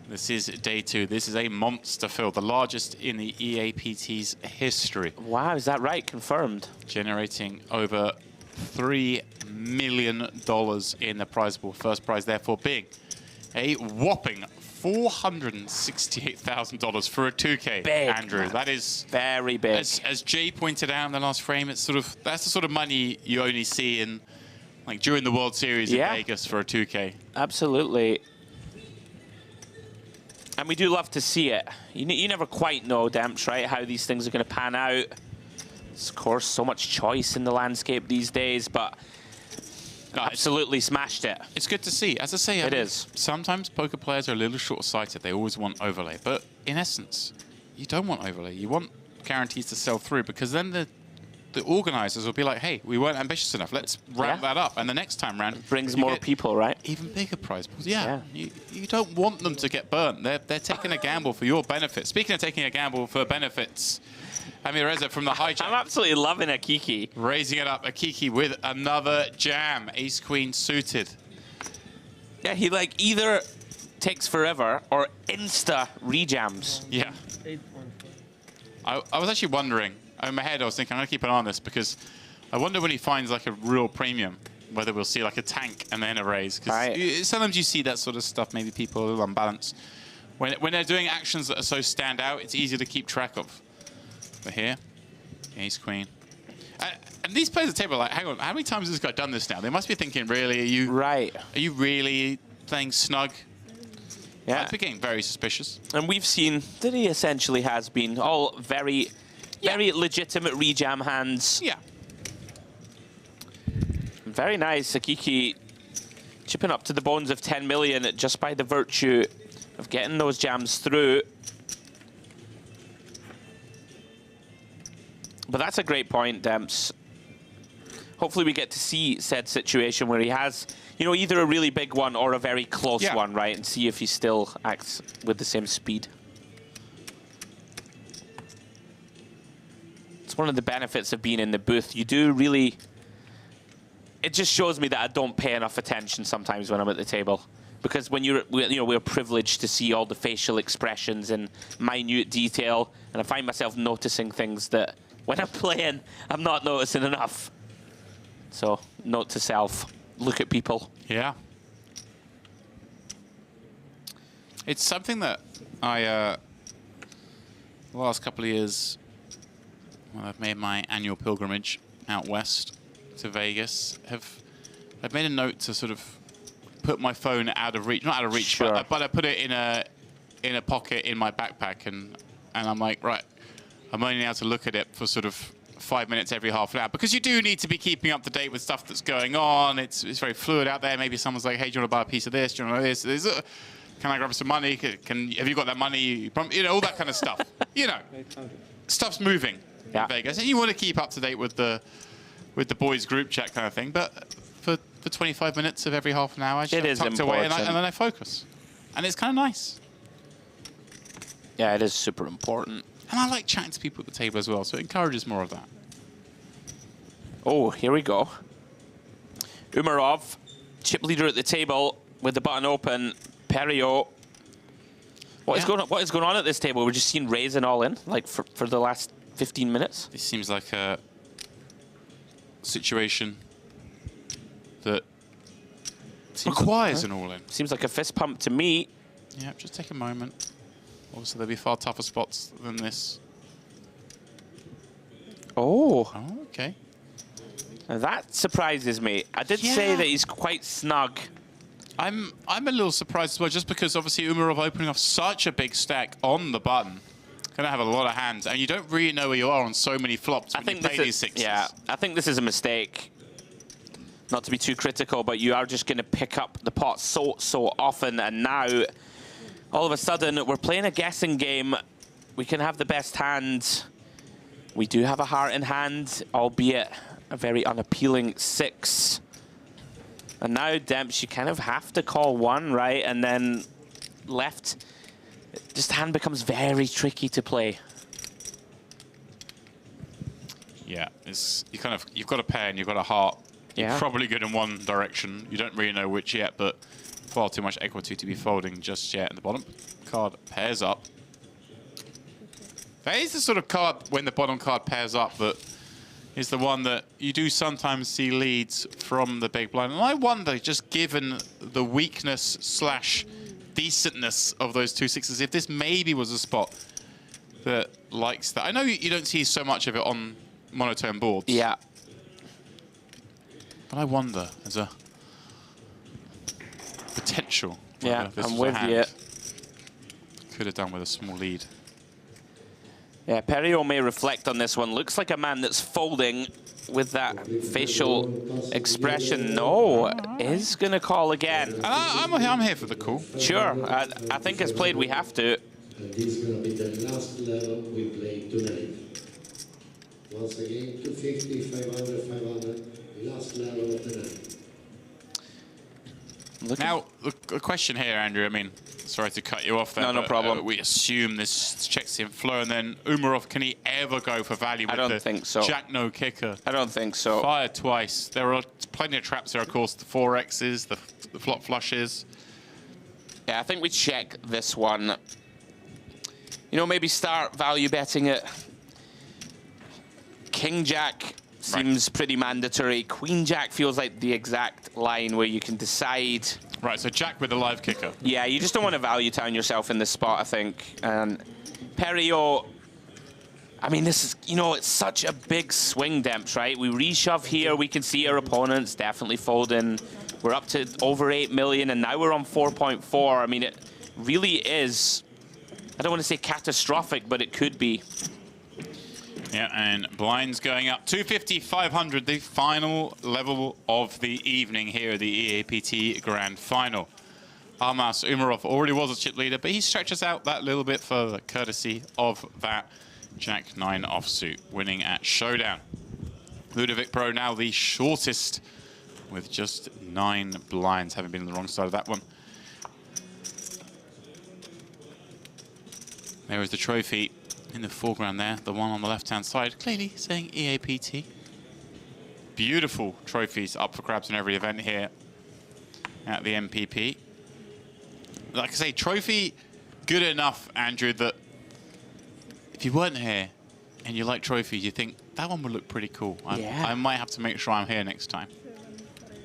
This is day 2. This is a monster field, the largest in the EAPT's history. Wow, is that right? Confirmed. Generating over $3 million in the prize pool. First prize, therefore, being a whopping $468,000 for a 2K. Big, Andrew. man. That is very big. As Jay pointed out in the last frame, it's sort of that's the sort of money you only see in like during the World Series in Vegas for a 2K. Absolutely. And we do love to see it. You never quite know, Demps, right, how these things are going to pan out. There's, of course, so much choice in the landscape these days, but no, absolutely smashed it. It's good to see. As I say, it is. Sometimes poker players are a little short-sighted. They always want overlay. But in essence, you don't want overlay. You want guarantees to sell through, because then the organizers will be like, hey, we weren't ambitious enough. Let's ramp that up. And the next time round, it brings more people, right? Even bigger prize pools. Yeah. You don't want them to get burnt. They're taking a gamble for your benefit. Speaking of taking a gamble for benefits, Amir Reza from the hijack. I'm absolutely loving a Kiki. Raising it up, a Kiki with another jam. Ace-Queen suited. Yeah, he like either takes forever or insta rejams. Yeah. I was actually wondering, in my head I was thinking, I'm going to keep an eye on this, because I wonder when he finds like a real premium, whether we'll see like a tank and then a raise. Because sometimes you see that sort of stuff, maybe people are a little unbalanced. When they're doing actions that are so stand out, it's easier to keep track of. But here, Ace-Queen. And these players at the table are like, hang on, how many times has this guy done this now? They must be thinking, really, are you really playing snug? Yeah. It's getting very suspicious. And we've seen that he essentially has been all very legitimate rejam hands. Yeah. Very nice. Akiki chipping up to the bones of 10 million just by the virtue of getting those jams through. But that's a great point, Demps. Hopefully we get to see said situation where he has, you know, either a really big one or a very close one, right? And see if he still acts with the same speed. It's one of the benefits of being in the booth. You do really... It just shows me that I don't pay enough attention sometimes when I'm at the table. Because when we're privileged to see all the facial expressions in minute detail, and I find myself noticing things that when I'm playing, I'm not noticing enough. So, note to self, look at people. Yeah. It's something that I, the last couple of years, when I've made my annual pilgrimage out west to Vegas, I've made a note to sort of put my phone out of reach, not out of reach, but I put it in a pocket in my backpack, and I'm like, right, I'm only able to look at it for sort of 5 minutes every half an hour, because you do need to be keeping up to date with stuff that's going on. It's very fluid out there. Maybe someone's like, hey, do you want to buy a piece of this? Do you want to buy this? Can I grab some money? Have you got that money? You know, all that kind of stuff. You know, stuff's moving in Vegas, and you want to keep up to date with the boys group chat kind of thing. But for 25 minutes of every half an hour, I just tucked away and then I focus, and it's kind of nice. Yeah, it is super important. And I like chatting to people at the table as well, so it encourages more of that. Oh, here we go. Umarov, chip leader at the table with the button open. Perio. What is going on at this table? We're just seeing raise and all in, like for the last 15 minutes. This seems like a situation that requires an all in. Seems like a fist pump to me. Yeah, just take a moment. Obviously, there'll be far tougher spots than this. Oh. Oh, okay. That surprises me. I did say that he's quite snug. I'm a little surprised as well, just because obviously Umarov opening off such a big stack on the button. Gonna have a lot of hands, and you don't really know where you are on so many flops when you play these sixes. Yeah, I think this is a mistake. Not to be too critical, but you are just going to pick up the pot so often, and now all of a sudden we're playing a guessing game. We can have the best hand. We do have a heart in hand, albeit a very unappealing 6. And now Demps, you kind of have to call 1, right? And then left, just hand becomes very tricky to play. Yeah, you've got a pair and you've got a heart. Yeah. Probably good in one direction. You don't really know which yet, but far too much equity to be folding just yet. And the bottom card pairs up. That is the sort of card when the bottom card pairs up that is the one that you do sometimes see leads from the big blind. And I wonder, just given the weakness slash decentness of those 2 6s, if this maybe was a spot that likes that. I know you don't see so much of it on monotone boards. Yeah. But I wonder, as a potential. Yeah, I'm with you. Could have done with a small lead. Yeah, Perio may reflect on this one. Looks like a man that's folding with that facial expression. No, is going to call again. I'm here for the call. Sure. I think as played, we have to. And this is going to be the last level we play tonight. Once again, 250, 500, 500. Last level of the night. Now, the question here, Andrew, I mean, sorry to cut you off there. No problem. We assume this checks the inflow, and then Umarov, can he ever go for value with don't think so. Jack no kicker? I don't think so. Fire twice. There are plenty of traps there, of course, the 4Xs, the flop flushes. Yeah, I think we check this one. You know, maybe start value betting it. King Jack seems pretty mandatory. Queen Jack feels like the exact line where you can decide. Right, so Jack with a live kicker. Yeah, you just don't want to value town yourself in this spot, I think. And Perio, I mean, this is, you know, it's such a big swing, Demps, right? We reshove here, we can see our opponents definitely folding. We're up to over 8 million, and now we're on 4.4. I mean, it really is, I don't want to say catastrophic, but it could be. Yeah, and blinds going up. 250, 500, the final level of the evening here at the EAPT Grand Final. Armas Umarov already was a chip leader, but he stretches out that little bit further, courtesy of that Jack-9 offsuit, winning at Showdown. Ludovic Pro now the shortest, with just 9 blinds, having been on the wrong side of that one. There is the trophy in the foreground there, the one on the left-hand side, clearly saying EAPT. Beautiful trophies up for grabs in every event here at the MPP. Like I say, trophy good enough, Andrew, that if you weren't here and you like trophies, you think that one would look pretty cool. I might have to make sure I'm here next time.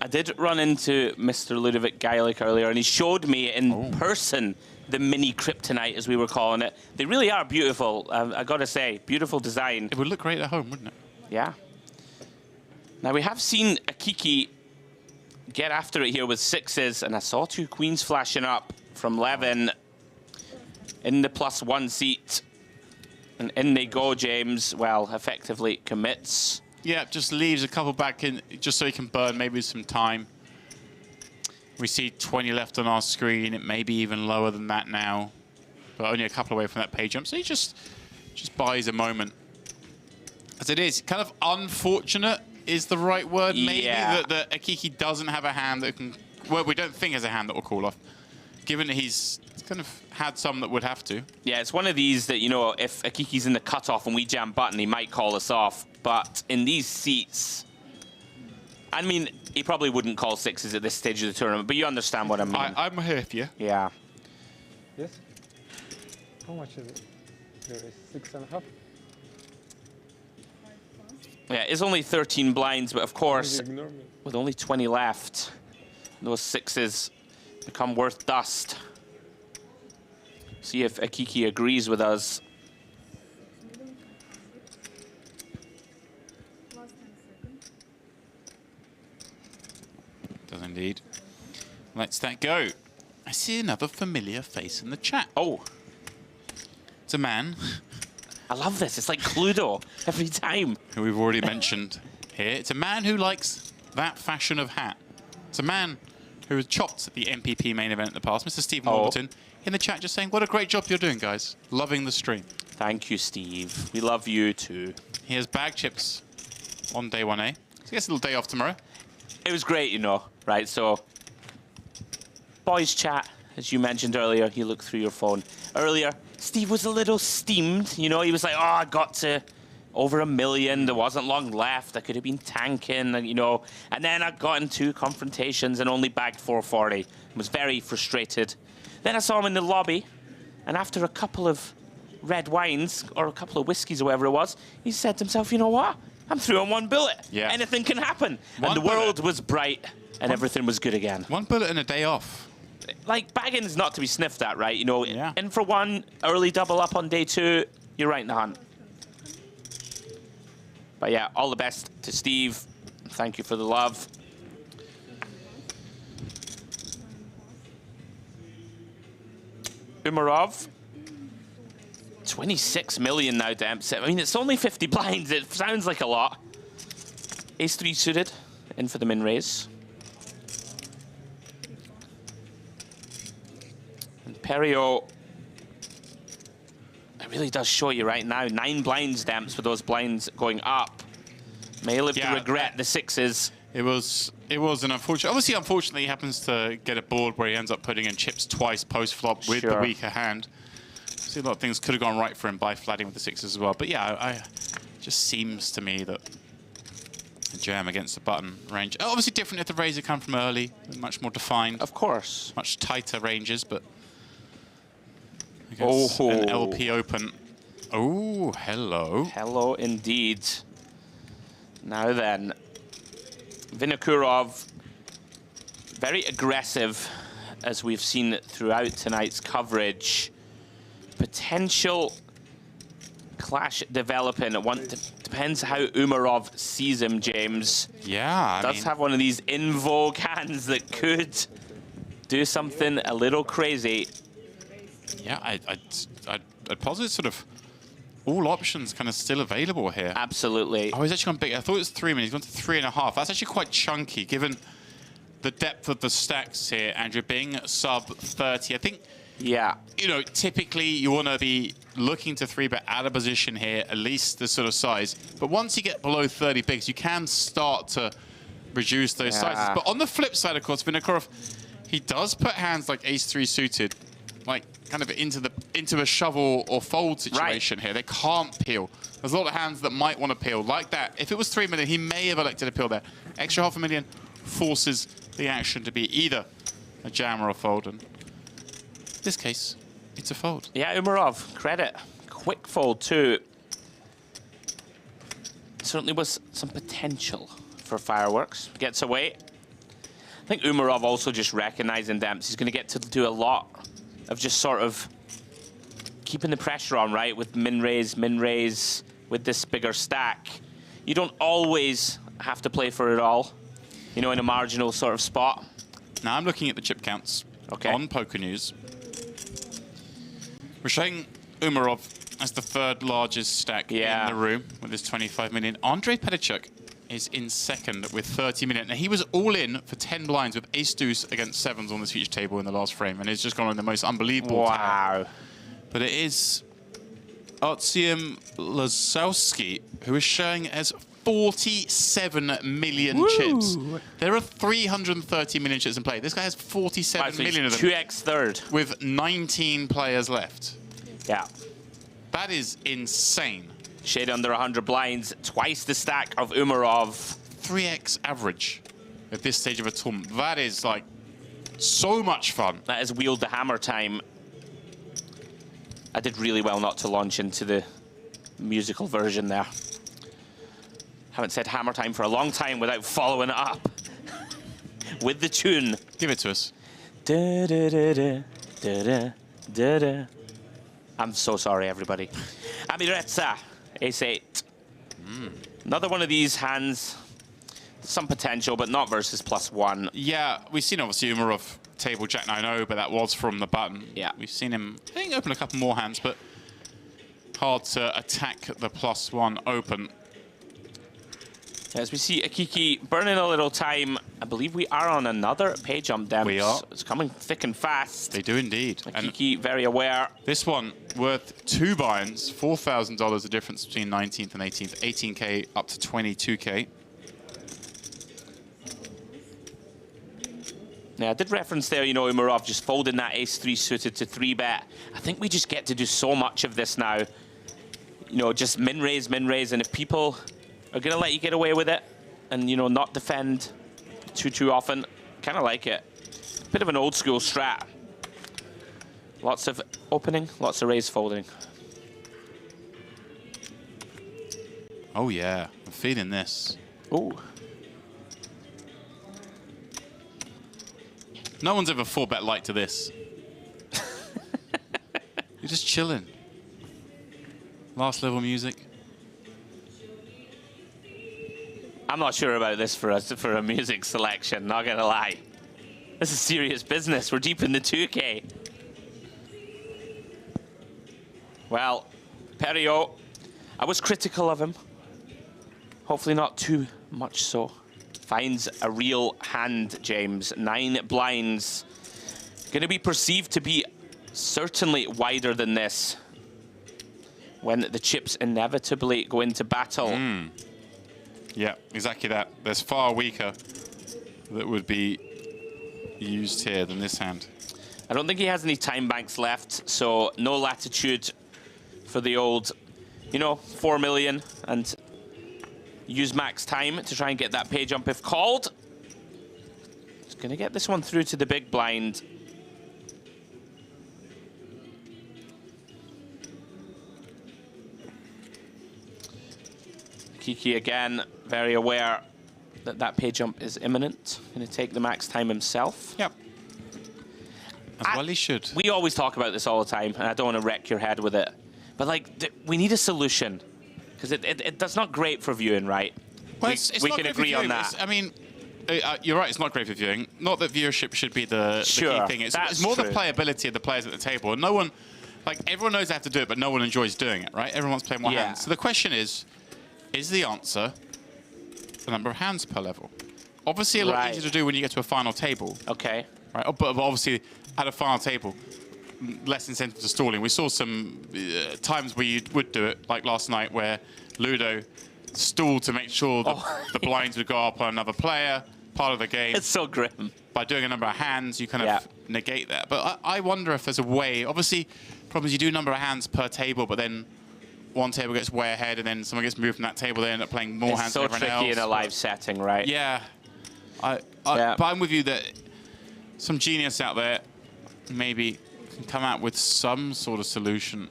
I did run into Mr. Ludovic Gaelic earlier, and he showed me in person the mini kryptonite, as we were calling it. They really are beautiful, I gotta say. Beautiful design. It would look great at home, wouldn't it? Yeah. Now, we have seen Akiki get after it here with 6s, and I saw 2 queens flashing up from Levin in the +1 seat. And in they go, James. Well, effectively commits. Yeah, just leaves a couple back in, just so he can burn maybe some time. We see 20 left on our screen. It may be even lower than that now, but only a couple away from that pay jump. So he just buys a moment. As it is, kind of unfortunate is the right word, maybe, that Akiki doesn't have a hand that can, well, we don't think has a hand that will call off, given that he's kind of had some that would have to. Yeah, it's one of these that, you know, if Akiki's in the cutoff and we jam button, he might call us off. But in these seats, I mean, he probably wouldn't call 6s at this stage of the tournament, but you understand what I mean. I'm here for you. Yeah. Yes? How much is it? There is 6.5. Yeah, it's only 13 blinds, but of course, with only 20 left, those 6s become worth dust. See if Akiki agrees with us. Let's that go. I see another familiar face in the chat. Oh. It's a man. I love this. It's like Cluedo every time. Who we've already mentioned here. It's a man who likes that fashion of hat. It's a man who was chopped at the MPP main event in the past, Mr. Steve Morton, in the chat just saying, what a great job you're doing, guys. Loving the stream. Thank you, Steve. We love you too. He has bag chips on day 1A. So he gets a little day off tomorrow. It was great, you know, right? So, boys chat, as you mentioned earlier, you looked through your phone. Earlier, Steve was a little steamed, you know, he was like, oh, I got to over 1 million, there wasn't long left, I could have been tanking, you know, and then I got into confrontations and only bagged 440. I was very frustrated. Then I saw him in the lobby, and after a couple of red wines, or a couple of whiskeys or whatever it was, he said to himself, you know what? I'm through on 1 bullet. Yeah. Anything can happen. And the world was bright, and everything was good again. 1 bullet and a day off. Like, bagging is not to be sniffed at, right? You know, in for 1, early double up on day 2, you're right in the hunt. But yeah, all the best to Steve. Thank you for the love. Umarov. 26 million now, Dempsey. I mean, it's only 50 blinds. It sounds like a lot. Ace-3 suited, in for the min raise. And Perio, it really does show you right now. 9 blinds, Demps, with those blinds going up. May live to regret the 6s. It was an unfortunate. Obviously, unfortunately, he happens to get a board where he ends up putting in chips twice post-flop with the weaker hand. See, a lot of things could have gone right for him by flatting with the 6s as well. But yeah, it just seems to me that a jam against the button range. Obviously different if the raise had come from early, much more defined. Of course. Much tighter ranges, but against an LP open. Oh, hello. Hello indeed. Now then, Vinokurov, very aggressive, as we've seen throughout tonight's coverage. Potential clash developing. Depends how Umarov sees him, James. Yeah, Does have one of these in vogue hands that could do something a little crazy. Yeah, I'd posit sort of all options kind of still available here. Absolutely. Oh, he's actually gone big. I thought it was 3 minutes. He's gone to 3.5. That's actually quite chunky, given the depth of the stacks here, Andrew, being sub 30. I think, yeah, you know, typically you want to be looking to 3-bet out of position here, at least this sort of size. But once you get below 30 bigs, you can start to reduce those sizes. But on the flip side, of course, Vinokurov, he does put hands like ace-3 suited, like kind of into a shovel or fold situation here. They can't peel. There's a lot of hands that might want to peel like that. If it was 3 million, he may have elected to peel there. Extra $500,000 forces the action to be either a jam or a fold. And in this case, it's a fold. Yeah, Umarov, credit. Quick fold too. Certainly was some potential for fireworks. Gets away. I think Umarov also just recognizing Demps. He's going to get to do a lot of just sort of keeping the pressure on, right? With min raise, with this bigger stack. You don't always have to play for it all, you know, in a marginal sort of spot. Now I'm looking at the chip counts on Poker News. We're showing Umarov as the 3rd largest stack in the room with his 25 million. Andrei Petachuk is in 2nd with 30 million. Now, he was all in for 10 blinds with ace-deuce against 7s on this feature table in the last frame, and it's just gone on the most unbelievable tower. But it is Artyom Lazowski who is showing as 47 million chips. There are 330 million chips in play. This guy has 47 million of them. 2x third. With 19 players left. Yeah. That is insane. Shade under 100 blinds, twice the stack of Umarov. 3x average at this stage of a tournament. That is like so much fun. That is wield the hammer time. I did really well not to launch into the musical version there. Haven't said hammer time for a long time without following it up with the tune. Give it to us. Da, da, da, da, da, da, da, da. I'm so sorry, everybody. Amirezza, ace-8. Another one of these hands. Some potential, but not versus +1. Yeah, we've seen obviously Umarov table Jack 9-0, but that was from the button. Yeah. We've seen him, I think, open a couple more hands, but hard to attack the +1 open. As we see Akiki burning a little time, I believe we are on another pay jump, Demps. We are. It's coming thick and fast. They do indeed. Akiki very aware. This one worth 2 binds, $4,000 the difference between 19th and 18th, 18K up to 22K. Now, I did reference there, you know, Umarov just folding that ace-3 suited to 3-bet. I think we just get to do so much of this now. You know, just min-raise, and if people are going to let you get away with it and, you know, not defend too often, kind of like it. Bit of an old-school strat. Lots of opening, lots of raise folding. Oh, yeah. I'm feeling this. Ooh. No one's ever 4-bet light to this. You're just chilling. Last level music. I'm not sure about this for a music selection, not gonna lie. This is serious business. We're deep in the 2K. Well, Perio, I was critical of him. Hopefully not too much so. Finds a real hand, James. 9 blinds. Gonna be perceived to be certainly wider than this when the chips inevitably go into battle. Yeah, exactly that. There's far weaker that would be used here than this hand. I don't think he has any time banks left, so no latitude for the old, you know, 4 million and use max time to try and get that pay jump if called. He's gonna get this one through to the big blind. Kiki again, very aware that that pay jump is imminent. Gonna take the max time himself. Yep. As well he should. We always talk about this all the time, and I don't want to wreck your head with it. But like, we need a solution. Because that's not great for viewing, right? Well, we can agree on that. I mean, you're right, it's not great for viewing. Not that viewership should be the key thing. It's more the playability of the players at the table. And no one, like, everyone knows they have to do it, but no one enjoys doing it, right? Everyone's playing one hand. So the question is the answer the number of hands per level? Obviously, a lot easier to do when you get to a final table. Okay. Right, but obviously, at a final table, less incentive to stalling. We saw some times where you would do it, like last night, where Ludo stalled to make sure that the blinds would go up on another player, part of the game. It's so grim. By doing a number of hands, you kind of negate that. But I wonder if there's a way. Obviously, problem is you do a number of hands per table, but then one table gets way ahead, and then someone gets moved from that table, they end up playing more hands than everyone else. It's so tricky in a live setting, right? Yeah. But I'm with you that some genius out there maybe can come out with some sort of solution.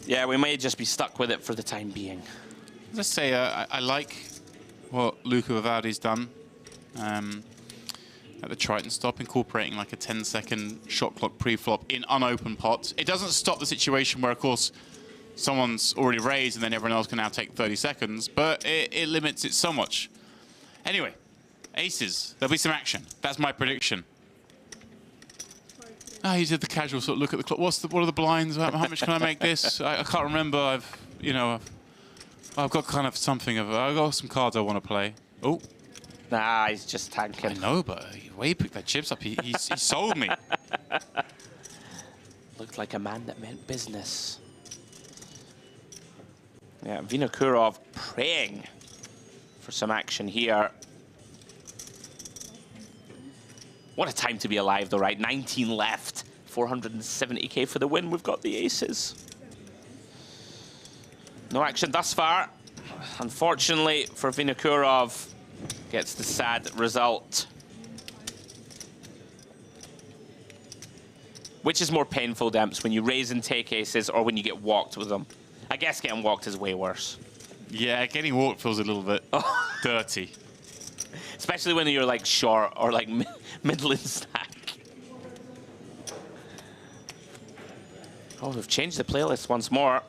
Yeah, we may just be stuck with it for the time being. Let's say I like what Luca Vivaldi's done at the Triton stop, incorporating like a 10-second shot clock pre-flop in unopened pots. It doesn't stop the situation where, of course, someone's already raised and then everyone else can now take 30 seconds, but it limits it so much. Anyway, aces, there'll be some action. That's my prediction. You did the casual sort of look at the clock. What are the blinds? How much can I make this? I can't remember. I've got kind of something of. I've got some cards I want to play. Oh, nah, he's just tanking. I know, but the way he picked that chips up, he sold me. Looked like a man that meant business. Yeah, Vinokurov praying for some action here. What a time to be alive, though, right? 19 left, 470K for the win. We've got the aces. No action thus far. Unfortunately for Vinokurov, gets the sad result. Which is more painful, Demps, when you raise and take aces or when you get walked with them? I guess getting walked is way worse. Yeah, getting walked feels a little bit dirty. Especially when you're like short or like middle in stack. Oh, we've changed the playlist once more.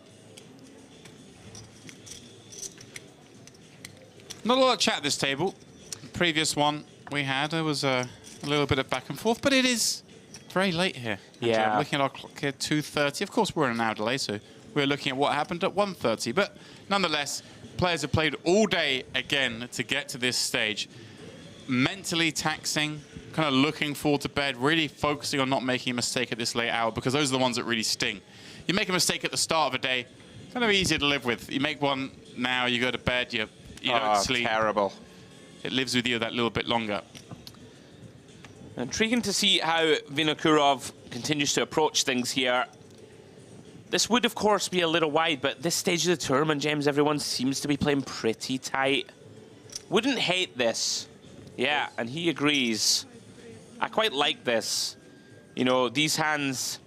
Not a lot of chat at this table. The previous one we had, there was a little bit of back and forth, but it is very late here. Yeah. I'm looking at our clock here, 2:30. Of course, we're in an hour delay, so we're looking at what happened at 1:30. But nonetheless, players have played all day again to get to this stage. Mentally taxing, kind of looking forward to bed, really focusing on not making a mistake at this late hour, because those are the ones that really sting. You make a mistake at the start of a day, kind of easy to live with. You make one now, you go to bed, you don't sleep. Terrible. It lives with you that little bit longer. Intriguing to see how Vinokurov continues to approach things here. This would, of course, be a little wide, but this stage of the tournament, James, everyone seems to be playing pretty tight. Wouldn't hate this. Yeah, and he agrees. I quite like this. You know, these hands,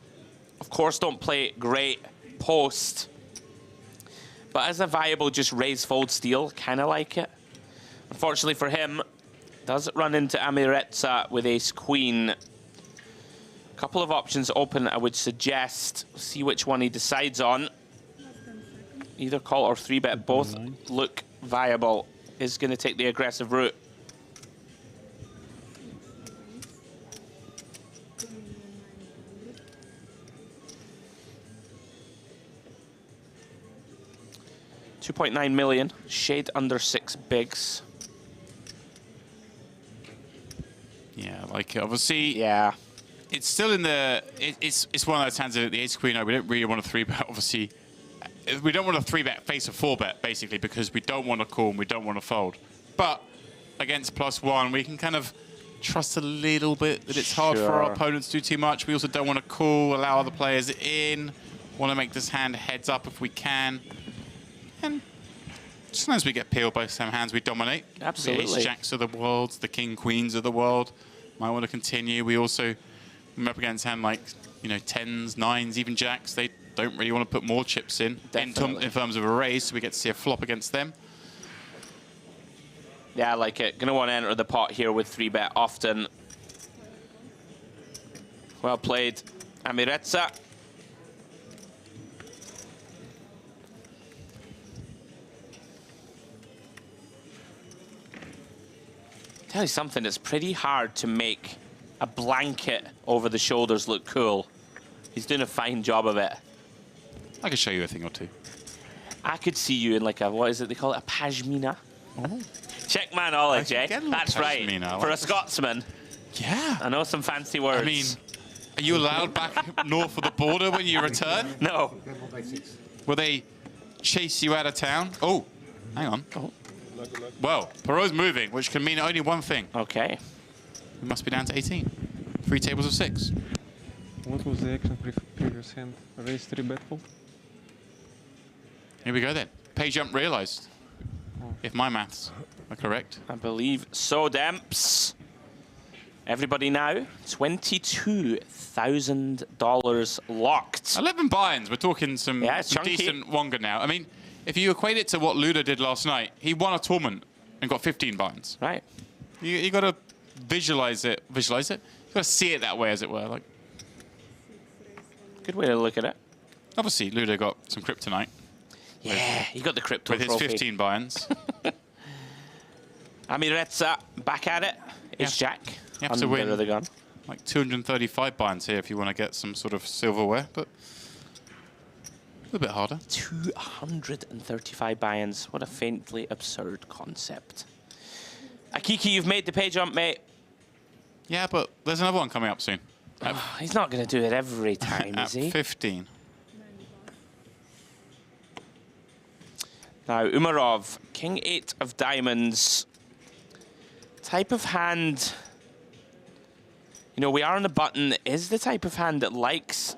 of course, don't play great post. But as a viable just raise, fold, steal, kind of like it. Unfortunately for him, does run into Amiretsa with ace-queen. Couple of options open, I would suggest. See which one he decides on. Either call or 3-bet, both look viable. Is going to take the aggressive route. $2.9 million, shade under 6 bigs. Yeah, like obviously. Yeah. It's still in the. It's one of those hands that the ace queen. We don't really want to 3-bet. Obviously, we don't want to 3-bet face a 4-bet basically because we don't want to call and we don't want to fold. But against +1, we can kind of trust a little bit that it's hard for our opponents to do too much. We also don't want to call, allow other players in. Want to make this hand heads up if we can. And sometimes we get peeled by some hands we dominate. Absolutely. The ace-jacks of the world, the king-queens of the world. Might want to continue. We also come up against hand like, you know, 10s, 9s, even jacks. They don't really want to put more chips in terms of a raise, so we get to see a flop against them. Yeah, I like it. Gonna want to enter the pot here with 3-bet often. Well played, Amiretsa. Tell you something, it's pretty hard to make a blanket over the shoulders look cool. He's doing a fine job of it. I could show you a thing or two. I could see you in like a, what is it they call it, a pashmina? Oh. Checkman knowledge, eh? That's right. For a Scotsman. Yeah. I know some fancy words. I mean, are you allowed back north of the border when you return? No. Will they chase you out of town? Oh, hang on. Oh. Well, Perot's moving, which can mean only one thing. Okay. We must be down to 18. 3 tables of 6. What was the action previous hand? Raise 3-bet fold? Here we go then. Pay jump realized. If my maths are correct. I believe so, Demps. Everybody now, $22,000 locked. 11 buy-ins. We're talking some decent Wonga now. I mean, if you equate it to what Luda did last night, he won a tournament and got 15 buy-ins. Right. You got to visualize it. Visualize it. You got to see it that way, as it were. Like, good way to look at it. Obviously, Luda got some kryptonite. Yeah, he got the crypto with trophy. his 15 buy-ins. Amiretsa back at it. It's Jack. You have to win the gun. Like 235 buy-ins here if you want to get some sort of silverware, but a little bit harder. 235 buy-ins. What a faintly absurd concept. Akiki, you've made the pay jump, mate. Yeah, but there's another one coming up soon. He's not going to do it every time, is he? 15. Now, Umarov, King 8 of diamonds. Type of hand, you know, we are on the button, is the type of hand that likes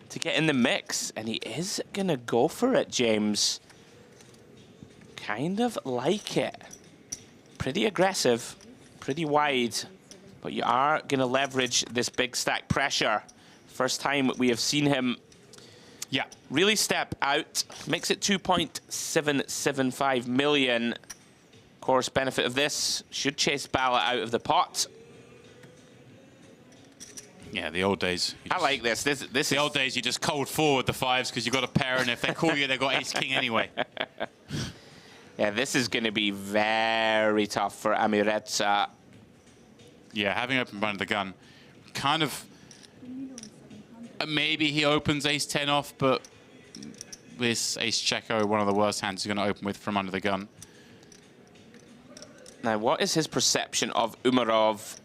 to get in the mix, and he is going to go for it, James. Kind of like it. Pretty aggressive, pretty wide, but you are going to leverage this big stack pressure. First time we have seen him really step out, makes it 2.775 million. Of course, benefit of this, should chase Bala out of the pot. Yeah, the old days. I like this. This the old days, you just cold forward the 5s because you've got a pair, and if they call you, they've got ace-king anyway. Yeah, this is going to be very tough for Amiretsa. Yeah, having opened behind the gun, kind of, maybe he opens ace-10 off, but this ace-check-o, one of the worst hands he's going to open with from under the gun. Now, what is his perception of Umarov?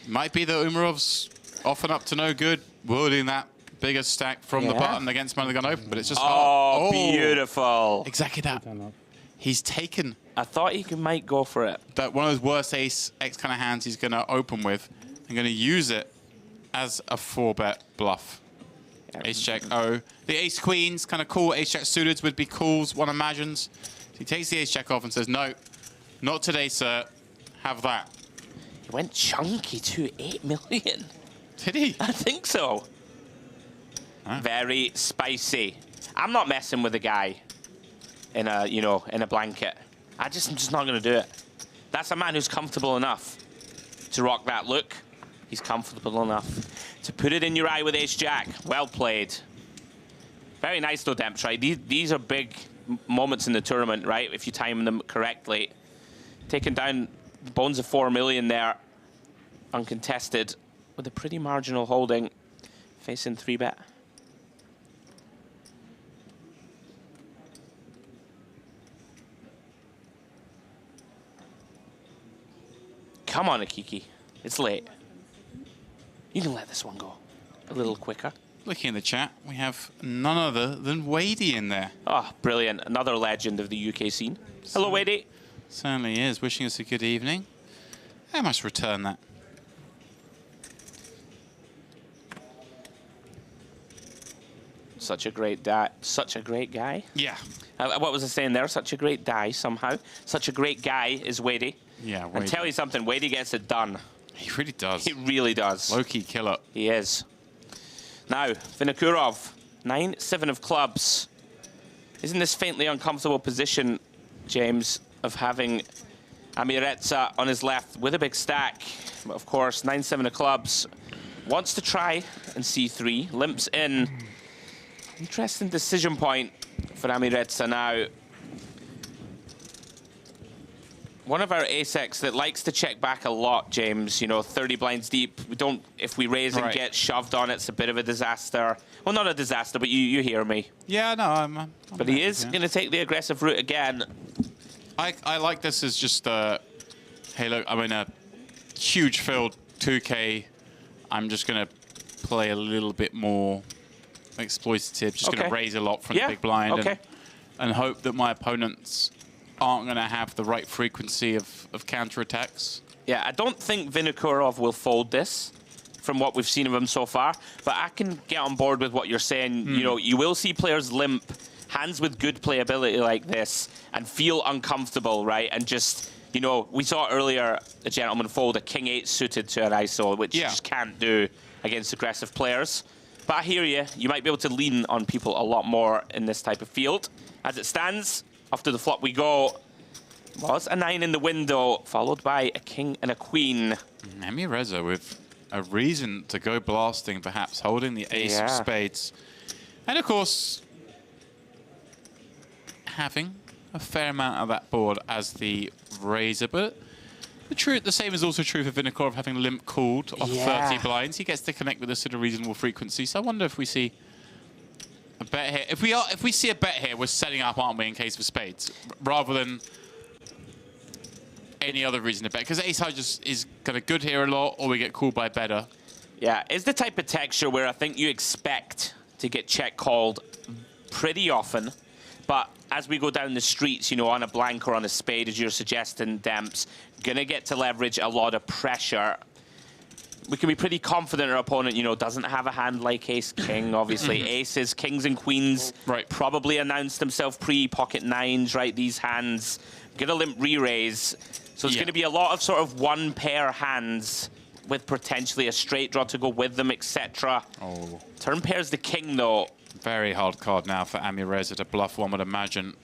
Might be that Umarov's often up to no good, wielding that bigger stack from the button against man of the gun open, but it's just hard. Oh, beautiful. Exactly that. He's taken. I thought he might go for it. That one of those worst ace-x kind of hands he's going to open with and going to use it as a 4-bet bluff. Ace-check-o. The ace-queen's kind of cool. Ace-check suited would be cool, one imagines. So he takes the ace-check off and says, no, not today, sir. Have that. He went chunky to 8 million. Did he? I think so. Very spicy. I'm not messing with a guy in a, you know, in a blanket. I'm just not going to do it. That's a man who's comfortable enough to rock that look. He's comfortable enough to put it in your eye with ace-jack. Well played. Very nice, though, Demps, right? These are big moments in the tournament, right? If you time them correctly. Taking down the bones of 4 million there, uncontested, with a pretty marginal holding, facing 3-bet. Come on, Akiki. It's late. You can let this one go a little quicker. Looking in the chat, we have none other than Wadey in there. Oh, brilliant. Another legend of the UK scene. Hello, Wadey. Certainly is. Wishing us a good evening. I must return that. Such a great guy. Such a great guy? Yeah. What was I saying there? Such a great guy, somehow. Such a great guy is Wadey. Yeah, Wadey. And tell you something, Wadey gets it done. He really does. He really does. Low-key killer. He is. Now, Vinokurov, 9-7 of clubs. Isn't this faintly uncomfortable position, James, of having Amiretsa on his left with a big stack? But of course, 9-7 of clubs. Wants to try and C3. Limps in. Interesting decision point for Amiretsa now. One of our ace-x that likes to check back a lot, James, you know, 30 blinds deep. We don't, if we raise and get shoved on, it's a bit of a disaster. Well, not a disaster, but you hear me. Yeah, no, I'm but he is going to take the aggressive route again. I like this as just, hey, look, I'm in a huge field, 2K. I'm just going to play a little bit more exploitative, just going to raise a lot from the big blind and hope that my opponents aren't going to have the right frequency of counterattacks. Yeah, I don't think Vinokurov will fold this from what we've seen of him so far, but I can get on board with what you're saying. You know, you will see players limp, hands with good playability like this, and feel uncomfortable, right? And just, you know, we saw earlier a gentleman fold a king-8 suited to an ISO, which you just can't do against aggressive players. But I hear you. You might be able to lean on people a lot more in this type of field. As it stands, after the flop we go, was a 9 in the window, followed by a king and a queen. Amiretsa with a reason to go blasting, perhaps, holding the ace of spades. And of course, having a fair amount of that board as the raiser. But the same is also true for Vinokurov, having limp called off 30 blinds. He gets to connect with this at a reasonable frequency. So I wonder if we see a bet here. If we see a bet here, we're setting up, aren't we, in case of spades, rather than any other reason to bet, because ace high just is kind of good here a lot, or we get called by better. Yeah, it's the type of texture where I think you expect to get check called pretty often, but as we go down the streets, you know, on a blank or on a spade, as you're suggesting, Demps, gonna get to leverage a lot of pressure. We can be pretty confident our opponent, you know, doesn't have a hand like ace-king, obviously. Aces, kings and queens probably announced themselves pre-pocket nines, right? These hands. Gonna limp re-raise. So it's gonna be a lot of sort of one pair hands with potentially a straight draw to go with them, etc. Oh. Turn pair's the king, though. Very hard card now for Amiretsa to bluff, one would imagine.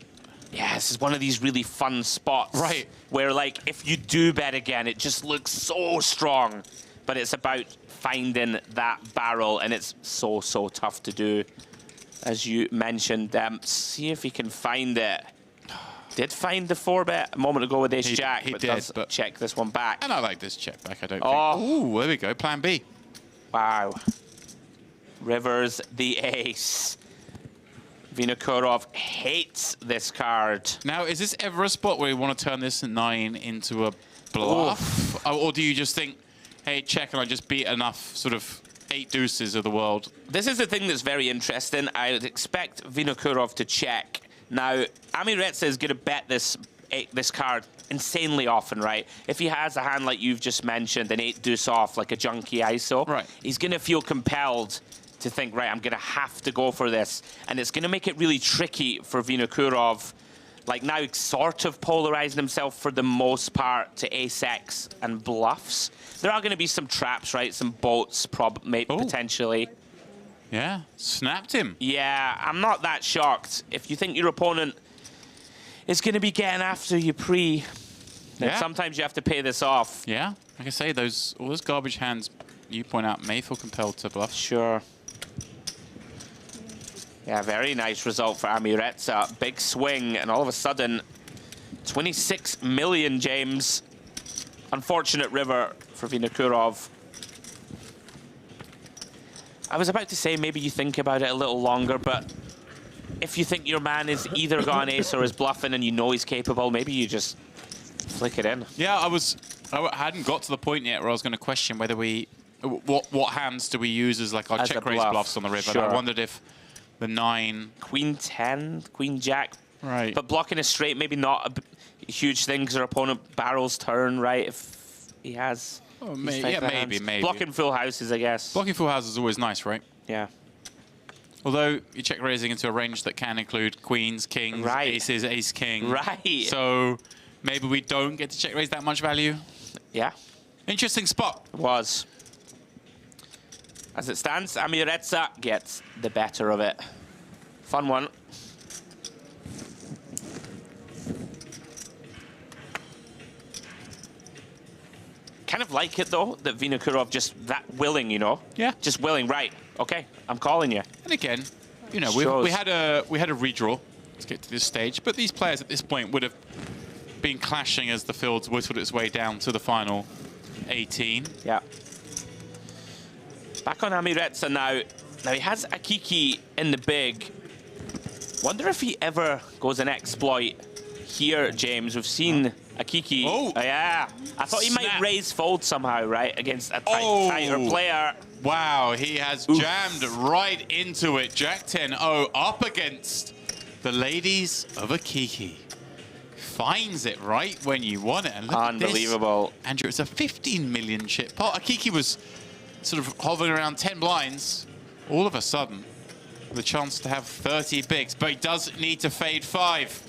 Yeah, this is one of these really fun spots. Right. Where, like, if you do bet again, it just looks so strong. But it's about finding that barrel, and it's so, so tough to do. As you mentioned, see if he can find it. Did find the 4-bet a moment ago with ace jack, but did, does check this one back. And I like this check back, I don't think. Oh, there we go, plan B. Wow. Rivers the ace. Vinokurov hates this card. Now, is this ever a spot where you want to turn this 9 into a bluff? Or do you just think, hey, check and I just beat enough sort of 8 deuces of the world? This is the thing that's very interesting. I would expect Vinokurov to check. Now, Amiretsa is going to bet this card insanely often, right? If he has a hand like you've just mentioned, an 8 deuce off, like a junky ISO, right, he's going to feel compelled to think, right, I'm going to have to go for this. And it's going to make it really tricky for Vinokurov, like now sort of polarizing himself for the most part to ace-X and bluffs. There are going to be some traps, right? Some boats, potentially. Yeah, snapped him. Yeah, I'm not that shocked. If you think your opponent is going to be getting after you then sometimes you have to pay this off. Yeah, like I say, all those garbage hands you point out may feel compelled to bluff. Sure. Yeah, very nice result for Amiretsa. Big swing, and all of a sudden, 26 million, James. Unfortunate river for Vinokurov. I was about to say maybe you think about it a little longer, but if you think your man is either got an ace or is bluffing and you know he's capable, maybe you just flick it in. Yeah, I hadn't got to the point yet where I was going to question whether what hands do we use as like our check raise bluffs on the river. Sure. I wondered if the 9, Queen 10, Queen Jack, right? But blocking a straight maybe not a huge thing because our opponent barrels turn, right? If he has, maybe. Blocking full houses, I guess. Blocking full houses is always nice, right? Yeah. Although you're check raising into a range that can include queens, kings, aces, ace, king. Right. So maybe we don't get to check raise that much value. Yeah. Interesting spot. It was. As it stands, Amiretsa gets the better of it. Fun one. Kind of like it, though, that Vinokurov just that willing, you know? Yeah. Just willing, right. Okay, I'm calling you. And again, you know, we had a redraw to get to this stage, but these players at this point would have been clashing as the field's whittled its way down to the final 18. Yeah. Back on Amiretsa now. Now he has Akiki in the big. Wonder if he ever goes an exploit here, James. We've seen Akiki. Oh, yeah. I thought he might raise fold somehow, right, against a tighter player. Wow, he has jammed right into it. Jack 10-0 up against the ladies of Akiki. Finds it right when you want it. And look unbelievable. At this. Andrew, it's a 15 million chip pot. Akiki was sort of hovering around 10 blinds. All of a sudden, the chance to have 30 bigs, but he does need to fade 5.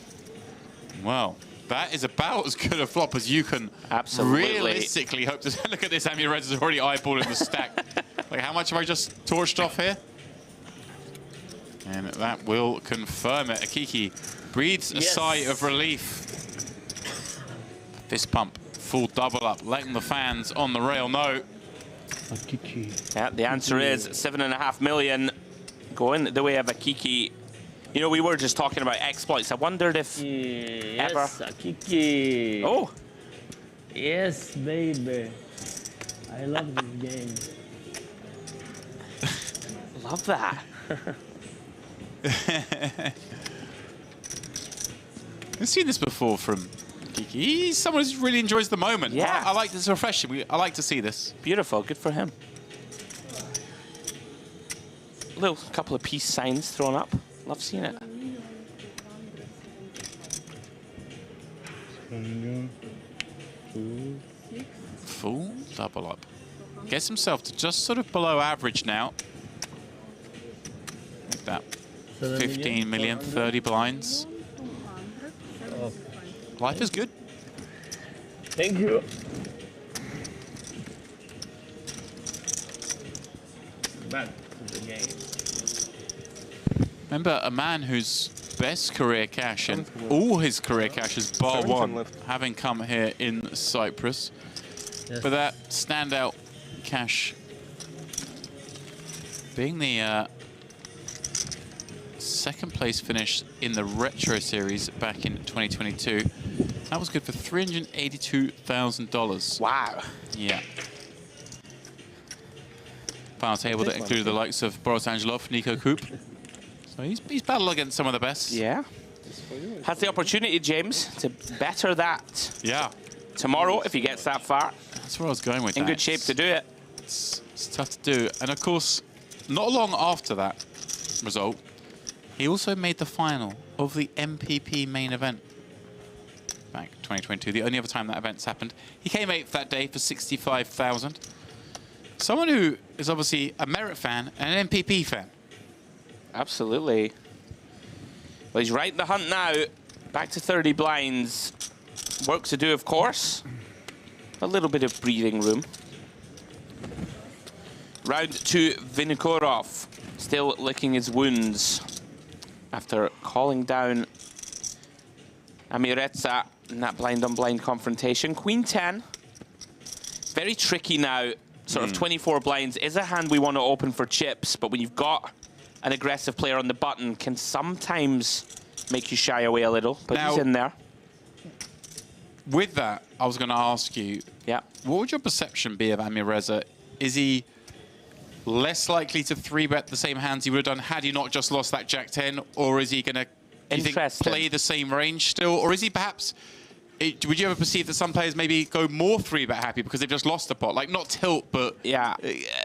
Well, that is about as good a flop as you can realistically hope to. Look at this, Amiretsa is already eyeballing the stack. Like, how much have I just torched off here? And that will confirm it. Akiki breathes a sigh of relief. Fist pump, full double up, letting the fans on the rail know. Akiki. Yeah, the answer is 7.5 million going the way of Akiki. You know, we were just talking about exploits. I wondered if ever. Akiki. Oh. Yes, baby. I love this game. Love that. I've seen this before from Kiki. He's someone who really enjoys the moment. Yeah. I like this refreshing. I like to see this. Beautiful. Good for him. Little couple of peace signs thrown up. Love seeing it. Full double up. Gets himself to just sort of below average now. Like that. 15 million, 30 blinds. Life is good. Thank you. Back to the game. Remember, a man whose best career cash and all his career cashes bar one having come here in Cyprus. Yes. But that standout cash being the second place finish in the Retro Series back in 2022. That was good for $382,000. Wow. Yeah. Final table that included the likes of Boris Angelov, Nico Koop. So he's battled against some of the best. Yeah. Has the opportunity, James, to better that. Yeah. Tomorrow, if he gets that far. That's where I was going with that. In good shape to do it. It's tough to do. And of course, not long after that result, he also made the final of the MPP main event back 2022, the only other time that event's happened. He came 8th that day for $65,000. Someone who is obviously a Merit fan and an MPP fan. Absolutely. Well, he's right in the hunt now. Back to 30 blinds. Work to do, of course. A little bit of breathing room. Round 2, Vinokurov. Still licking his wounds after calling down Amiretsa in that blind-on-blind confrontation. Queen 10. Very tricky now. Sort of 24 blinds is a hand we want to open for chips, but when you've got an aggressive player on the button, can sometimes make you shy away a little. But now, he's in there. With that, I was going to ask you, what would your perception be of Amireza? Is he less likely to 3-bet the same hands he would have done had he not just lost that Jack-10, or is he going to, do you think, play the same range still, or is he perhaps... would you ever perceive that some players maybe go more 3-bet happy because they've just lost a pot? Like, not tilt, but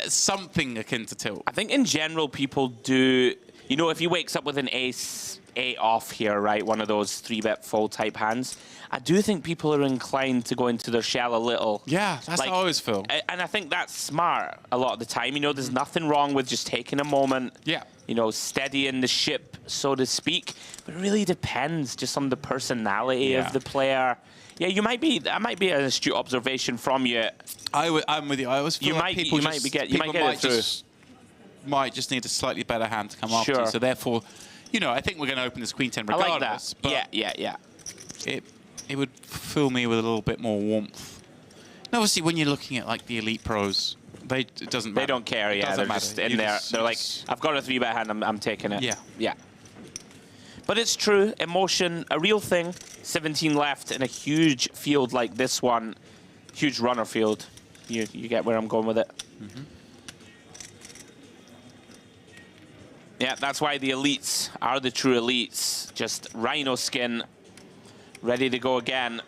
something akin to tilt. I think in general people do... You know, if he wakes up with an ace 8 off here, right, one of those 3-bet full type hands, I do think people are inclined to go into their shell a little. Yeah, that's how I always feel. And I think that's smart a lot of the time. You know, there's nothing wrong with just taking a moment. Yeah. You know, steadying the ship, so to speak. But it really depends just on the personality of the player. Yeah, you might be. That might be an astute observation from you. I'm with you. I always feel like people might get it through. Might just need a slightly better hand to come after you. So therefore, you know, I think we're going to open this Queen 10 regardless. I like that. Yeah. It would fill me with a little bit more warmth. And obviously, when you're looking at like the elite pros, it doesn't matter. They don't care. Yeah, they're just in there. They're like, I've got a 3-bet hand. I'm taking it. Yeah. But it's true. Emotion, a real thing. 17 left in a huge field like this one. Huge runner field. You get where I'm going with it. Yeah, that's why the elites are the true elites. Just rhino skin, ready to go again.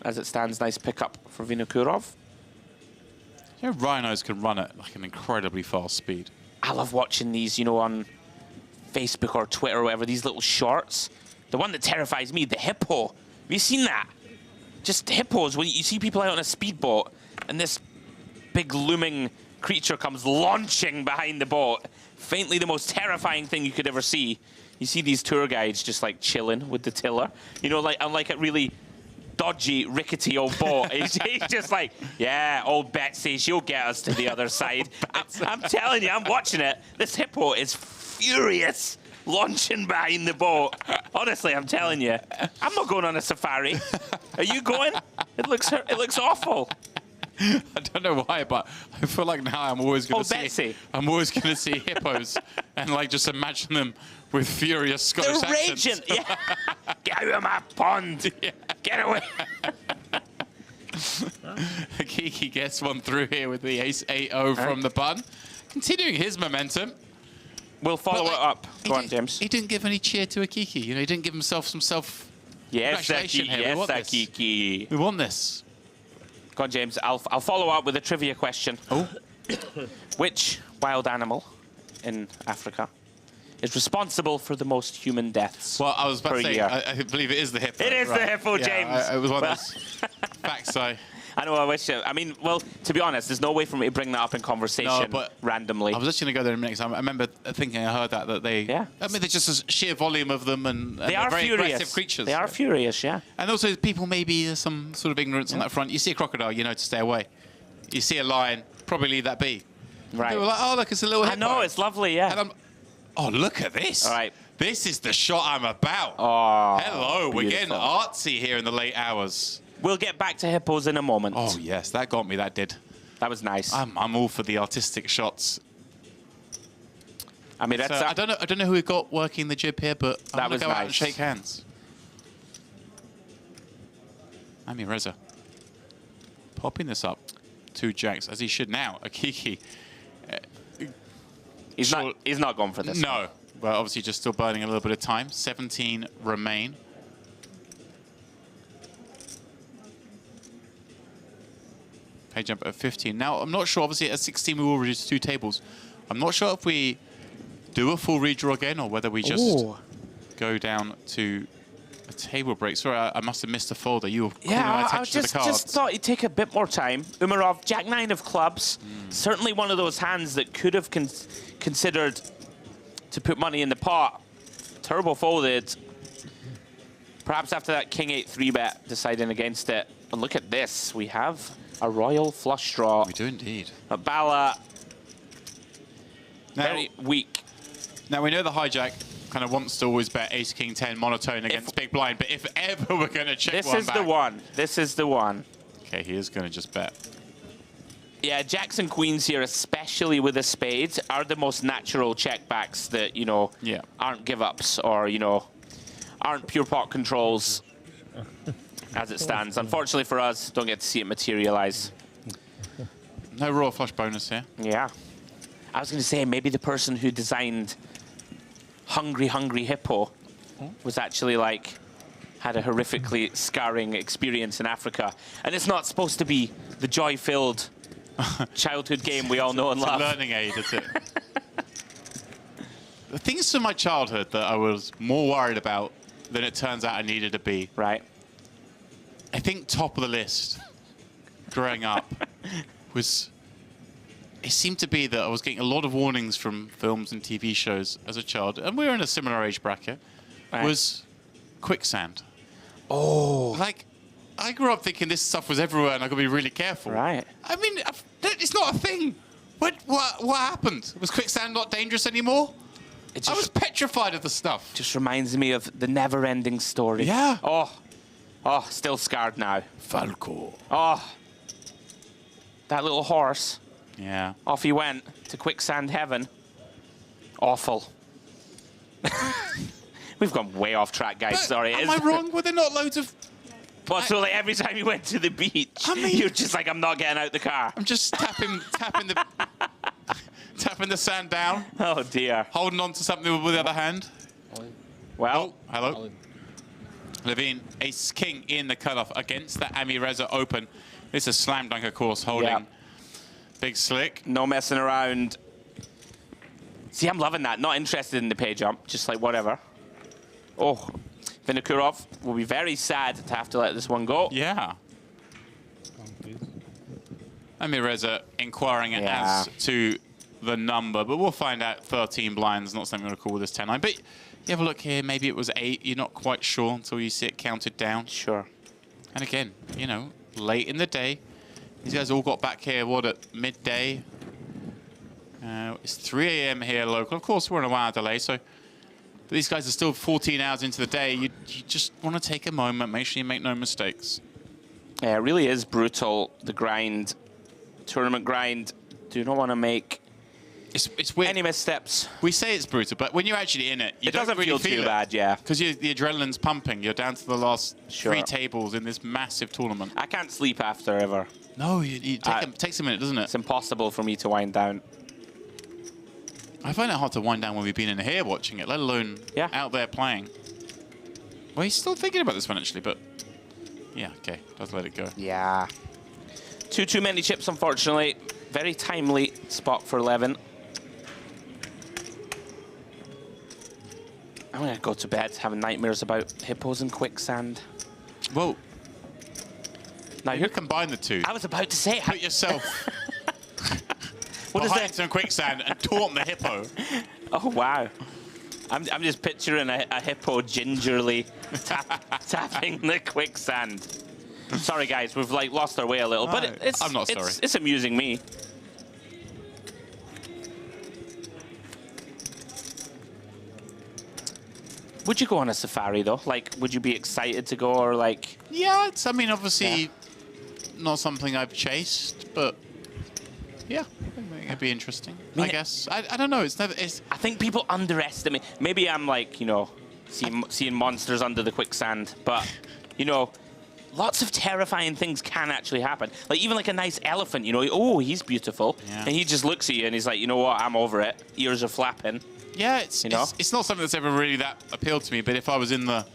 As it stands, nice pickup for Vinokurov. You know, rhinos can run at like an incredibly fast speed. I love watching these, you know, on Facebook or Twitter or whatever, these little shorts. The one that terrifies me, the hippo. Have you seen that? Just hippos, when you see people out on a speedboat and this big looming creature comes launching behind the boat. Faintly the most terrifying thing you could ever see. You see these tour guides just like chilling with the tiller. You know, like unlike a really dodgy, rickety old boat. He's just like, yeah, old Betsy, she'll get us to the other side. I'm telling you, I'm watching it. This hippo is furious, launching behind the boat. Honestly, I'm telling you, I'm not going on a safari. Are you going? It looks awful. I don't know why, but I feel like now I'm always going to see hippos and like just imagine them with furious Scottish accents. They're raging. Yeah. Get out of my pond. Yeah. Get away. Kiki gets one through here with the ace 8-0 from the bun. Continuing his momentum. We'll follow it up. Go on, James. He didn't give any cheer to Akiki. You know, he didn't give himself some self-congratulation here. Yes, Akiki. We want this. Go on, James. I'll follow up with a trivia question. Oh. Which wild animal in Africa is responsible for the most human deaths? Well, I was about to say, year? I believe it is the hippo. It is the hippo, James. It was one of those facts I know, I wish. I mean, well, to be honest, there's no way for me to bring that up in conversation randomly. I was just going to go there in a minute. I remember thinking I heard that they... Yeah. I mean, there's just a sheer volume of them and they are very furious. aggressive creatures. They are furious, yeah. And also, people maybe there's some sort of ignorance on that front. You see a crocodile, you know to stay away. You see a lion, probably leave that be. Right. They were like, oh, look, it's a little hippo. I know, it's lovely, yeah. And oh, look at this. All right. This is the shot I'm about. Oh, hello, beautiful. We're getting artsy here in the late hours. We'll get back to hippos in a moment. Oh, yes, that got me, that did. That was nice. I'm all for the artistic shots. I mean, that's I don't know who we got working the jib here, but I'm gonna go out and shake hands. Ami Reza popping this up 2 jacks as he should now. Akiki. He's not gone for this. No, one. but obviously just still burning a little bit of time. 17 remain. Page jump at 15. Now, I'm not sure, obviously at 16 we will reduce 2 tables. I'm not sure if we do a full redraw again or whether we just go down to a table break. Sorry, I must have missed a folder. You were calling my attention to the cards. Just thought you'd take a bit more time. Umarov, Jack 9 of clubs. Certainly one of those hands that could have considered to put money in the pot. Turbo folded. Perhaps after that King 8 3-bet, deciding against it. And look at this. We have a royal flush draw. We do indeed. A Bala. Very weak. Now, we know the hijack kind of wants to always bet ace, king, 10 monotone against big blind, but if ever we're going to check this one is back, the one. This is the one. Okay, he is going to just bet. Yeah, jacks and queens here, especially with a spade, are the most natural checkbacks that, you know, aren't give-ups or, you know, aren't pure pot controls as it stands. Unfortunately for us, don't get to see it materialize. No raw flush bonus here. Yeah. I was going to say, maybe the person who designed Hungry Hippo was actually like, had a horrifically scarring experience in Africa. And it's not supposed to be the joy-filled childhood game we all know and love. It's a learning aid, is it? The things from my childhood that I was more worried about than it turns out I needed to be. Right. I think top of the list growing up was... It seemed to be that I was getting a lot of warnings from films and TV shows as a child, and we were in a similar age bracket, was quicksand. Oh. Like, I grew up thinking this stuff was everywhere and I got to be really careful. Right. I mean, it's not a thing. What happened? Was quicksand not dangerous anymore? I was petrified of the stuff. Just reminds me of the never-ending story. Yeah. Oh, still scarred now. Falco. Oh, that little horse. Yeah. Off he went to quicksand heaven. Awful. We've gone way off track, guys. Sorry. Am I wrong? Were there not loads of... Well, so like every time you went to the beach, you're just like, I'm not getting out the car. I'm just tapping the sand down. Oh, dear. Holding on to something with the other hand. Well. Oh, hello. Levine, ace king in the cutoff against the Ami Reza open. This is a slam dunk, of course, holding big slick. No messing around. See, I'm loving that. Not interested in the pay jump. Just like whatever. Oh, Vinokurov will be very sad to have to let this one go. Yeah. Ami Reza inquiring as to the number, but we'll find out 13 blinds, not something we're going to call this 10-9. But you have a look here, maybe it was 8. You're not quite sure until you see it counted down. Sure. And again, you know, late in the day. These guys all got back here, what, at midday? It's 3 a.m. here local. Of course, we're on a 1 hour delay, so these guys are still 14 hours into the day. You just want to take a moment, make sure you make no mistakes. Yeah, it really is brutal, the grind. Tournament grind. Do not want to make it's weird. Any missteps. We say it's brutal, but when you're actually in it, you don't doesn't really feel too bad, yeah. Because the adrenaline's pumping. You're down to the last 3 tables in this massive tournament. I can't sleep after, ever. No, it takes a minute, doesn't it? It's impossible for me to wind down. I find it hard to wind down when we've been in here watching it, let alone out there playing. Well, he's still thinking about this one, actually, but... Yeah, okay. Does let it go. Yeah. Too many chips, unfortunately. Very timely spot for 11. I'm going to go to bed having nightmares about hippos and quicksand. Whoa. Now you combine the two. I was about to say... Put yourself what is behind that? some quicksand and taunt the hippo. Oh, wow. I'm just picturing a hippo gingerly tapping the quicksand. Sorry, guys, we've like lost our way a little, but I'm not sorry. It's amusing me. Would you go on a safari though? Like, would you be excited to go, or like? Yeah, it's. I mean, obviously, not something I've chased, but yeah, think it'd be interesting. I guess. I don't know. It's never. I think people underestimate. Maybe I'm like, you know, seeing monsters under the quicksand, but you know, lots of terrifying things can actually happen. Like even like a nice elephant, you know, oh, he's beautiful, and he just looks at you and he's like, you know what, I'm over it. Ears are flapping. Yeah, it's not something that's ever really that appealed to me. But if I was in the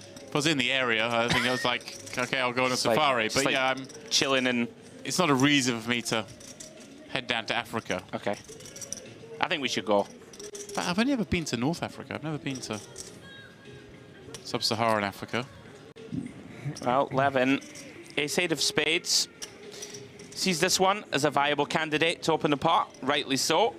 area, I think I was like, okay, I'll go on a safari. But like, yeah, I'm chilling, and it's not a reason for me to head down to Africa. Okay, I think we should go. But I've only ever been to North Africa. I've never been to Sub-Saharan Africa. Well, Levin, ace-8 of spades, sees this one as a viable candidate to open the pot, rightly so.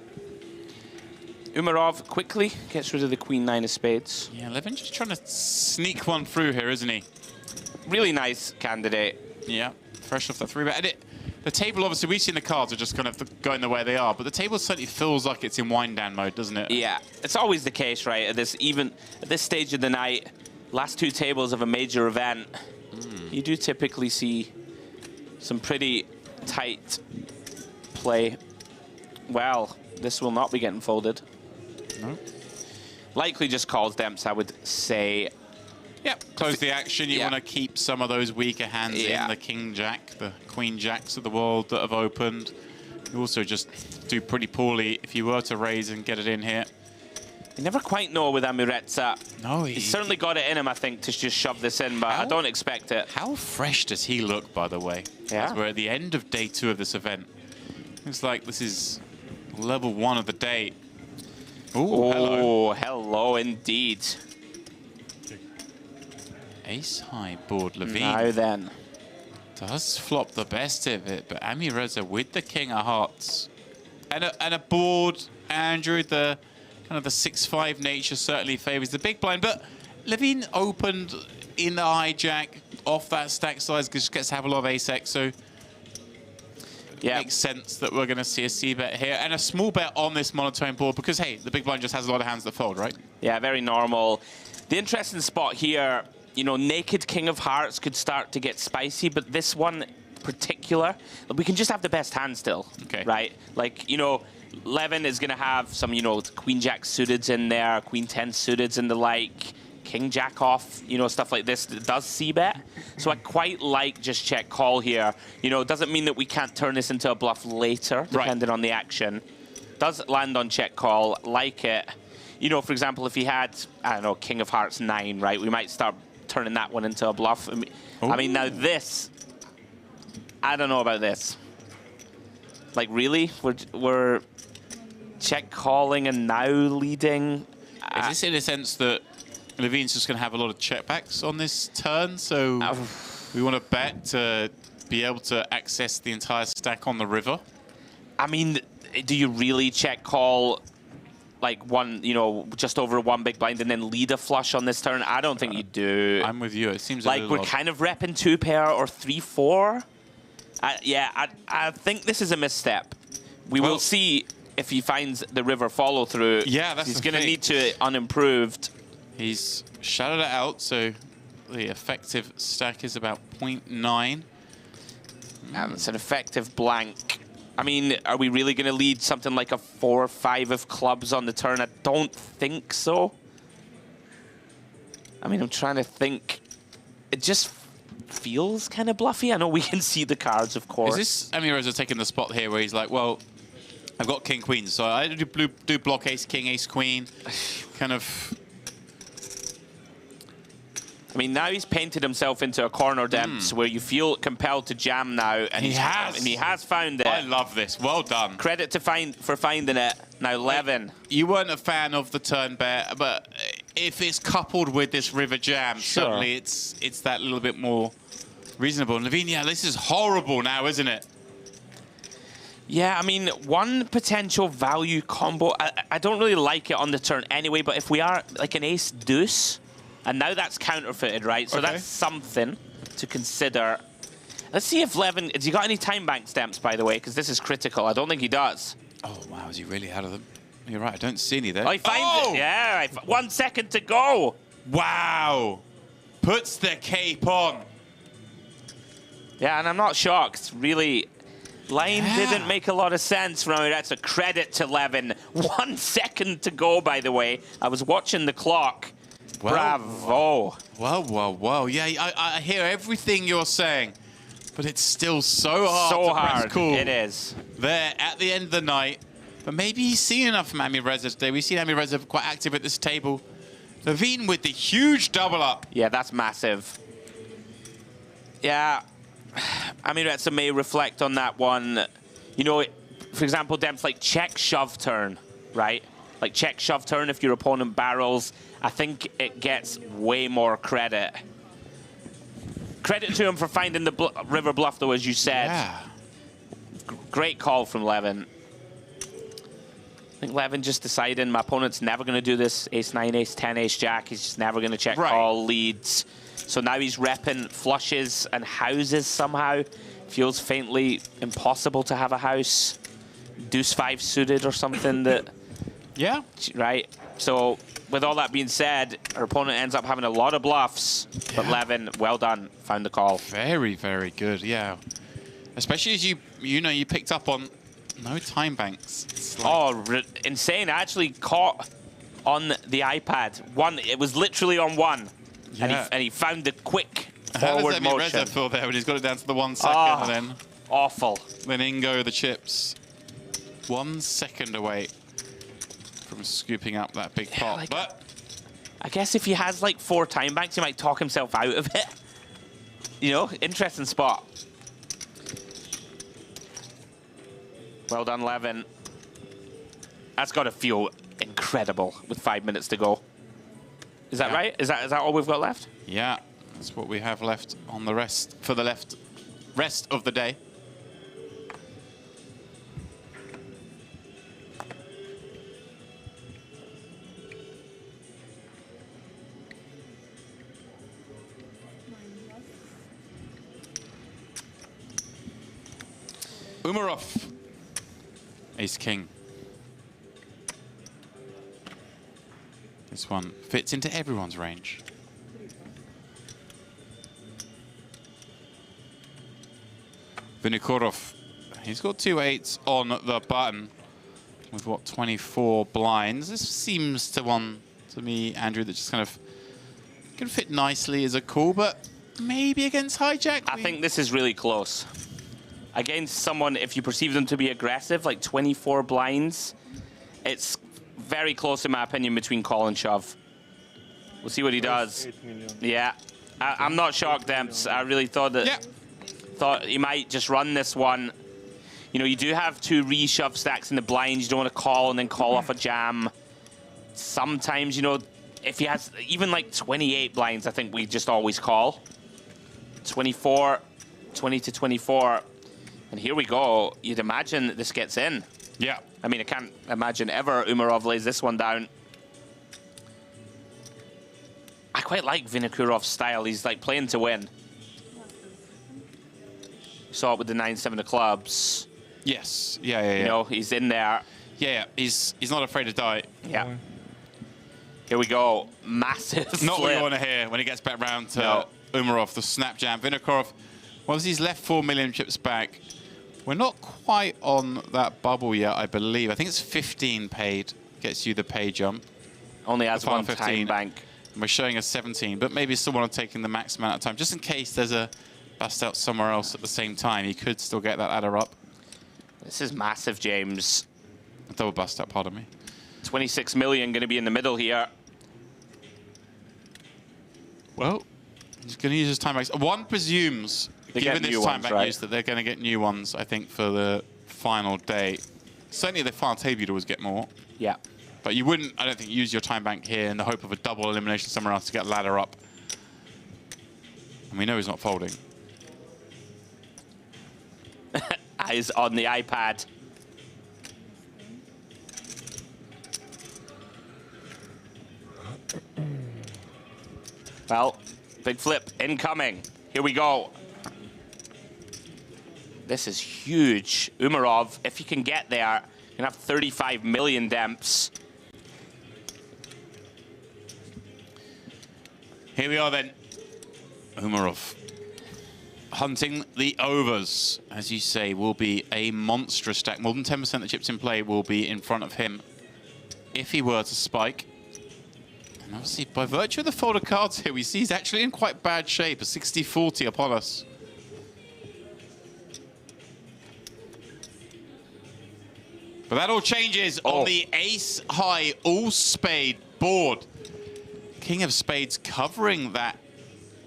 Umarov quickly gets rid of the queen-9 of spades. Yeah, Levin just trying to sneak one through here, isn't he? Really nice candidate. Yeah, fresh off the 3-bet. And the table, obviously, we've seen the cards are just kind of going the way they are, but the table certainly feels like it's in wind-down mode, doesn't it? Yeah, it's always the case, right? At this stage of the night, last 2 tables of a major event, you do typically see some pretty tight play. Well, this will not be getting folded. No. Likely just calls Demps, I would say. Yep, close the action. You want to keep some of those weaker hands in, the king-jack, the queen-jacks of the world that have opened. You also just do pretty poorly if you were to raise and get it in here. You never quite know with Amuretsa. No, he's certainly got it in him, I think, to just shove this in, but I don't expect it. How fresh does he look, by the way? Yeah. As we're at the end of day 2 of this event. Looks like this is level 1 of the day. Ooh, hello. Hello indeed. Ace-high board, Levine. Now then. Does flop the best of it, but Amireza with the king of hearts. And a board, Andrew, the kind of the 6-5 nature certainly favors the big blind, but Levine opened in the hijack off that stack size, just gets to have a lot of ace-x, so yeah, makes sense that we're going to see a c-bet here and a small bet on this monotone board because, hey, the big blind just has a lot of hands that fold, right? Yeah, very normal. The interesting spot here, you know, naked king of hearts could start to get spicy, but this one particular, we can just have the best hand still, right? Like, you know, Levin is going to have some, you know, queen-jack suiteds in there, queen-10 suiteds and the like, king-jack off, you know, stuff like this that does c-bet. So I quite like just check call here. You know, it doesn't mean that we can't turn this into a bluff later, depending on the action. Does land on check call, like it. You know, for example, if he had, I don't know, king of hearts 9, right, we might start turning that one into a bluff. I mean, now this, I don't know about this. Like, really? We're check calling and now leading? Is this in a sense that Levine's just going to have a lot of checkbacks on this turn, so we want to bet to be able to access the entire stack on the river? I mean, do you really check call like one, you know, just over 1 big blind and then lead a flush on this turn? I don't think you do. I'm with you. It seems like we're kind of repping 2 pair or 3-4. Yeah, I think this is a misstep. We will see if he finds the river follow through. Yeah, that's he's going to need to unimproved. He's shadowed it out, so the effective stack is about 0.9. And it's an effective blank. I mean, are we really going to lead something like a 4 or 5 of clubs on the turn? I don't think so. I mean, I'm trying to think. It just feels kind of bluffy. I know we can see the cards, of course. Is this Amireza taking the spot here where he's like, well, I've got king, queen, so I do block ace, king, ace, queen, kind of... I mean, now he's painted himself into a corner, Demps, where you feel compelled to jam now, and he has found it. I love this. Well done. Credit for finding it. Now, Levin. You weren't a fan of the turn bet, but if it's coupled with this river jam, certainly it's that little bit more reasonable. And Levine, yeah, this is horrible now, isn't it? Yeah, I mean, one potential value combo. I don't really like it on the turn anyway, but if we are like an ace deuce, and now that's counterfeited, right? So that's something to consider. Let's see if Levin, has he got any time bank stamps, by the way? Because this is critical. I don't think he does. Oh, wow, is he really out of them? You're right, I don't see any there. Oh, he finds it. Yeah, 1 second to go. Wow. Puts the cape on. Yeah, and I'm not shocked. Really, Line didn't make a lot of sense from it. That's a credit to Levin. 1 second to go, by the way. I was watching the clock. Well, bravo. Whoa. Yeah, I hear everything you're saying, but it's still so hard to press cool. It is. There at the end of the night. But maybe he's seen enough from Ami Reza today. We've seen Ami Reza quite active at this table. Levine with the huge double up. Yeah, that's massive. Yeah. I mean, Reza may reflect on that one. You know, for example, Demps, like check shove turn, right? Like check shove turn if your opponent barrels. I think it gets way more credit. Credit to him for finding the river bluff, though, as you said. Yeah. Great call from Levin. I think Levin just decided my opponent's never going to do this ace-9, ace-10, ace-jack. He's just never going to check call leads. So now he's repping flushes and houses somehow. Feels faintly impossible to have a house. Deuce-5 suited or something that... Yeah. Right? So with all that being said, our opponent ends up having a lot of bluffs. But Levin, well done, found the call. Very, very good, yeah. Especially as you picked up on no time banks. Like insane. I actually caught on the iPad. It was literally on 1. Yeah. And he found the quick forward motion. How does Reza feel there when he's got it down to the 1 second and then... Awful. Then in go the chips. 1 second away from scooping up that big pot. Like, but I guess if he has like 4 time banks, he might talk himself out of it. You know, interesting spot. Well done, Levin. That's got to feel incredible with 5 minutes to go. Is that right? Is that all we've got left? Yeah, that's what we have left on the rest rest of the day. Umarov, ace-king. This one fits into everyone's range. Vinokurov, he's got 2 8s on the button with, what, 24 blinds. This seems to me, Andrew, that just kind of can fit nicely as a call, but maybe against hijack. I think this is really close. Against someone, if you perceive them to be aggressive, like 24 blinds, it's very close, in my opinion, between call and shove. We'll see what he does. Yeah. I'm not shocked, Demps. I really thought that... Thought he might just run this one. You know, you do have 2 re-shove stacks in the blinds. You don't want to call and then call off a jam. Sometimes, you know, if he has even like 28 blinds, I think we just always call. 24, 20 to 24. And here we go. You'd imagine this gets in. Yeah. I mean, I can't imagine ever Umarov lays this one down. I quite like Vinokurov's style. He's like playing to win. Saw it with the 9-7 of clubs. Yes. Yeah. You know, he's in there. Yeah. He's not afraid to die. Yeah. Here we go. Massive Not flip. what you want to hear when he gets back round to Umarov, the snap jam. Vinokurov, once he's left 4 million chips back, we're not quite on that bubble yet, I believe. I think it's 15 paid, gets you the pay jump. Only has 1 time bank. And we're showing a 17, but maybe still want to take in the max amount of time, just in case there's a bust out somewhere else at the same time. He could still get that ladder up. This is massive, James. A double bust out, pardon me. 26 million going to be in the middle here. Well, he's going to use his time backs. One presumes, given this time back use, that they're going to get new ones, I think, for the final day. Certainly the final table you'd always get more. Yeah. But you wouldn't, I don't think, use your time bank here in the hope of a double elimination somewhere else to get a ladder up. And we know he's not folding. Eyes on the iPad. Well, big flip incoming. Here we go. This is huge. Umarov, if you can get there, you're gonna have 35 million Demps. Here we are then. Umarov. hunting the overs. As you say, will be a monstrous stack. More than 10% of the chips in play will be in front of him if he were to spike. And obviously, by virtue of the folded cards here, we see he's actually in quite bad shape. A 60-40 upon us. But that all changes on the ace-high all-spade board. King of spades covering that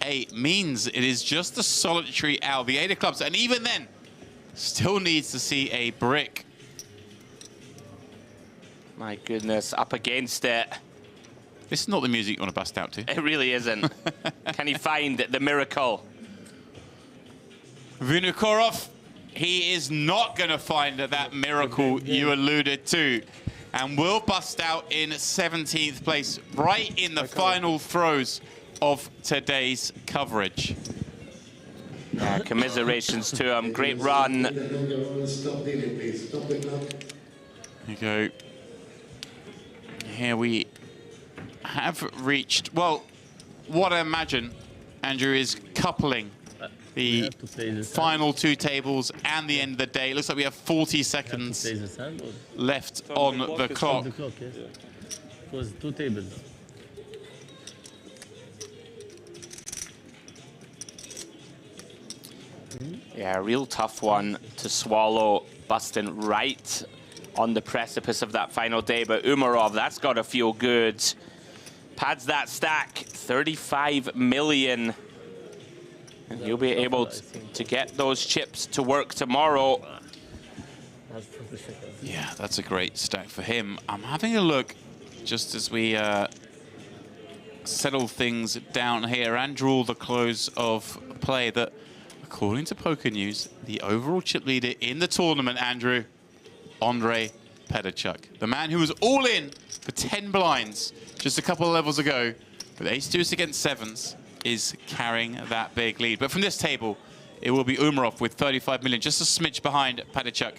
8 means it is just a solitary out. The 8 of clubs, and even then, still needs to see a brick. My goodness, up against it. This is not the music you want to bust out to. It really isn't. Can he find the miracle? Vinokurov, he is not going to find that miracle you alluded to. And will bust out in 17th place, right in the final throes of today's coverage. Yeah, commiserations to him. Great run. There you go. Here we have reached, well, what I imagine, Andrew, is coupling the final 2 tables and the end of the day. It looks like we have 40 seconds left on the clock. Yes. It was 2 tables. Yeah, a real tough one to swallow, busting right on the precipice of that final day. But Umarov, that's got to feel good. Pads that stack, 35 million. And he'll be able to get those chips to work tomorrow. Yeah, that's a great stack for him. I'm having a look just as we settle things down here and draw the close of play that, according to Poker News, the overall chip leader in the tournament, Andrew, Andrei Pedachuk. The man who was all in for 10 blinds just a couple of levels ago with ace-deuce against 7s. Is carrying that big lead. But from this table, it will be Umarov with 35 million, just a smidge behind Pedachuk.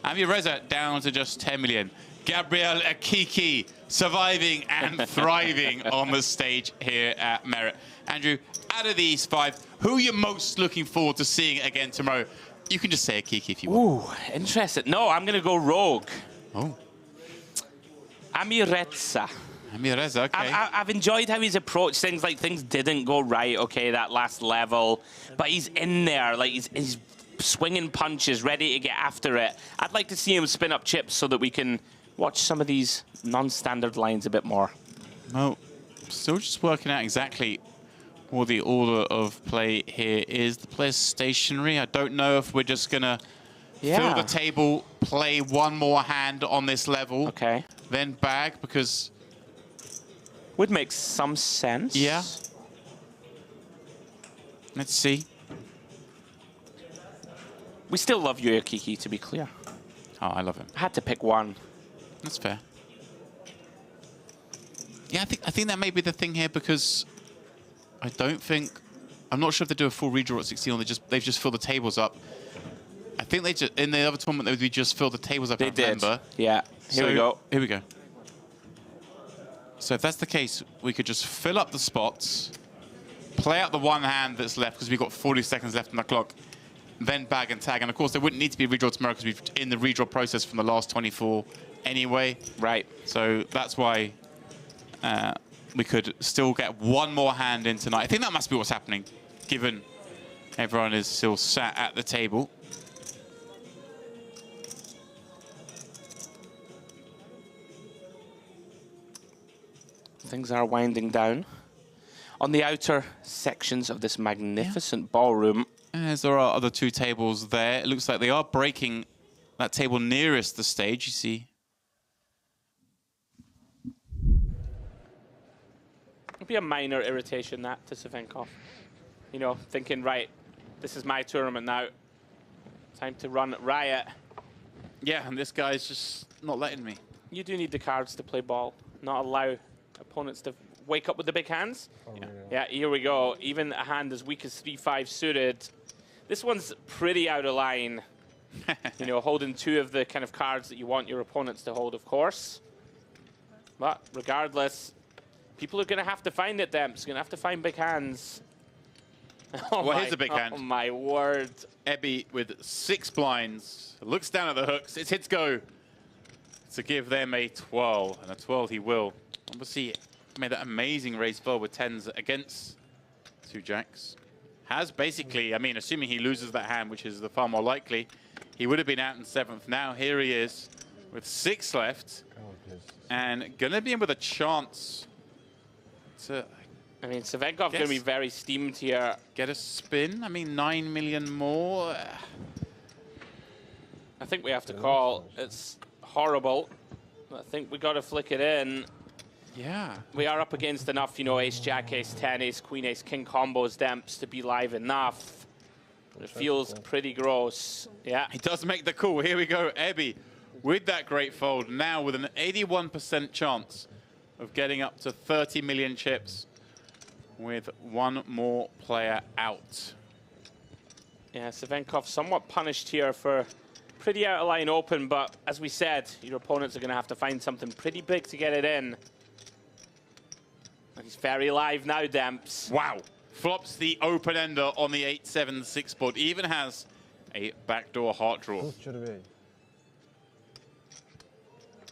Reza down to just 10 million. Gabriel Akiki surviving and thriving on the stage here at Merit. Andrew, out of these 5, who are you most looking forward to seeing again tomorrow? You can just say Akiki if you want. Ooh, interesting. No, I'm going to go rogue. Oh. Amireza. Amireza, okay. I've enjoyed how he's approached things, like things didn't go right, okay, that last level, but he's in there, like he's swinging punches, ready to get after it. I'd like to see him spin up chips so that we can watch some of these non-standard lines a bit more. Well, still just working out exactly what the order of play here is. The player's stationary. I don't know if we're just going to fill the table, play one more hand on this level, then bag, because... Would make some sense. Yeah. Let's see. We still love you, Akiki, to be clear. Oh, I love him. I had to pick one. That's fair. Yeah, I think that may be the thing here, because I don't think... I'm not sure if they do a full redraw at 16 or they've just filled the tables up. I think they just... In the other tournament, they just filled the tables up, They did. Remember. Yeah. Here we go. Here we go. So if that's the case, we could just fill up the spots, play out the one hand that's left, because we've got 40 seconds left on the clock, then bag and tag. And of course, there wouldn't need to be a redraw tomorrow, because we've in the redraw process from the last 24 anyway. Right. So that's why we could still get one more hand in tonight. I think that must be what's happening, given everyone is still sat at the table. Things are winding down. On the outer sections of this magnificent ballroom. As there are other 2 tables there. It looks like they are breaking that table nearest the stage, you see. It'd be a minor irritation, that, to Savinkov. You know, thinking, right, this is my tournament now. Time to run riot. Yeah, and this guy's just not letting me. You do need the cards to play ball, not allow opponents to wake up with the big hands. Yeah, here we go. Even a hand as weak as 3-5 suited. This one's pretty out of line. You know, holding 2 of the kind of cards that you want your opponents to hold, of course. But regardless, people are going to have to find it, Demps. Going to have to find big hands. Well, here's a big hand. Oh, my word. Ebby with 6 blinds. Looks down at the hooks. It's his go to give them a 12. And a 12 he will. Obviously, made that amazing raise forward with 10s against 2 jacks. Has basically, I mean, assuming he loses that hand, which is the far more likely, he would have been out in 7th. Now here he is with 6 left. And going to be in with a chance to... I mean, Savenkov's going to be very steamed here. Get a spin. I mean, 9 million more. I think we have to call. It's horrible. I think we got to flick it in. Yeah. We are up against enough, you know, ace, jack, ace, 10, ace, queen, ace, king combos, Demps, to be live enough. But it feels pretty gross. Yeah. He does make the call. Here we go. Ebby with that great fold. Now with an 81% chance of getting up to 30 million chips, with 1 more player out. Yeah, Savenkov somewhat punished here for pretty out of line open, but as we said, your opponents are going to have to find something pretty big to get it in. And he's very live now, Demps. Wow. Flops the open ender on the 8-7-6 board. Even has a backdoor heart draw.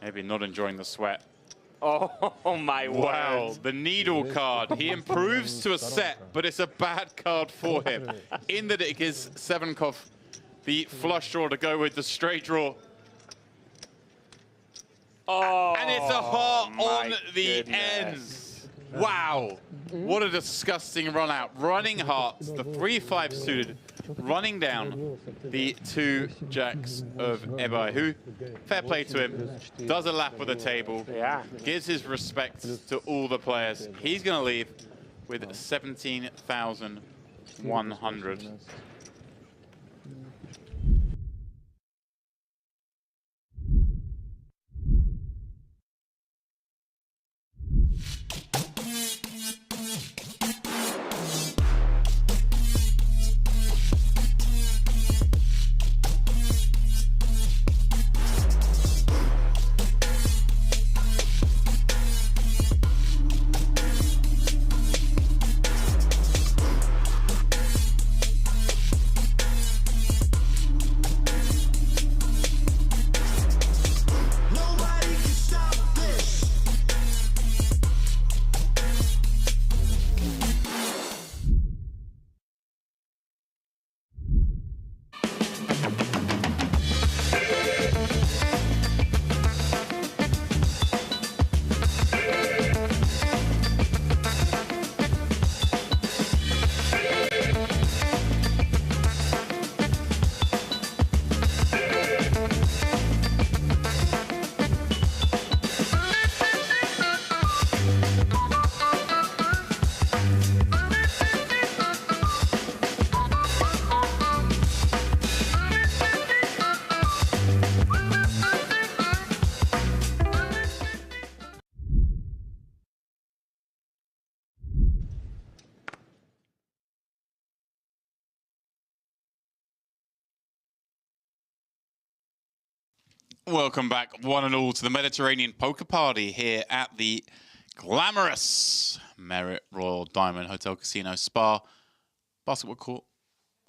Maybe not enjoying the sweat. Oh my word. Wow, the needle card. He improves to a set, but it's a bad card for him. In that it gives Savenkov the flush draw to go with the straight draw. Oh, and it's a heart on the goodness. end. Wow, what a disgusting run out. Running hearts, the 3-5 suited, running down the 2 jacks of Ebay, who, fair play to him, does a lap with the table, gives his respects to all the players. He's going to leave with 17,100. Welcome back, one and all, to the Mediterranean Poker Party here at the glamorous Marriott Royal Diamond Hotel Casino Spa. Basketball court,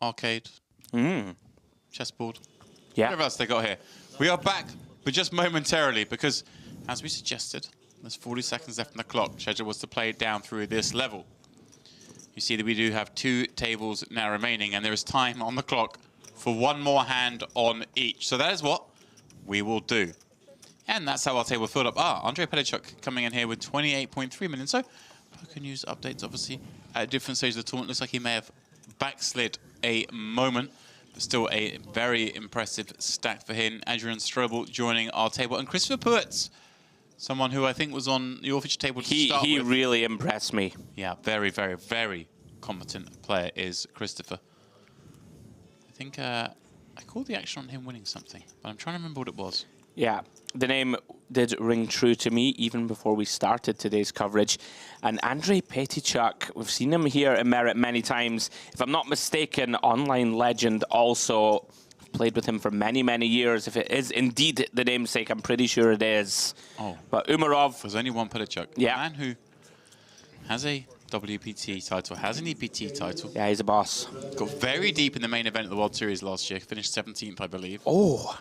arcade, chessboard, whatever else they got here. We are back, but just momentarily, because as we suggested, there's 40 seconds left on the clock. Schedule was to play it down through this level. You see that we do have 2 tables now remaining, and there is time on the clock for 1 more hand on each. So that is what we will do. And that's how our table filled up. Andrei Pedichuk coming in here with 28.3 million. So Poker News updates, obviously, at different stages of the tournament. Looks like he may have backslid a moment, but still a very impressive stack for him. Adrian Strobel joining our table. And Christopher Puetz, someone who I think was on your feature table to start with. He really impressed me. Yeah, very, very, very competent player is Christopher. I think I called the action on him winning something, but I'm trying to remember what it was. Yeah, the name did ring true to me even before we started today's coverage. And Andrei Pedichuk, we've seen him here in Merit many times. If I'm not mistaken, online legend also. Played with him for many, many years. If it is indeed the namesake, I'm pretty sure it is. Oh. But Umarov. There's only one Pedichuk. Yeah. A man who has a WPT title, has an EPT title. Yeah, he's a boss. Got very deep in the main event of the World Series last year. Finished 17th, I believe. Oh,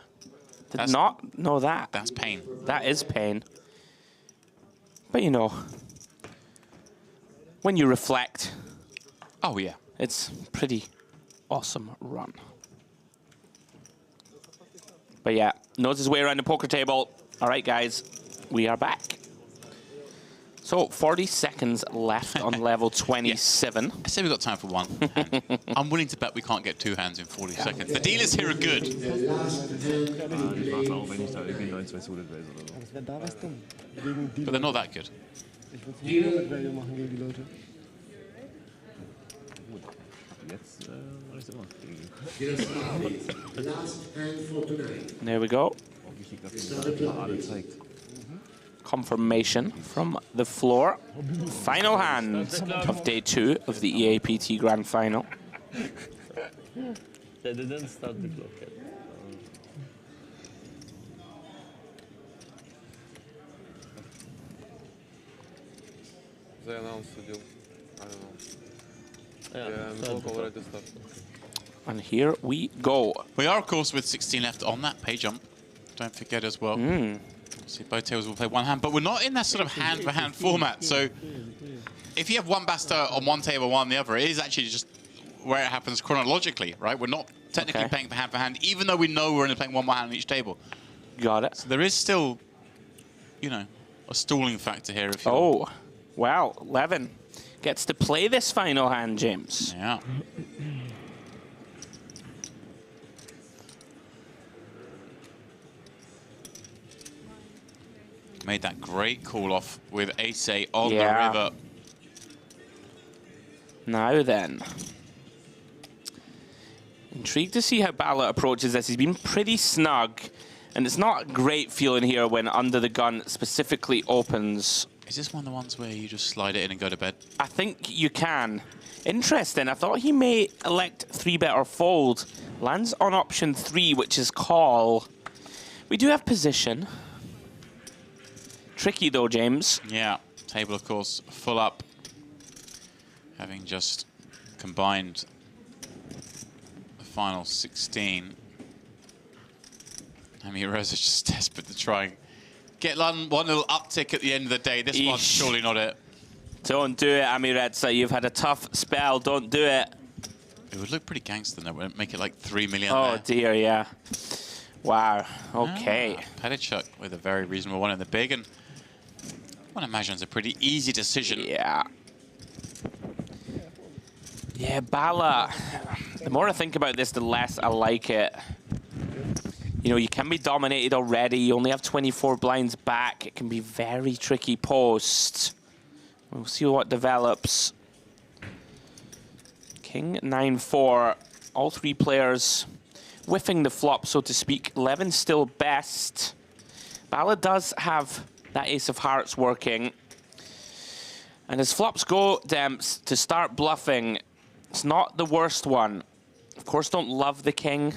did not know that. That's pain. That is pain. But you know, when you reflect, oh yeah, it's pretty awesome run. But yeah, knows his way around the poker table. All right, guys, we are back. So 40 seconds left on level 27. I say we've got time for one hand. I'm willing to bet we can't get 2 hands in 40 seconds. The dealers here are good. But they're not that good. There we go. Confirmation from the floor. Final hand of day 2 of the EAPT Grand Final. They didn't start the clock yet. They announced the deal. I don't know. Yeah, the clock already started. And here we go. We are, of course, with 16 left on that pay jump. Don't forget as well. See, both tables will play one hand, but we're not in that sort of hand-for-hand format. So if you have one basta on one table, one on the other, it is actually just where it happens chronologically, right? We're not technically playing for hand, even though we know we're only playing one more hand on each table. Got it. So there is still, you know, a stalling factor here. If oh, wow. Levin gets to play this final hand, James. Yeah. Made that great call off with ace on the river. Now then. Intrigued to see how Bala approaches this. He's been pretty snug, and it's not a great feeling here when under the gun specifically opens. Is this one of the ones where you just slide it in and go to bed? I think you can. Interesting. I thought he may elect 3-bet or fold. Lands on option 3, which is call. We do have position. Tricky though, James. Yeah, table of course full up, having just combined the final 16. I mean, Rosa's just desperate to try and get one little uptick at the end of the day. This one's surely not it. Don't do it, Amiretsa. You've had a tough spell. Don't do it. It would look pretty gangster though. Wouldn't it make it like 3 million Oh dear, yeah. Wow. Okay. Pettichuk with a very reasonable one in the big, and I imagine it's a pretty easy decision. Yeah. Yeah, Bala. The more I think about this, the less I like it. You know, you can be dominated already. You only have 24 blinds back. It can be very tricky post. We'll see what develops. King 9-4. All 3 players whiffing the flop, so to speak. Levin's still best. Bala does have that ace of hearts working. And as flops go, Demps, to start bluffing, it's not the worst one. Of course, don't love the king.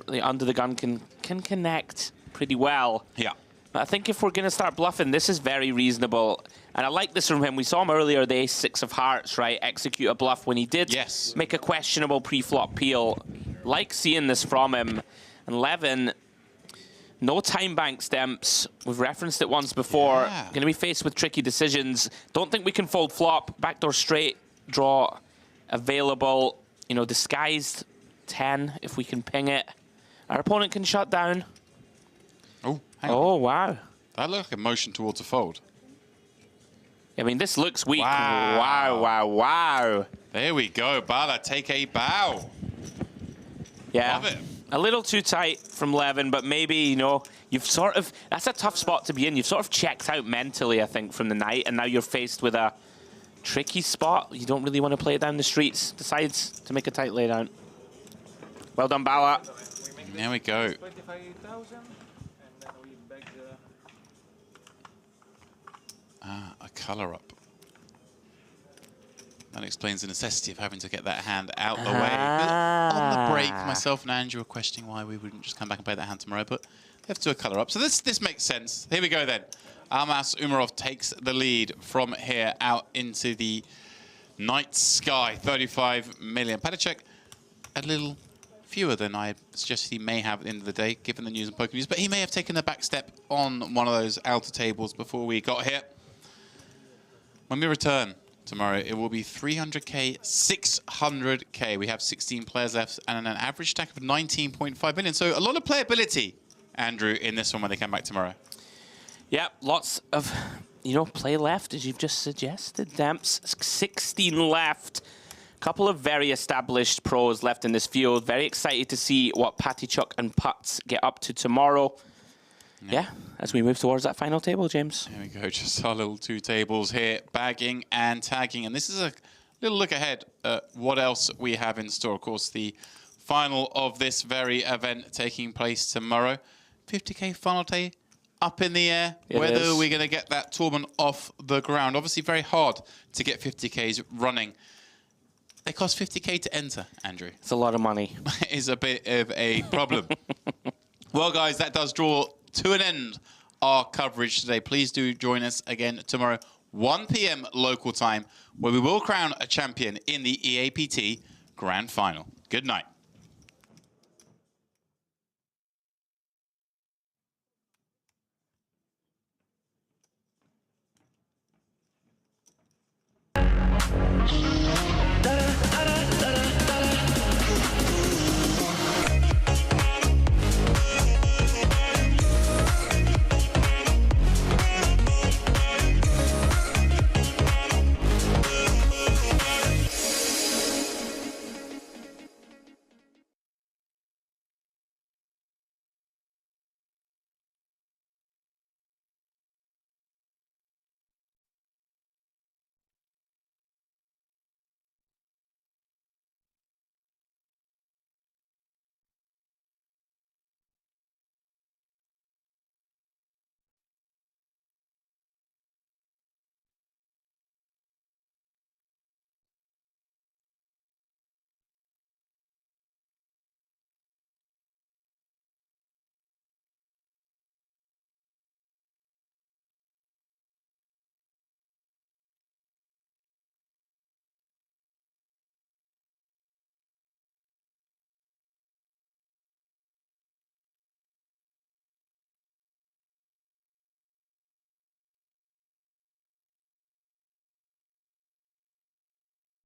The under the gun can connect pretty well. Yeah. But I think if we're going to start bluffing, this is very reasonable. And I like this from him. We saw him earlier, the ace 6 of hearts, right? Execute a bluff when he did make a questionable pre-flop peel. Like seeing this from him. And Levin, no time bank Demps. We've referenced it once before. Going to be faced with tricky decisions. Don't think we can fold flop. Backdoor straight draw available. You know, disguised 10 if we can ping it. Our opponent can shut down. Oh, hang on. Wow. That looked like a motion towards a fold. I mean, this looks weak. Wow. Wow, wow, wow. There we go. Bala, take a bow. Yeah. Love it. A little too tight from Levin, but maybe, you know, you've sort of, that's a tough spot to be in. You've sort of checked out mentally, I think, from the night, and now you're faced with a tricky spot. You don't really want to play it down the streets. Decides to make a tight laydown. Well done, Bala. There we go. 25,000, and then we beg the... A colour up. That explains the necessity of having to get that hand out the way. On the break, myself and Andrew were questioning why we wouldn't just come back and play that hand tomorrow, but they have to do a colour up. So this makes sense. Here we go then. Almas Umarov takes the lead from here out into the Night Sky, 35 million. Padacek, a little fewer than I suggested he may have at the end of the day, given the news and poker news, but he may have taken a back step on one of those outer tables before we got here. When we return tomorrow, it will be 300k, 600k. We have 16 players left and an average stack of 19.5 million. So a lot of playability, Andrew, in this one when they come back tomorrow. Yeah, lots of, play left, as you've just suggested. Demps, 16 left. Couple of very established pros left in this field. Very excited to see what Patichuk and Putz get up to tomorrow. Yeah, as we move towards that final table, James. Here we go, just our little 2 tables here, bagging and tagging. And this is a little look ahead at what else we have in store. Of course, the final of this very event taking place tomorrow. 50k final day up in the air. Whether we're going to get that tournament off the ground. Obviously very hard to get 50ks running. They cost 50k to enter, Andrew. It's a lot of money. It is a bit of a problem. Well, guys, that does draw to an end our coverage today. Please do join us again tomorrow, 1 p.m. local time, where we will crown a champion in the EAPT Grand Final. Good night.